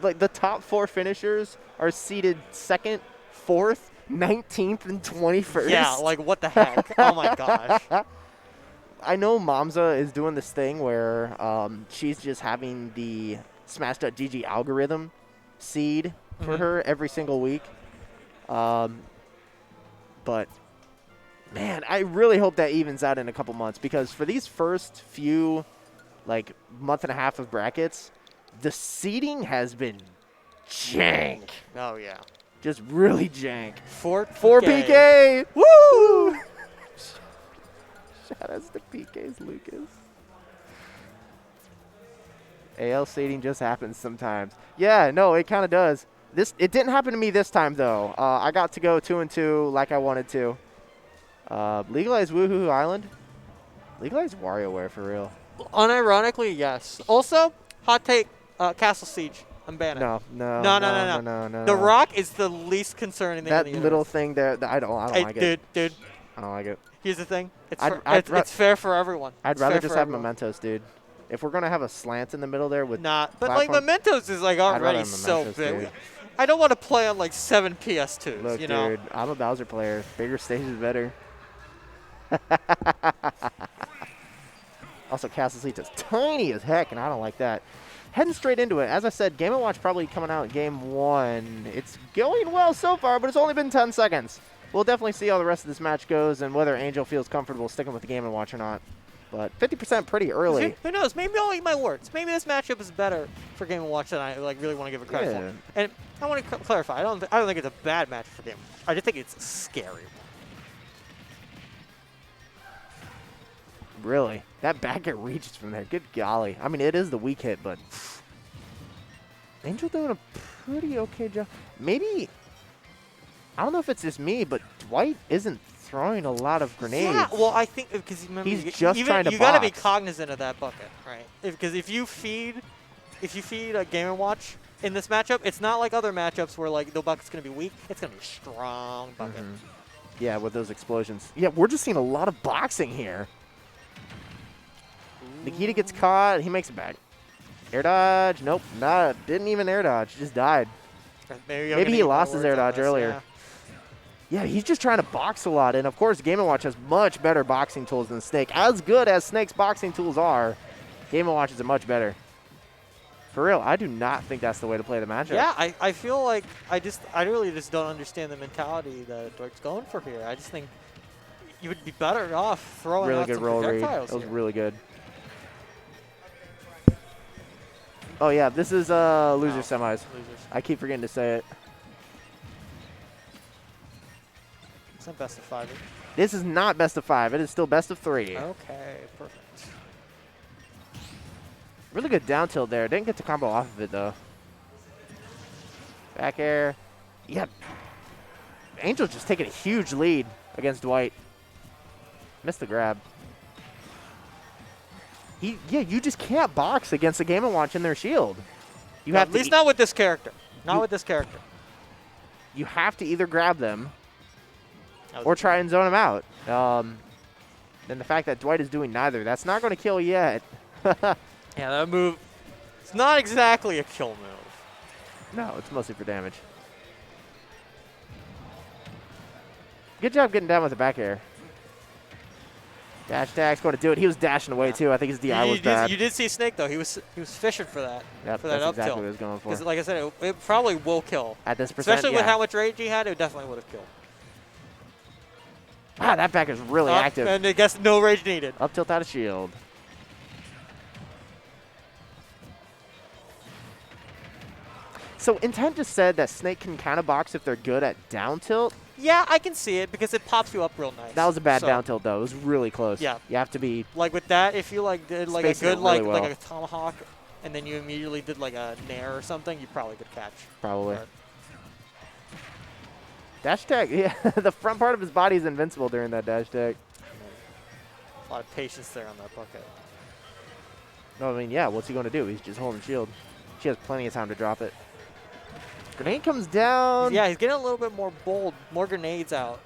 S8: like the top 4 finishers are seated 2nd, 4th, 19th, and 21st?
S6: Yeah, like what the heck? Oh my gosh.
S8: I know Mamza is doing this thing where she's just having the Smash.gg algorithm seed for her every single week. But, man, I really hope that evens out in a couple months because for these first few, like, month and a half of brackets, the seeding has been jank.
S6: Oh yeah.
S8: Just really jank.
S6: 4
S8: PK! Woo! Shout outs to PK's Lucas. AL seeding just happens sometimes. Yeah, no, it kind of does. It didn't happen to me this time, though. I got to go 2-2 like I wanted to. Legalize Woohoo Island? Legalize WarioWare for real.
S6: Unironically, yes. Also, hot take, Castle Siege. I'm banning.
S8: No.
S6: The Rock is the least concerning thing
S8: That
S6: in the
S8: little
S6: universe.
S8: thing there, I don't
S6: Hey,
S8: like it.
S6: dude.
S8: I don't like it.
S6: Here's the thing. It's,
S8: I'd
S6: it's fair for everyone.
S8: I'd
S6: It's
S8: rather
S6: fair
S8: just
S6: for
S8: have
S6: everyone.
S8: Mementos, dude. If we're going to have a slant in the middle there with
S6: Nah, but like
S8: platform-
S6: Mementos is like
S8: rather
S6: already
S8: have
S6: so
S8: Mementos,
S6: big.
S8: dude.
S6: I don't want to play on like 7 PS2s,
S8: Look,
S6: you know?
S8: dude, I'm a Bowser player. Bigger stage is better. Also, Castle Seats is tiny as heck, and I don't like that. Heading straight into it. As I said, Game & Watch probably coming out in Game 1. It's going well so far, but it's only been 10 seconds. We'll definitely see how the rest of this match goes and whether Angel feels comfortable sticking with the Game & Watch or not. But 50% pretty early.
S6: Who knows? Maybe I'll eat my words. Maybe this matchup is better for Game & Watch than I like really want to give it credit
S8: Yeah.
S6: for. And I want to clarify. I don't think it's a bad match for Game & Watch. I just think it's scary.
S8: Really? That back air reaches from there. Good golly. I mean, it is the weak hit, but Angel doing a pretty okay job. Maybe, I don't know if it's just me, but Dwight isn't throwing a lot of grenades.
S6: Yeah, well, I think because remember,
S8: He's just trying to
S6: you got to be
S8: box.
S6: cognizant of that bucket, right? Because if you feed a Game & Watch in this matchup, it's not like other matchups where like the bucket's gonna be weak. It's gonna be a strong bucket.
S8: Yeah, with those explosions. Yeah, we're just seeing a lot of boxing here. Nikita gets caught. He makes it back. Air dodge. Nope. Didn't even air dodge. Just died. Maybe he lost his air dodge earlier. Yeah, he's just trying to box a lot. And, of course, Game & Watch has much better boxing tools than Snake. As good as Snake's boxing tools are, Game & Watch is much better. For real, I do not think that's the way to play the matchup.
S6: Yeah, I feel like I really just don't understand the mentality that Dwight's going for here. I just think you would be better off throwing
S8: Really
S6: out
S8: good
S6: some
S8: roll read.
S6: projectiles
S8: That was
S6: here.
S8: really good. Oh, yeah, this is loser semis.
S6: Losers.
S8: I keep forgetting to say it.
S6: It's not best of 5.
S8: This is not best of 5. It is still best of 3.
S6: Okay, perfect.
S8: Really good down tilt there. Didn't get the combo off of it, though. Back air. Yep. Angel's just taking a huge lead against Dwight. Missed the grab. You just can't box against a Game & Watch in their shield. You have
S6: At
S8: to
S6: least not with this character. Not with this character.
S8: You have to either grab them
S6: That was
S8: or try and zone them out. And the fact that Dwight is doing neither, that's not going to kill yet.
S6: Yeah, that move, it's not exactly a kill move.
S8: No, it's mostly for damage. Good job getting down with the back air. Dash attack's going to do it. He was dashing away too. I think his DI was bad.
S6: You did see Snake though. He was fishing for that.
S8: Yep,
S6: for that
S8: that's
S6: up
S8: exactly
S6: tilt.
S8: what he was going for.
S6: Because like I said, it probably will kill.
S8: At this percent,
S6: Especially with
S8: yeah.
S6: how much rage he had, it definitely would have killed.
S8: Ah, that back is really active.
S6: And I guess no rage needed.
S8: Up tilt out of shield. So Intent just said that Snake can counter box if they're good at down tilt.
S6: Yeah, I can see it because it pops you up real nice.
S8: That was a bad
S6: So,
S8: down tilt though. It was really close.
S6: Yeah.
S8: You have to be
S6: Like with that, if you like did like
S8: Spacing
S6: a
S8: it
S6: good
S8: really
S6: like
S8: well.
S6: a tomahawk, and then you immediately did like a nair or something, you probably could catch.
S8: probably.
S6: But
S8: Dash attack, yeah. The front part of his body is invincible during that dash attack.
S6: A lot of patience there on that bucket.
S8: No, I mean, yeah, what's he going to do? He's just holding shield. She has plenty of time to drop it. Grenade comes down.
S6: Yeah, he's getting a little bit more bold, more grenades out.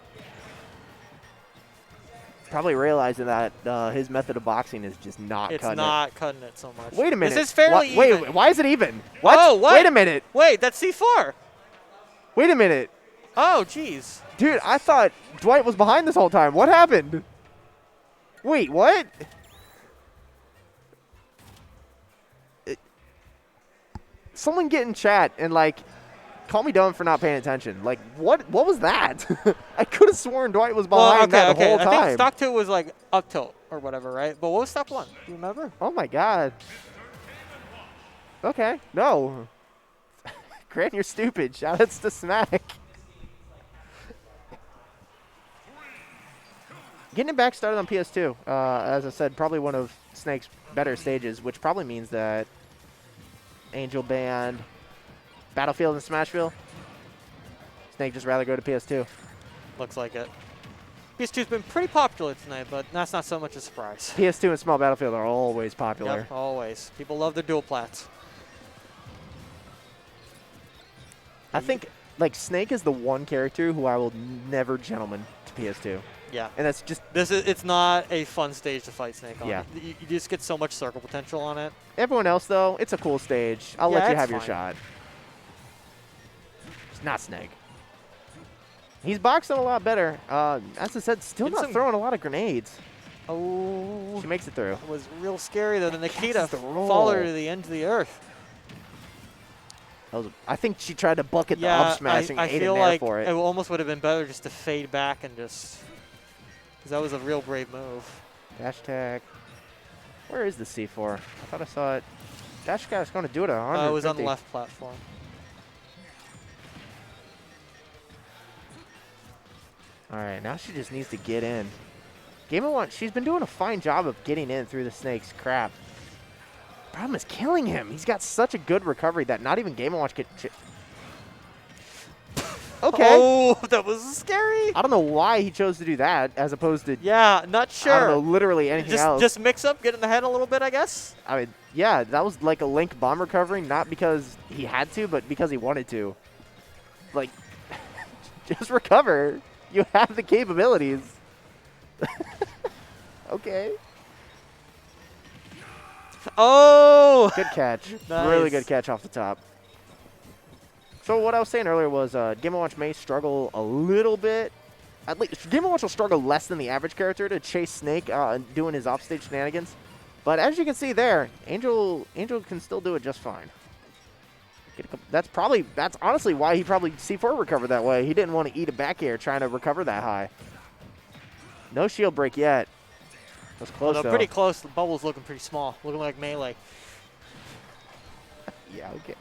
S8: Probably realizing that his method of boxing is just not
S6: It's
S8: cutting
S6: not cutting it so much.
S8: it. Wait a minute.
S6: This is fairly even.
S8: Wait, why is it even? What?
S6: Oh, what?
S8: Wait a minute.
S6: Wait, that's C4.
S8: Wait a minute.
S6: Oh, jeez.
S8: Dude, I thought Dwight was behind this whole time. What happened? Wait, what? Someone get in chat and, like, call me dumb for not paying attention. Like, what was that? I could have sworn Dwight was behind that the whole time.
S6: I think stock 2 was, like, up tilt or whatever, right? But what was stock 1? Do you remember?
S8: Oh, my God. Okay. No. Grant, you're stupid. Shoutouts to Smack. Getting it back started on PS2, as I said, probably one of Snake's better stages, which probably means that Angel banned Battlefield and Smashville. Snake just rather go to PS2.
S6: Looks like it. PS2's been pretty popular tonight, but that's not so much a surprise.
S8: PS2 and Small Battlefield are always popular.
S6: Yep, always. People love their dual plats.
S8: I think, like, Snake is the one character who I will never gentleman to PS2.
S6: Yeah.
S8: And that's just...
S6: It's not a fun stage to fight Snake on.
S8: Yeah.
S6: You just get so much circle potential on it.
S8: Everyone else, though, it's a cool stage. I'll let you
S6: it's
S8: have your
S6: fine.
S8: shot. It's not Snake. He's boxing a lot better. As I said, still
S6: Getting
S8: not
S6: some-
S8: throwing a lot of grenades.
S6: Oh.
S8: She makes it through.
S6: It was real scary, though. The Nikita
S8: the roll.
S6: followed her to the end of the earth.
S8: I think she tried to bucket the
S6: Yeah,
S8: up smash and
S6: I
S8: ate in
S6: feel
S8: there
S6: like
S8: for
S6: it
S8: it.
S6: almost would have been better just to fade back and just... Because that was a real brave move.
S8: Dash tag. Where is the C4? I thought I saw it. Dash guy's going to do it at 150.
S6: It was on the left platform.
S8: All right, now she just needs to get in. Game of One, she's been doing a fine job of getting in through the Snake's crap. Problem is killing him. He's got such a good recovery that not even Game & Watch could... Okay.
S6: Oh, that was scary.
S8: I don't know why he chose to do that as opposed to,
S6: Yeah, not sure.
S8: I don't know, literally anything else.
S6: Just mix up, get in the head a little bit, I guess.
S8: I mean, yeah, that was like a Link bomb recovery, not because he had to, but because he wanted to. Like, just recover. You have the capabilities. Okay.
S6: Oh!
S8: Good catch.
S6: Nice.
S8: Really good catch off the top. So what I was saying earlier was Game & Watch may struggle a little bit. At least Game & Watch will struggle less than the average character to chase Snake doing his offstage shenanigans. But as you can see there, Angel can still do it just fine. That's honestly why he probably C4 recovered that way. He didn't want to eat a back air trying to recover that high. No shield break yet. That's close though.
S6: Pretty close. The bubble's looking pretty small. Looking like melee.
S8: Yeah, okay.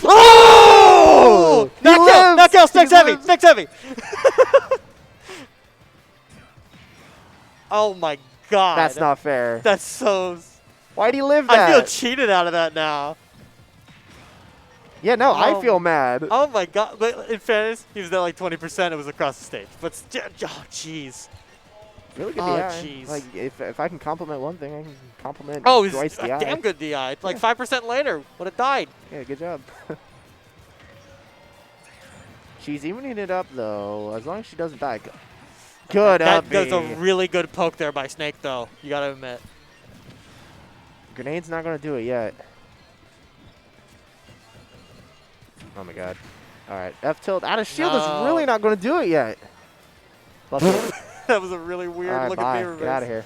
S6: Oh! Knock out, Snake's heavy, Snake's heavy. Oh my god.
S8: That's not fair.
S6: That's so...
S8: Why'd he live that?
S6: I feel cheated out of that now.
S8: Yeah, no, I
S6: Oh.
S8: feel mad.
S6: Oh my god. But in fairness, he was at like 20%. It was across the stage. But, oh jeez.
S8: Really good
S6: Oh,
S8: DI.
S6: jeez.
S8: Like, if I can compliment one thing, I can compliment
S6: Oh, it
S8: Dwight's
S6: was
S8: DI.
S6: a damn good DI. Like 5% later, would have died.
S8: Yeah, good job. She's evening it up, though, as long as she doesn't die. Good up.
S6: That's a really good poke there by Snake, though. You got to admit.
S8: Grenade's not going to do it yet. Oh, my God. All right. F-tilt out of shield is really not going to do it yet.
S6: That was a really weird
S8: All right,
S6: looking
S8: bye.
S6: beaver
S8: Get out of here.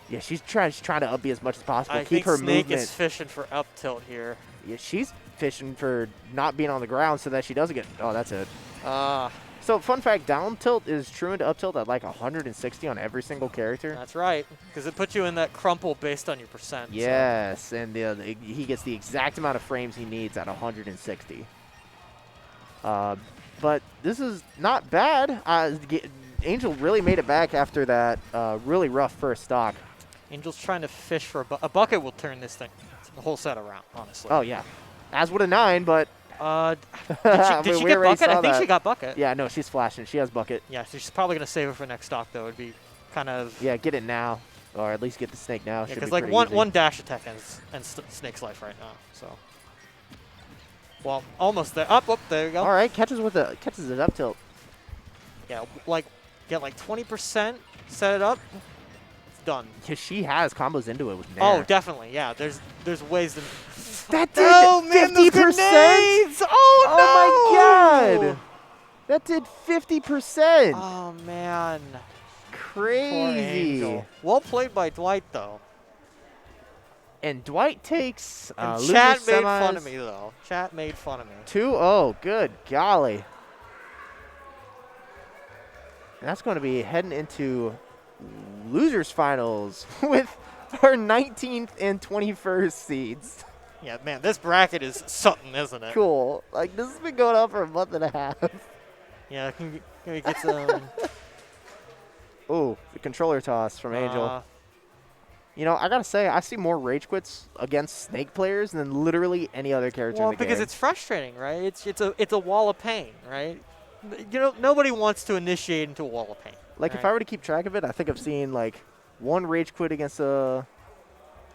S8: Yeah, she's trying to up B as much as possible.
S6: I
S8: Keep
S6: think
S8: her
S6: Snake
S8: movement.
S6: is fishing for up tilt here.
S8: Yeah, she's fishing for not being on the ground so that she doesn't get... Oh, that's it. So, fun fact, down tilt is true into up tilt at like 160 on every single character.
S6: That's right, because it puts you in that crumple based on your percent.
S8: Yes, and he gets the exact amount of frames he needs at 160. But this is not bad. Angel really made it back after that really rough first stock.
S6: Angel's trying to fish for a bucket will turn this thing, the whole set around, honestly.
S8: Oh, yeah. As would a 9, but
S6: Did she
S8: We
S6: get
S8: already
S6: bucket? I
S8: saw
S6: think
S8: that.
S6: she got bucket.
S8: Yeah, no, she's flashing. She has bucket.
S6: Yeah, so she's probably gonna save it for next stock though. It'd be kind of
S8: Yeah, get it now, or at least get the snake now. Should
S6: because
S8: be
S6: like
S8: pretty
S6: one
S8: easy.
S6: one dash attack ends Snake's life right now. So well, almost there. Up, there you go.
S8: All right, catches it up tilt.
S6: Yeah, like get like 20%, set it up, it's done.
S8: Cause she has combos into it with Nair.
S6: Oh, definitely. Yeah, there's ways to.
S8: That did
S6: Oh man, those
S8: 50%.
S6: grenades! Oh no!
S8: Oh my god! That did 50%.
S6: Oh man. Poor
S8: Crazy.
S6: Angel. Well played by Dwight though.
S8: And Dwight takes
S6: And
S8: loser
S6: chat made
S8: semis.
S6: fun of me though. Chat made fun of me.
S8: 2-0. Good golly. And that's going to be heading into losers finals with our 19th and 21st seeds.
S6: Yeah, man, this bracket is something, isn't it?
S8: Cool. Like, this has been going on for a month and a half.
S6: Yeah, can we get some?
S8: Ooh, the controller toss from Angel. You know, I gotta say, I see more rage quits against Snake players than literally any other character
S6: Well,
S8: in the game.
S6: because it's frustrating, right? It's a wall of pain, right? You know, nobody wants to initiate into a wall of pain.
S8: Like, if I were to keep track of it, I think I've seen, like, one rage quit against a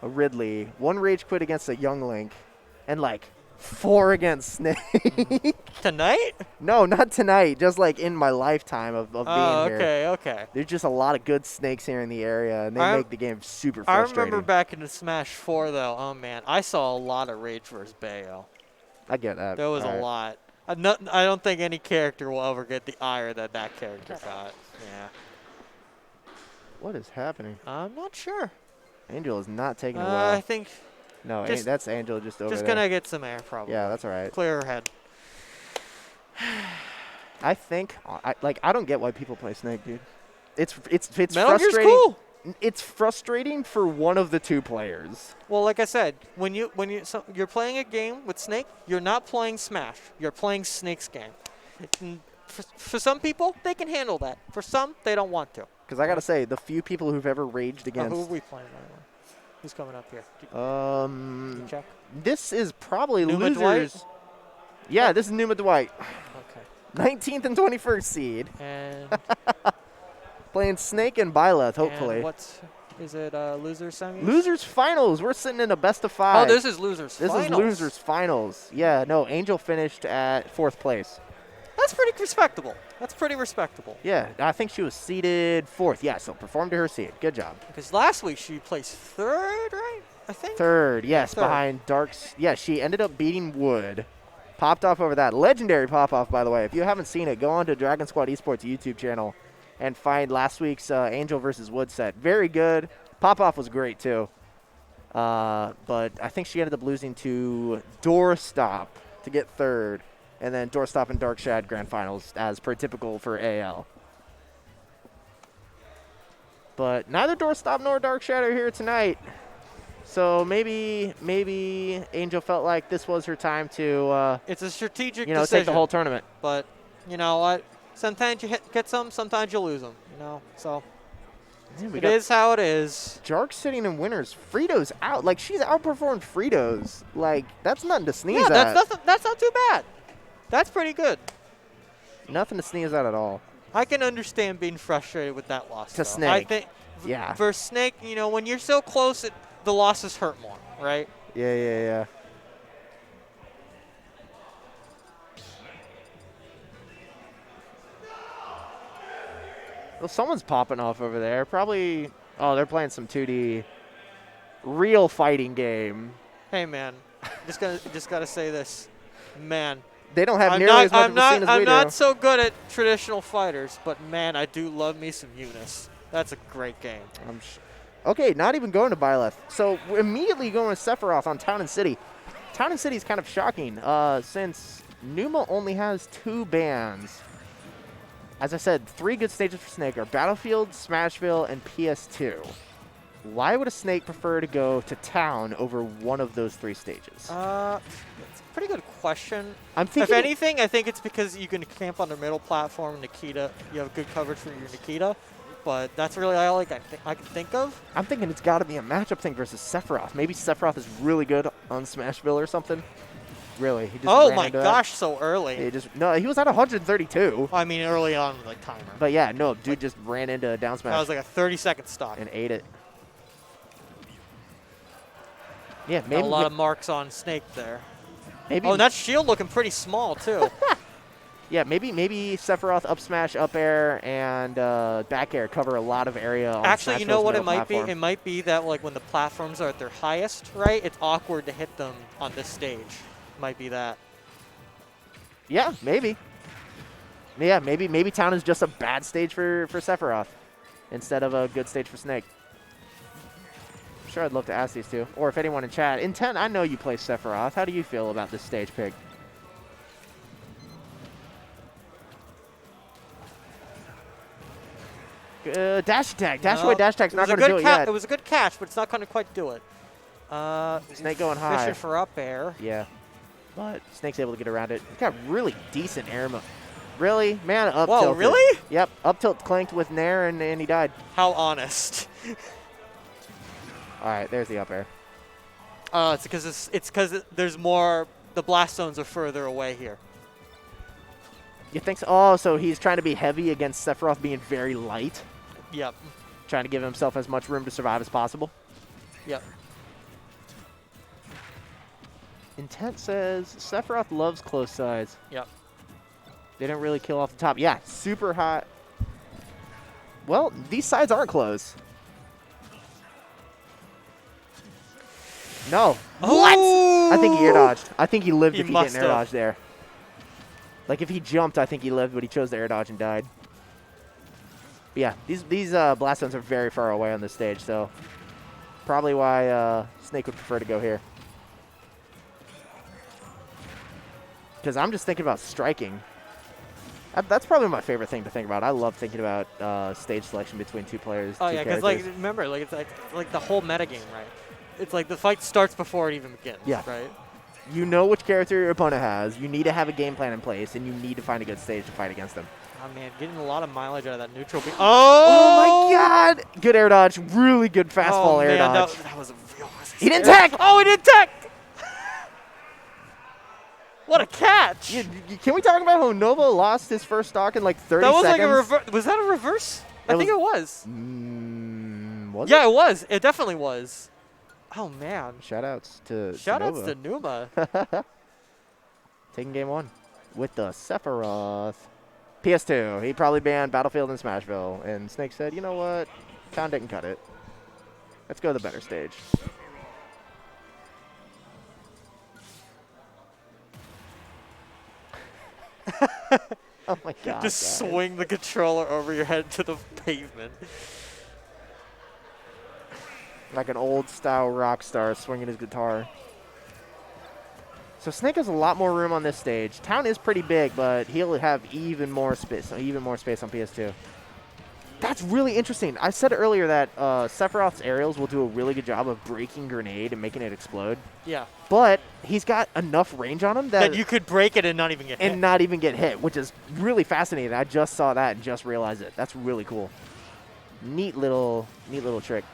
S8: Ridley, one rage quit against a Young Link, and, like, 4 against Snake.
S6: Tonight?
S8: No, not tonight. Just, like, in my lifetime of being here.
S6: Okay.
S8: There's just a lot of good snakes here in the area, and they make the game super
S6: I
S8: frustrating.
S6: remember back in the Smash 4, though, oh, man, I saw a lot of rage versus Bayo.
S8: I get that.
S6: There was a lot. I don't think any character will ever get the ire that character got. Yeah.
S8: What is happening?
S6: I'm not sure.
S8: Angel is not taking it well.
S6: I think
S8: No,
S6: just-
S8: that's Angel just over
S6: just
S8: there.
S6: gonna get some air, probably.
S8: Yeah, that's all right.
S6: Clear her head.
S8: I think, I don't get why people play Snake, dude. It's
S6: Metal Gear's
S8: frustrating.
S6: cool.
S8: It's frustrating for one of the two players.
S6: Well, like I said, when you're playing a game with Snake, you're not playing Smash. You're playing Snake's game. And for some people, they can handle that. For some, they don't want to.
S8: Because I gotta say, the few people who've ever raged
S6: Who
S8: against.
S6: are we playing right now? Who's coming up here? Can you check?
S8: This is probably
S6: Numa
S8: losers.
S6: Dwight?
S8: Yeah, this is Numa Dwight.
S6: Okay.
S8: 19th and 21st seed.
S6: And
S8: Playing Snake and Byleth, hopefully.
S6: and is it? Loser semis?
S8: Losers finals. We're sitting in a best of 5.
S6: Oh, this is losers
S8: This
S6: finals.
S8: is losers finals. Yeah, no, Angel finished at 4th place.
S6: That's pretty respectable. That's pretty respectable.
S8: Yeah, I think she was seeded 4th. Yeah, so performed to her seed. Good job.
S6: Because last week she placed 3rd, right? I think.
S8: 3rd, yes,
S6: 3rd.
S8: behind Darks. Yeah, she ended up beating Wood. Popped off over that. Legendary pop-off, by the way. If you haven't seen it, go on to DragonSquad eSports YouTube channel and find last week's Angel versus Wood set. Very good. Pop-off was great, too. But I think she ended up losing to Doorstop to get 3rd. And then Doorstop and Darkshad grand finals, as per typical for AL. But neither Doorstop nor Darkshad are here tonight. So maybe Angel felt like this was her time to,
S6: It's a strategic
S8: take the
S6: decision.
S8: whole tournament.
S6: But you know what? Sometimes you get some, sometimes you lose them. You know, so
S8: We
S6: it
S8: got
S6: is how it is.
S8: Jark sitting in winners. Frito's out. Like, she's outperformed Frito's. Like, that's nothing to sneeze
S6: Yeah,
S8: at.
S6: that's not too bad. That's pretty good.
S8: Nothing to sneeze at all.
S6: I can understand being frustrated with that loss.
S8: To
S6: though.
S8: Snake.
S6: I think
S8: Yeah.
S6: for Snake, you know, when you're so close, the losses hurt more, right?
S8: Yeah. Well, someone's popping off over there. Probably, oh, they're playing some 2D real fighting game.
S6: Hey, man, just gotta say this, man.
S8: They don't have nearly as much of a scene as we
S6: I'm
S8: do.
S6: not so good at traditional fighters, but man, I do love me some Eunice. That's a great game.
S8: Okay, not even going to Byleth. So we're immediately going to Sephiroth on Town and City. Town and City is kind of shocking since Numa only has 2 bans. As I said, 3 good stages for Snake are Battlefield, Smashville, and PS2. Why would a Snake prefer to go to Town over one of those 3 stages?
S6: It's a pretty good question.
S8: I'm thinking.
S6: If anything, I think it's because you can camp on the middle platform, Nikita. You have good coverage for your Nikita, but that's really all I can think of.
S8: I'm thinking it's got to be a matchup thing versus Sephiroth. Maybe Sephiroth is really good on Smashville or something. Really? He just
S6: Oh
S8: ran
S6: my
S8: into
S6: gosh, so early.
S8: No, he was at 132.
S6: I mean, early on, like timer.
S8: But yeah, no, dude just ran into a down smash
S6: That was like a 30-second stock.
S8: and ate it. Yeah,
S6: Got
S8: maybe
S6: a lot of marks on Snake there.
S8: maybe
S6: Oh, and that shield looking pretty small too.
S8: yeah, maybe Sephiroth up smash, up air, and back air cover a lot of area on
S6: Actually,
S8: Smash
S6: you know
S8: Bros.
S6: what it
S8: Middle
S6: might be?
S8: platform.
S6: It might be that like when the platforms are at their highest, right? It's awkward to hit them on this stage. Might be that.
S8: Yeah, maybe. Yeah, maybe Town is just a bad stage for Sephiroth instead of a good stage for Snake. I'm sure I'd love to ask these two, or if anyone in chat. Intent, I know you play Sephiroth. How do you feel about this stage pick? Dash attack. Dash away dash attack's not going to do it yet.
S6: It was a good catch, but it's not going to quite do it.
S8: Snake going high.
S6: Fishing for up air.
S8: Yeah. But Snake's able to get around it. He's got really decent air mode. Really? Man, up
S6: Whoa,
S8: tilted.
S6: really?
S8: Yep, up tilt clanked with Nair and he died.
S6: How honest.
S8: All right, there's the up air.
S6: It's because there's more. The blast zones are further away here.
S8: You think so? Oh, so he's trying to be heavy against Sephiroth being very light.
S6: Yep.
S8: Trying to give himself as much room to survive as possible.
S6: Yep.
S8: Intent says Sephiroth loves close sides.
S6: Yep.
S8: They didn't really kill off the top. Yeah, super hot. Well, these sides aren't close. No. What? I think he air dodged. I think he lived
S6: He
S8: if he didn't
S6: must
S8: air
S6: have.
S8: dodge there. Like if he jumped, I think he lived, but he chose to air dodge and died. But yeah, these blast zones are very far away on this stage, so probably why Snake would prefer to go here. Because I'm just thinking about striking. That's probably my favorite thing to think about. I love thinking about stage selection between two players.
S6: Oh
S8: two
S6: yeah, because like
S8: characters.
S6: remember, like it's like the whole metagame, right? It's like the fight starts before it even begins.
S8: Yeah.
S6: Right.
S8: You know which character your opponent has. You need to have a game plan in place, and you need to find a good stage to fight against them.
S6: Oh man, getting a lot of mileage out of that neutral beam.
S8: Oh my God! Good air dodge. Really good fastball air dodge.
S6: That was a real.
S8: He didn't tech!
S6: Oh, he didn't tech! What a catch!
S8: Can we talk about how Nova lost his first stock in like 30
S6: That was
S8: seconds?
S6: like a reverse. Was that a reverse? I think it was.
S8: Was
S6: Yeah, it was. It definitely was. Oh man.
S8: Shoutouts to
S6: Shoutouts
S8: Nova.
S6: to Numa.
S8: Taking game one with the Sephiroth. PS2. He probably banned Battlefield and Smashville. And Snake said, you know what? Town didn't cut it. Let's go to the better stage. Oh my God.
S6: Just
S8: guys.
S6: swing the controller over your head to the pavement.
S8: Like an old style rock star swinging his guitar. So Snake has a lot more room on this stage. Town is pretty big, but he'll have even more space on PS2. That's really interesting. I said earlier that Sephiroth's aerials will do a really good job of breaking grenade and making it explode.
S6: Yeah.
S8: But he's got enough range on him
S6: That you could break it and not even get hit.
S8: and not even get hit, which is really fascinating. I just saw that and just realized it. That's really cool. Neat little trick.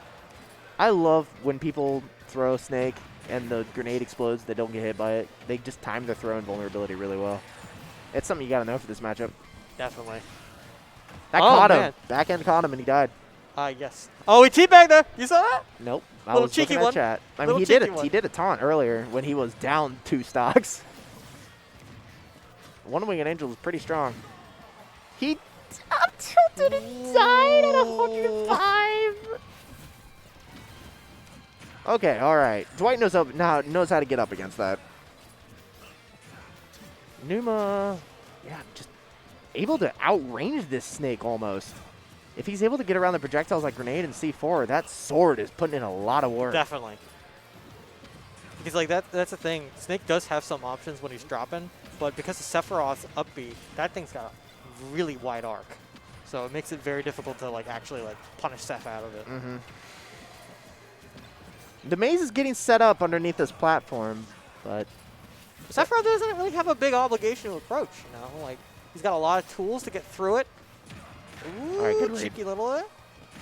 S8: I love when people throw Snake and the grenade explodes. They don't get hit by it. They just time their throw and vulnerability really well. It's something you got to know for this matchup.
S6: Definitely.
S8: That
S6: Oh,
S8: caught him.
S6: man.
S8: Back end caught him and he died.
S6: Yes. Oh, he teabagged there. You saw that?
S8: Nope. I
S6: Little
S8: was
S6: cheeky
S8: looking at
S6: one.
S8: chat. I mean,
S6: Little
S8: he did
S6: cheeky
S8: it.
S6: one.
S8: He did a taunt earlier when he was down 2 stocks. One Winged Angel is pretty strong. He up tilted and died at 105. Okay, all right. Dwight knows how to get up against that. Numa, yeah, just able to outrange this Snake almost. If he's able to get around the projectiles like Grenade and C4, that sword is putting in a lot of work.
S6: Definitely. Because like that's the thing. Snake does have some options when he's dropping, but because of Sephiroth's up B, that thing's got a really wide arc. So it makes it very difficult to like actually like punish Seph out of it.
S8: Mm-hmm. The maze is getting set up underneath this platform, but
S6: Sephiroth doesn't really have a big obligation to approach, you know? Like, he's got a lot of tools to get through it. Ooh,
S8: All right, good read.
S6: cheeky little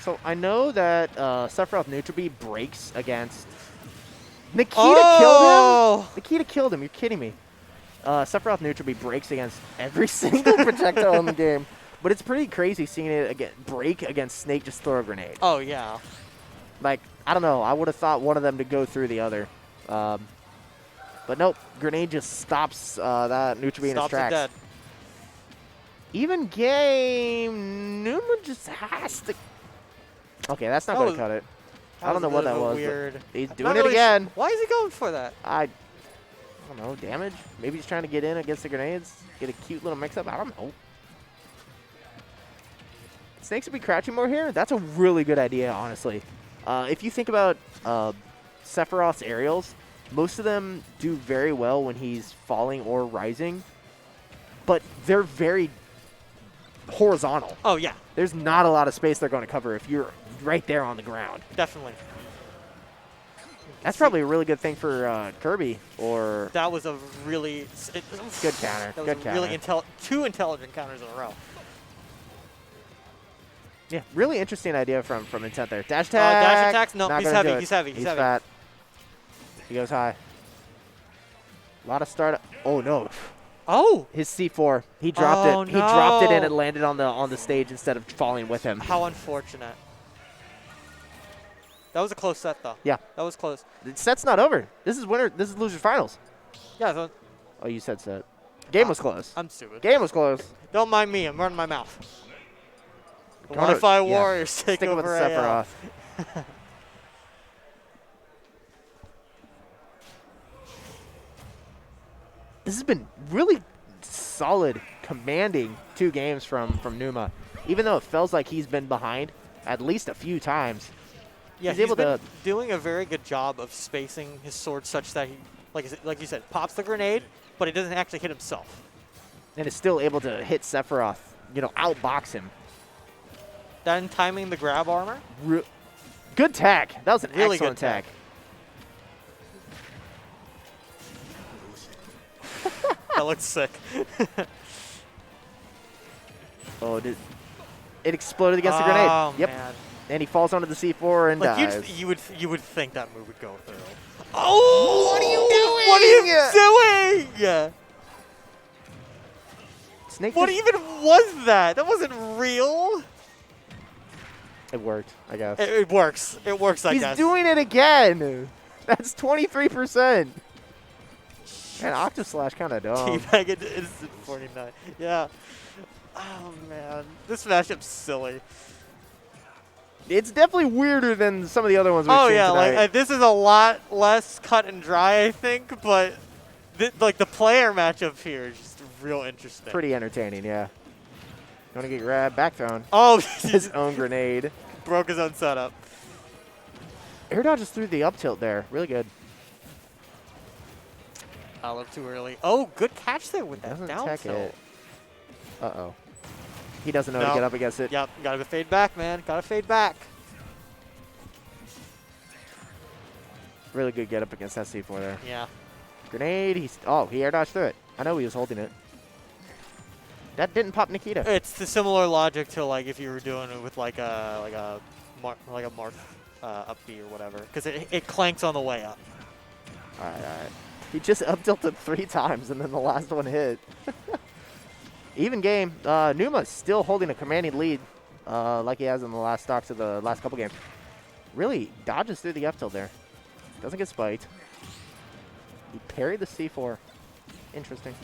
S8: so I know that Sephiroth Neutral B breaks against Nikita
S6: Oh!
S8: killed him. Nikita killed him. You're kidding me. Sephiroth neutral B breaks against every single projectile in the game. But it's pretty crazy seeing it break against Snake just throw a grenade.
S6: Oh, yeah.
S8: Like, I don't know. I would have thought one of them to go through the other. But nope. Grenade just stops that neutral B in its
S6: Stops it
S8: tracks.
S6: dead.
S8: Even game, Numa just has to. Okay, that's not going to cut it. I don't know what that was.
S6: Weird.
S8: He's
S6: Not
S8: doing it
S6: really
S8: again.
S6: Why is he going for that?
S8: I don't know. Damage? Maybe he's trying to get in against the grenades. Get a cute little mix-up. I don't know. Snakes would be crouching more here. That's a really good idea, honestly. If you think about Sephiroth's aerials, most of them do very well when he's falling or rising, but they're very horizontal.
S6: Oh, yeah.
S8: There's not a lot of space they're going to cover if you're right there on the ground.
S6: Definitely.
S8: That's probably a really good thing for Kirby. Or
S6: That was a really
S8: good counter.
S6: That was
S8: Good
S6: a really
S8: counter.
S6: two intelligent counters in a row.
S8: Yeah, really interesting idea from Intent there. Dash attack.
S6: Dash attacks? No,
S8: Not
S6: he's
S8: gonna
S6: heavy.
S8: do it.
S6: He's heavy.
S8: He's
S6: heavy.
S8: fat. He goes high. A lot of startup. Oh no.
S6: Oh.
S8: His C4. He dropped
S6: Oh,
S8: it. He dropped it and
S6: no.
S8: it landed on the stage instead of falling with him.
S6: How unfortunate. That was a close set, though.
S8: Yeah.
S6: That was close.
S8: The set's not over. This is winner. This is losers finals.
S6: Yeah. So
S8: Oh, you said set. Game was close.
S6: I'm stupid.
S8: Game was close.
S6: Don't mind me. I'm running my mouth. The
S8: Going to-
S6: Wi-Fi
S8: yeah.
S6: Warriors take
S8: Sticking with
S6: over
S8: the
S6: AL.
S8: Sephiroth. This has been really solid, commanding 2 games from Numa. Even though it feels like he's been behind at least a few times.
S6: Yeah,
S8: He's
S6: he's
S8: able
S6: been
S8: to-
S6: doing a very good job of spacing his sword such that he, like you said, pops the grenade, but he doesn't actually hit himself.
S8: And is still able to hit Sephiroth, outbox him.
S6: Then timing the grab armor.
S8: Good tech. That was an
S6: Really
S8: excellent
S6: good tech. That looks sick.
S8: Oh, it exploded against the grenade.
S6: Oh,
S8: Yep.
S6: man.
S8: And he falls onto the C4 and
S6: Like
S8: dies.
S6: you would think that move would go through. Oh! What are you doing? What are you doing?
S8: Snake
S6: What
S8: just-
S6: even was that? That wasn't real.
S8: It worked, I guess.
S6: It works. It works, I
S8: He's
S6: guess.
S8: doing it again. That's 23%. Man, Octoslash kind of dumb.
S6: Teabag it is 49. Yeah. Oh, man. This matchup's silly.
S8: It's definitely weirder than some of the other ones we've
S6: Oh,
S8: seen
S6: yeah.
S8: tonight.
S6: Like this is a lot less cut and dry, I think, but the player matchup here is just real interesting.
S8: Pretty entertaining, yeah. Want to get grabbed, back thrown.
S6: Oh,
S8: His own grenade.
S6: broke his own setup.
S8: Air dodges through the up tilt there. Really good.
S6: A little too early. Oh, good catch there with that
S8: Doesn't
S6: down
S8: tech
S6: tilt.
S8: it. Uh-oh. He doesn't know
S6: No.
S8: to get up against it.
S6: Yep, gotta fade back, man. Gotta fade back.
S8: Really good get up against that C4 there.
S6: Yeah.
S8: Grenade. He air dodged through it. I know he was holding it. That didn't pop Nikita.
S6: It's the similar logic to like if you were doing it with like a Marth up B or whatever, because it clanks on the way up.
S8: All right. He just up tilted 3 times and then the last one hit. Even game. Numa's still holding a commanding lead like he has in the last stocks of the last couple games. Really dodges through the up tilt there. Doesn't get spiked. He parried the C4. Interesting.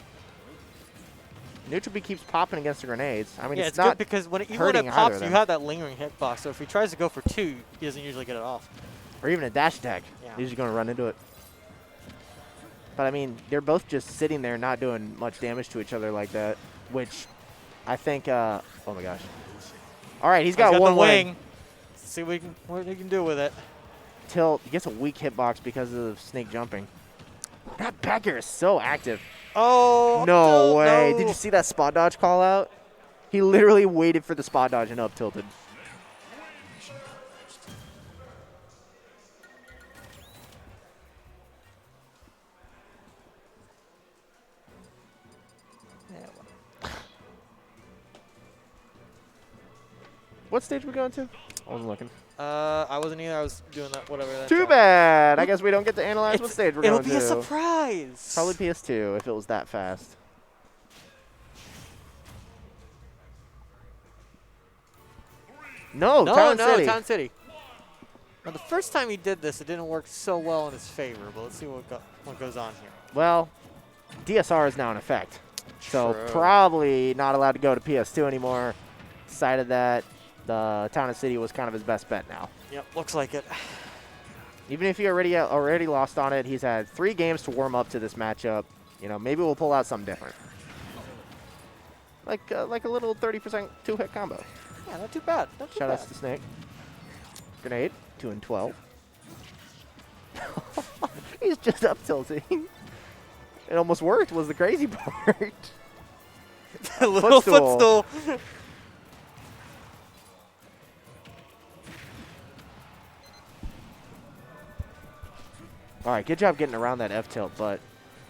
S8: Neutral B keeps popping against the grenades. I mean,
S6: Yeah,
S8: it's
S6: it's
S8: not
S6: good because even when
S8: hurting
S6: it
S8: either
S6: pops,
S8: of
S6: you
S8: them.
S6: have that lingering hitbox. So if he tries to go for 2, he doesn't usually get it off.
S8: Or even a dash attack.
S6: Yeah.
S8: He's just going to run into it. But, I mean, they're both just sitting there not doing much damage to each other like that, which I think, oh, my gosh. All right, he's got
S6: the
S8: one
S6: wing. See what he can do with it.
S8: Tilt. He gets a weak hitbox because of Snake jumping. That back air is so active.
S6: Oh,
S8: No way.
S6: no.
S8: Did you see that spot dodge call out? He literally waited for the spot dodge and up tilted. What stage are we going to? I wasn't looking.
S6: I wasn't either. I was doing that, whatever. That
S8: Too bad. I guess we don't get to analyze what stage we're
S6: It'll
S8: going
S6: be
S8: to.
S6: a surprise.
S8: Probably PS2 if it was that fast. No, Town City.
S6: Town City. Now, the first time he did this, it didn't work so well in his favor, but let's see what goes on here.
S8: Well, DSR is now in effect. So
S6: True.
S8: probably not allowed to go to PS2 anymore. Decided that the Town City was kind of his best bet now.
S6: Yep, looks like it.
S8: Even if he already lost on it, he's had 3 games to warm up to this matchup. You know, maybe we'll pull out something different. Like a little 30% 2-hit combo.
S6: Yeah, not too bad. Not too bad.
S8: Shoutouts to Snake. Grenade, 2 and 12. He's just up tilting. It almost worked, was the crazy part.
S6: A little footstool.
S8: All right, good job getting around that F tilt, but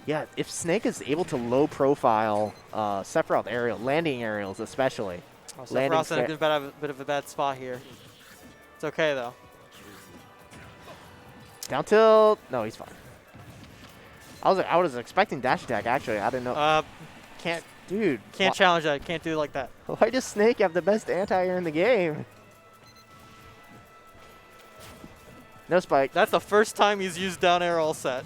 S8: yeah, if Snake is able to low profile Sephiroth landing aerials especially.
S6: Oh, Sephiroth's in a bit of a bad spot here. It's okay though.
S8: Down tilt. No, he's fine. I was expecting dash attack actually. I didn't know.
S6: Can't
S8: Dude.
S6: challenge that. Can't do it like that.
S8: Why does Snake have the best anti-air in the game? No spike.
S6: That's the first time he's used down air all set.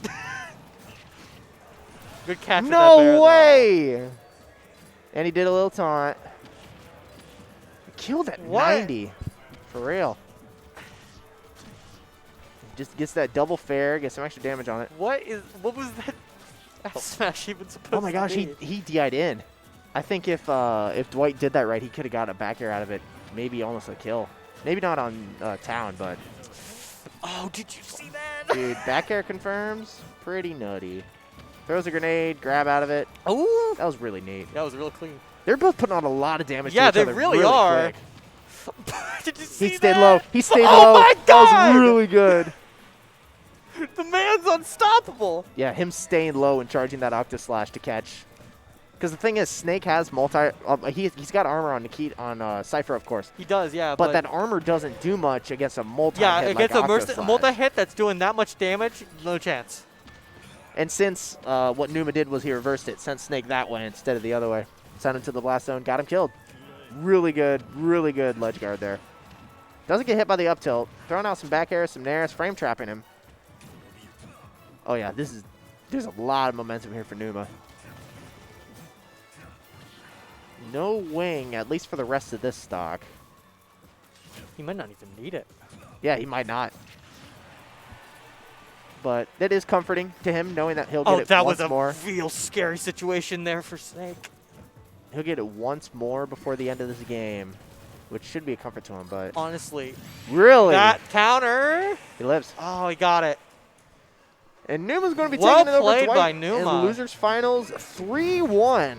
S6: Good catch. with that bear,
S8: No
S6: though.
S8: way! And he did a little taunt. Killed at
S6: What?
S8: 90. For real. Just gets that double fair, gets some extra damage on it.
S6: What was that F smash even supposed to be?
S8: Oh my gosh, he DI'd in. I think if Dwight did that right, he could have got a back air out of it. Maybe almost a kill. Maybe not on Town, but.
S6: Oh, did you see that?
S8: Dude, back air confirms. Pretty nutty. Throws a grenade, grab out of it.
S6: Oh,
S8: That was really neat.
S6: that was real clean.
S8: They're both putting on a lot of damage
S6: Yeah,
S8: to each
S6: they
S8: other
S6: really are.
S8: quick.
S6: Did you see
S8: He stayed
S6: that?
S8: low. He stayed
S6: Oh
S8: low.
S6: my
S8: That
S6: God!
S8: was really good.
S6: The man's unstoppable.
S8: Yeah, him staying low and charging that Octa Slash to catch. Because the thing is, Snake has he's got armor on Cypher, of course.
S6: He does, yeah.
S8: But that armor doesn't do much against a multi-hit
S6: yeah,
S8: like
S6: against
S8: Octa Slash.
S6: a multi-hit that's doing that much damage, no chance.
S8: And since what Numa did was he reversed it, sent Snake that way instead of the other way. Sent him to the blast zone, got him killed. Really good ledge guard there. Doesn't get hit by the up tilt. Throwing out some back airs, some nairs, frame trapping him. Oh yeah, there's a lot of momentum here for Numa. No wing, at least for the rest of this stock.
S6: He might not even need it.
S8: Yeah, he might not. But that is comforting to him, knowing that he'll get it
S6: that
S8: once
S6: was a
S8: more.
S6: real scary situation there for Snake.
S8: He'll get it once more before the end of this game, which should be a comfort to him, but
S6: Honestly,
S8: really,
S6: that counter.
S8: he lives.
S6: Oh, he got it.
S8: And Numa's going to be
S6: Well
S8: taking it over
S6: played
S8: Dwight
S6: by
S8: in
S6: Numa.
S8: the losers finals 3-1.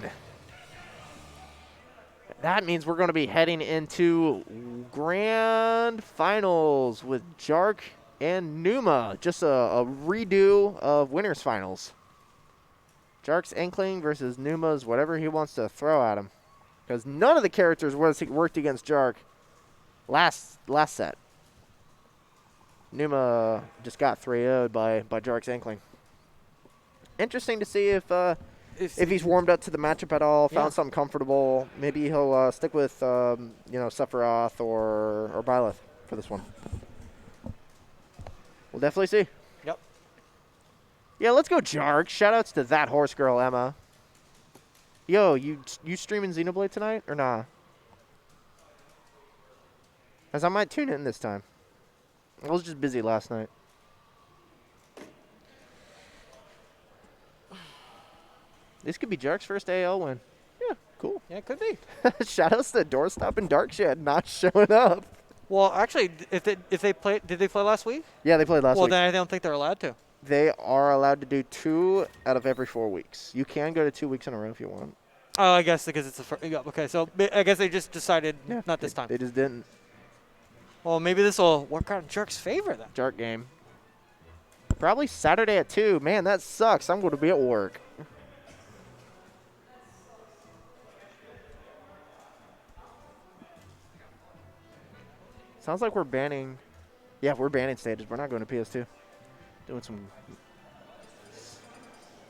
S8: That means we're going to be heading into grand finals with Jark and Numa. Just a redo of winners finals. Jark's Inkling versus Numa's whatever he wants to throw at him. Because none of the characters worked against Jark last set. Numa just got 3-0'd by Jark's Inkling. Interesting to see if he's warmed up to the matchup at all, found something comfortable. Maybe he'll stick with Sephiroth or Byleth for this one. We'll definitely see.
S6: Yep.
S8: Yeah, let's go Jark. Shoutouts to that horse girl Emma. Yo, you streaming Xenoblade tonight or nah? As I might tune in this time. I was just busy last night. This could be Jark's first AL win. Yeah, cool.
S6: Yeah, it could be.
S8: Shoutouts to Doorstop and Darkshed not showing up.
S6: Well, actually, if they play, did they play last week?
S8: Yeah, they played last
S6: Well,
S8: week.
S6: then I don't think they're allowed to.
S8: They are allowed to do 2 out of every 4 weeks. You can go to 2 weeks in a row if you want.
S6: Oh, I guess because it's the first. Yeah, okay, so I guess they just decided not this time.
S8: They just didn't.
S6: Well, maybe this will work out in Jerk's favor then.
S8: Jark game. Probably Saturday at 2. Man, that sucks. I'm going to be at work. Sounds like we're banning. Yeah, we're banning stages. We're not going to PS2. Doing some.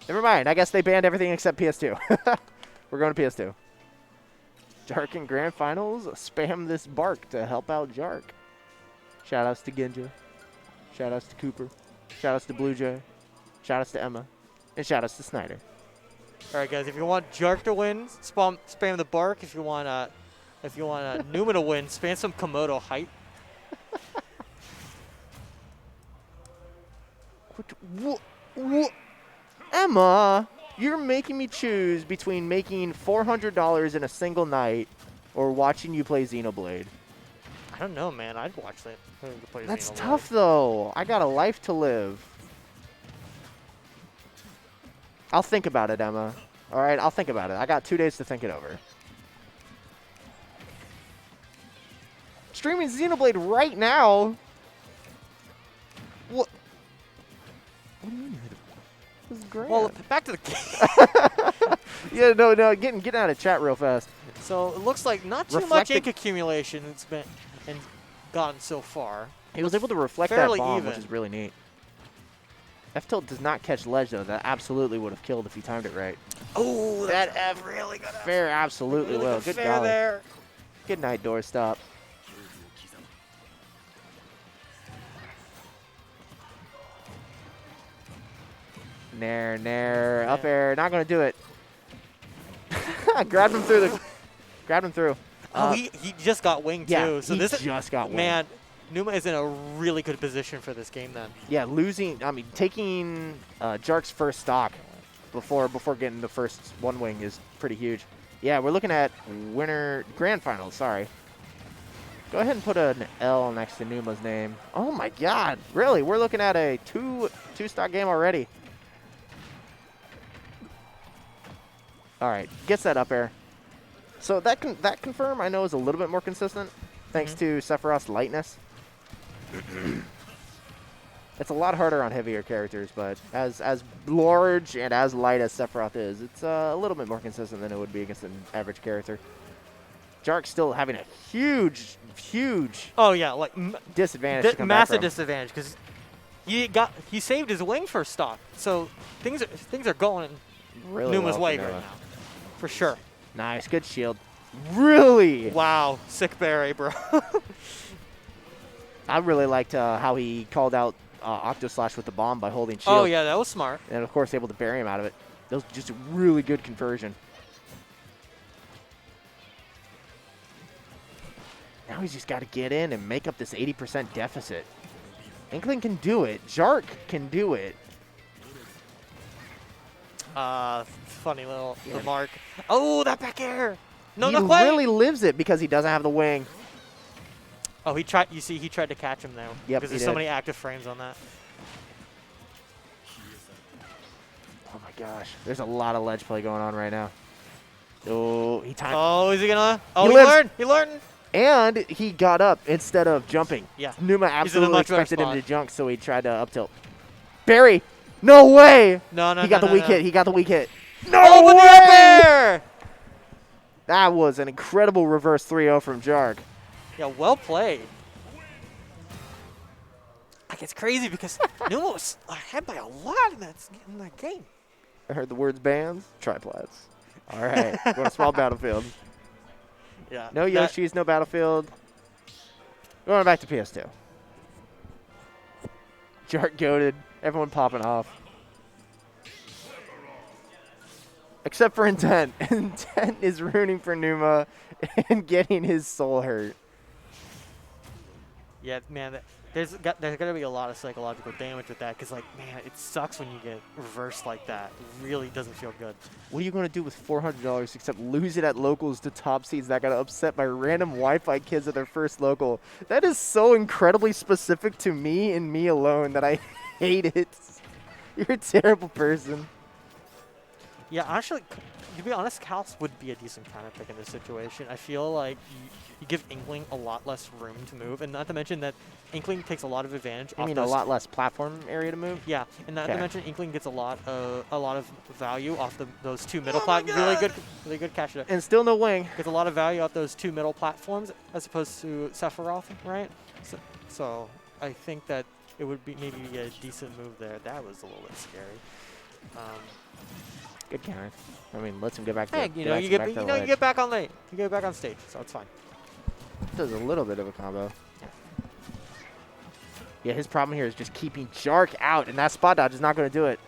S8: Never mind. I guess they banned everything except PS2. We're going to PS2. Jark in Grand Finals. Spam this bark to help out Jark. Shoutouts to Genja. Shoutouts to Cooper. Shoutouts to Blue Jay. Shoutouts to Emma. And shoutouts to Snyder.
S6: All right, guys. If you want Jark to win, spam the bark. If you want Numa to win, spam some Komodo height.
S8: Emma, you're making me choose between making $400 in a single night or watching you play Xenoblade.
S6: I don't know, man. I'd watch that. Play
S8: That's
S6: Xenoblade.
S8: tough, though. I got a life to live. I'll think about it, Emma. All right, I'll think about it. I got 2 days to think it over. Streaming Xenoblade right now? What? What do you mean? This is great.
S6: Well, back to the game.
S8: Yeah, no, getting out of chat real fast.
S6: So it looks like not too much ink accumulation has been and gotten so far.
S8: He was able to reflect that
S6: fairly
S8: bomb,
S6: even.
S8: which is really neat. F-tilt does not catch ledge, though. That absolutely would have killed if he timed it right.
S6: Oh,
S8: That F
S6: really good.
S8: fair absolutely will. Good
S6: fair
S8: golly.
S6: there.
S8: Good night, doorstop. Nair, up air. Not going to do it. Grabbed him through.
S6: Oh, he just got winged
S8: yeah,
S6: too. So
S8: he
S6: this is
S8: just got winged.
S6: man. Numa is in a really good position for this game then.
S8: Yeah, taking Jark's first stock before getting the first one wing is pretty huge. Yeah, we're looking at grand finals, sorry. Go ahead and put an L next to Numa's name. Oh my god, really? We're looking at a two-stock game already. All right, gets that up air. So that confirm I know is a little bit more consistent thanks to Sephiroth's lightness. It's a lot harder on heavier characters, but as large and as light as Sephiroth is, it's a little bit more consistent than it would be against an average character. Jark's still having a huge
S6: Oh yeah, like
S8: disadvantage to come back
S6: massive
S8: from.
S6: disadvantage because he saved his wing for stock. So things are going
S8: Really
S6: Numa's
S8: well
S6: way
S8: for
S6: right
S8: Numa.
S6: now, for sure.
S8: Nice, good shield. Really?
S6: Wow, sick berry, bro.
S8: I really liked how he called out Octoslash with the bomb by holding shield.
S6: Oh yeah, that was smart.
S8: And of course able to bury him out of it. That was just a really good conversion. Now he's just got to get in and make up this 80% deficit. Inkling can do it. Jark can do it.
S6: Funny little remark. Oh, that back air. No,
S8: he
S6: not quite.
S8: really lives it because he doesn't have the wing.
S6: Oh, he tried. You see, he tried to catch him there.
S8: Yep,
S6: because
S8: he
S6: there's so
S8: did.
S6: many active frames on that.
S8: Oh my gosh. There's a lot of ledge play going on right now. Oh, he timed.
S6: Oh, is he gonna? Oh,
S8: He
S6: he
S8: lives.
S6: learned. He learned.
S8: And he got up instead of jumping.
S6: Yeah.
S8: Numa
S6: He's in a
S8: absolutely
S6: much better
S8: expected him
S6: spot.
S8: to jump, so he tried to up tilt. Barry! No way!
S6: No,
S8: He got the
S6: no,
S8: weak
S6: no.
S8: hit. He got the weak hit. No
S6: Oh, but the up
S8: way!
S6: air!
S8: That was an incredible reverse 3-0 from Jark.
S6: Yeah, well played. Like it's crazy because Numa was ahead by a lot in that game.
S8: I heard the words bands, triplats. All right, going to small battlefield.
S6: Yeah.
S8: No
S6: that-
S8: Yoshis, no battlefield. Going back to PS2. Jark goated, everyone popping off. Except for Intent. Intent is rooting for Numa and getting his soul hurt.
S6: Yeah, man. There's gonna be a lot of psychological damage with that because, like, man, it sucks when you get reversed like that. It really doesn't feel good.
S8: What are you going to do with $400 except lose it at locals to top seeds that got upset by random Wi-Fi kids at their first local? That is so incredibly specific to me and me alone that I hate it. You're a terrible person.
S6: Yeah, actually, to be honest, Calus would be a decent counter pick in this situation. I feel like you give Inkling a lot less room to move, and not to mention that Inkling takes a lot of advantage.
S8: I mean, a lot less platform area to move.
S6: Yeah, and not to
S8: Okay.
S6: mention Inkling gets a lot of value off those two middle
S8: my
S6: platforms. Really good catch there.
S8: And still no wing.
S6: Gets a lot of value off those two middle platforms as opposed to Sephiroth, right? So I think that it would be maybe a decent move there. That was a little bit scary.
S8: Good counter. I mean, lets him get back to
S6: Hey, you get back on lane. You get back on stage, so it's fine.
S8: Does a little bit of a combo. Yeah, his problem here is just keeping Jark out, and that spot dodge is not going to do it.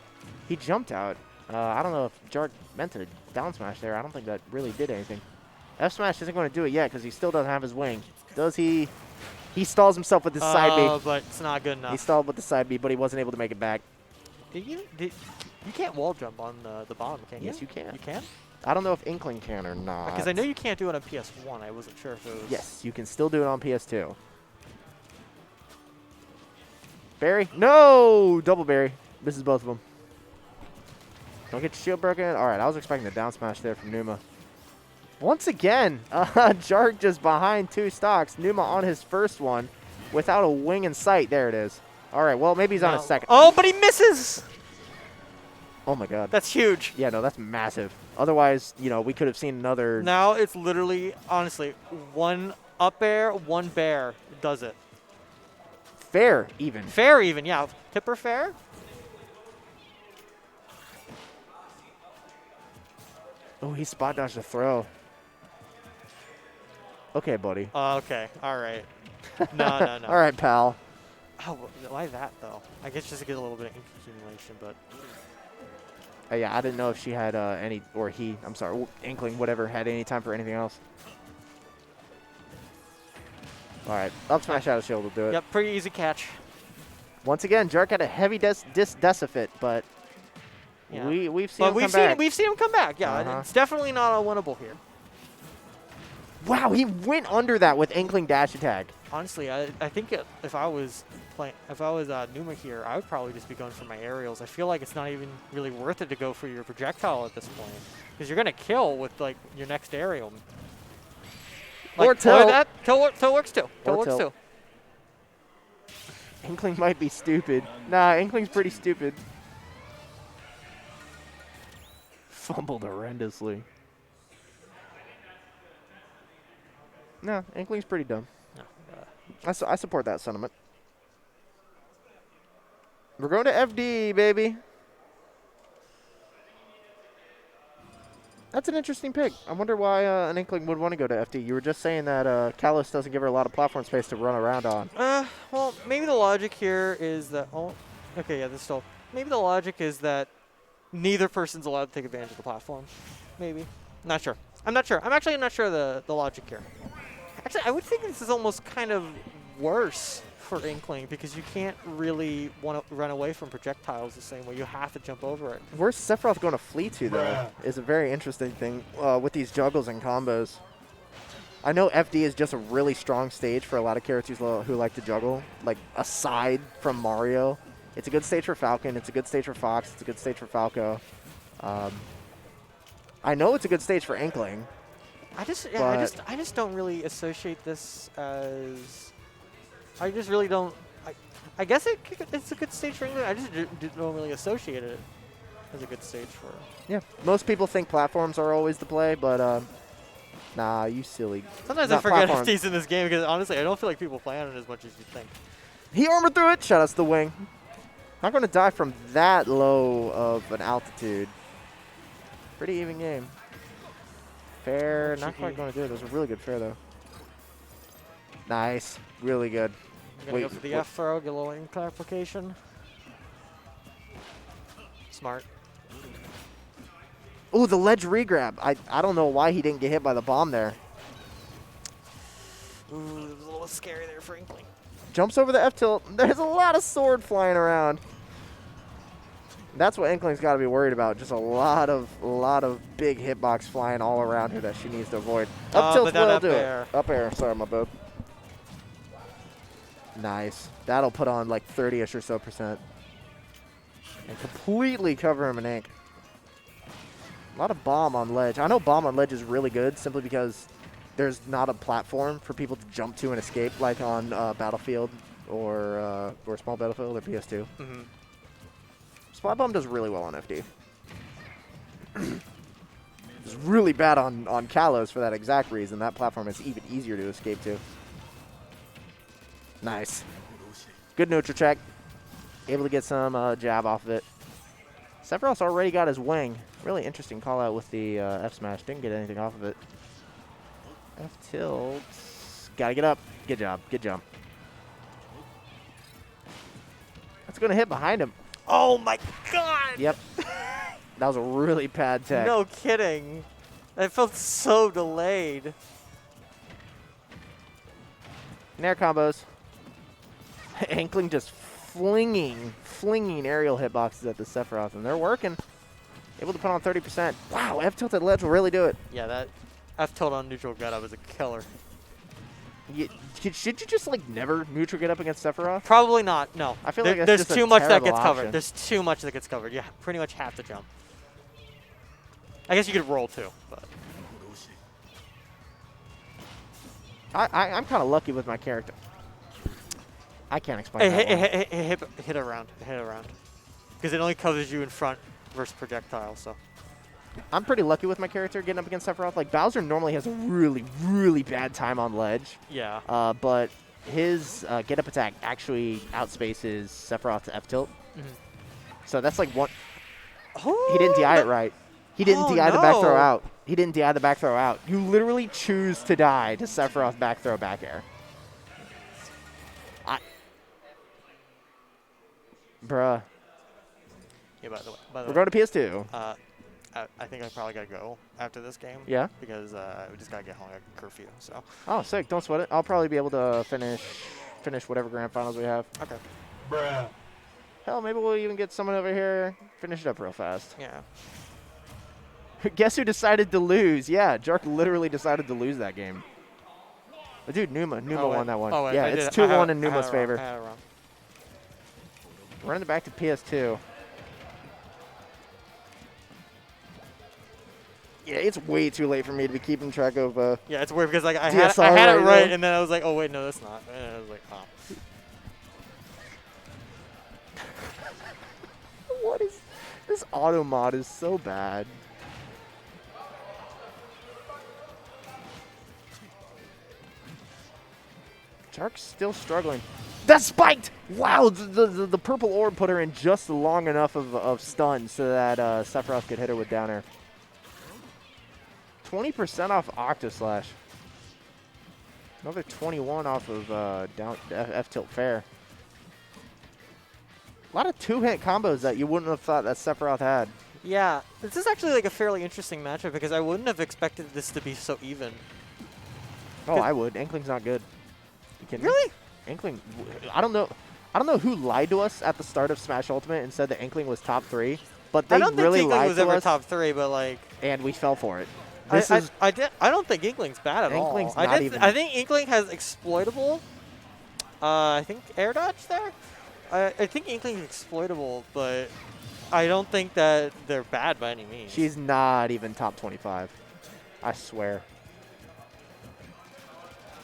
S8: He jumped out. I don't know if Jark meant to down smash there. I don't think that really did anything. F smash isn't going to do it yet because he still doesn't have his wing. Does he? He stalls himself with his side B.
S6: But it's not good enough.
S8: He stalled with the side B, but he wasn't able to make it back.
S6: You can't wall jump on the bottom, can you?
S8: Yes, you can.
S6: You can?
S8: I don't know if Inkling can or not.
S6: Because I know you can't do it on PS1. I wasn't sure if it was.
S8: Yes, you can still do it on PS2. Barry? No! Double Barry. Misses both of them. Don't get your shield broken. All right, I was expecting a down smash there from Numa. Once again, Jark just behind 2 stocks. Numa on his first one without a wing in sight. There it is. All right, well, maybe he's on his second.
S6: Oh, but he misses!
S8: Oh, my God.
S6: That's huge.
S8: Yeah, no, that's massive. Otherwise, you know, we could have seen another.
S6: Now it's literally, honestly, one up air, one bear does it.
S8: Fair, even.
S6: Fair even, yeah. Tipper fair?
S8: Oh, he spot dodged a throw. Okay, buddy.
S6: Okay, all right. No.
S8: All right, pal.
S6: Oh, why that, though? I guess just to get a little bit of ink accumulation, but...
S8: Yeah, I didn't know if she had any, or he, I'm sorry, Inkling, whatever, had any time for anything else. All right, up smash out of shield will do it.
S6: Yep, pretty easy catch.
S8: Once again, Jark had a heavy decifit, but
S6: Yeah.
S8: we've seen him come back.
S6: We've seen him come back, yeah. It's definitely not unwinnable here.
S8: Wow, he went under that with Inkling dash attack.
S6: Honestly, I think if I was Numa here, I would probably just be going for my aerials. I feel like it's not even really worth it to go for your projectile at this point, because you're gonna kill with like your next aerial. Like,
S8: or tilt.
S6: Tilt works too. Tilt works too.
S8: Inkling might be stupid. Nah, Inkling's pretty stupid. Fumbled horrendously. No, Inkling's pretty dumb.
S6: No,
S8: I support that sentiment. We're going to FD, baby. That's an interesting pick. I wonder why an Inkling would want to go to FD. You were just saying that Calus doesn't give her a lot of platform space to run around on.
S6: Well, maybe the logic here is that... Oh, okay, yeah, this still... Maybe the logic is that neither person's allowed to take advantage of the platform. Maybe. Not sure. I'm not sure. I'm actually not sure the logic here. Actually, I would think this is almost kind of worse for Inkling because you can't really want to run away from projectiles the same way. You have to jump over it.
S8: Where's Sephiroth going to flee to, though, is a very interesting thing with these juggles and combos. I know FD is just a really strong stage for a lot of characters who like to juggle, like aside from Mario. It's a good stage for Falcon. It's a good stage for Fox. It's a good stage for Falco. I know it's a good stage for Inkling.
S6: I just don't really associate this as. I just really don't. I guess it's a good stage for Inkling. I just don't really associate it as a good stage for.
S8: Yeah, most people think platforms are always the play, but nah, you silly.
S6: Sometimes I forget FD's in this game because honestly, I don't feel like people play on it as much as you think.
S8: He armored through it. Shout out to the wing. Not going to die from that low of an altitude. Pretty even game. Fair, not quite going to do it. It was a really good fair, though. Nice. Really good.
S6: I'm going to go for the F throw, get a little ink application. Smart.
S8: Ooh, the ledge regrab. I don't know why he didn't get hit by the bomb there.
S6: Ooh, it was a little scary there for Inkling.
S8: Jumps over the F tilt. There's a lot of sword flying around. That's what Inkling's got to be worried about. Just a lot of big hitbox flying all around her that she needs to avoid. Up tilt will do it. Up air. Sorry, my bad. Nice. That'll put on like 30-ish or so %. And completely cover him in ink. A lot of bomb on ledge. I know bomb on ledge is really good simply because there's not a platform for people to jump to and escape like on Battlefield or Small Battlefield or PS2.
S6: Mm-hmm.
S8: Splat bomb does really well on FD. It's really bad on Kalos for that exact reason. That platform is even easier to escape to. Nice. Good neutral check. Able to get some jab off of it. Sephiroth's already got his wing. Really interesting call out with the F smash. Didn't get anything off of it. F tilt. Gotta get up. Good job. Good jump. That's gonna hit behind him.
S6: Oh my god!
S8: Yep. That was a really bad tech.
S6: No kidding. That felt so delayed.
S8: Nair combos. Ankling just flinging aerial hitboxes at the Sephiroth, and they're working. Able to put on 30%. Wow, F tilted ledge will really do it.
S6: Yeah, that F tilt on neutral get up is a killer.
S8: Should you just like never neutral get up against Sephiroth?
S6: Probably not. No.
S8: I feel like that's
S6: there's
S8: just a
S6: too much that
S8: terrible
S6: gets covered.
S8: option.
S6: There's too much that gets covered. You pretty much have to jump. I guess you could roll too, but
S8: I'm kind of lucky with my character. I can't explain that one.
S6: hit around, because it only covers you in front versus projectile. So
S8: I'm pretty lucky with my character getting up against Sephiroth. Like Bowser normally has a really, really bad time on ledge.
S6: yeah.
S8: But his get up attack actually outspaces Sephiroth's F tilt.
S6: Mm-hmm.
S8: So that's like one.
S6: Oh,
S8: He didn't DI it right. He didn't DI the back throw
S6: no.
S8: out. He didn't DI the back throw out. You literally choose to die to Sephiroth back throw back air. Bruh.
S6: Yeah. By the way,
S8: We're going to PS2.
S6: I think I probably gotta go after this game.
S8: Yeah?
S6: Because we just gotta get home at curfew. So.
S8: Oh, sick. Don't sweat it. I'll probably be able to finish whatever grand finals we have.
S6: Okay.
S3: Bruh.
S8: Hell, maybe we'll even get someone over here, finish it up real fast.
S6: Yeah.
S8: Guess who decided to lose? Yeah, Jark literally decided to lose that game. But dude, Numa won that one.
S6: Oh, wait,
S8: yeah,
S6: I
S8: it's
S6: did- I
S8: 2-1
S6: had-
S8: in
S6: I had
S8: Numa's
S6: it wrong.
S8: favor.
S6: I had it wrong.
S8: Running it back to PS2. Yeah, it's way too late for me to be keeping track of.
S6: Yeah, it's weird because like I
S8: DSR
S6: had it
S8: right
S6: right,
S8: now.
S6: and then I was like, oh wait, no, that's not. And I was like, oh.
S8: What is this auto mod is so bad. Jark's still struggling. That's spiked! Wow, the purple orb put her in just long enough of stun so that Sephiroth could hit her with down air. 20% off Octoslash. Another 21 off of F tilt fair. A lot of two-hit combos that you wouldn't have thought that Sephiroth had.
S6: Yeah, this is actually like a fairly interesting matchup because I wouldn't have expected this to be so even.
S8: Oh, I would. Inkling's not good. You kidding me?
S6: Really?
S8: Inkling, I don't know who lied to us at the start of Smash Ultimate and said that Inkling was top 3, but they
S6: I don't
S8: really
S6: think Inkling
S8: lied
S6: was
S8: to
S6: ever
S8: us,
S6: top 3, but like
S8: and we fell for it.
S6: I
S8: This
S6: don't think Inkling's bad at
S8: Inkling's
S6: all.
S8: not even-
S6: I think Inkling has exploitable. I think air dodge there. I think Inkling's exploitable, but I don't think that they're bad by any means.
S8: she's not even top 25. I swear.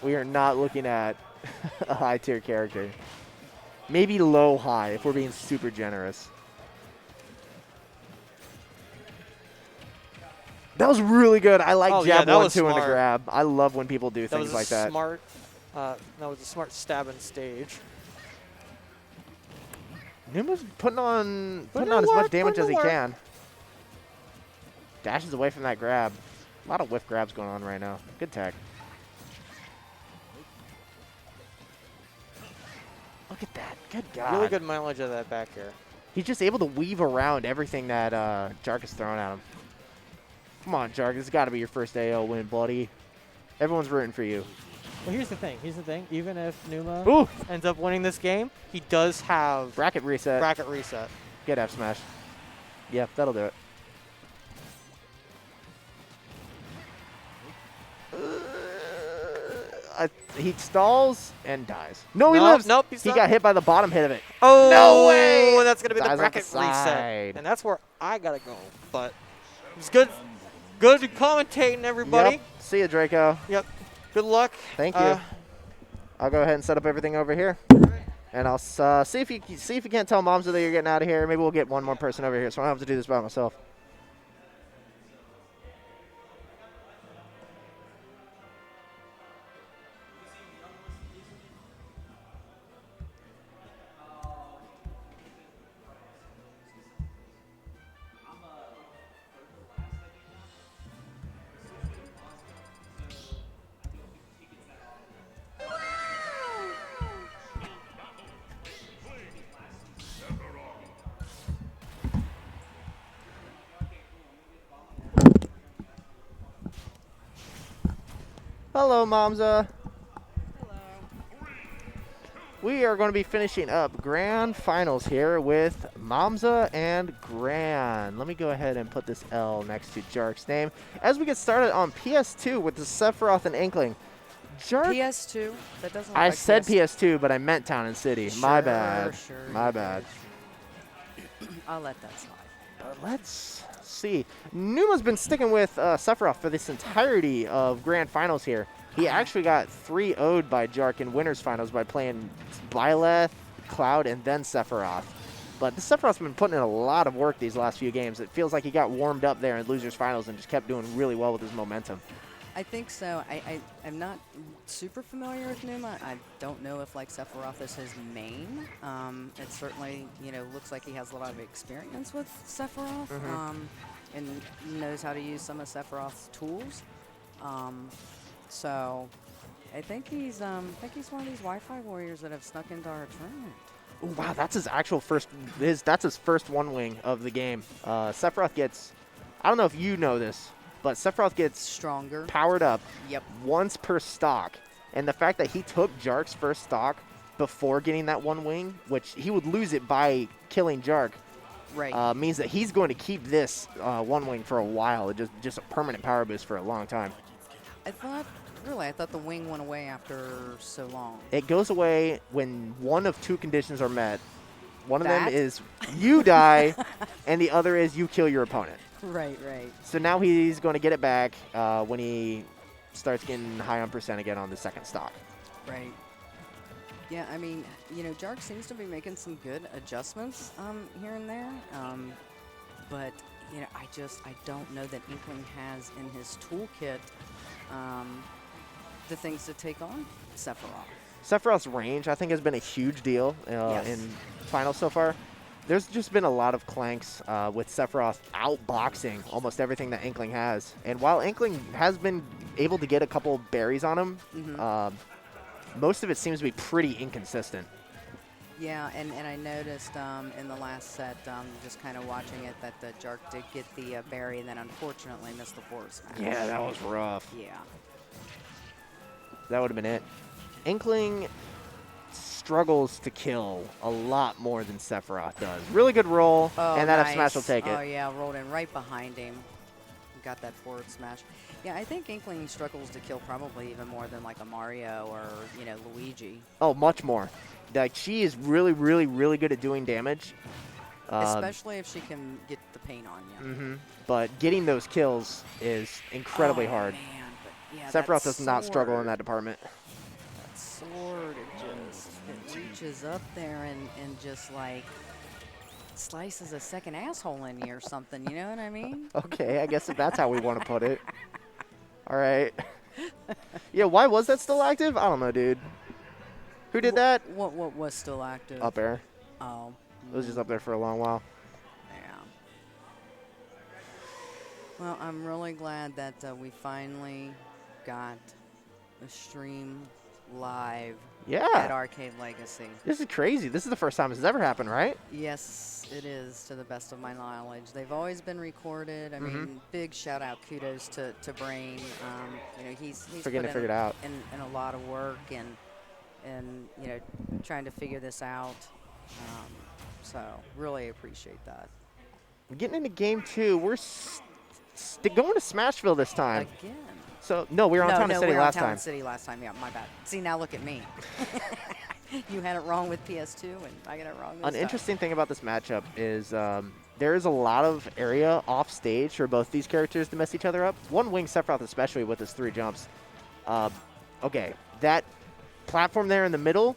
S8: We are not looking at a high-tier character. Maybe low-high if we're being super generous. That was really good. I like
S6: Oh, yeah,
S8: jab
S6: that
S8: 1-2
S6: was
S8: in a
S6: smart.
S8: grab. I love when people do
S6: that
S8: things
S6: was
S8: like that.
S6: smart. That was a smart stab and stage.
S8: Numa's putting on
S6: Putting
S8: as
S6: in
S8: much
S6: work,
S8: damage
S6: putting
S8: as
S6: in
S8: he
S6: work.
S8: can. Dashes away from that grab. A lot of whiff grabs going on right now. Good tech. Look at that. Good God.
S6: Really good mileage of that back air.
S8: He's just able to weave around everything that Jark is throwing at him. Come on, Jark. This has got to be your first AO win, buddy. Everyone's rooting for you.
S6: Well, here's the thing. Even if Numa
S8: Ooh!
S6: ends up winning this game, he does have
S8: Bracket reset.
S6: bracket reset.
S8: Get F smash. Yep, that'll do it. He stalls and dies. No, he
S6: Nope,
S8: lives.
S6: nope,
S8: He
S6: he's not.
S8: got hit by the bottom hit of it.
S6: Oh,
S8: No way!
S6: And that's gonna be the
S8: Dies off the
S6: bracket reset,
S8: side.
S6: and that's where I gotta go. But was good. Good commentating, everybody.
S8: Yep. See you, Draco.
S6: Yep. Good luck.
S8: Thank you. I'll go ahead and set up everything over here. And I'll see if you can't tell Momza that you're getting out of here. Maybe we'll get one more person over here, so I don't have to do this by myself. Hello, Momza.
S5: Hello.
S8: We are going to be finishing up Grand Finals here with Momza and Gran. Let me go ahead and put this L next to Jark's name. As we get started on PS2 with the Sephiroth and Inkling. Jark,
S5: PS2. That doesn't. Look
S8: I
S5: like
S8: said
S5: PS.
S8: PS2, but I meant Town and City. My bad.
S5: Sure,
S8: My
S5: you
S8: bad.
S5: did. I'll let that slide.
S8: Let's see. Numa's been sticking with Sephiroth for this entirety of Grand Finals here. He actually got 3-0'd by Jark in Winners Finals by playing Byleth, Cloud, and then Sephiroth. But the Sephiroth's been putting in a lot of work these last few games. It feels like he got warmed up there in Losers Finals and just kept doing really well with his momentum.
S5: I think so. I'm not super familiar with Numa. I don't know if like Sephiroth is his main. It certainly, looks like he has a lot of experience with Sephiroth, and knows how to use some of Sephiroth's tools. So I think he's one of these Wi-Fi warriors that have snuck into our tournament.
S8: Ooh, wow, that's his actual first. That's his first one wing of the game. Sephiroth gets. I don't know if you know this, but Sephiroth gets
S5: Stronger.
S8: powered up
S5: Yep.
S8: once per stock. And the fact that he took Jark's first stock before getting that one wing, which he would lose it by killing Jark,
S5: Right.
S8: means that he's going to keep this one wing for a while. It just a permanent power boost for a long time.
S5: I thought the wing went away after so long.
S8: It goes away when one of two conditions are met. One of them
S5: That?
S8: is you die, and the other is you kill your opponent.
S5: Right.
S8: So now he's going to get it back when he starts getting high on percent again on the second stock.
S5: Right. Yeah, I mean, Jark seems to be making some good adjustments here and there. But, I don't know that Inkling has in his toolkit the things to take on Sephiroth.
S8: Sephiroth's range, I think, has been a huge deal
S5: Yes.
S8: in finals so far. There's just been a lot of clanks with Sephiroth outboxing almost everything that Inkling has. And while Inkling has been able to get a couple berries on him, most of it seems to be pretty inconsistent.
S5: Yeah, and I noticed in the last set, just kind of watching it, that the Jark did get the berry and then unfortunately missed the forward smash.
S8: Yeah, that was rough.
S5: Yeah.
S8: That would have been it. Inkling struggles to kill a lot more than Sephiroth does. Really good roll,
S5: Oh,
S8: and that
S5: nice.
S8: F smash will take it.
S5: Oh, yeah, rolled in right behind him. Got that forward smash. Yeah, I think Inkling struggles to kill probably even more than like a Mario or, Luigi.
S8: Oh, much more. Like, she is really, really, really good at doing damage.
S5: Especially if she can get the paint on you.
S8: But getting those kills is incredibly hard.
S5: Man, but yeah,
S8: Sephiroth
S5: that
S8: does not struggle in
S5: sword-
S8: that department.
S5: That sword, it reaches up there and just like slices a second asshole in you or something. You know what I mean?
S8: Okay, I guess if that's how we want to put it. All right. Yeah, why was that still active? I don't know, dude. Who did that?
S5: What was still active?
S8: Up air.
S5: Oh.
S8: It was just up there for a long while.
S5: Yeah. Well, I'm really glad that we finally got a stream live at
S8: Yeah.
S5: Arcade Legacy.
S8: This is crazy. This is the first time this has ever happened, right?
S5: Yes, it is, to the best of my knowledge. They've always been recorded. I mean, big shout out, kudos to Brain. He's
S8: For getting
S5: put
S8: it figured out.
S5: in a lot of work and trying to figure this out. So really appreciate that.
S8: Getting into game 2, we're going to Smashville this time.
S5: Again.
S8: So, no, we were on Town and City
S5: we were
S8: last
S5: on Town
S8: time.
S5: and City last time. Yeah, my bad. See, now look at me. You had it wrong with PS2, and I got it wrong this
S8: An
S5: time.
S8: interesting thing about this matchup is there's a lot of area off stage for both these characters to mess each other up. One wing Sephiroth especially with his 3 jumps. Okay, that platform there in the middle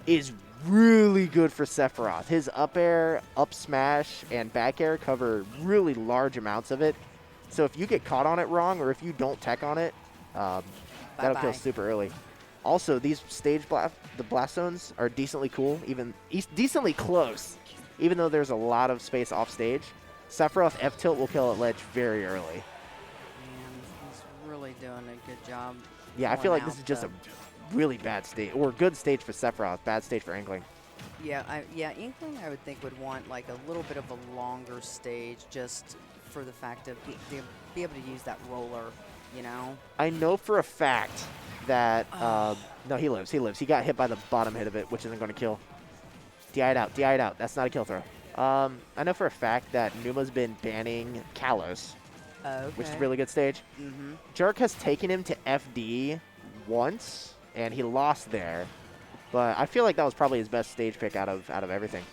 S8: is really good for Sephiroth. His up air, up smash, and back air cover really large amounts of it. So if you get caught on it wrong, or if you don't tech on it, that'll kill super early. Also, these the blast zones are decently cool, even decently close, even though there's a lot of space off stage. Sephiroth F tilt will kill at ledge very early.
S5: Man, he's really doing a good job.
S8: Yeah, I feel like this is just a really bad stage, or good stage for Sephiroth, bad stage for Inkling.
S5: Yeah, Inkling I would think would want like a little bit of a longer stage just for the fact of be able to use that roller, you know?
S8: I know for a fact that, no, he lives. He got hit by the bottom hit of it, which isn't going to kill. DI'd out. That's not a kill throw. I know for a fact that Numa's been banning Kalos, which is a really good stage. Jark has taken him to FD once, and he lost there. But I feel like that was probably his best stage pick out of everything.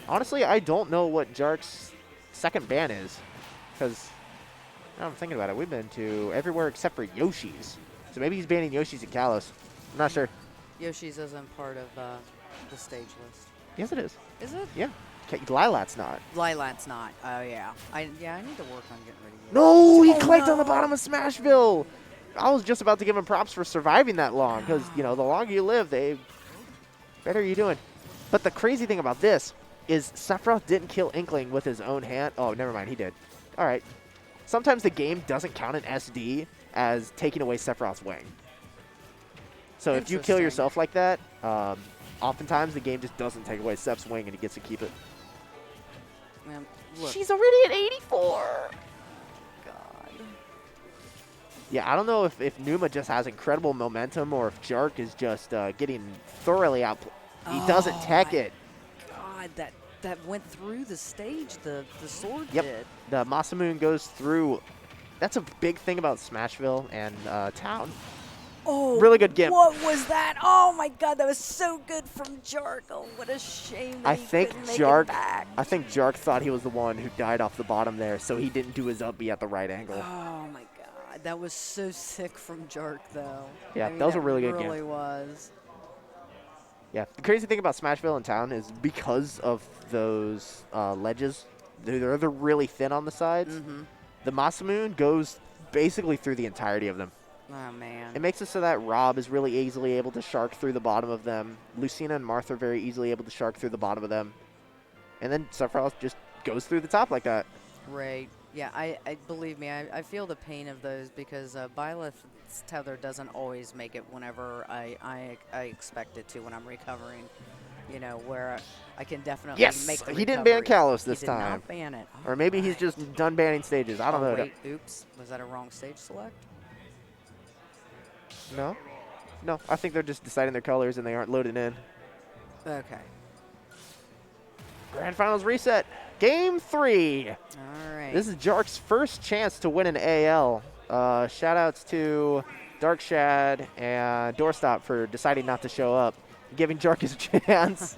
S8: Honestly, I don't know what Jark's second ban is, because now I'm thinking about it. We've been to everywhere except for Yoshi's. So maybe he's banning Yoshi's and Kalos. I'm not sure.
S5: Yoshi's isn't part of the stage list.
S8: Yes, it is.
S5: Is it?
S8: Yeah. Lilat's not.
S5: Lilat's not. Oh, yeah. I need to work on getting rid of you.
S8: No, he clicked on the bottom of Smashville. I was just about to give him props for surviving that long, because, you know, the longer you live, the better you're doing. But the crazy thing about this is Sephiroth didn't kill Inkling with his own hand. Oh, never mind, he did. All right. Sometimes the game doesn't count an SD as taking away Sephiroth's wing. So if you kill yourself like that, oftentimes the game just doesn't take away Seph's wing and he gets to keep it.
S5: Man, look.
S8: She's already at 84.
S5: God.
S8: Yeah, I don't know if Numa just has incredible momentum or if Jark is just getting thoroughly out. He doesn't tech it.
S5: God, that went through the stage. The sword
S8: Yep.
S5: did.
S8: The Masamune goes through. That's a big thing about Smashville and Town.
S5: Oh,
S8: really good gimp.
S5: What was that? Oh my God, that was so good from Jark. Oh, what a shame. That
S8: I
S5: he
S8: think
S5: couldn't make
S8: Jark.
S5: it back.
S8: I think Jark thought he was the one who died off the bottom there, so he didn't do his up B at the right angle.
S5: Oh my God, that was so sick from Jark though.
S8: Yeah,
S5: I mean,
S8: that was a really good game.
S5: Really was.
S8: Yeah, the crazy thing about Smashville and Town is because of those ledges, they're really thin on the sides. The Masamune goes basically through the entirety of them.
S5: Oh man.
S8: It makes it so that Rob is really easily able to shark through the bottom of them. Lucina and Martha are very easily able to shark through the bottom of them. And then Sephiroth just goes through the top like that.
S5: Right. Yeah, I believe me, I feel the pain of those because Byleth's tether doesn't always make it whenever I expect it to when I'm recovering. You know, where I can definitely make the
S8: he didn't ban
S5: recovery.
S8: Kalos this
S5: He did
S8: time.
S5: not ban it.
S8: Or maybe he's just done banning stages. I don't know.
S5: Wait, oops. Was that a wrong stage select?
S8: No? No, I think they're just deciding their colors and they aren't loaded in.
S5: Okay.
S8: Grand Finals reset. Game 3.
S5: All right.
S8: This is Jark's first chance to win an AL. Shout-outs to Dark Shad and Doorstop for deciding not to show up, giving Jark his chance.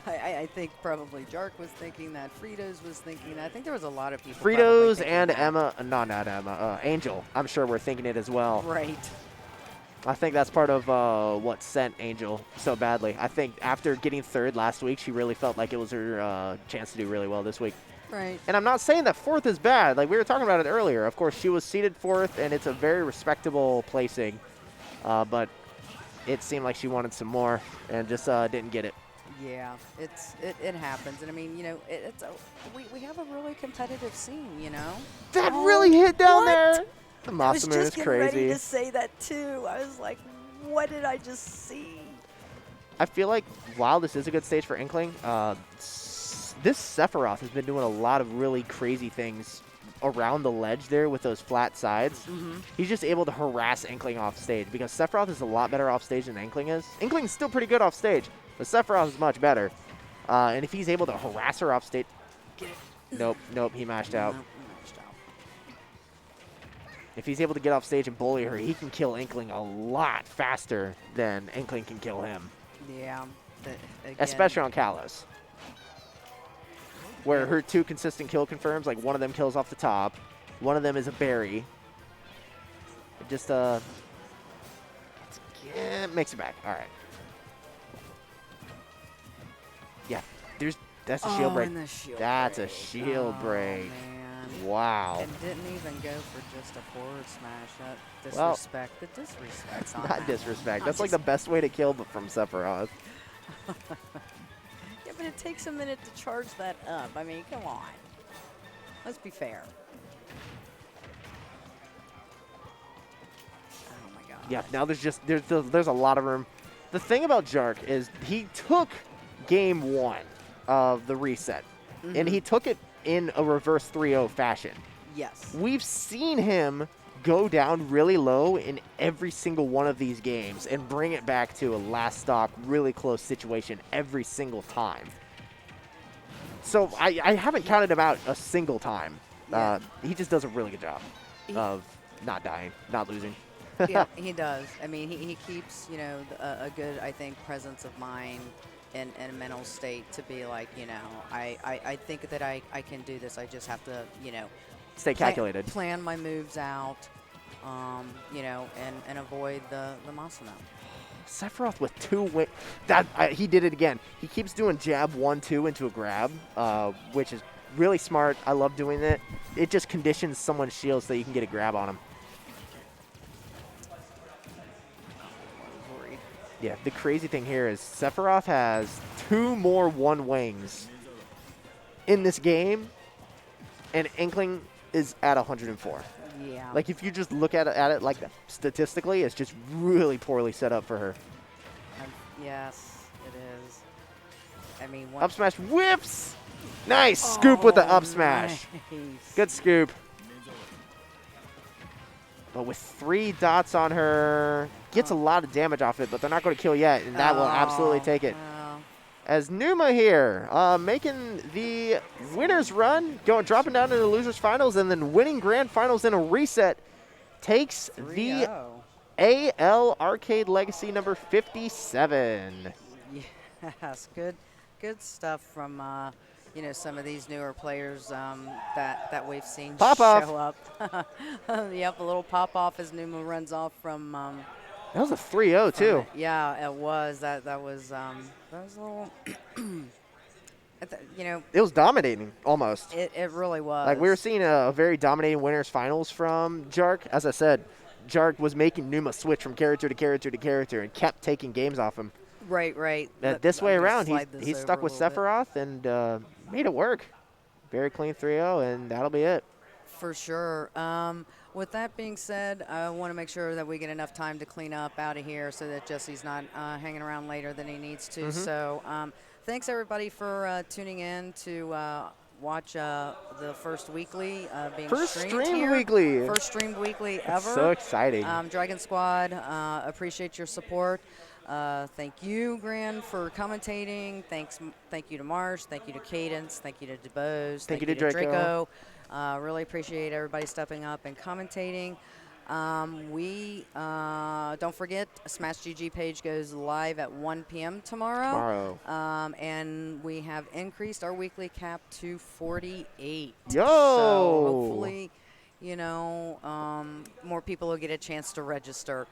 S5: I think probably Jark was thinking that. Fritos was thinking that. I think there was a lot of people.
S8: Fritos and Emma, not Emma, Angel, I'm sure we're thinking it as well.
S5: Right.
S8: I think that's part of what sent Angel so badly. I think after getting third last week, she really felt like it was her chance to do really well this week.
S5: Right.
S8: And I'm not saying that fourth is bad. Like we were talking about it earlier. Of course, she was seated fourth, and it's a very respectable placing. But it seemed like she wanted some more and just didn't get it.
S5: Yeah, it happens, and I mean, you know, we have a really competitive scene, you know.
S8: That really hit down
S5: what?
S8: there. The
S5: I was
S8: Masamune
S5: just
S8: is
S5: getting
S8: crazy.
S5: ready to say that too. I was like, what did I just see?
S8: I feel like while this is a good stage for Inkling, this Sephiroth has been doing a lot of really crazy things around the ledge there with those flat sides. He's just able to harass Inkling off stage because Sephiroth is a lot better off stage than Inkling is. Inkling's still pretty good off stage, but Sephiroth is much better. And if he's able to harass her off stage... Nope, he mashed out. If he's able to get off stage and bully her, he can kill Inkling a lot faster than Inkling can kill him.
S5: Yeah. Again,
S8: Especially on Kalos. where her 2 consistent kill confirms, like one of them kills off the top, one of them is a berry. It just makes it back. All right. Yeah, that's a shield break.
S9: And the shield
S8: That's
S9: break.
S8: a shield break.
S9: Man.
S8: Wow.
S9: And didn't even go for just a forward smash. That
S8: Well,
S9: disrespect. The disrespect's on
S8: Not
S9: that
S8: disrespect.
S9: one.
S8: That's like the best way to kill from Sephiroth.
S9: Yeah, but it takes a minute to charge that up. I mean, come on. Let's be fair. Oh my god.
S8: Yeah, now there's a lot of room. The thing about Jark is he took game 1 of the reset, and he took it in a reverse 3-0 fashion.
S9: Yes.
S8: We've seen him go down really low in every single one of these games and bring it back to a last stock, really close situation every single time. So I haven't counted him out a single time.
S9: Yeah.
S8: He just does a really good job of not dying, not losing.
S9: Yeah, he does. I mean, he keeps, you know, a good, I think, presence of mind and a mental state to be like, you know, I think that I can do this. I just have to, you know,
S8: Stay calculated.
S9: Plan my moves out, you know, and avoid the Masano.
S8: Sephiroth with 2 he did it again. He keeps doing jab 1-2 into a grab, which is really smart. I love doing it. It just conditions someone's shield so you can get a grab on him. Yeah, the crazy thing here is Sephiroth has 2 more 1 wings in this game, and Inkling is at 104.
S9: Yeah.
S8: Like, if you just look at it like that, statistically, it's just really poorly set up for her.
S9: Yes, it is. I mean,
S8: Up smash whips! Nice! Scoop with the up smash.
S9: Nice.
S8: Good scoop. But with 3 dots on her, gets a lot of damage off it, but they're not going to kill yet, and that will absolutely take it. As Numa here, making the winner's run, dropping down to the loser's finals, and then winning grand finals in a reset, takes the AL Arcade Legacy number 57.
S9: Yes, good stuff from you know, some of these newer players that we've seen show up. Yep, a little pop off as Numa runs off from.
S8: That was a 3-0 too.
S9: Yeah, it was. That was a little. You know.
S8: It was dominating almost.
S9: It really was.
S8: Like, we were seeing a very dominating winners finals from Jark. As I said, Jark was making Numa switch from character to character to character and kept taking games off him.
S9: Right.
S8: This way around, he's stuck with Sephiroth and made it work. Very clean 3-0, and that'll be it.
S9: For sure. With that being said, I want to make sure that we get enough time to clean up out of here so that Jesse's not hanging around later than he needs to. So thanks, everybody, for tuning in to watch the first weekly being streamed here.
S8: Weekly.
S9: First streamed weekly ever.
S8: So exciting.
S9: Dragon Squad, appreciate your support. Thank you, Gran, for commentating. Thank you to Marsh. Thank you to Cadence. Thank you to DeBose.
S8: Thank you to Draco.
S9: Really appreciate everybody stepping up and commentating. We don't forget, Smash GG page goes live at 1 p.m. tomorrow. And we have increased our weekly cap to 48.
S8: Yo!
S9: So hopefully, you know, more people will get a chance to register.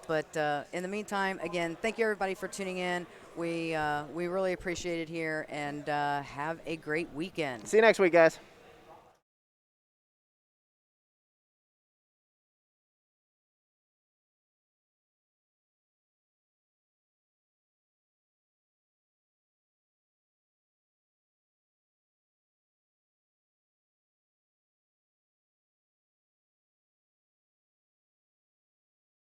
S9: But in the meantime, again, thank you everybody for tuning in. We really appreciate it here, and have a great weekend.
S8: See you next week, guys.